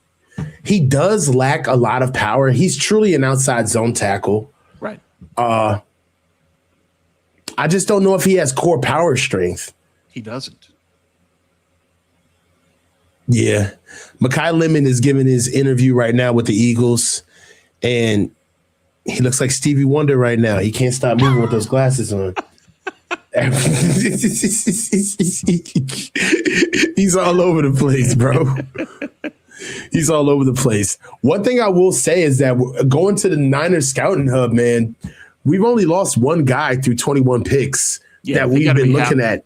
S1: He does lack a lot of power. He's truly an outside zone tackle.
S2: Right.
S1: I just don't know if he has core power strength.
S2: He doesn't.
S1: Yeah. Mekhi Lemon is giving his interview right now with the Eagles, and he looks like Stevie Wonder right now. He can't stop moving with those glasses on. He's all over the place, bro. He's all over the place. One thing I will say is that going to the Niners scouting hub, man, we've only lost one guy through 21 picks that we've been looking at.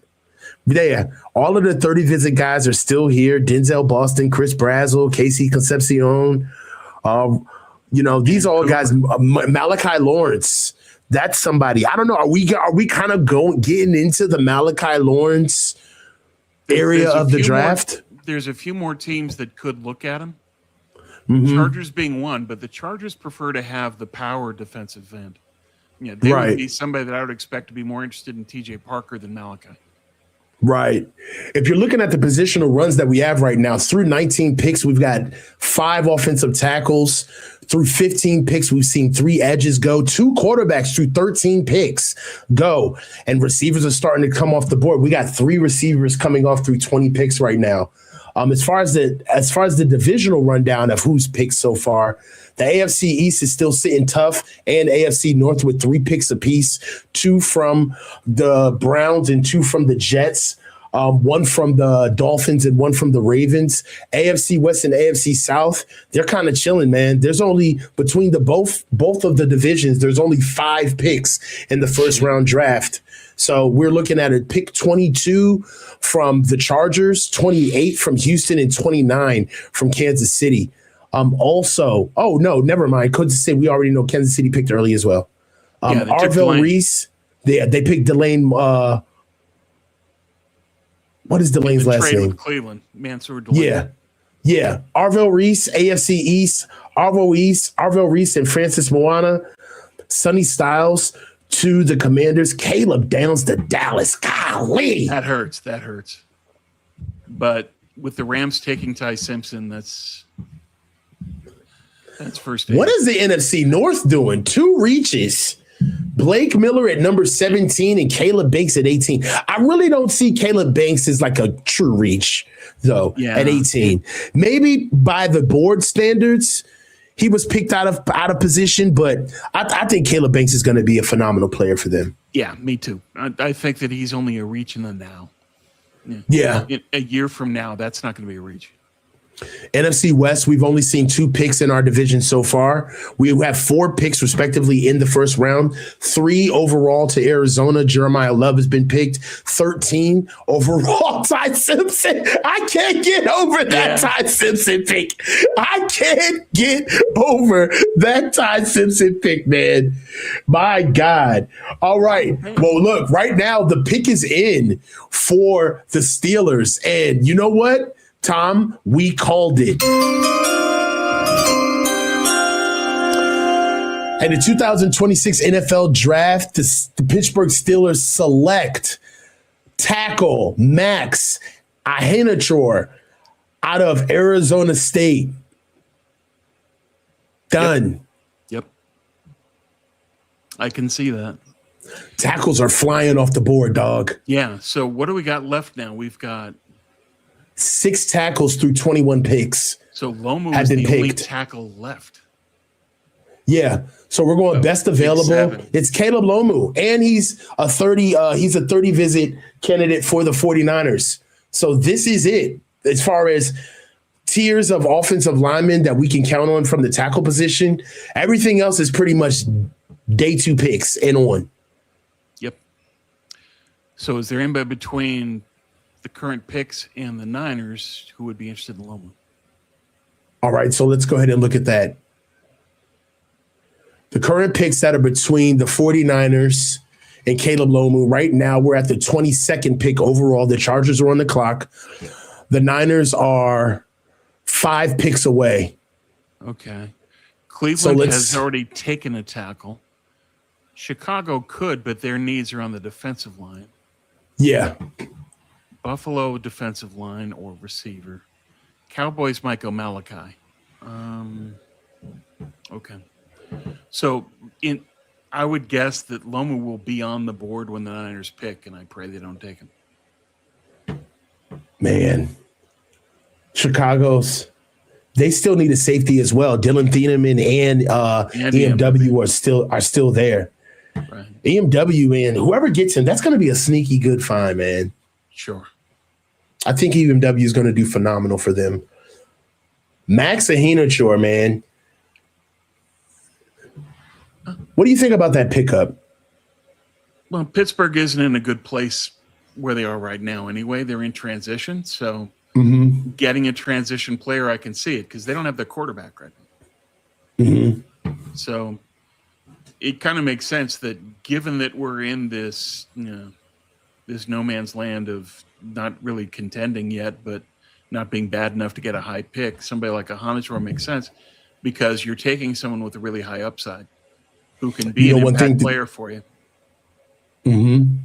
S1: Yeah, all of the 30 visit guys are still here. Denzel Boston, Chris Brazel, Casey Concepcion. These all guys. Malachi Lawrence. That's somebody. I don't know. Are we kind of getting into the Malachi Lawrence area of the draft?
S2: There's a few more teams that could look at him.
S1: Mm-hmm.
S2: Chargers being one, but the Chargers prefer to have the power defensive end. They would be somebody that I would expect to be more interested in TJ Parker than Malachi.
S1: Right. If you're looking at the positional runs that we have right now, through 19 picks, we've got 5 offensive tackles. Through 15 picks, we've seen 3 edges go, 2 quarterbacks through 13 picks go, and receivers are starting to come off the board. We got 3 receivers coming off through 20 picks right now. As far as the divisional rundown of who's picked so far, the AFC East is still sitting tough, and AFC North with 3 picks apiece, 2 from the Browns and 2 from the Jets. 1 from the Dolphins and 1 from the Ravens. AFC West and AFC South, they're kind of chilling, man. There's only between both of the divisions, there's only 5 picks in the first round draft. So we're looking at a pick 22 from the Chargers, 28 from Houston, and 29 from Kansas City. Also, oh no, never mind. Kansas City, we already know Kansas City picked early as well. Arvell Reese, they picked Delane. What is Delane's last name?
S2: With Cleveland, Mansour Delane.
S1: Yeah. Arvell Reese, AFC East, Arvell Reese, and Francis Moana, Sonny Styles to the Commanders, Caleb Downs to Dallas. Golly,
S2: that hurts. But with the Rams taking Ty Simpson, that's first.
S1: What is the NFC North doing? 2 reaches. Blake Miller at number 17 and Caleb Banks at 18. I really don't see Caleb Banks as like a true reach, though, at 18. Maybe by the board standards, he was picked out of position, but I think Caleb Banks is going to be a phenomenal player for them.
S2: Yeah, me too. I think that he's only a reach in the now.
S1: Yeah.
S2: A year from now, that's not going to be a reach.
S1: NFC West, we've only seen 2 picks in our division so far. We have 4 picks respectively in the first round, 3 overall to Arizona. Jeremiah Love has been picked. 13 overall, Ty Simpson. I can't get over that Ty Simpson pick. I can't get over that Ty Simpson pick, man. My God. All right. Well, look, right now the pick is in for the Steelers. And you know what? Tom, we called it. In the 2026 NFL Draft, the Pittsburgh Steelers select tackle Max Ahenachor out of Arizona State. Done.
S2: Yep. I can see that.
S1: Tackles are flying off the board, dog.
S2: Yeah. So what do we got left now? We've got
S1: 6 tackles through 21 picks.
S2: So Lomu is the only tackle left.
S1: Yeah. So we're going best available. It's Caleb Lomu, and he's a 30 visit candidate for the 49ers. So this is it as far as tiers of offensive linemen that we can count on from the tackle position. Everything else is pretty much day 2 picks and on.
S2: Yep. So is there anybody between the current picks and the Niners who would be interested in Lomu?
S1: All right, so let's go ahead and look at that. The current picks that are between the 49ers and Caleb Lomu, right now we're at the 22nd pick overall. The Chargers are on the clock. The Niners are 5 picks away.
S2: Okay. Cleveland has already taken a tackle. Chicago could, but their needs are on the defensive line.
S1: Yeah.
S2: Buffalo defensive line or receiver. Cowboys might go Malachi. Okay. So I would guess that Lomu will be on the board when the Niners pick, and I pray they don't take him.
S1: Man. Chicago's, they still need a safety as well. Dylan Thieneman and EMW are still there. Right. EMW and whoever gets him, that's going to be a sneaky good find, man.
S2: Sure.
S1: I think EMW is going to do phenomenal for them. Max Ahenachor, man. What do you think about that pickup?
S2: Well, Pittsburgh isn't in a good place where they are right now anyway. They're in transition, so getting a transition player, I can see it because they don't have their quarterback right now.
S1: Mm-hmm.
S2: So it kind of makes sense that given that we're in this, this no man's land of not really contending yet, but not being bad enough to get a high pick, somebody like a Hanachor makes sense because you're taking someone with a really high upside who can be an impact player for you.
S1: Mm-hmm.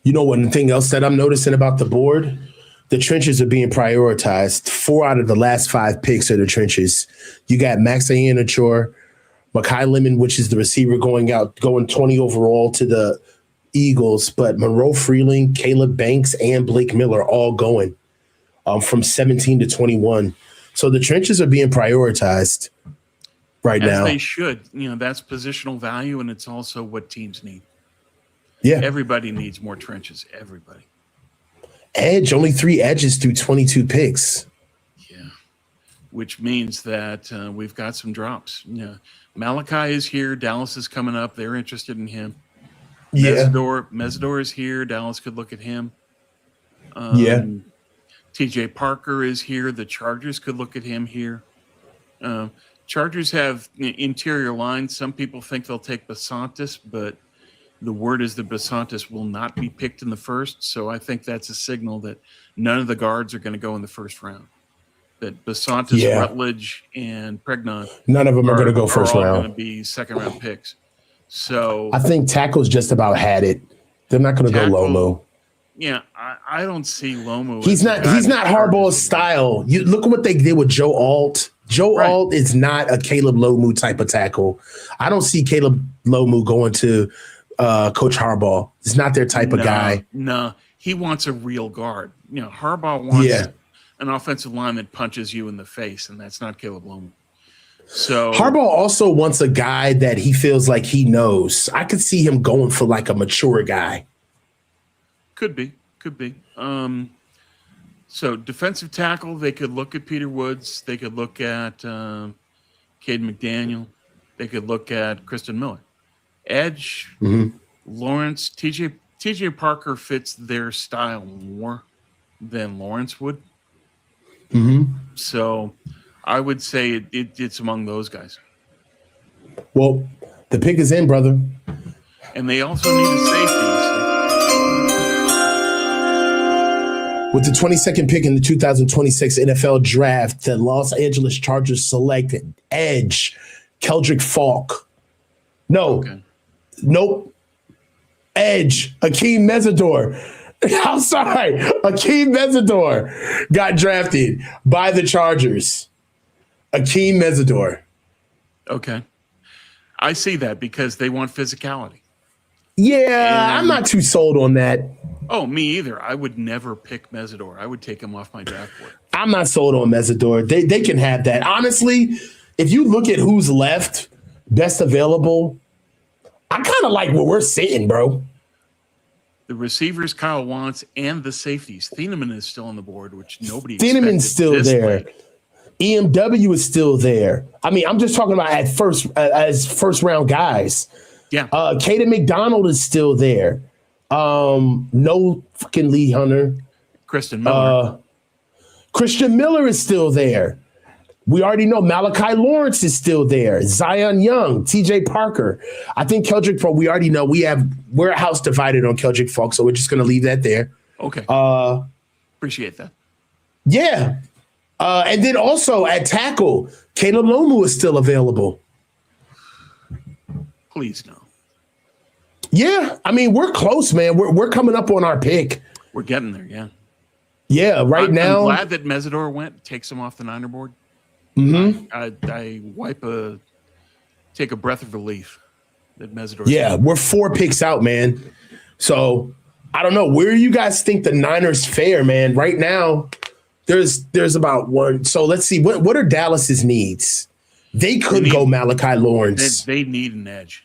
S1: You know, one thing else that I'm noticing about the board, the trenches are being prioritized. 4 out of the last 5 picks are the trenches. You got Max Ahenachor, Mekhi Lemon, which is the receiver going 20 overall to the Eagles, but Monroe Freeling, Caleb Banks, and Blake Miller all going. from 17 to 21. So the trenches are being prioritized right
S2: As
S1: now.
S2: they should. That's positional value, and it's also what teams need.
S1: Yeah.
S2: Everybody needs more trenches. Everybody.
S1: Edge, only 3 edges through 22 picks.
S2: Yeah. Which means that we've got some drops. Malachi is here. Dallas is coming up. They're interested in him.
S1: Yeah.
S2: Mesidor is here. Dallas could look at him.
S1: Yeah.
S2: TJ Parker is here. The Chargers could look at him here. Chargers have interior lines. Some people think they'll take Basantis, but the word is that Basantis will not be picked in the first. So I think that's a signal that none of the guards are going to go in the first round. That Basantis, Rutledge, and Pregnon,
S1: none of them are going to go first round.
S2: Going to be second round picks. So
S1: I think tackle's just about had it. They're not going to go Lomu.
S2: Yeah, I don't see Lomu.
S1: He's not Harbaugh's style. You look at what they did with Joe Alt. Joe Alt is not a Caleb Lomu type of tackle. I don't see Caleb Lomu going to Coach Harbaugh. It's not their type of guy.
S2: No, he wants a real guard. Harbaugh wants an offensive line that punches you in the face, and that's not Caleb Lomu. So
S1: Harbaugh also wants a guy that he feels like he knows. I could see him going for like a mature guy.
S2: Could be. So defensive tackle, they could look at Peter Woods. They could look at Caden McDaniel. They could look at Kristen Miller. Edge, Lawrence, TJ Parker fits their style more than Lawrence would. So I would say it's among those guys.
S1: Well, the pick is in, brother.
S2: And they also need a safety.
S1: With the 22nd pick in the 2026 NFL Draft, the Los Angeles Chargers selected edge Keldrick Falk. Nope. Edge Akeem Mesidor. I'm sorry. Akeem Mesidor got drafted by the Chargers. Akeem Mesidor.
S2: Okay. I see that because they want physicality.
S1: Yeah, I'm not too sold on that.
S2: Oh, me either. I would never pick Mesidor. I would take him off my draft board.
S1: I'm not sold on Mesidor. They can have that. Honestly, if you look at who's left, best available, I kind of like where we're sitting, bro.
S2: The receivers Kyle wants and the safeties. Thieneman is still on the board, which nobody
S1: Thieneman's still there.
S2: Late.
S1: EMW is still there. I mean, I'm just talking about as first round guys.
S2: Yeah.
S1: Caden McDonald is still there. No fucking Lee Hunter.
S2: Christian Miller.
S1: Christian Miller is still there. We already know Malachi Lawrence is still there. Zion Young, TJ Parker. I think Keldrick Falk, we already know we're a house divided on Keldrick Falk, so we're just gonna leave that there.
S2: Okay. Appreciate that.
S1: Yeah. And then also at tackle, Caleb Lomu is still available.
S2: Please no.
S1: Yeah, I mean, we're close, man. We're coming up on our pick.
S2: We're getting there, yeah.
S1: Yeah, now.
S2: I'm glad that Mesidor went, takes him off the Niner board. I take a breath of relief that Mesidor.
S1: Yeah, we're 4 picks out, man. So I don't know. Where do you guys think the Niners fare, man? Right now, there's about one. So let's see. What are Dallas's needs? They could go Malachi Lawrence.
S2: They need an edge.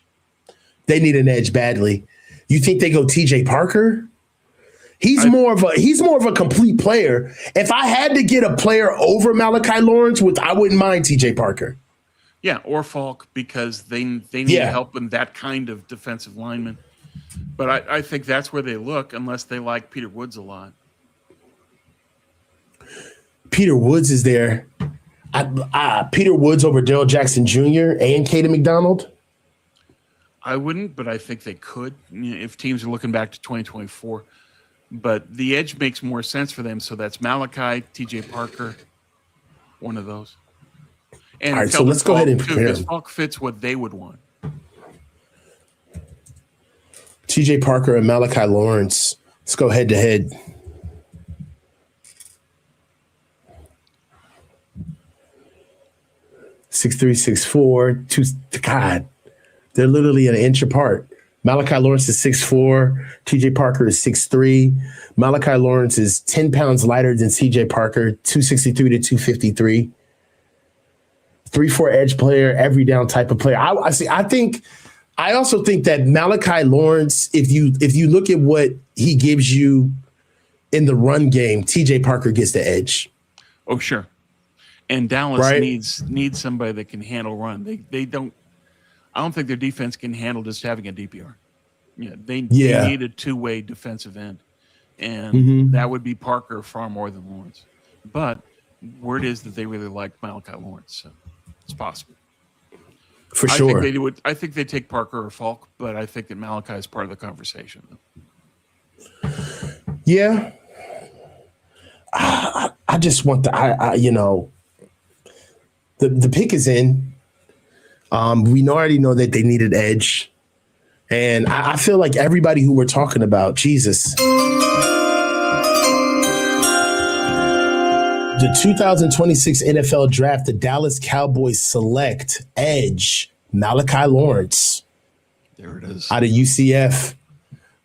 S1: They need an edge badly. You think they go TJ Parker? He's more of a complete player. If I had to get a player over Malachi Lawrence, I wouldn't mind TJ Parker.
S2: Yeah, or Falk, because they need help in that kind of defensive lineman. But I think that's where they look, unless they like Peter Woods a lot.
S1: Peter Woods is there. Peter Woods over Daryl Jackson Jr. and Caden McDonald?
S2: I wouldn't, but I think they could if teams are looking back to 2024. But the edge makes more sense for them, so that's Malachi, TJ Parker, one of those. And
S1: all right, so let's go ahead and prepare.
S2: Because Falk fits what they would want.
S1: TJ Parker and Malachi Lawrence. Let's go head to head. (6'3", 6'4", God, they're literally an inch apart. Malachi Lawrence is 6'4". TJ Parker is 6'3". Malachi Lawrence is 10 pounds lighter than CJ Parker, 263 to 253. 3-4 edge player, every down type of player. I also think that Malachi Lawrence, if you look at what he gives you in the run game, TJ Parker gets the edge.
S2: Oh, sure. And Dallas needs somebody that can handle run. They don't. I don't think their defense can handle just having a DPR. They need a two-way defensive end, and that would be Parker far more than Lawrence. But word is that they really like Malachi Lawrence, so it's possible.
S1: For sure.
S2: I think they take Parker or Falk, but I think that Malachi is part of the conversation.
S1: Yeah. I just want the pick is in. We already know that they needed edge. And I feel like everybody who we're talking about, Jesus. The 2026 NFL Draft, the Dallas Cowboys select edge Malachi Lawrence.
S2: There it is.
S1: Out of UCF.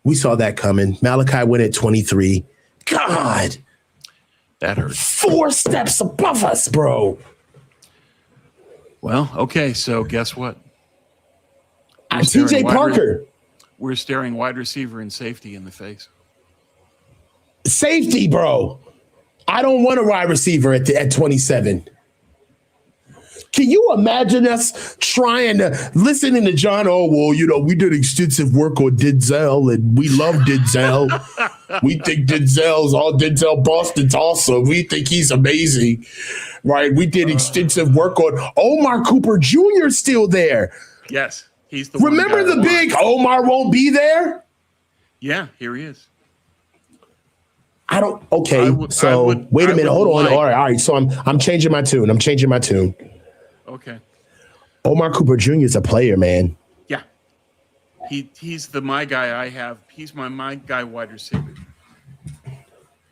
S1: We saw that coming. Malachi went at 23. God.
S2: That hurts.
S1: 4 steps above us, bro.
S2: Well, okay, so guess what?
S1: TJ Parker.
S2: We're staring wide receiver and safety in the face.
S1: Safety, bro. I don't want a wide receiver at 27. Can you imagine us listening to John? Oh, well, we did extensive work on Denzel, and we love Denzel. We think Denzel Boston's awesome. We think he's amazing, right? We did extensive work on Omar Cooper Jr. still there.
S2: Yes, he's the
S1: Remember the big Omar won't be there?
S2: Yeah, here he is.
S1: I don't. Okay, wait a minute. Hold on. All right. So I'm changing my tune.
S2: Okay.
S1: Omar Cooper Jr. is a player, man.
S2: Yeah. He's my guy I have. He's my guy wide receiver.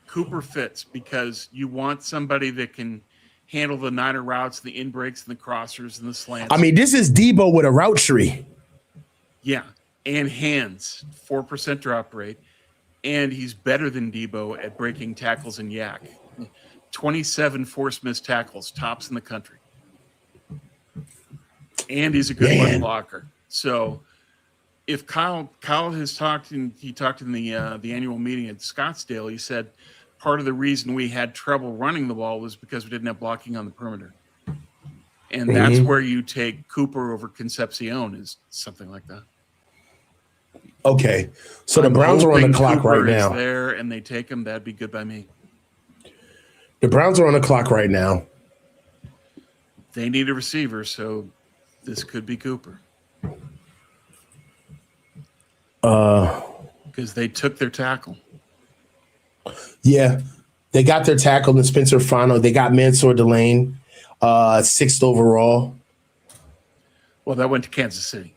S2: Cooper fits because you want somebody that can handle the Niner routes, the in breaks, and the crossers and the slants.
S1: I mean, this is Debo with a route tree.
S2: Yeah. And hands, 4% drop rate. And he's better than Debo at breaking tackles and yak. 27 forced missed tackles, tops in the country. And he's a good run blocker. So if Kyle has talked, and he talked in the annual meeting at Scottsdale, he said part of the reason we had trouble running the ball was because we didn't have blocking on the perimeter. And that's where you take Cooper over Concepcion, is something like that.
S1: Okay, so the Browns are on the clock right now.
S2: There, and they take him. That'd be good by me.
S1: The Browns are on the clock right now.
S2: They need a receiver, so this could be Cooper. Because they took their tackle.
S1: Yeah, they got their tackle in Spencer Fano. They got Mansour Delane, 6th overall.
S2: Well, that went to Kansas City.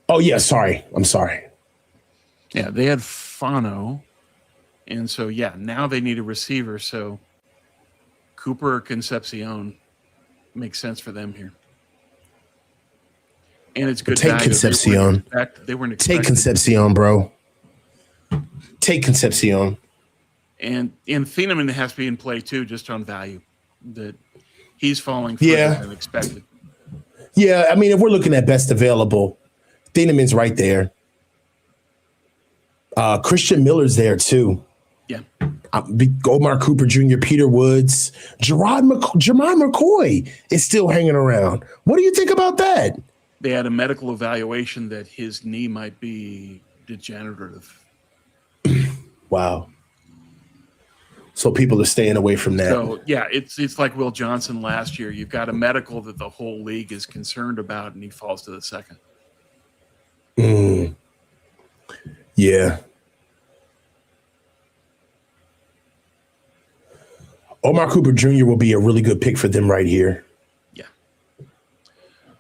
S1: Oh, yeah, sorry. I'm sorry.
S2: Yeah, they had Fano. And so, now they need a receiver. So Cooper or Concepcion makes sense for them here. And it's good.
S1: Take Concepcion.
S2: They weren't
S1: Take Concepcion, bro. Take Concepcion.
S2: And Thieneman has to be in play, too, just on value. That he's falling further than expected.
S1: Yeah, I mean, if we're looking at best available, Thieneman's right there. Christian Miller's there too.
S2: Yeah.
S1: Omar Cooper Jr., Peter Woods, Jermon McCoy is still hanging around. What do you think about that?
S2: They had a medical evaluation that his knee might be degenerative.
S1: Wow. So people are staying away from that.
S2: So, it's like Will Johnson last year. You've got a medical that the whole league is concerned about, and he falls to the second.
S1: Yeah. Omar Cooper Jr. will be a really good pick for them right here.
S2: Yeah.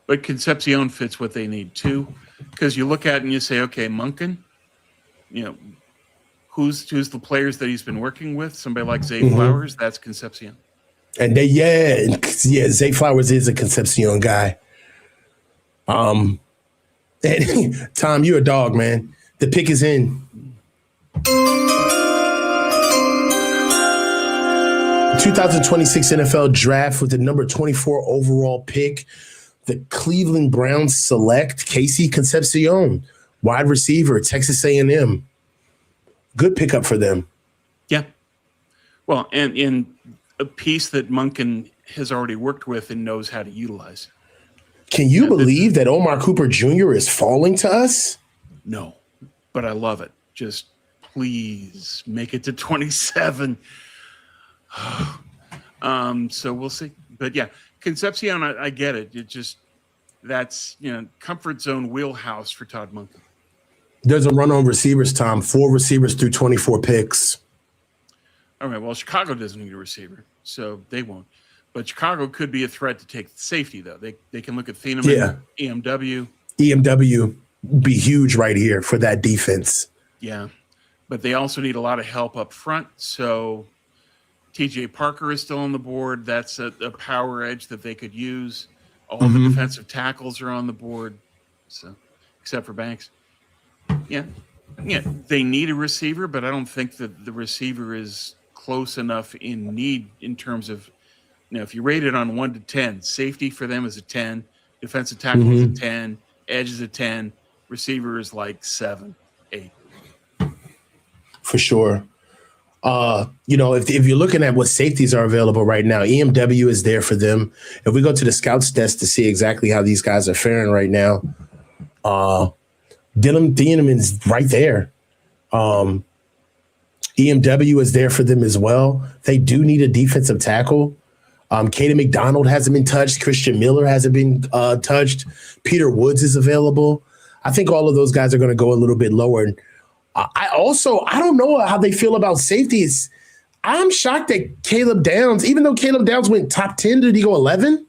S2: But Concepcion fits what they need too. Because you look at it and you say, okay, Monken, who's the players that he's been working with? Somebody like Zay Flowers, that's Concepcion.
S1: And Zay Flowers is a Concepcion guy. And Tom, you're a dog, man. The pick is in. 2026 NFL Draft with the number 24 overall pick. The Cleveland Browns select Casey Concepcion, wide receiver, Texas A&M. Good pickup for them.
S2: Yeah. Well, and in a piece that Monken has already worked with and knows how to utilize.
S1: Can you believe that Omar Cooper Jr. is falling to us?
S2: No, but I love it. Just please make it to 27. So we'll see. But yeah, Concepcion, I get it. It just, that's, comfort zone wheelhouse for Todd Monken.
S1: There's a run on receivers, Tom. 4 receivers through 24 picks.
S2: All right, well, Chicago doesn't need a receiver, so they won't. But Chicago could be a threat to take safety, though. They can look at Thieneman, EMW.
S1: EMW be huge right here for that defense.
S2: Yeah, but they also need a lot of help up front. So TJ Parker is still on the board. That's a power edge that they could use. All the defensive tackles are on the board, so except for Banks. Yeah, they need a receiver, but I don't think that the receiver is close enough in need in terms of, if you rate it on 1 to 10, safety for them is a 10, defensive tackle is a 10, edge is a 10, receiver is like 7, 8.
S1: For sure. If you're looking at what safeties are available right now, EMW is there for them. If we go to the scouts desk to see exactly how these guys are faring right now, Dylan Thieneman's right there. EMW is there for them as well. They do need a defensive tackle. Caden McDonald hasn't been touched. Christian Miller hasn't been touched. Peter Woods is available. I think all of those guys are going to go a little bit lower. And I don't know how they feel about safeties. I'm shocked that Caleb Downs, even though Caleb Downs went top 10, did he go 11?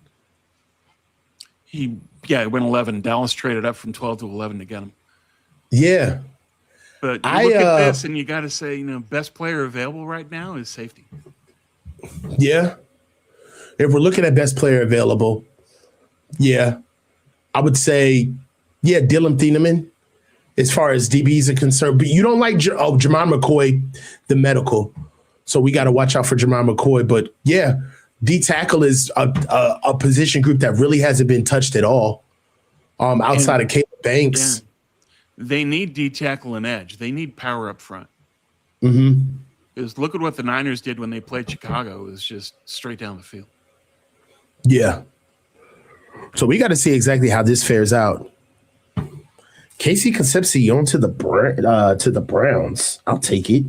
S2: He went 11. Dallas traded up from 12 to 11 to get him.
S1: Yeah.
S2: But you look at this and you got to say, best player available right now is safety.
S1: Yeah. If we're looking at best player available, I would say, Dylan Thieneman as far as DBs are concerned. But you don't like Jamar McCoy, the medical. So we got to watch out for Jamar McCoy. But, D tackle is a position group that really hasn't been touched at all outside of Caleb Banks.
S2: Yeah. They need D tackle and edge. They need power up front. Because look at what the Niners did when they played Chicago. It was just straight down the field.
S1: Yeah. So we got to see exactly how this fares out. Casey Concepcion to the Browns. I'll take it.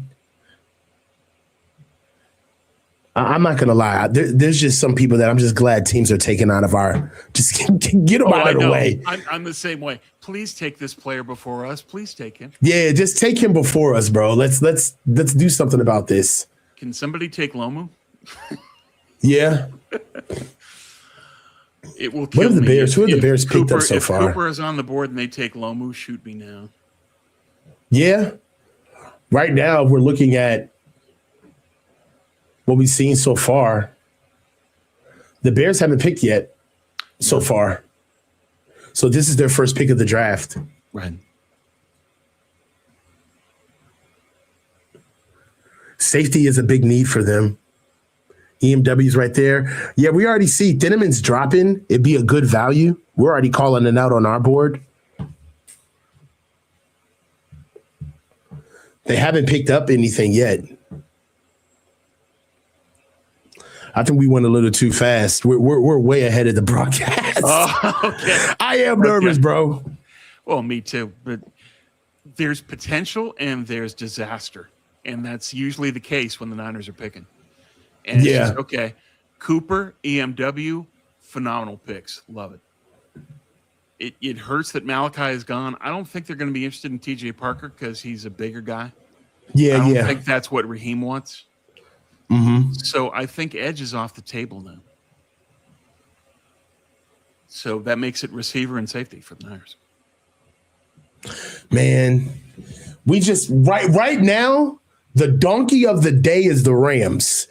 S1: I'm not going to lie. There's just some people that I'm just glad teams are taking out of our – just get them out of the way.
S2: I'm the same way. Please take this player before us. Please take him.
S1: Yeah, just take him before us, bro. Let's do something about this.
S2: Can somebody take Lomu?
S1: Yeah.
S2: It will kill
S1: me. Who have the Bears picked
S2: Cooper,
S1: up so far?
S2: If Cooper is on the board and they take Lomu, shoot me now.
S1: Yeah. Right now, we're looking at what we've seen so far. The Bears haven't picked yet so far. So this is their first pick of the draft.
S2: Right.
S1: Safety is a big need for them. EMW's right there. Yeah, we already see Thieneman's dropping. It'd be a good value. We're already calling it out on our board. They haven't picked up anything yet. I think we went a little too fast. We're way ahead of the broadcast.
S2: Oh, okay.
S1: I am nervous, bro.
S2: Well, me too. But there's potential and there's disaster. And that's usually the case when the Niners are picking. And it's just, okay, Cooper, EMW, phenomenal picks. Love it. It hurts that Malachi is gone. I don't think they're going to be interested in TJ Parker because he's a bigger guy. I don't think that's what Raheem wants. So I think edge is off the table now. So that makes it receiver and safety for the Niners.
S1: Man, we just right now, the donkey of the day is the Rams.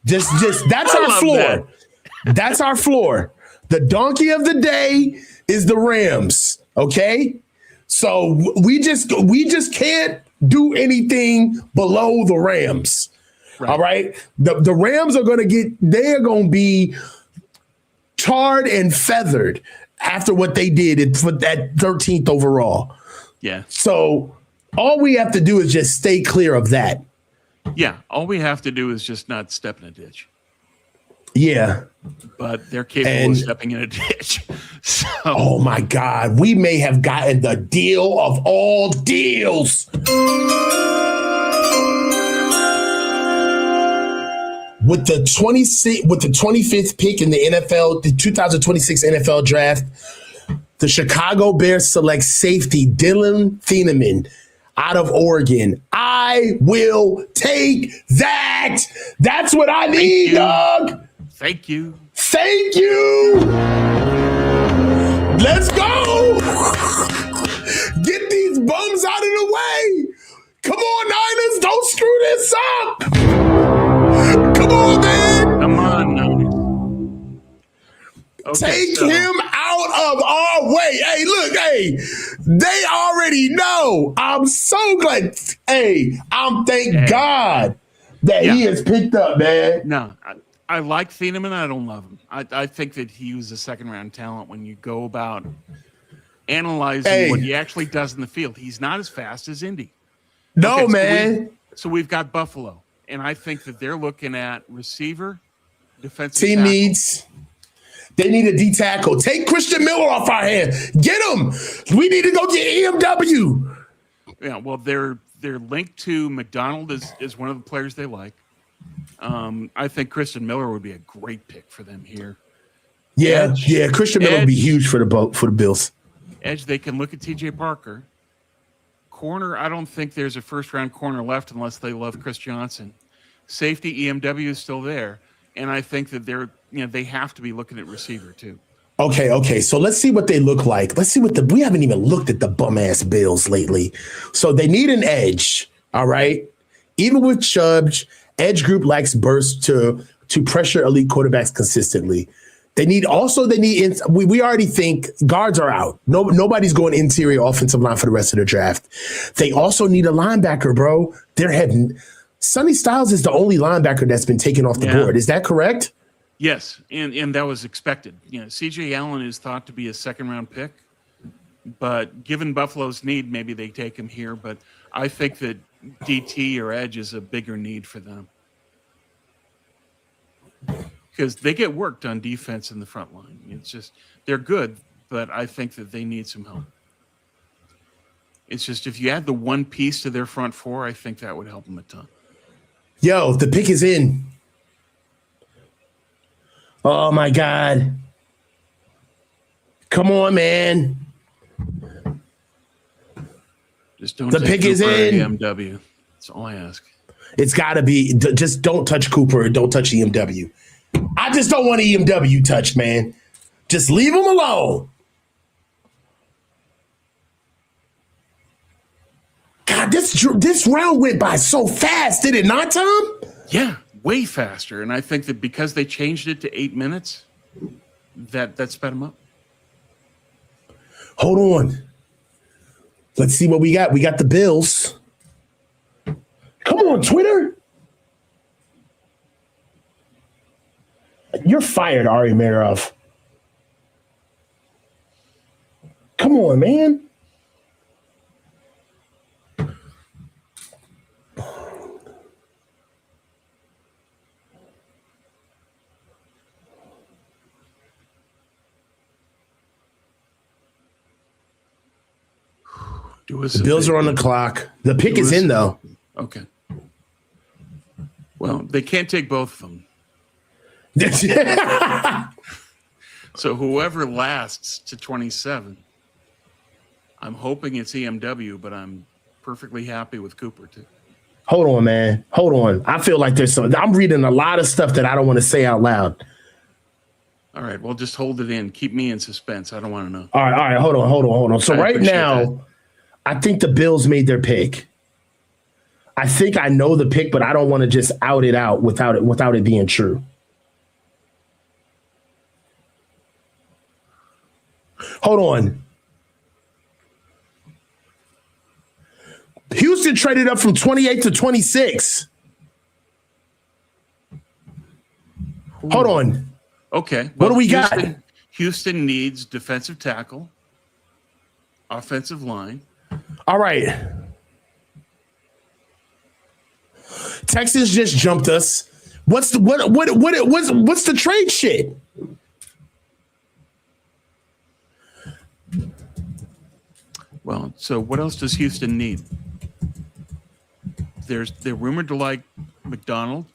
S1: Just that's our floor. That's our floor. The donkey of the day is the Rams. Okay? So we just can't do anything below the Rams. Right. All right. The Rams are going to be charred and feathered after what they did for that 13th overall.
S2: Yeah.
S1: So all we have to do is just stay clear of that.
S2: Yeah. All we have to do is just not step in a ditch.
S1: Yeah.
S2: But they're capable of stepping in a ditch. So.
S1: Oh, my God. We may have gotten the deal of all deals. With the 25th pick in the NFL, the 2026 NFL draft, the Chicago Bears select safety Dylan Thieneman out of Oregon. I will take that. That's what I need, dog.
S2: Thank you.
S1: Thank you. Let's go. Get these bums out of the way. Come on, Niners. Don't screw this up. Come on, man.
S2: Come on, Niners.
S1: Okay, take him out of our way. Hey, look, hey, they already know. I'm so glad. Hey, thank God that he is picked up, man.
S2: No, I like Thieneman. I don't love him. I think that he was a second-round talent when you go about analyzing what he actually does in the field. He's not as fast as Indy.
S1: No, man.
S2: So we've got Buffalo, and I think that they're looking at receiver, defensive
S1: team
S2: tackle.
S1: needs. They need a D tackle. Take Christian Miller off our hands. Get him. We need to go get EMW.
S2: Yeah, well, they're linked to McDonald is one of the players they like. I think Christian Miller would be a great pick for them here.
S1: Yeah, Christian Miller would be huge for the Bills.
S2: Edge, they can look at TJ Parker. Corner, I don't think there's a first-round corner left unless they love Chris Johnson. Safety, EMW is still there, and I think that they have to be looking at receiver too.
S1: Okay. So let's see what they look like. Let's see we haven't even looked at the bum-ass Bills lately. So they need an edge, all right? Even with Chubb, edge group likes burst to pressure elite quarterbacks consistently. We already think guards are out. Nobody's going interior offensive line for the rest of the draft. They also need a linebacker, bro. Sonny Styles is the only linebacker that's been taken off the board. Is that correct?
S2: Yes, and that was expected. CJ Allen is thought to be a second-round pick, but given Buffalo's need, maybe they take him here. But I think that DT or edge is a bigger need for them because they get worked on defense in the front line. It's just they're good, but I think that they need some help. It's just if you add the one piece to their front four, I think that would help them a ton.
S1: Yo, the pick is in. Oh, my God. Come on, man.
S2: Just don't
S1: the pick is in.
S2: EMW. That's all I ask.
S1: It's got to be. Just don't touch Cooper. Don't touch EMW. I just don't want EMW touched, man. Just leave him alone. God, this round went by so fast, did it not, Tom?
S2: Yeah, way faster. And I think that because they changed it to 8 minutes, that sped them up.
S1: Hold on. Let's see what we got. We got the Bills. Come on, Twitter. You're fired, Ari Meirov. Come on, man. The Bills are on the clock. The pick is in, though.
S2: Okay. Well, they can't take both of them. So whoever lasts to 27, I'm hoping it's EMW, but I'm perfectly happy with Cooper, too.
S1: Hold on, man. Hold on. I feel like I'm reading a lot of stuff that I don't want to say out loud.
S2: All right. Well, just hold it in. Keep me in suspense. I don't want to know.
S1: All right. Hold on. So right now, I think the Bills made their pick. I think I know the pick, but I don't want to just out it out without it being true. Hold on. Houston traded up from 28 to 26. Hold on.
S2: Okay.
S1: What do we got?
S2: Houston needs defensive tackle, offensive line.
S1: All right. Texans just jumped us. What's the trade shit?
S2: Well, so what else does Houston need? They're rumored to like McDonald.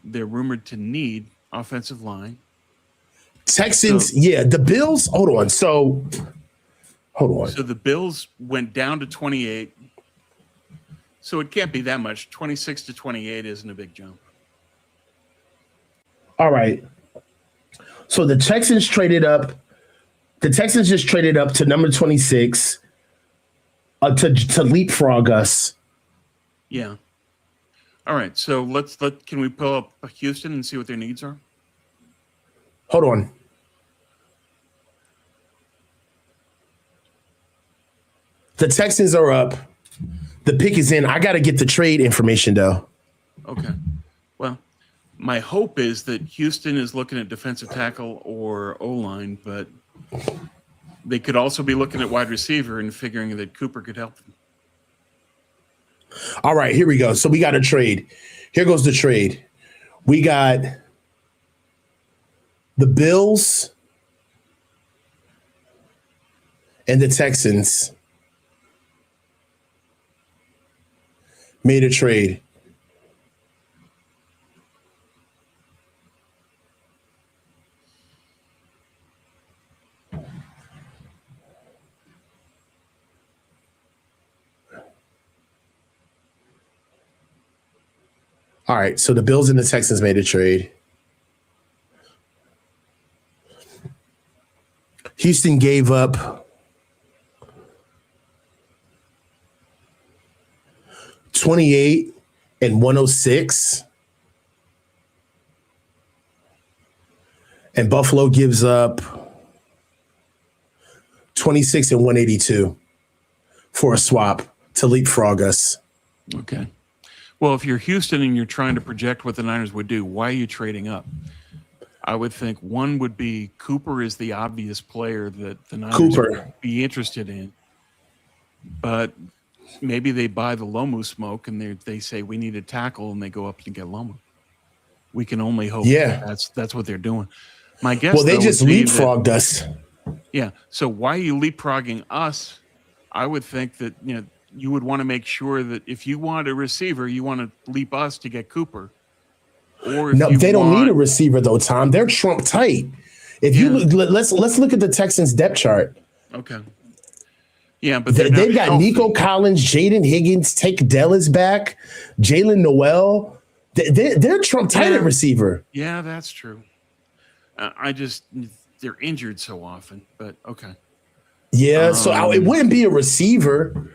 S2: They're rumored to need offensive line.
S1: Texans, the Bills. Hold on. So
S2: the Bills went down to 28. So it can't be that much. 26 to 28 isn't a big jump.
S1: All right. So the Texans traded up. The Texans just traded up to number 26 to leapfrog us.
S2: Yeah. All right. So can we pull up Houston and see what their needs are?
S1: Hold on. The Texans are up. The pick is in. I got to get the trade information, though.
S2: Okay. Well, my hope is that Houston is looking at defensive tackle or O-line, but they could also be looking at wide receiver and figuring that Cooper could help them.
S1: All right, here we go. So we got a trade. Here goes the trade. We got the Bills and the Texans made a trade. All right, so the Bills and the Texans made a trade. Houston gave up 28 and 106. And Buffalo gives up 26 and 182 for a swap to leapfrog us.
S2: Okay. Well, if you're Houston and you're trying to project what the Niners would do, why are you trading up? I would think one would be Cooper is the obvious player that the Niners would be interested in. But maybe they buy the Lomu smoke and they say we need a tackle and they go up and get Lomu. We can only hope that's what they're doing. My guess.
S1: Well, they just leapfrogged us.
S2: Yeah. So why are you leapfrogging us? I would think that you would want to make sure that if you want a receiver, you want to leap us to get Cooper. Or
S1: no, they don't need a receiver though, Tom. They're Trump tight. If you let's look at the Texans depth chart.
S2: Okay. Yeah, but
S1: they've got Nico Collins, Jaden Higgins, Tank Dell is back, Jalen Noel. They're Trump tight at receiver.
S2: Yeah, that's true. They're injured so often, but okay.
S1: Yeah, so it wouldn't be a receiver.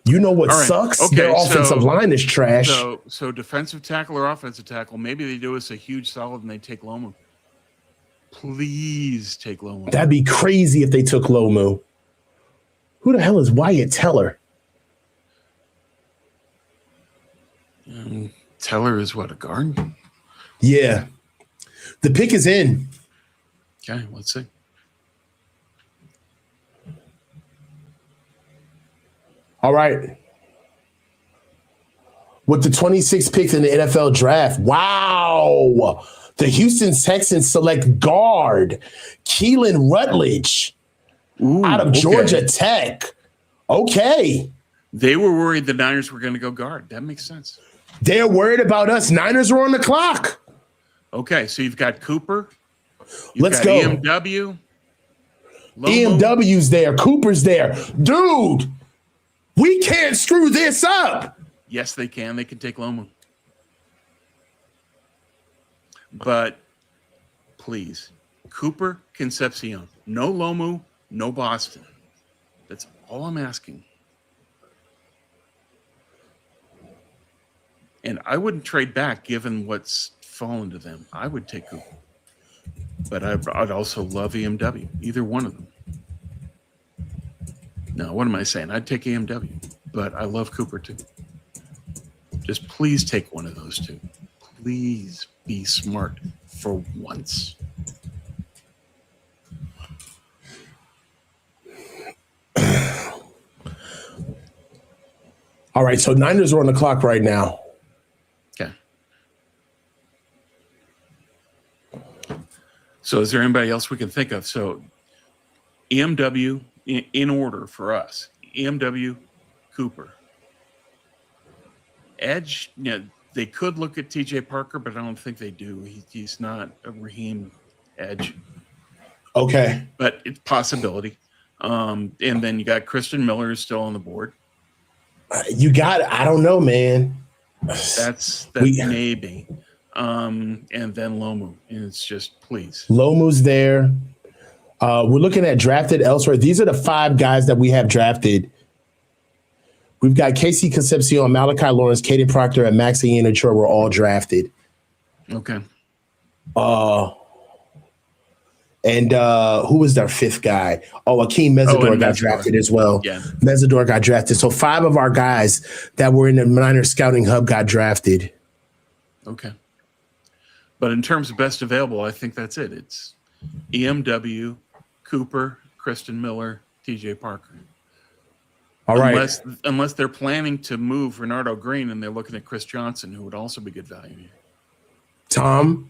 S1: You know what sucks? Okay, their offensive line is trash.
S2: So defensive tackle or offensive tackle, maybe they do us a huge solid and they take Lomu. Please take Lomu.
S1: That'd be crazy if they took Lomu. Who the hell is Wyatt Teller?
S2: Teller is what, a guard?
S1: Yeah. The pick is in.
S2: Okay, let's see.
S1: All right. With the 26th pick in the NFL draft. Wow. The Houston Texans select guard Keelan Rutledge out of Georgia Tech. Okay.
S2: They were worried the Niners were going to go guard. That makes sense.
S1: They're worried about us. Niners are on the clock.
S2: Okay, so you've got Cooper.
S1: Let's go.
S2: EMW.
S1: EMW's there. Cooper's there. Dude, we can't screw this up.
S2: Yes, they can. They can take Lomu. But please, Cooper, Concepcion. No Lomu, no Boston. That's all I'm asking. And I wouldn't trade back given what's fallen to them. I would take Cooper. But I'd also love EMW, either one of them. No, what am I saying? I'd take EMW. but I love Cooper too. Just please take one of those two. Please be smart for once.
S1: All right, so Niners are on the clock right now.
S2: Okay. So is there anybody else we can think of? So EMW in order for us. EMW, Cooper. Edge, they could look at TJ Parker, but I don't think they do. He's not a Raheem edge.
S1: Okay.
S2: But it's a possibility. And then you got Christian Miller is still on the board.
S1: I don't know, man.
S2: That's maybe. And then Lomu. And it's just, please.
S1: Lomu's there. We're looking at drafted elsewhere. These are the 5 guys that we have drafted. We've got Casey Concepcion, Malachi Lawrence, Caden Proctor, and Max Iheanacho were all drafted.
S2: Okay.
S1: And who was their 5th guy? Akeem Mesidor got drafted as well.
S2: Yeah.
S1: Mesidor got drafted. So 5 of our guys that were in the Niners scouting hub got drafted.
S2: Okay. But in terms of best available, I think that's it. It's EMW, Cooper, Kristen Miller, TJ Parker.
S1: All right.
S2: Unless they're planning to move Renardo Green and they're looking at Chris Johnson, who would also be good value here.
S1: Tom,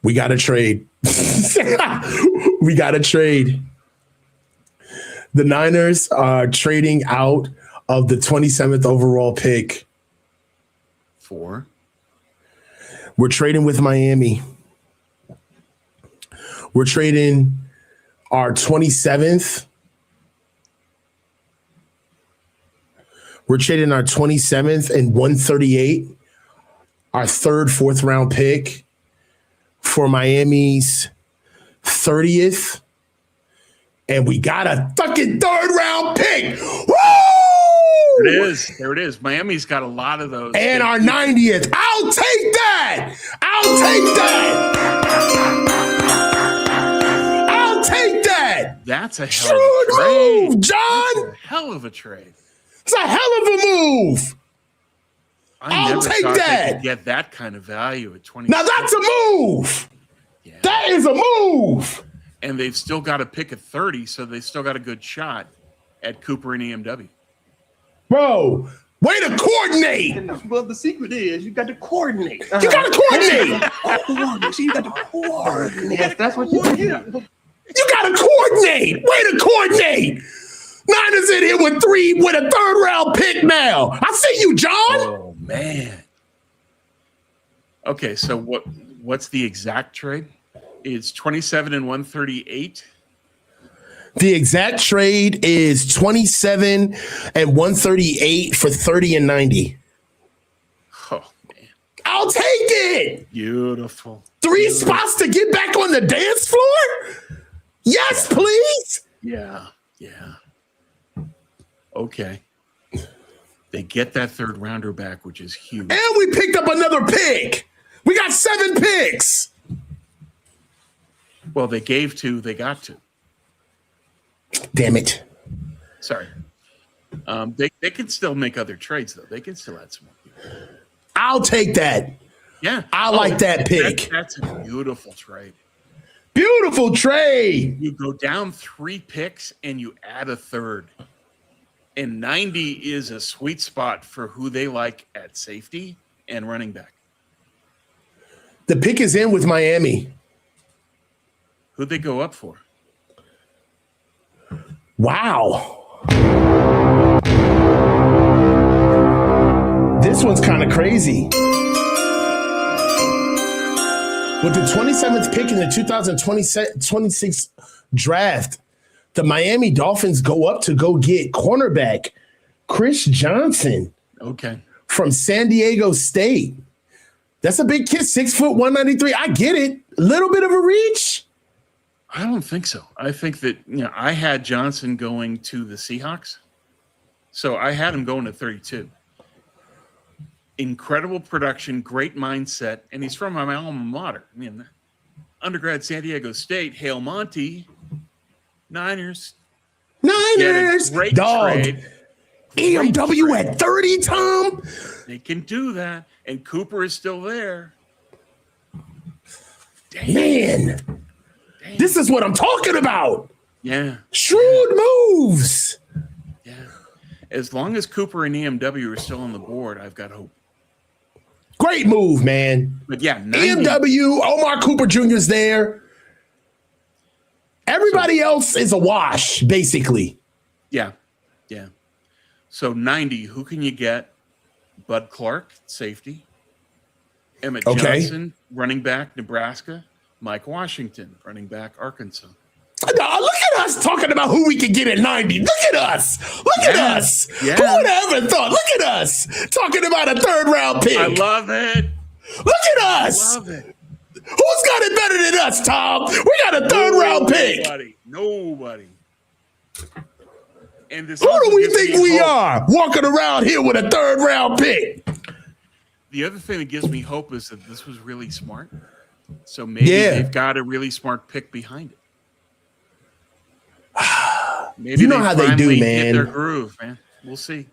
S1: we got to trade. We got to trade. The Niners are trading out of the 27th overall pick.
S2: For?
S1: We're trading with Miami. We're trading our 27th. We're trading our 27th and 138, our 3rd, 4th round pick for Miami's 30th. And we got a fucking 3rd round pick. Woo!
S2: There it is. Miami's got a lot of those.
S1: And our 90th. I'll take that. I'll take that.
S2: That's a hell of a trade.
S1: Move, John.
S2: That's a hell of a trade.
S1: It's a hell of a move. I'll take that.
S2: They could get that kind of value at 20.
S1: Now that's a move.
S2: Yeah.
S1: That is a move.
S2: And they've still got a pick at 30, so they still got a good shot at Cooper and EMW.
S1: Bro, way to coordinate.
S4: Well, the secret is you got to coordinate.
S1: You got to coordinate.
S4: You got to coordinate. Yes, that's what you do.
S1: You got to coordinate. Way to coordinate. Niners in here with a 3rd round pick now. I see you, John.
S2: Oh, man. Okay, so what's the exact trade? It's 27 and 138.
S1: The exact trade is 27 and 138 for 30 and 90.
S2: Oh, man.
S1: I'll take it.
S2: Beautiful.
S1: 3 spots to get back on the dance floor? Yes, please.
S2: Yeah. Okay. They get that 3rd rounder back, which is huge.
S1: And we picked up another pick. We got 7 picks.
S2: Well, they gave 2, they got 2.
S1: Damn it.
S2: Sorry. They can still make other trades, though. They can still add some more.
S1: I'll take that.
S2: Yeah.
S1: I like that pick.
S2: That's a beautiful trade.
S1: Beautiful trade.
S2: You go down 3 picks and you add a 3rd. And 90 is a sweet spot for who they like at safety and running back.
S1: The pick is in with Miami.
S2: Who'd they go up for?
S1: Wow. This one's kind of crazy. With the 27th pick in the 2026 draft, the Miami Dolphins go up to go get cornerback Chris Johnson.
S2: Okay.
S1: From San Diego State. That's a big kid, 6 foot, 193. I get it. A little bit of a reach.
S2: I don't think so. I think that, I had Johnson going to the Seahawks. So I had him going to 32. Incredible production, great mindset, and he's from my alma mater. Undergrad San Diego State, Hail Monty, Niners.
S1: Niners.
S2: Great
S1: Dog.
S2: trade.
S1: EMW at 30, Tom?
S2: They can do that. And Cooper is still there. Damn.
S1: Man, this is what I'm talking about.
S2: Yeah.
S1: Shrewd moves.
S2: Yeah. As long as Cooper and EMW are still on the board, I've got hope.
S1: Great move, man.
S2: But yeah, 90,
S1: EMW, Omar Cooper Jr.'s there. Everybody else is a wash, basically.
S2: Yeah. Yeah. So 90, who can you get? Bud Clark, safety. Emmett Johnson, running back, Nebraska. Mike Washington, running back, Arkansas.
S1: Look at us talking about who we can get at 90. Look at us. Look at us.
S2: Yeah.
S1: Who would have ever thought? Look at us talking about a third-round pick.
S2: I love it.
S1: Look at us.
S2: I love it.
S1: Who's got it better than us, Tom? We got a third-round pick.
S2: Nobody. And this
S1: Who do we think we
S2: hope.
S1: are walking around here with a third-round pick?
S2: The other thing that gives me hope is that this was really smart. So maybe they've got a really smart pick behind it. Maybe
S1: you know how they do,
S2: hit
S1: man.
S2: their groove, man. We'll see.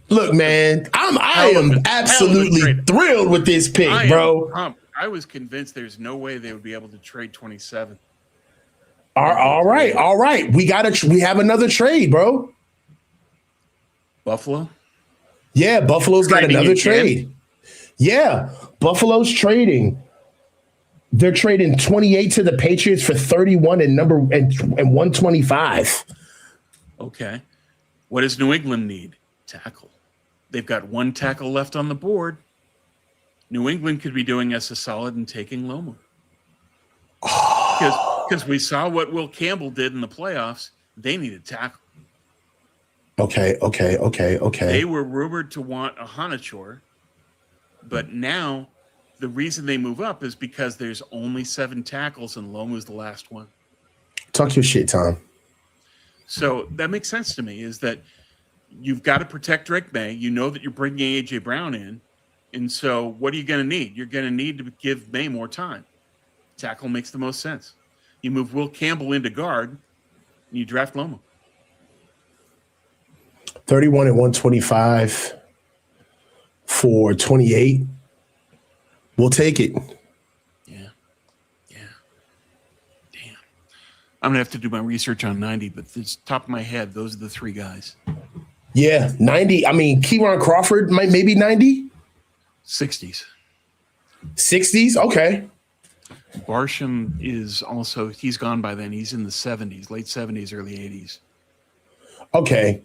S1: Look, man, I am absolutely thrilled with this pick, bro.
S2: I was convinced there's no way they would be able to trade 27.
S1: All right. We have another trade, bro.
S2: Buffalo?
S1: Yeah, Buffalo's got
S2: Trading
S1: another
S2: again?
S1: trade. Yeah, Buffalo's trading. They're trading 28 to the Patriots for 31 and 125.
S2: Okay. What does New England need? Tackle. They've got one tackle left on the board. New England could be doing us a solid and taking Lomu. Because we saw what Will Campbell did in the playoffs. They needed tackle.
S1: Okay.
S2: They were rumored to want a Hanachor, but now the reason they move up is because there's only 7 tackles and Lomu's the last one.
S1: Talk your shit, Tom.
S2: So that makes sense to me, is that you've got to protect Drake May. You know that you're bringing A.J. Brown in. And so what are you going to need? You're going to need to give May more time. Tackle makes the most sense. You move Will Campbell into guard, and you draft Lomu.
S1: 31 and 125 for 28. We'll take it.
S2: Yeah. Damn. I'm going to have to do my research on 90, but it's top of my head, those are the 3 guys.
S1: Yeah, 90. I mean, Keyron Crawford might maybe 90?
S2: 60s.
S1: 60s? Okay.
S2: Barham is also, he's gone by then. He's in the 70s, late 70s, early 80s.
S1: Okay.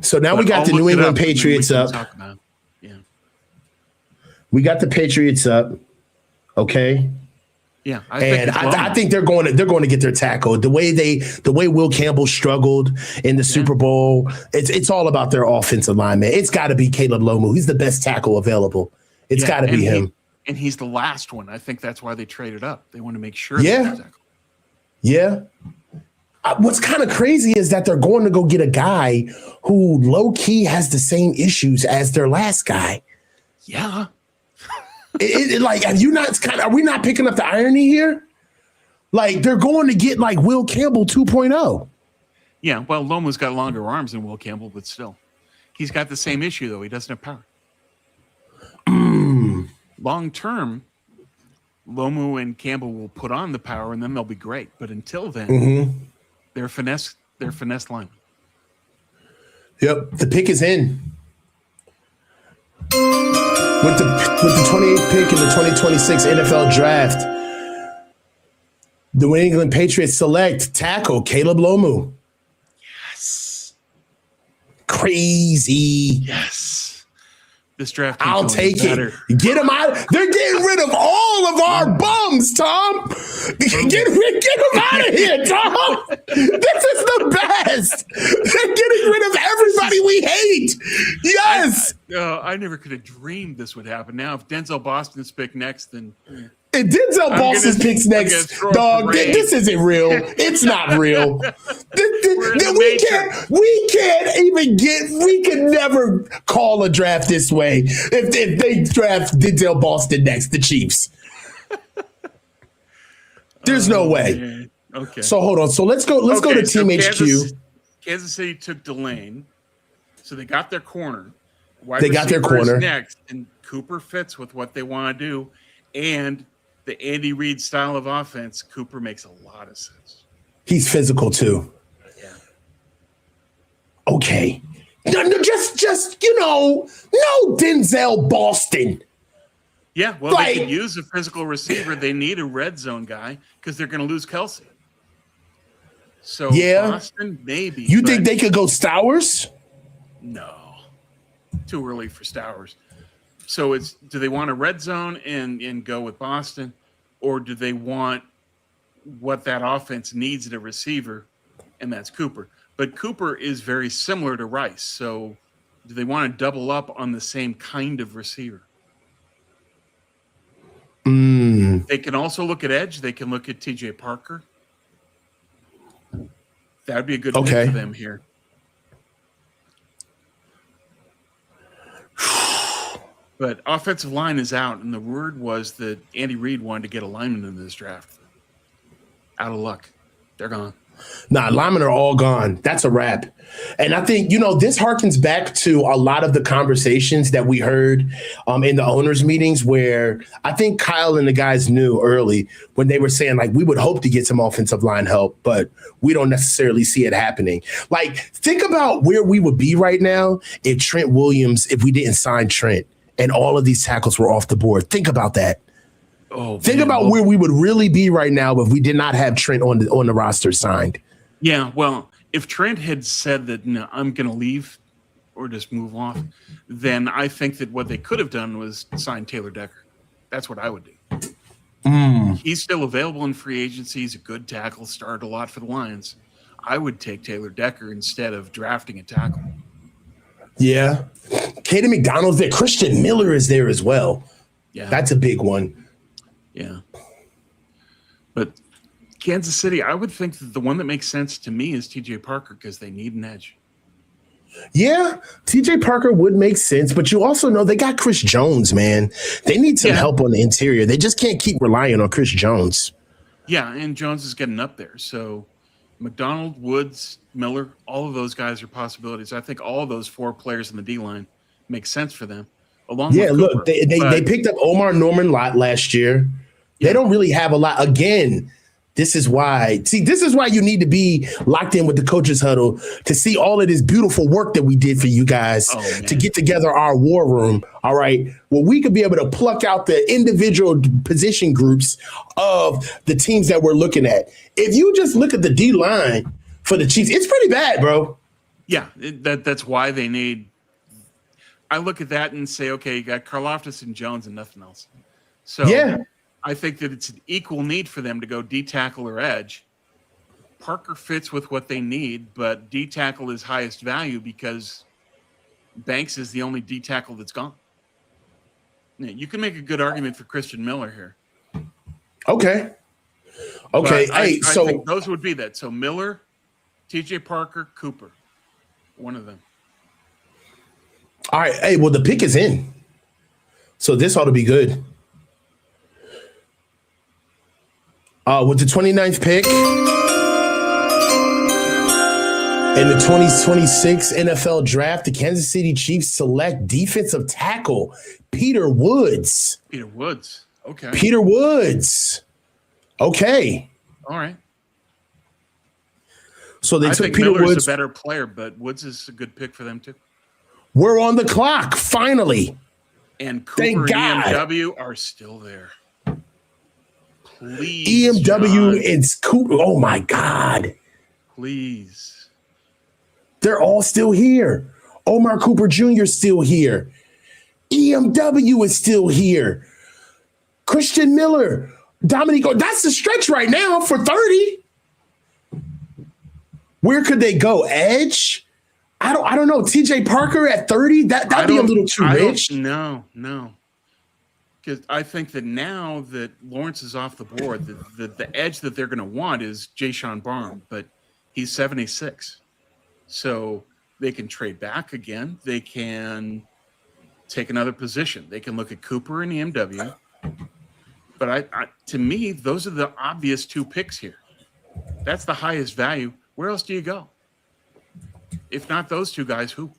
S1: So now
S2: But
S1: we got
S2: I'll
S1: the
S2: look
S1: New
S2: it
S1: England
S2: up, and then we
S1: Patriots
S2: can
S1: up.
S2: talk about it. Yeah.
S1: We got the Patriots up. Okay.
S2: Yeah.
S1: I think they're going to get their tackle. The way Will Campbell struggled in the Super Bowl, it's all about their offensive line, man. It's got to be Caleb Lomu. He's the best tackle available. It's got to be him.
S2: And he's the last one. I think that's why they traded up. They want to make sure.
S1: Yeah. Yeah. What's kind of crazy is that they're going to go get a guy who low key has the same issues as their last guy.
S2: Yeah.
S1: Are we not picking up the irony here? Like, they're going to get like Will Campbell 2.0.
S2: Yeah. Well, Lomu's got longer arms than Will Campbell, but still, he's got the same issue though. He doesn't have power. Long term, Lomu and Campbell will put on the power, and then they'll be great. But until then, they're finesse linemen.
S1: Yep, the pick is in. With the 28th pick in the 2026 NFL Draft, the New England Patriots select tackle Caleb Lomu.
S2: Yes.
S1: Crazy.
S2: Yes. This draft.
S1: I'll take
S2: better.
S1: it. Get them out. They're getting rid of all of our bums, Tom. Get them out of here, Tom. This is the best. They're getting rid of everybody we hate. Yes.
S2: I never could have dreamed this would happen. Now, if Denzel Boston's picked next, then.
S1: And Denzel Boston's picks next, dog. This isn't real. It's not real. We can never call a draft this way if they draft Denzel Boston next, the Chiefs. There's no way.
S2: Man. Okay.
S1: So hold on. So let's go to Team HQ.
S2: Kansas City took Delane, so they got their corner.
S1: They got their corner
S2: next, and Cooper fits with what they want to do, and the Andy Reid style of offense. Cooper makes a lot of sense.
S1: He's physical too.
S2: Yeah.
S1: Okay. No, just no Denzel Boston.
S2: Yeah, well, they can use a physical receiver. They need a red zone guy because they're going to lose Kelsey. So Boston, maybe.
S1: You think they could go Stowers?
S2: No. Too early for Stowers. So do they want a red zone and go with Boston, or do they want what that offense needs in a receiver, and that's Cooper? But Cooper is very similar to Rice. So do they want to double up on the same kind of receiver? They can also look at edge. They can look at TJ Parker. That would be a good pick for them here. But offensive line is out, and the word was that Andy Reid wanted to get a lineman in this draft. Out of luck. They're gone.
S1: Nah, linemen are all gone. That's a wrap. And I think, this harkens back to a lot of the conversations that we heard in the owners' meetings where I think Kyle and the guys knew early when they were saying, like, we would hope to get some offensive line help, but we don't necessarily see it happening. Like, think about where we would be right now if we didn't sign Trent and all of these tackles were off the board. Think about that. Think about where we would really be right now if we did not have Trent on the roster signed.
S2: Yeah, well, if Trent had said that, no, I'm going to leave or just move off, then I think that what they could have done was sign Taylor Decker. That's what I would do. He's still available in free agency. He's a good tackle, started a lot for the Lions. I would take Taylor Decker instead of drafting a tackle.
S1: Yeah. Caden McDonald's there. Christian Miller is there as well.
S2: Yeah.
S1: That's a big one.
S2: Yeah. But Kansas City, I would think that the one that makes sense to me is TJ Parker because they need an edge.
S1: Yeah, TJ Parker would make sense, but you also know they got Chris Jones, man. They need some help on the interior. They just can't keep relying on Chris Jones.
S2: Yeah, and Jones is getting up there. So McDonald, Woods, Miller, all of those guys are possibilities. I think all of those four players in the D-line make sense for them. Along with
S1: look,
S2: Cooper.
S1: they picked up Omar Norman last year. They don't really have a lot. Again, this is why you need to be locked in with the coaches huddle to see all of this beautiful work that we did for you guys to get together our war room. All right. Well, we could be able to pluck out the individual position groups of the teams that we're looking at. If you just look at the D line for the Chiefs, it's pretty bad, bro.
S2: Yeah, that's why they need. I look at that and say, okay, you got Karlaftis and Jones and nothing else. So I think that it's an equal need for them to go D tackle or edge. Parker fits with what they need, but D tackle is highest value because Banks is the only D tackle that's gone. Now, you can make a good argument for Christian Miller here.
S1: Okay.
S2: I think those would be that. So Miller, TJ Parker, Cooper, one of them.
S1: All right. Hey, well, the pick is in. So this ought to be good. With the 29th pick in the 2026 NFL Draft, the Kansas City Chiefs select defensive tackle Peter Woods.
S2: Peter Woods. Okay.
S1: Peter Woods. Okay.
S2: All right.
S1: So they took
S2: think
S1: Peter
S2: Miller's
S1: Woods.
S2: a better player, but Woods is a good pick for them too.
S1: We're on the clock, finally.
S2: And Cooper and EMW are still there. Please,
S1: EMW and Cooper. Oh, my God.
S2: Please.
S1: They're all still here. Omar Cooper Jr. is still here. EMW is still here. Christian Miller. Dominique. That's the stretch right now for 30. Where could they go? Edge? I don't know. TJ Parker at 30? That'd be a little too rich.
S2: No. Because I think that now that Lawrence is off the board, the edge that they're going to want is Jayshon Barham, but he's 76. So they can trade back again. They can take another position. They can look at Cooper and EMW. But to me, those are the obvious two picks here. That's the highest value. Where else do you go? If not those two guys, who?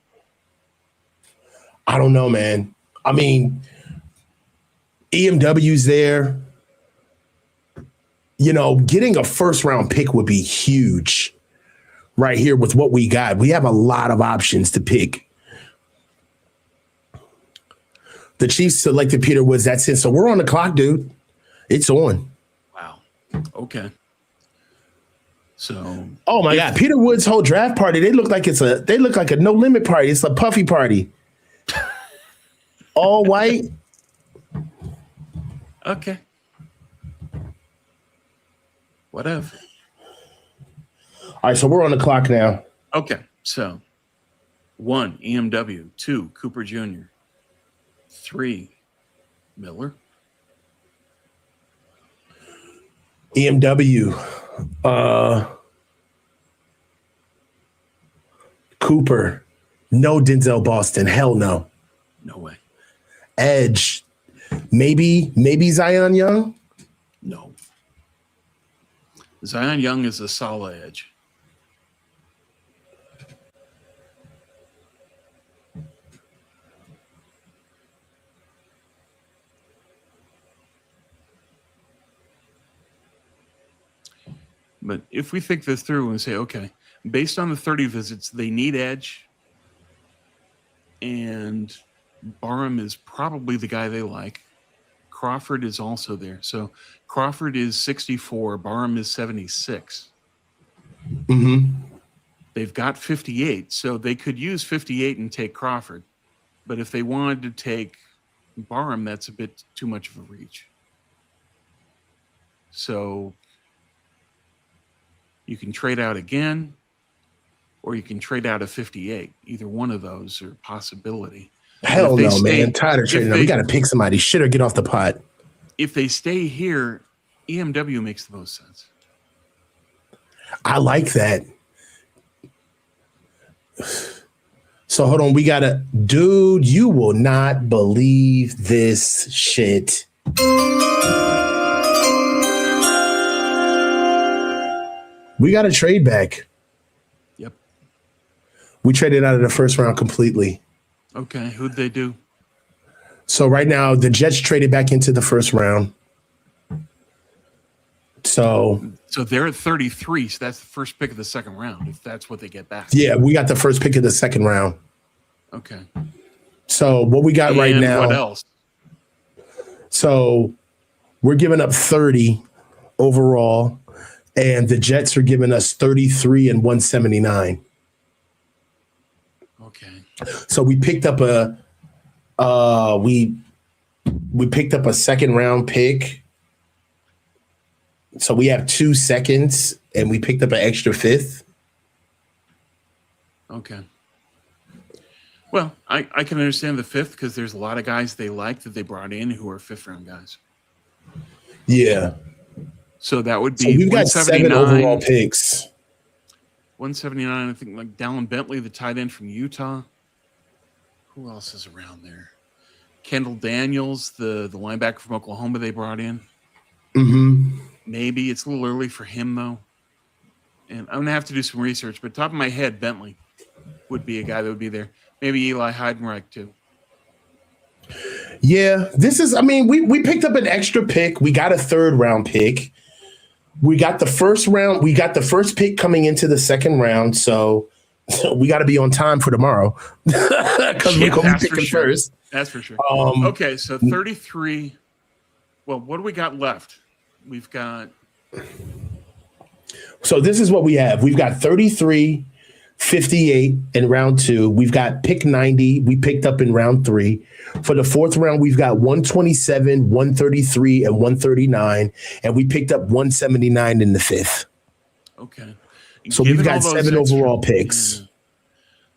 S1: I don't know, man. I mean, EMW's there. You know, getting a first round pick would be huge right here with what we got. We have a lot of options to pick. The Chiefs selected Peter Woods. That's it. So we're on the clock, dude. It's on.
S2: Wow. Okay. So,
S1: oh my God, Peter Woods' whole draft party. They look like a no limit party. It's a puffy party. All white.
S2: Okay. Whatever.
S1: All right, so we're on the clock now.
S2: Okay, so 1, EMW, 2, Cooper Jr., 3, Miller.
S1: EMW, Cooper, no Denzel Boston, hell no.
S2: No way.
S1: Edge, maybe Zion Young?
S2: No. Zion Young is a solid edge. But if we think this through and say, okay, based on the 30 visits, they need edge, and Barham is probably the guy they like. Crawford is also there. So Crawford is 64. Barham is 76.
S1: Mm-hmm.
S2: They've got 58. So they could use 58 and take Crawford. But if they wanted to take Barham, that's a bit too much of a reach. So you can trade out again, or you can trade out a 58. Either one of those are a possibility.
S1: Hell no, man. Tired of trading. We got to pick somebody. Shit or get off the pot.
S2: If they stay here, EMW makes the most sense.
S1: I like that. So hold on. We got to, dude, you will not believe this shit. We got a trade back.
S2: Yep.
S1: We traded out of the first round completely.
S2: Okay, who'd they do?
S1: So right now, the Jets traded back into the first round. So
S2: they're at 33, so that's the first pick of the second round, if that's what they get back.
S1: Yeah, we got the first pick of the second round.
S2: Okay.
S1: So what we got right now.
S2: What else?
S1: So we're giving up 30 overall, and the Jets are giving us 33 and 179.
S2: Okay.
S1: So we picked up we picked up a second round pick. So we have 2 seconds, and we picked up an extra 5th.
S2: Okay. Well, I can understand the 5th because there's a lot of guys they like that they brought in who are 5th round guys.
S1: Yeah.
S2: So that would be.
S1: So we've got 7 overall picks.
S2: 179, I think, like Dallin Bentley, the tight end from Utah. Who else is around there? Kendall Daniels, the linebacker from Oklahoma they brought in.
S1: Mm-hmm.
S2: Maybe it's a little early for him, though. And I'm going to have to do some research. But top of my head, Bentley would be a guy that would be there. Maybe Eli Heidenreich, too.
S1: Yeah, we picked up an extra pick. We got a 3rd round pick. We got the first round. We got the first pick coming into the second round. So we got to be on time for tomorrow because we're going to be picking first.
S2: That's for sure. Okay, so 33. Well, what do we got left? We've got.
S1: So this is what we have. We've got 33, 58 in round 2. We've got pick 90. We picked up in round 3. For the 4th round, we've got 127, 133, and 139. And we picked up 179 in the 5th.
S2: Okay.
S1: So we've got 7 overall picks.
S2: Yeah.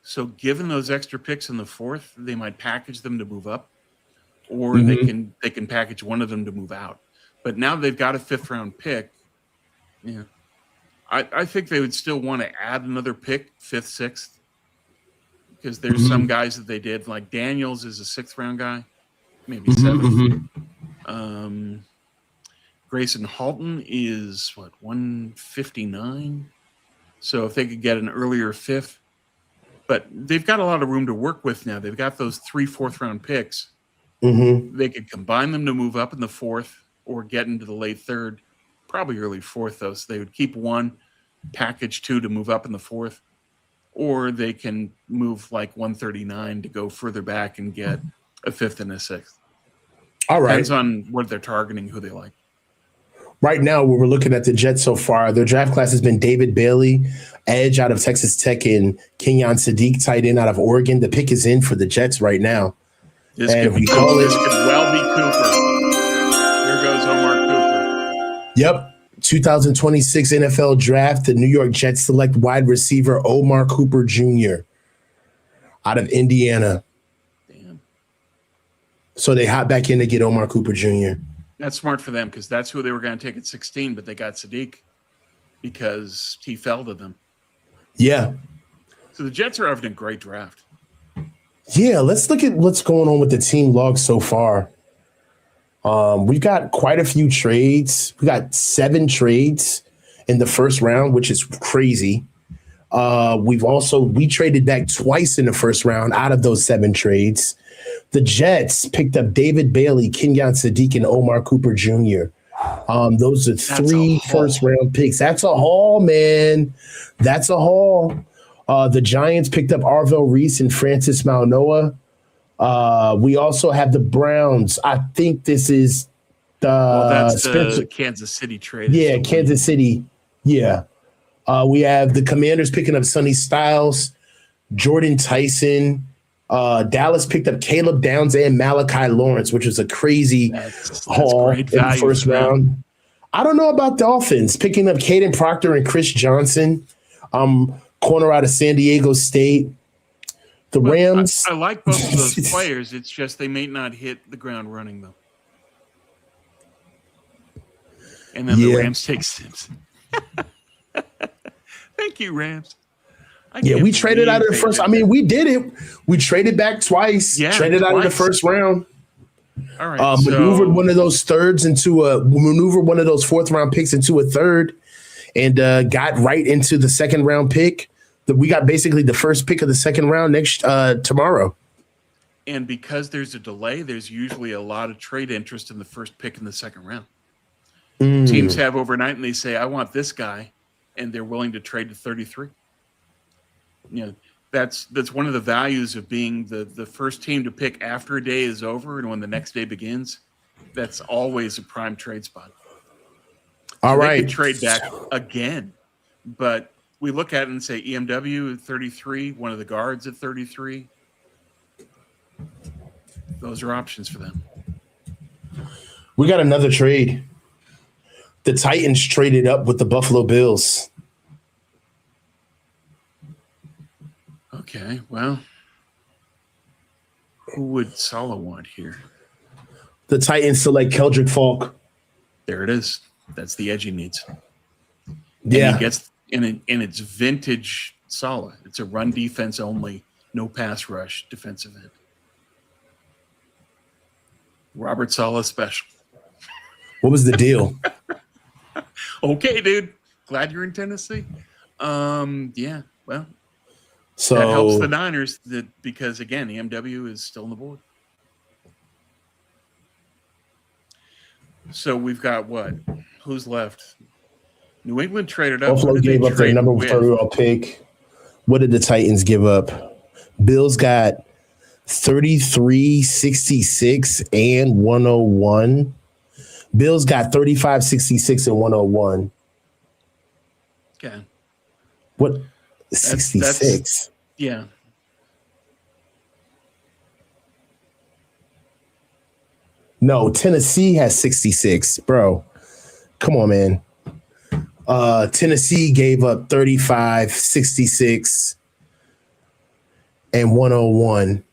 S2: So given those extra picks in the 4th, they might package them to move up, or they can package one of them to move out. But now they've got a 5th round pick. Yeah. I think they would still want to add another pick, 5th, 6th, because there's some guys that they did, like Daniels is a 6th round guy, maybe 7th. Grayson Halton is, 159? So if they could get an earlier fifth. But they've got a lot of room to work with now. They've got those 3 fourth-round picks.
S1: Mm-hmm.
S2: They could combine them to move up in the fourth or get into the late third, probably early fourth, though. So they would keep 1, package 2 to move up in the fourth, or they can move like 139 to go further back and get a fifth and a sixth.
S1: All right.
S2: Depends on what they're targeting, who they like.
S1: Right now, when we're looking at the Jets so far, their draft class has been David Bailey, edge out of Texas Tech, and Kenyon Sadiq, tight end out of Oregon. The pick is in for the Jets right now.
S2: This could well be Cooper. Here goes Omar Cooper.
S1: Yep. 2026 NFL Draft, the New York Jets select wide receiver Omar Cooper Jr. out of Indiana.
S2: Damn.
S1: So they hop back in to get Omar Cooper Jr.
S2: That's smart for them because that's who they were going to take at 16, but they got Sadiq because he fell to them.
S1: Yeah.
S2: So the Jets are having a great draft.
S1: Yeah, let's look at what's going on with the team log so far. We've got quite a few trades. We got 7 trades in the first round, which is crazy. We traded back twice in the first round out of those 7 trades. The Jets picked up David Bailey, Kenyon Sadiq, and Omar Cooper Jr. Those are 3 first-round picks. That's a haul, man. That's a haul. The Giants picked up Arvell Reese and Francis Maunoa. We also have the Browns. I think this is
S2: that's the Kansas City trade.
S1: Yeah, Kansas City. Yeah. We have the Commanders picking up Sonny Styles, Jordan Tyson. Dallas picked up Caleb Downs and Malachi Lawrence, which was a crazy haul in the first round. I don't know about Dolphins picking up Caden Proctor and Chris Johnson, corner out of San Diego State. The Rams.
S2: I like both of those players. It's just they may not hit the ground running, though. And then the Rams take Simpson. Thank you, Rams.
S1: We traded out of the first. I mean, we did it. We traded back twice. Yeah, traded out of the first round.
S2: All right.
S1: Maneuvered one of those one of those fourth-round picks into a third, and got right into the second-round pick. We got basically the first pick of the second round tomorrow.
S2: And because there's a delay, there's usually a lot of trade interest in the first pick in the second round. Teams have overnight and they say, I want this guy, and they're willing to trade to 33. That's one of the values of being the first team to pick after a day is over and when the next day begins. That's always a prime trade spot.
S1: All right.
S2: They could trade back again, but we look at it and say EMW at 33, one of the guards at 33. Those are options for them.
S1: We got another trade. The Titans traded up with the Buffalo Bills.
S2: Okay, well, who would Sala want here?
S1: The Titans select Keldrick Falk.
S2: There it is. That's the edge he needs.
S1: Yeah.
S2: And he gets and it's vintage Sala. It's a run defense only, no pass rush defensive end. Robert Sala special.
S1: What was the deal?
S2: Okay, dude. Glad you're in Tennessee. Yeah, well,
S1: so
S2: that helps the Niners because again, EMW is still on the board. So we've got what? Who's left? New England traded up.
S1: Buffalo gave up their number 1 overall pick. What did the Titans give up? Bills got 33, 66, and 101. Bills got 35, 66, and 101.
S2: Okay.
S1: What? 66?
S2: Yeah.
S1: No, Tennessee has 66, bro. Come on, man. Tennessee gave up 35, 66, and 101.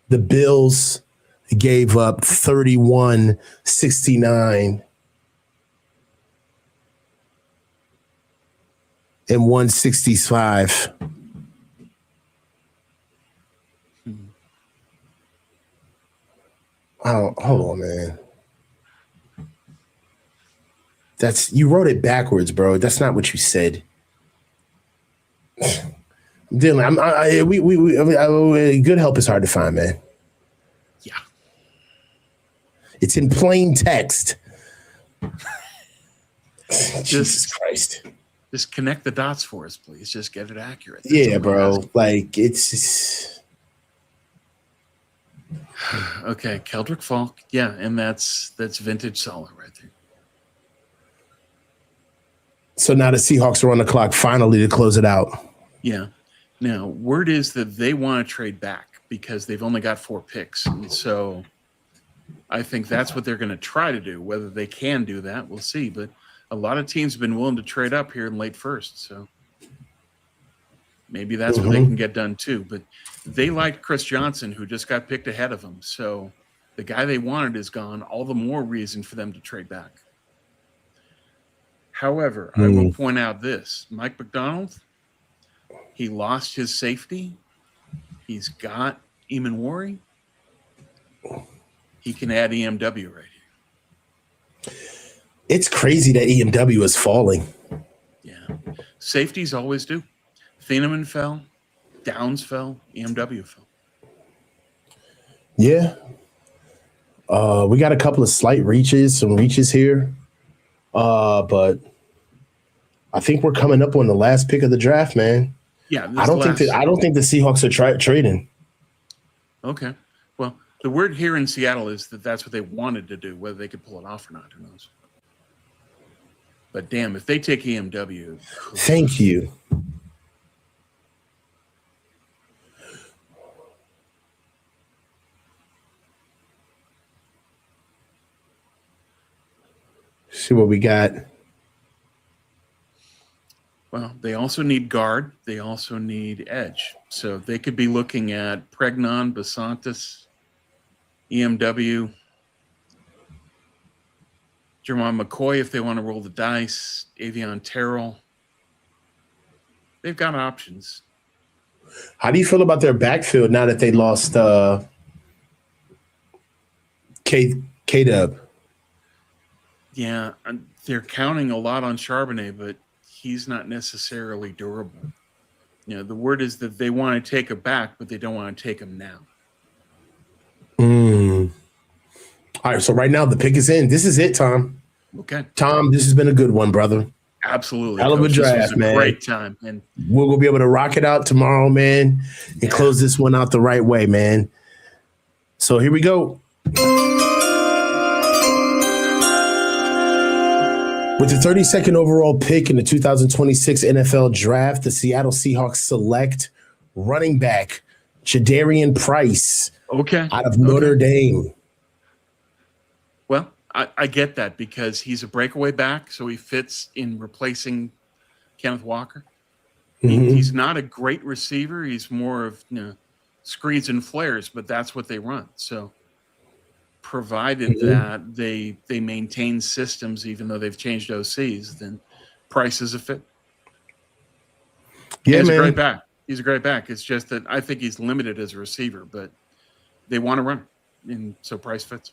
S1: The Bills gave up 31, 69, and 165. Oh, hold on, man. You wrote it backwards, bro. That's not what you said. Dylan, good help is hard to find, man.
S2: Yeah.
S1: It's in plain text. Jesus Christ.
S2: Just connect the dots for us, please. Just get it accurate.
S1: Yeah, bro. Like, it's
S2: okay, Keldrick Falk. Yeah, and that's vintage Sala right there.
S1: So now the Seahawks are on the clock finally to close it out.
S2: Yeah. Now, word is that they want to trade back because they've only got 4 picks. And so I think that's what they're going to try to do. Whether they can do that, we'll see. But a lot of teams have been willing to trade up here in late first. So maybe that's what they can get done too. But they liked Chris Johnson, who just got picked ahead of them. So the guy they wanted is gone. All the more reason for them to trade back. However, I will point out this. Mike McDonald, he lost his safety. He's got Eamon Worry. He can add EMW right here.
S1: It's crazy that EMW is falling.
S2: Yeah. Safeties always do. Thieneman fell. Downs fell. EMW fell.
S1: Yeah. We got a couple of some reaches here. But I think we're coming up on the last pick of the draft, man.
S2: Yeah,
S1: I don't think the Seahawks are trading.
S2: Okay. Well, the word here in Seattle is that that's what they wanted to do. Whether they could pull it off or not, who knows? But damn, if they take EMW,
S1: thank you. See what we got.
S2: Well, they also need guard. They also need edge. So they could be looking at Pregnon, Basantis, EMW, Jermon McCoy if they want to roll the dice, Avion Terrell. They've got options.
S1: How do you feel about their backfield now that they lost K-Dub?
S2: Yeah, they're counting a lot on Charbonnet, but he's not necessarily durable. You know, the word is that they want to take him back, but they don't want to take him now.
S1: All right, so right now the pick is in. This is it, Tom.
S2: Okay.
S1: Tom, this has been a good one, brother.
S2: Absolutely.
S1: Hell of a draft, man.
S2: Great time. And
S1: we'll be able to rock it out tomorrow, man, and close this one out the right way, man. So here we go. With the 32nd overall pick in the 2026 NFL Draft, the Seattle Seahawks select running back Jadarian Price out of Notre Dame.
S2: Well, I get that because he's a breakaway back, so he fits in replacing Kenneth Walker. He's not a great receiver. He's more of screens and flares, but that's what they run. So provided that they maintain systems, even though they've changed OCs, then Price is a fit.
S1: Yeah,
S2: he's
S1: man.
S2: a great back. He's a great back. It's just that I think he's limited as a receiver, but they want to run, and so Price fits.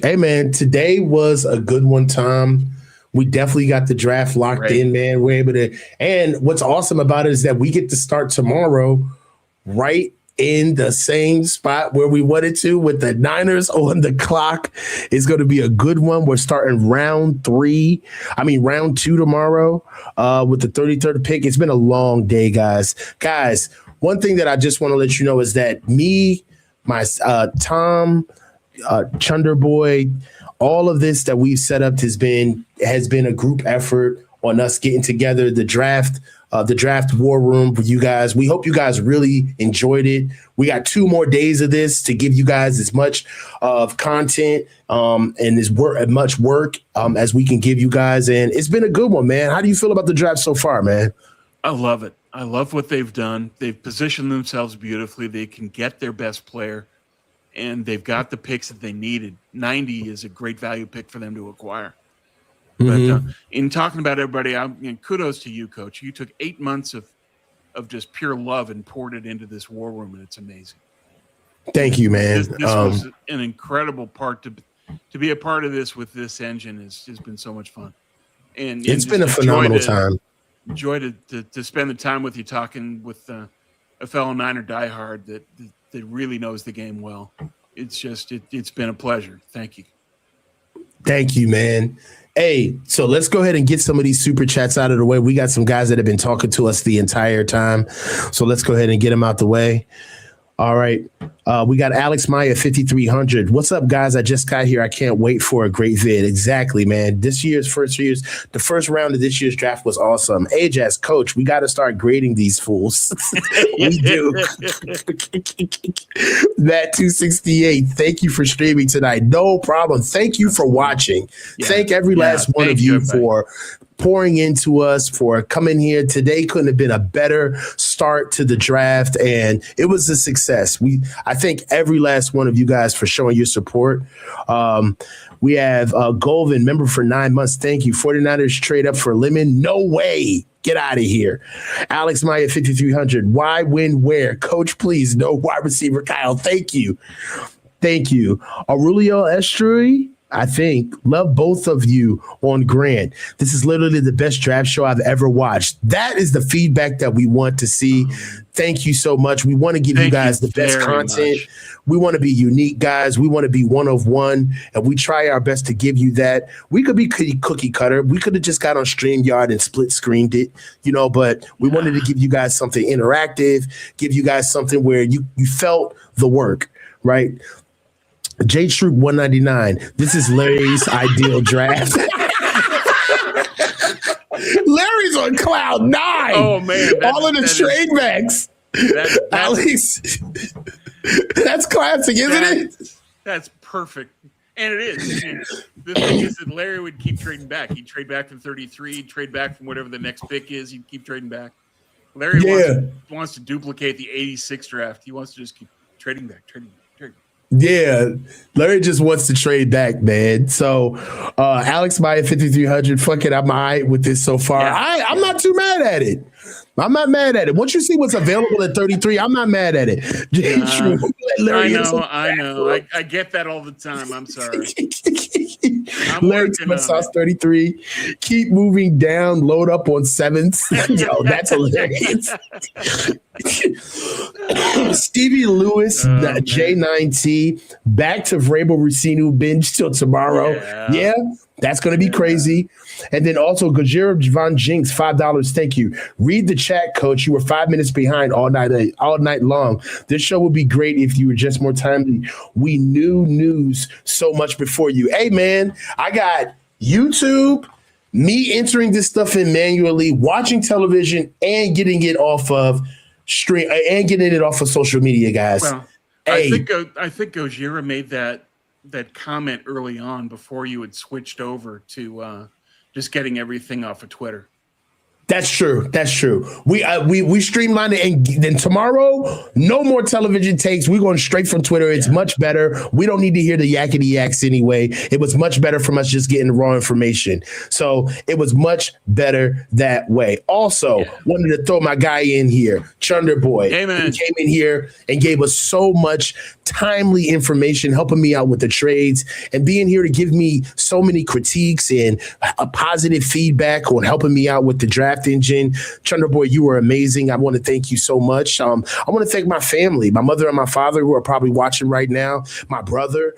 S1: Hey, man, today was a good one, Tom. We definitely got the draft locked in, man. We're able to, and what's awesome about it is that we get to start tomorrow right in the same spot where we wanted to with the Niners on the clock. It's going to be a good one. We're starting round 2 tomorrow with the 33rd pick. It's been a long day, guys. Guys, one thing that I just want to let you know is that me, my Tom, Chunder Boy, all of this that we've set up has been a group effort on us getting together the draft war room with you guys. We hope you guys really enjoyed it. We got 2 more days of this to give you guys as much of content and as much work as we can give you guys. And it's been a good one, man. How do you feel about the draft so far, man?
S2: I love it. I love what they've done. They've positioned themselves beautifully. They can get their best player, and they've got the picks that they needed. 90 is a great value pick for them to acquire. But in talking about everybody, kudos to you, Coach. You took 8 months of just pure love and poured it into this war room, and it's amazing.
S1: Thank you, man.
S2: This was an incredible part to be a part of this with this engine has been so much fun. And
S1: it's been a phenomenal time.
S2: Joy to spend the time with you talking with a fellow Niner diehard that really knows the game well. It's just it's been a pleasure. Thank you.
S1: Thank you, man. Hey, so let's go ahead and get some of these super chats out of the way. We got some guys that have been talking to us the entire time. So let's go ahead and get them out the way. All right. We got Alex Maya, 5,300. What's up, guys? I just got here. I can't wait for a great vid. Exactly, man. The first round of this year's draft was awesome. Ajax, coach, we got to start grading these fools. We do. Matt 268, thank you for streaming tonight. No problem. Thank you for watching. Yeah. Thank every last one of you for pouring into us, for coming here. Today couldn't have been a better start to the draft, and it was a success. I thank every last one of you guys for showing your support. We have Golvin, member for 9 months. Thank you. 49ers trade up for Lemon. No way. Get out of here. Alex Maya, 5,300. Why, when, where? Coach, please. No wide receiver Kyle. Thank you. Thank you. Aurelio Estrui, I think. Love both of you on Grant. This is literally the best draft show I've ever watched. That is the feedback that we want to see. Thank you so much. We want to give you guys the best content. Much. We want to be unique, guys. We want to be one of one, and we try our best to give you that. We could be cookie cutter. We could have just got on StreamYard and split screened it, but we wanted to give you guys something interactive, give you guys something where you felt the work, right? J Troop 199. This is Larry's ideal draft. Larry's on cloud 9.
S2: Oh man,
S1: all of the trade backs. Alex, that's classic, isn't it?
S2: That's perfect, and it is. And the thing is that Larry would keep trading back. He'd trade back from 33. He'd trade back from whatever the next pick is. He'd keep trading back. Larry wants to duplicate the 86 draft. He wants to just keep trading back.
S1: Yeah, Larry just wants to trade back, man. So Alex Maya, 5,300. Fuck it, I'm all right with this so far. Yeah. I'm not too mad at it. I'm not mad at it. Once you see what's available at 33, I'm not mad at it.
S2: I know. I get that all the time. I'm sorry.
S1: Larry Sauce 33. Keep moving down. Load up on 7th. Yo, that's hilarious. Stevie Lewis, J9T. Back to Vrabel Racinu binge till tomorrow. Yeah. That's going to be crazy. And then also Gajira Javon Jinx, $5. Thank you. Read the chat, coach. You were 5 minutes behind all night long. This show would be great if you were just more timely. We knew news so much before you. Hey, man, I got YouTube, me entering this stuff in manually, watching television, and getting it off of stream and getting it off of social media, guys.
S2: Well, I think Gojira made that comment early on before you had switched over to just getting everything off of Twitter.
S1: That's true. We streamlined it, and then tomorrow, no more television takes. We're going straight from Twitter. It's much better. We don't need to hear the yakety yaks anyway. It was much better from us just getting the raw information. So it was much better that way. Also, wanted to throw my guy in here, Chunder Boy.
S2: Amen.
S1: He came in here and gave us so much timely information, helping me out with the trades, and being here to give me so many critiques and a positive feedback on helping me out with the draft engine. Chunder Boy, you were amazing. I want to thank you so much. I want to thank my family, my mother and my father, who are probably watching right now, my brother,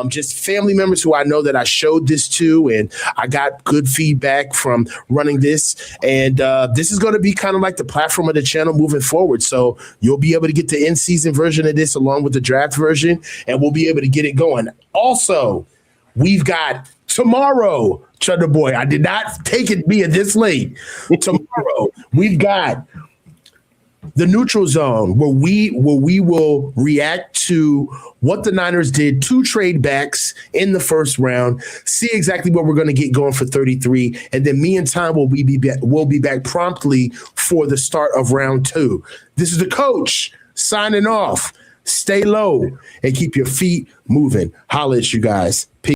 S1: just family members who I know that I showed this to, and I got good feedback from running this. And this is going to be kind of like the platform of the channel moving forward. So you'll be able to get the in-season version of this along with the draft version, and we'll be able to get it going. Also, we've got tomorrow, Chunder Boy, I did not take it being this late. Tomorrow, we've got the neutral zone where we will react to what the Niners did, 2 trade backs in the first round, see exactly what we're going to get going for 33, and then me and Tom will be back promptly for the start of round 2. This is the coach signing off. Stay low and keep your feet moving. Holla at you guys. Peace.